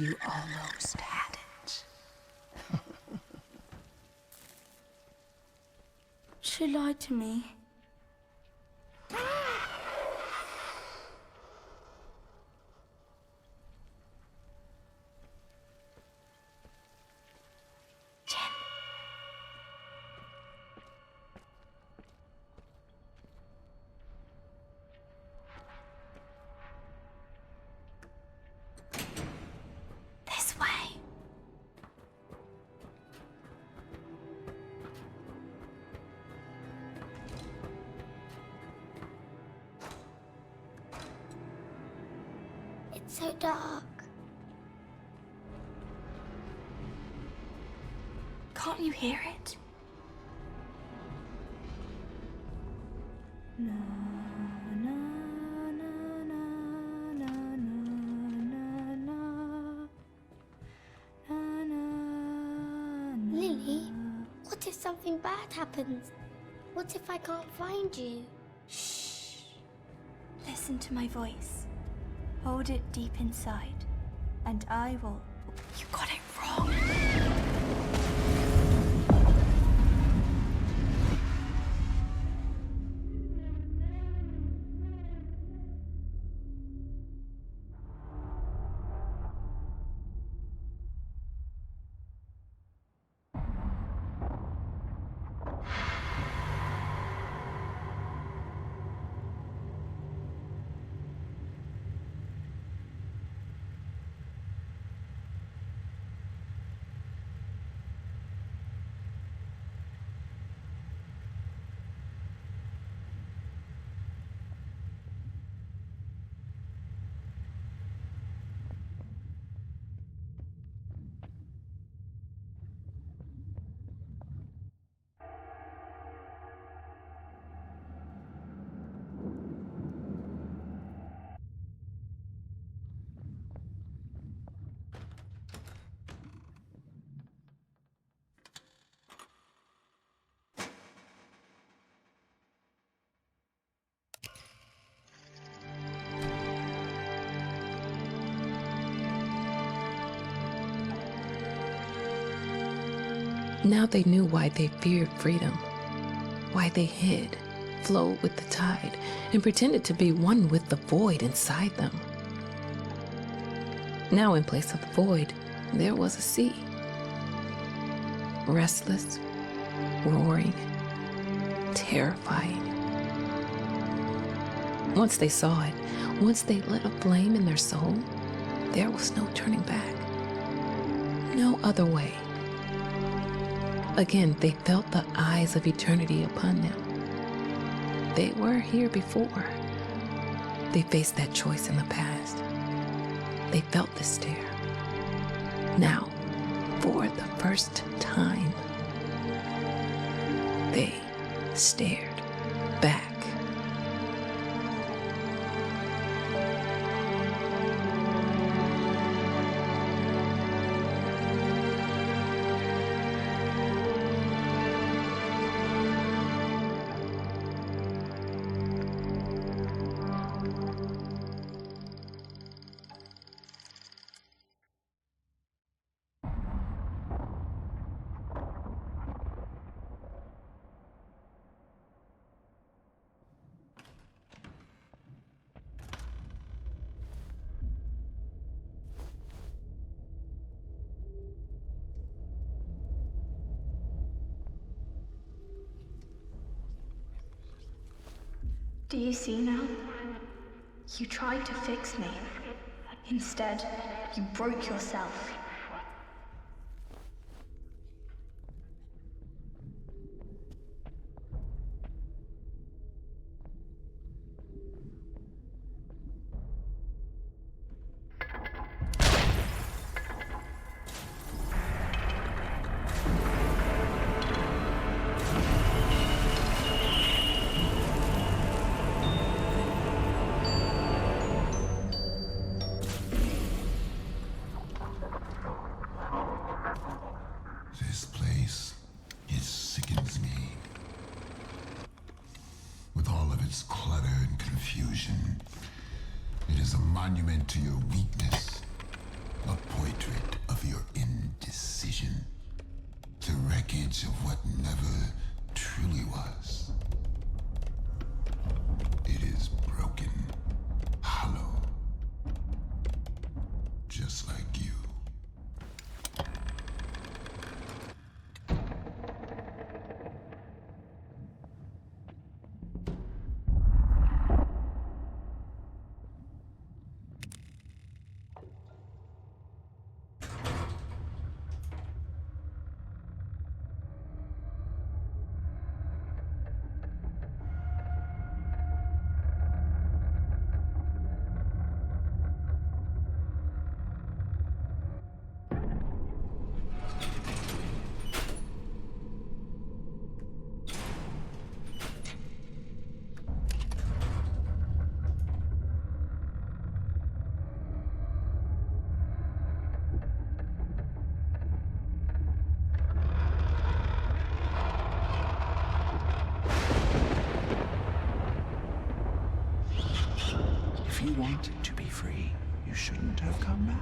you almost had it. She lied to me. This way. It's so dark. Can't you hear it? Na, na, na, na, na, na, na, na. Na, na, na. Lily, what if something bad happens? What if I can't find you? Shh. Listen to my voice. Hold it deep inside, and I will... You got it wrong. Now they knew why they feared freedom, why they hid, flowed with the tide, and pretended to be one with the void inside them. Now, in place of the void, there was a sea. Restless, roaring, terrifying. Once they saw it, once they lit a flame in their soul, there was no turning back. No other way. Again, they felt the eyes of eternity upon them. They were here before. They faced that choice in the past. They felt the stare. Now, for the first time, they stared back. Do you see now? You tried to fix me. Instead, you broke yourself. This place, it sickens me. With all of its clutter and confusion, it is a monument to your weakness. A A portrait of your indecision. The wreckage of what never truly was. It is broken, hollow, just like you. If you wanted to be free, you shouldn't have come back.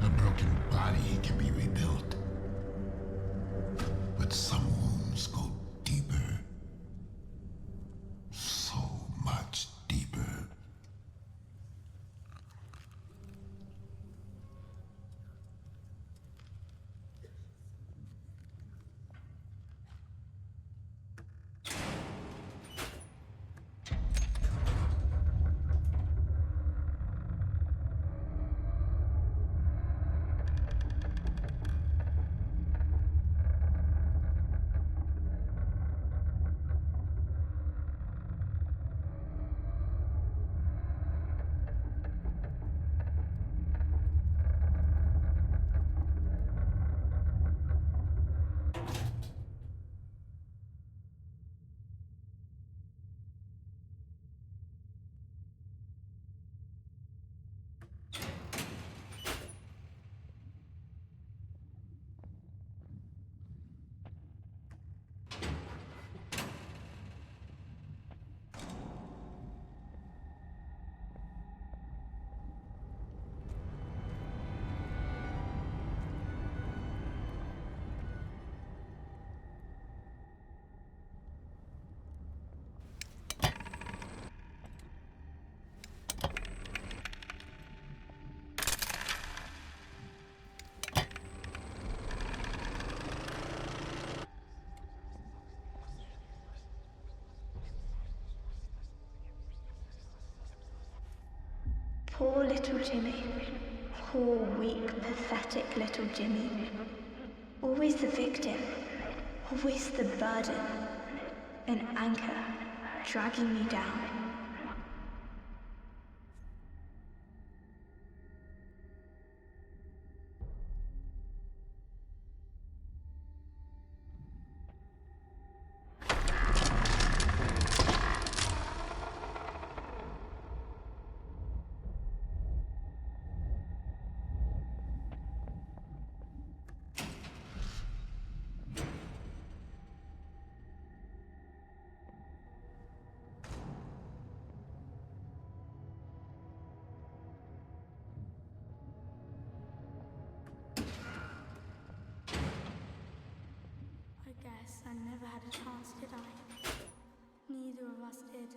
A broken body can be rebuilt, but some wounds go deeper. So much deeper. Poor little Jimmy. Poor, weak, pathetic little Jimmy. Always the victim. Always the burden. An anchor dragging me down. I guess I never had a chance, did I? Neither of us did.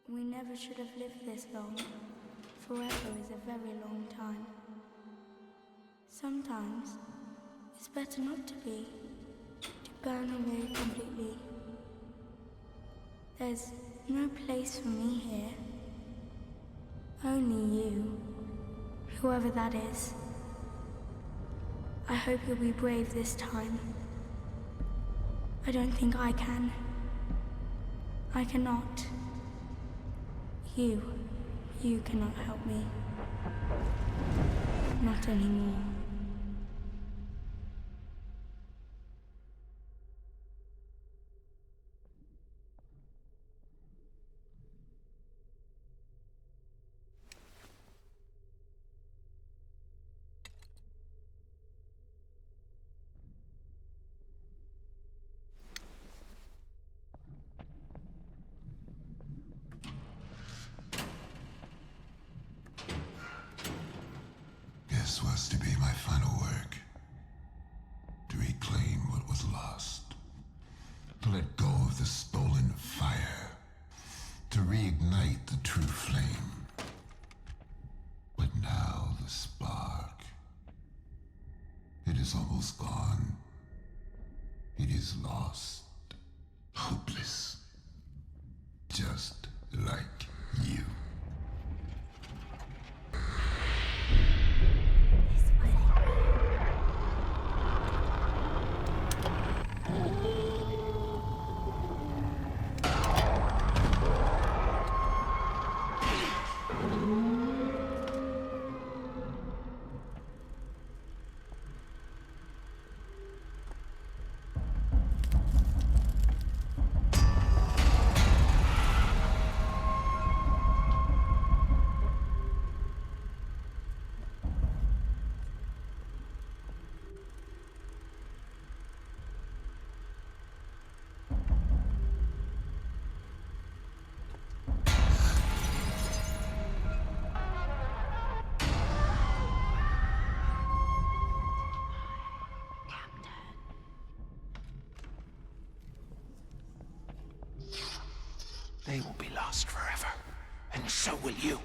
We never should have lived this long. Forever is a very long time. Sometimes it's better not to be, to burn away completely. There's no place for me here. Only you, whoever that is. I hope you'll be brave this time. I don't think I can. I cannot. You cannot help me. Not anymore. This was to be my final work. To reclaim what was lost. To let go of the stolen fire. To reignite the true flame. But now the spark. It is almost gone. It is lost. Hopeless. Just like you. They will be lost forever, and so will you.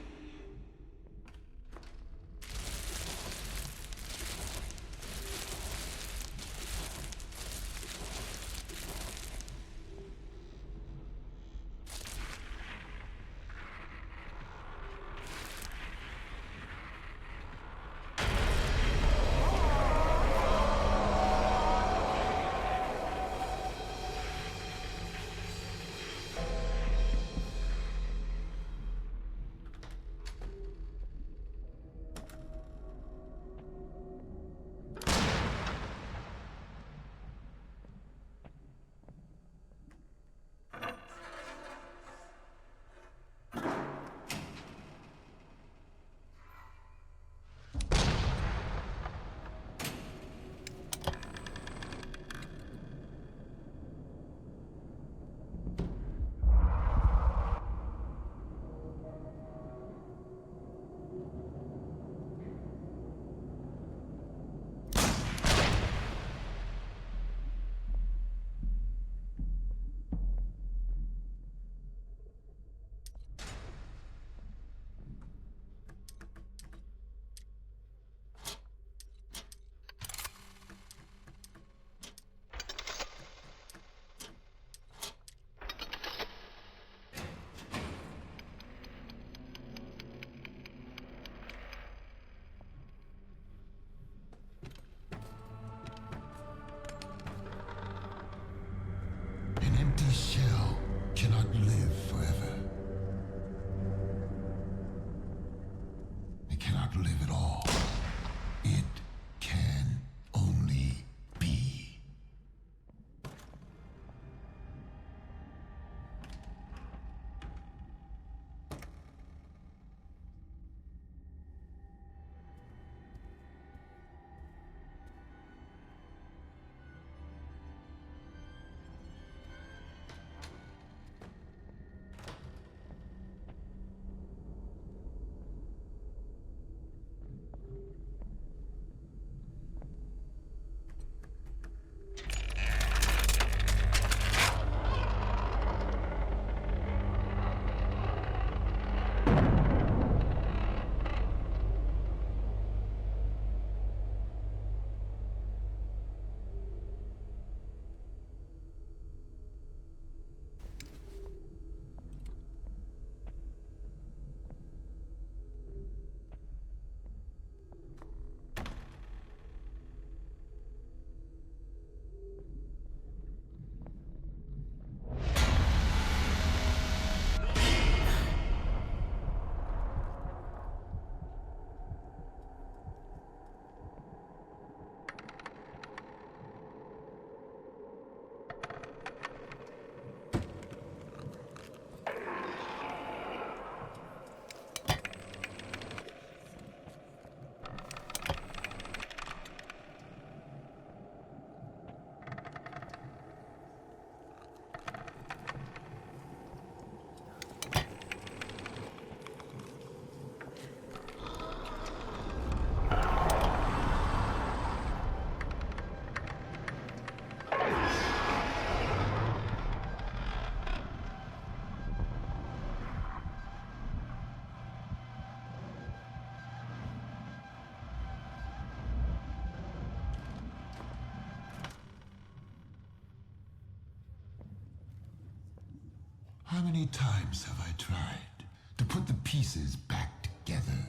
How many times have I tried to put the pieces back together?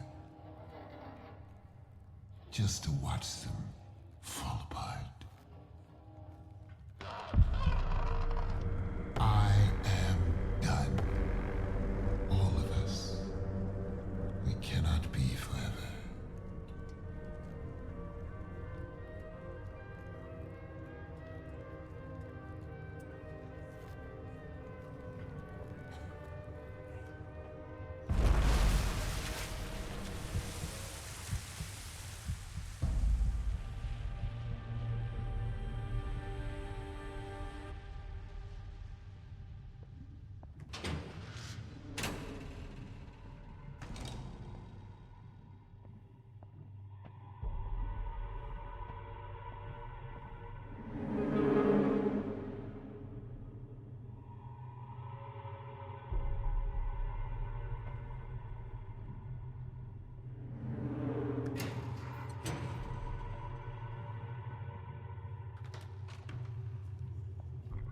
Just to watch them fall apart. I am done. All of us. We cannot be forever.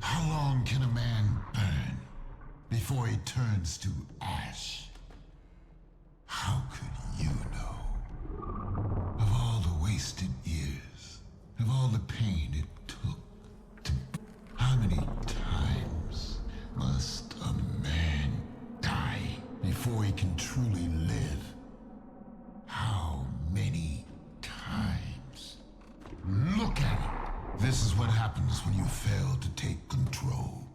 How long can a man burn before he turns to ash? How could you know? Of all the wasted years, of all the pain it took to... How many times must a man die before he can truly live? How many times? Look at it! This is what happens when you fail to take control.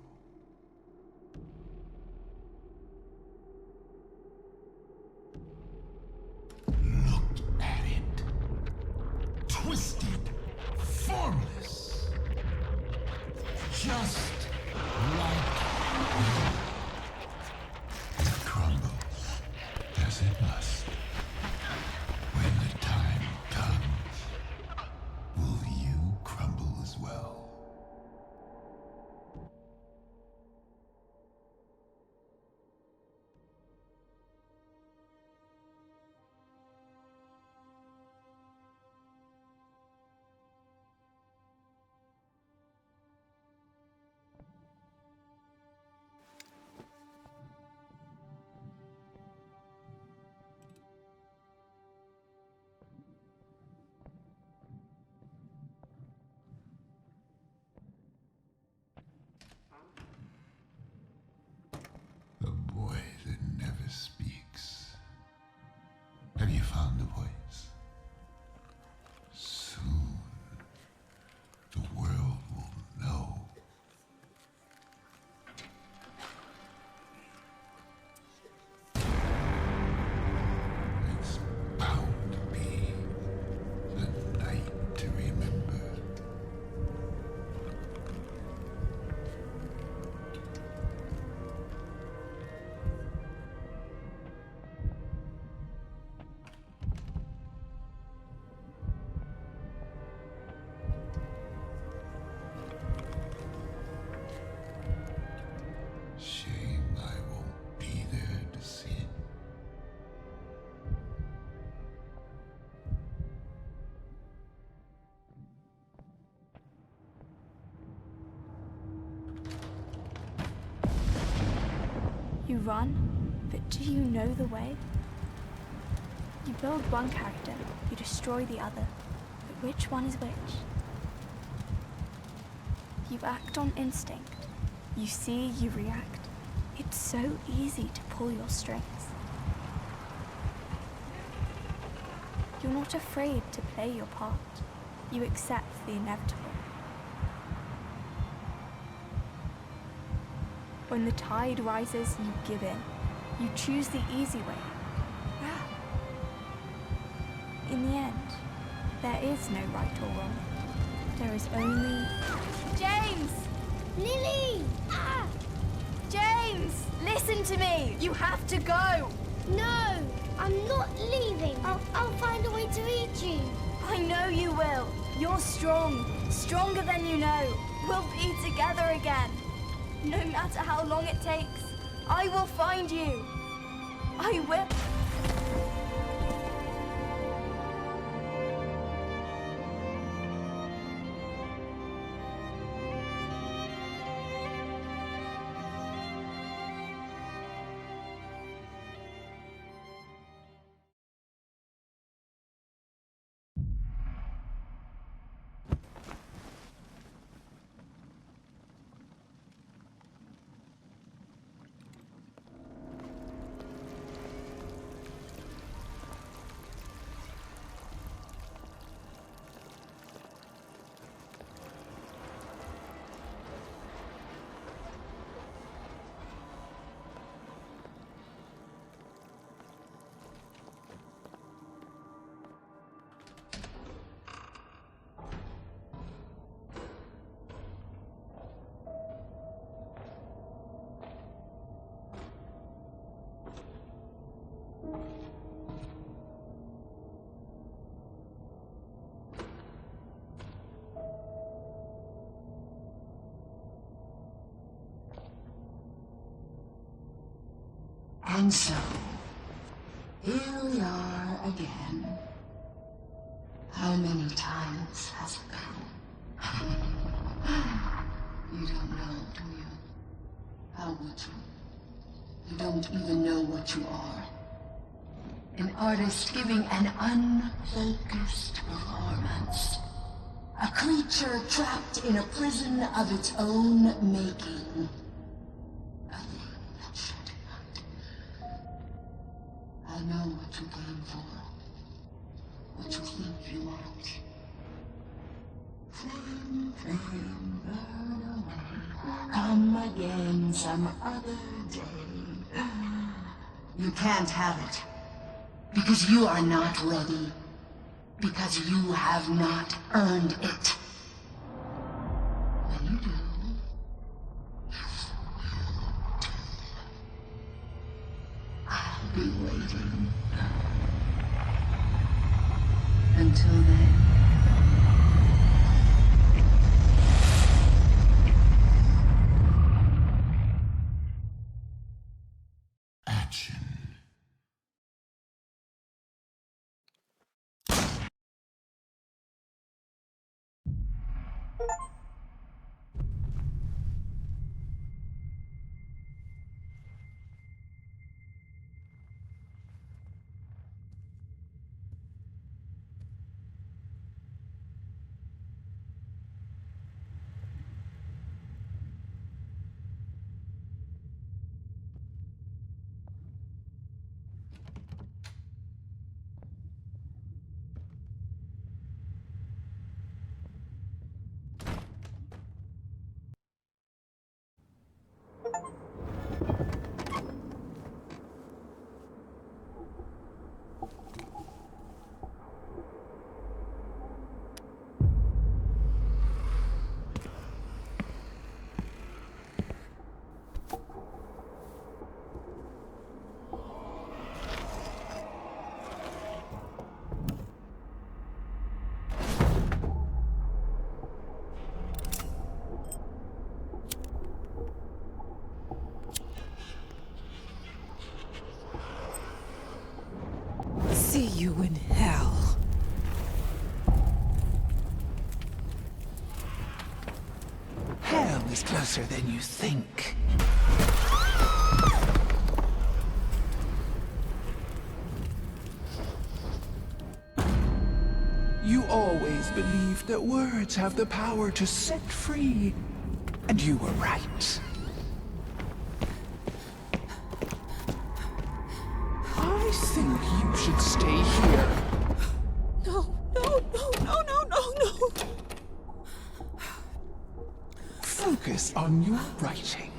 Look at it. Twisted, formless. Just like it crumbles, as it must. When the time comes, will you crumble as well? The boy that never speaks. Have you found the voice? Soon, the world will know. It's bound to be the night to remember. Shame I won't be there to see it. You run, but do you know the way? You build one character, you destroy the other, but which one is which? You act on instinct. You see, you react. It's so easy to pull your strings. You're not afraid to play your part. You accept the inevitable. When the tide rises, you give in. You choose the easy way. Ah. In the end, there is no right or wrong. There is only... James! Lily! Ah! James! Listen to me! You have to go! No! I'm not leaving. I'll find a way to reach you. I know you will. You're strong. Stronger than you know. We'll be together again. No matter how long it takes, I will find you. I will. And so, here we are again. How many times has it been? You don't know, do you? How would you? You don't even know what you are. An artist giving an unfocused performance. A creature trapped in a prison of its own making. A thing that should not. I know what you came for. What you think you want. Flame, burn away. Come again some other day. You can't have it. Because you are not ready. Because you have not earned it. When you do, I'll be waiting. Until then. Action. See you in hell. Hell is closer than you think. You always believed that words have the power to set free, and you were right. I think you should stay here. No, no, no, no, no, no, no. Focus on your writing.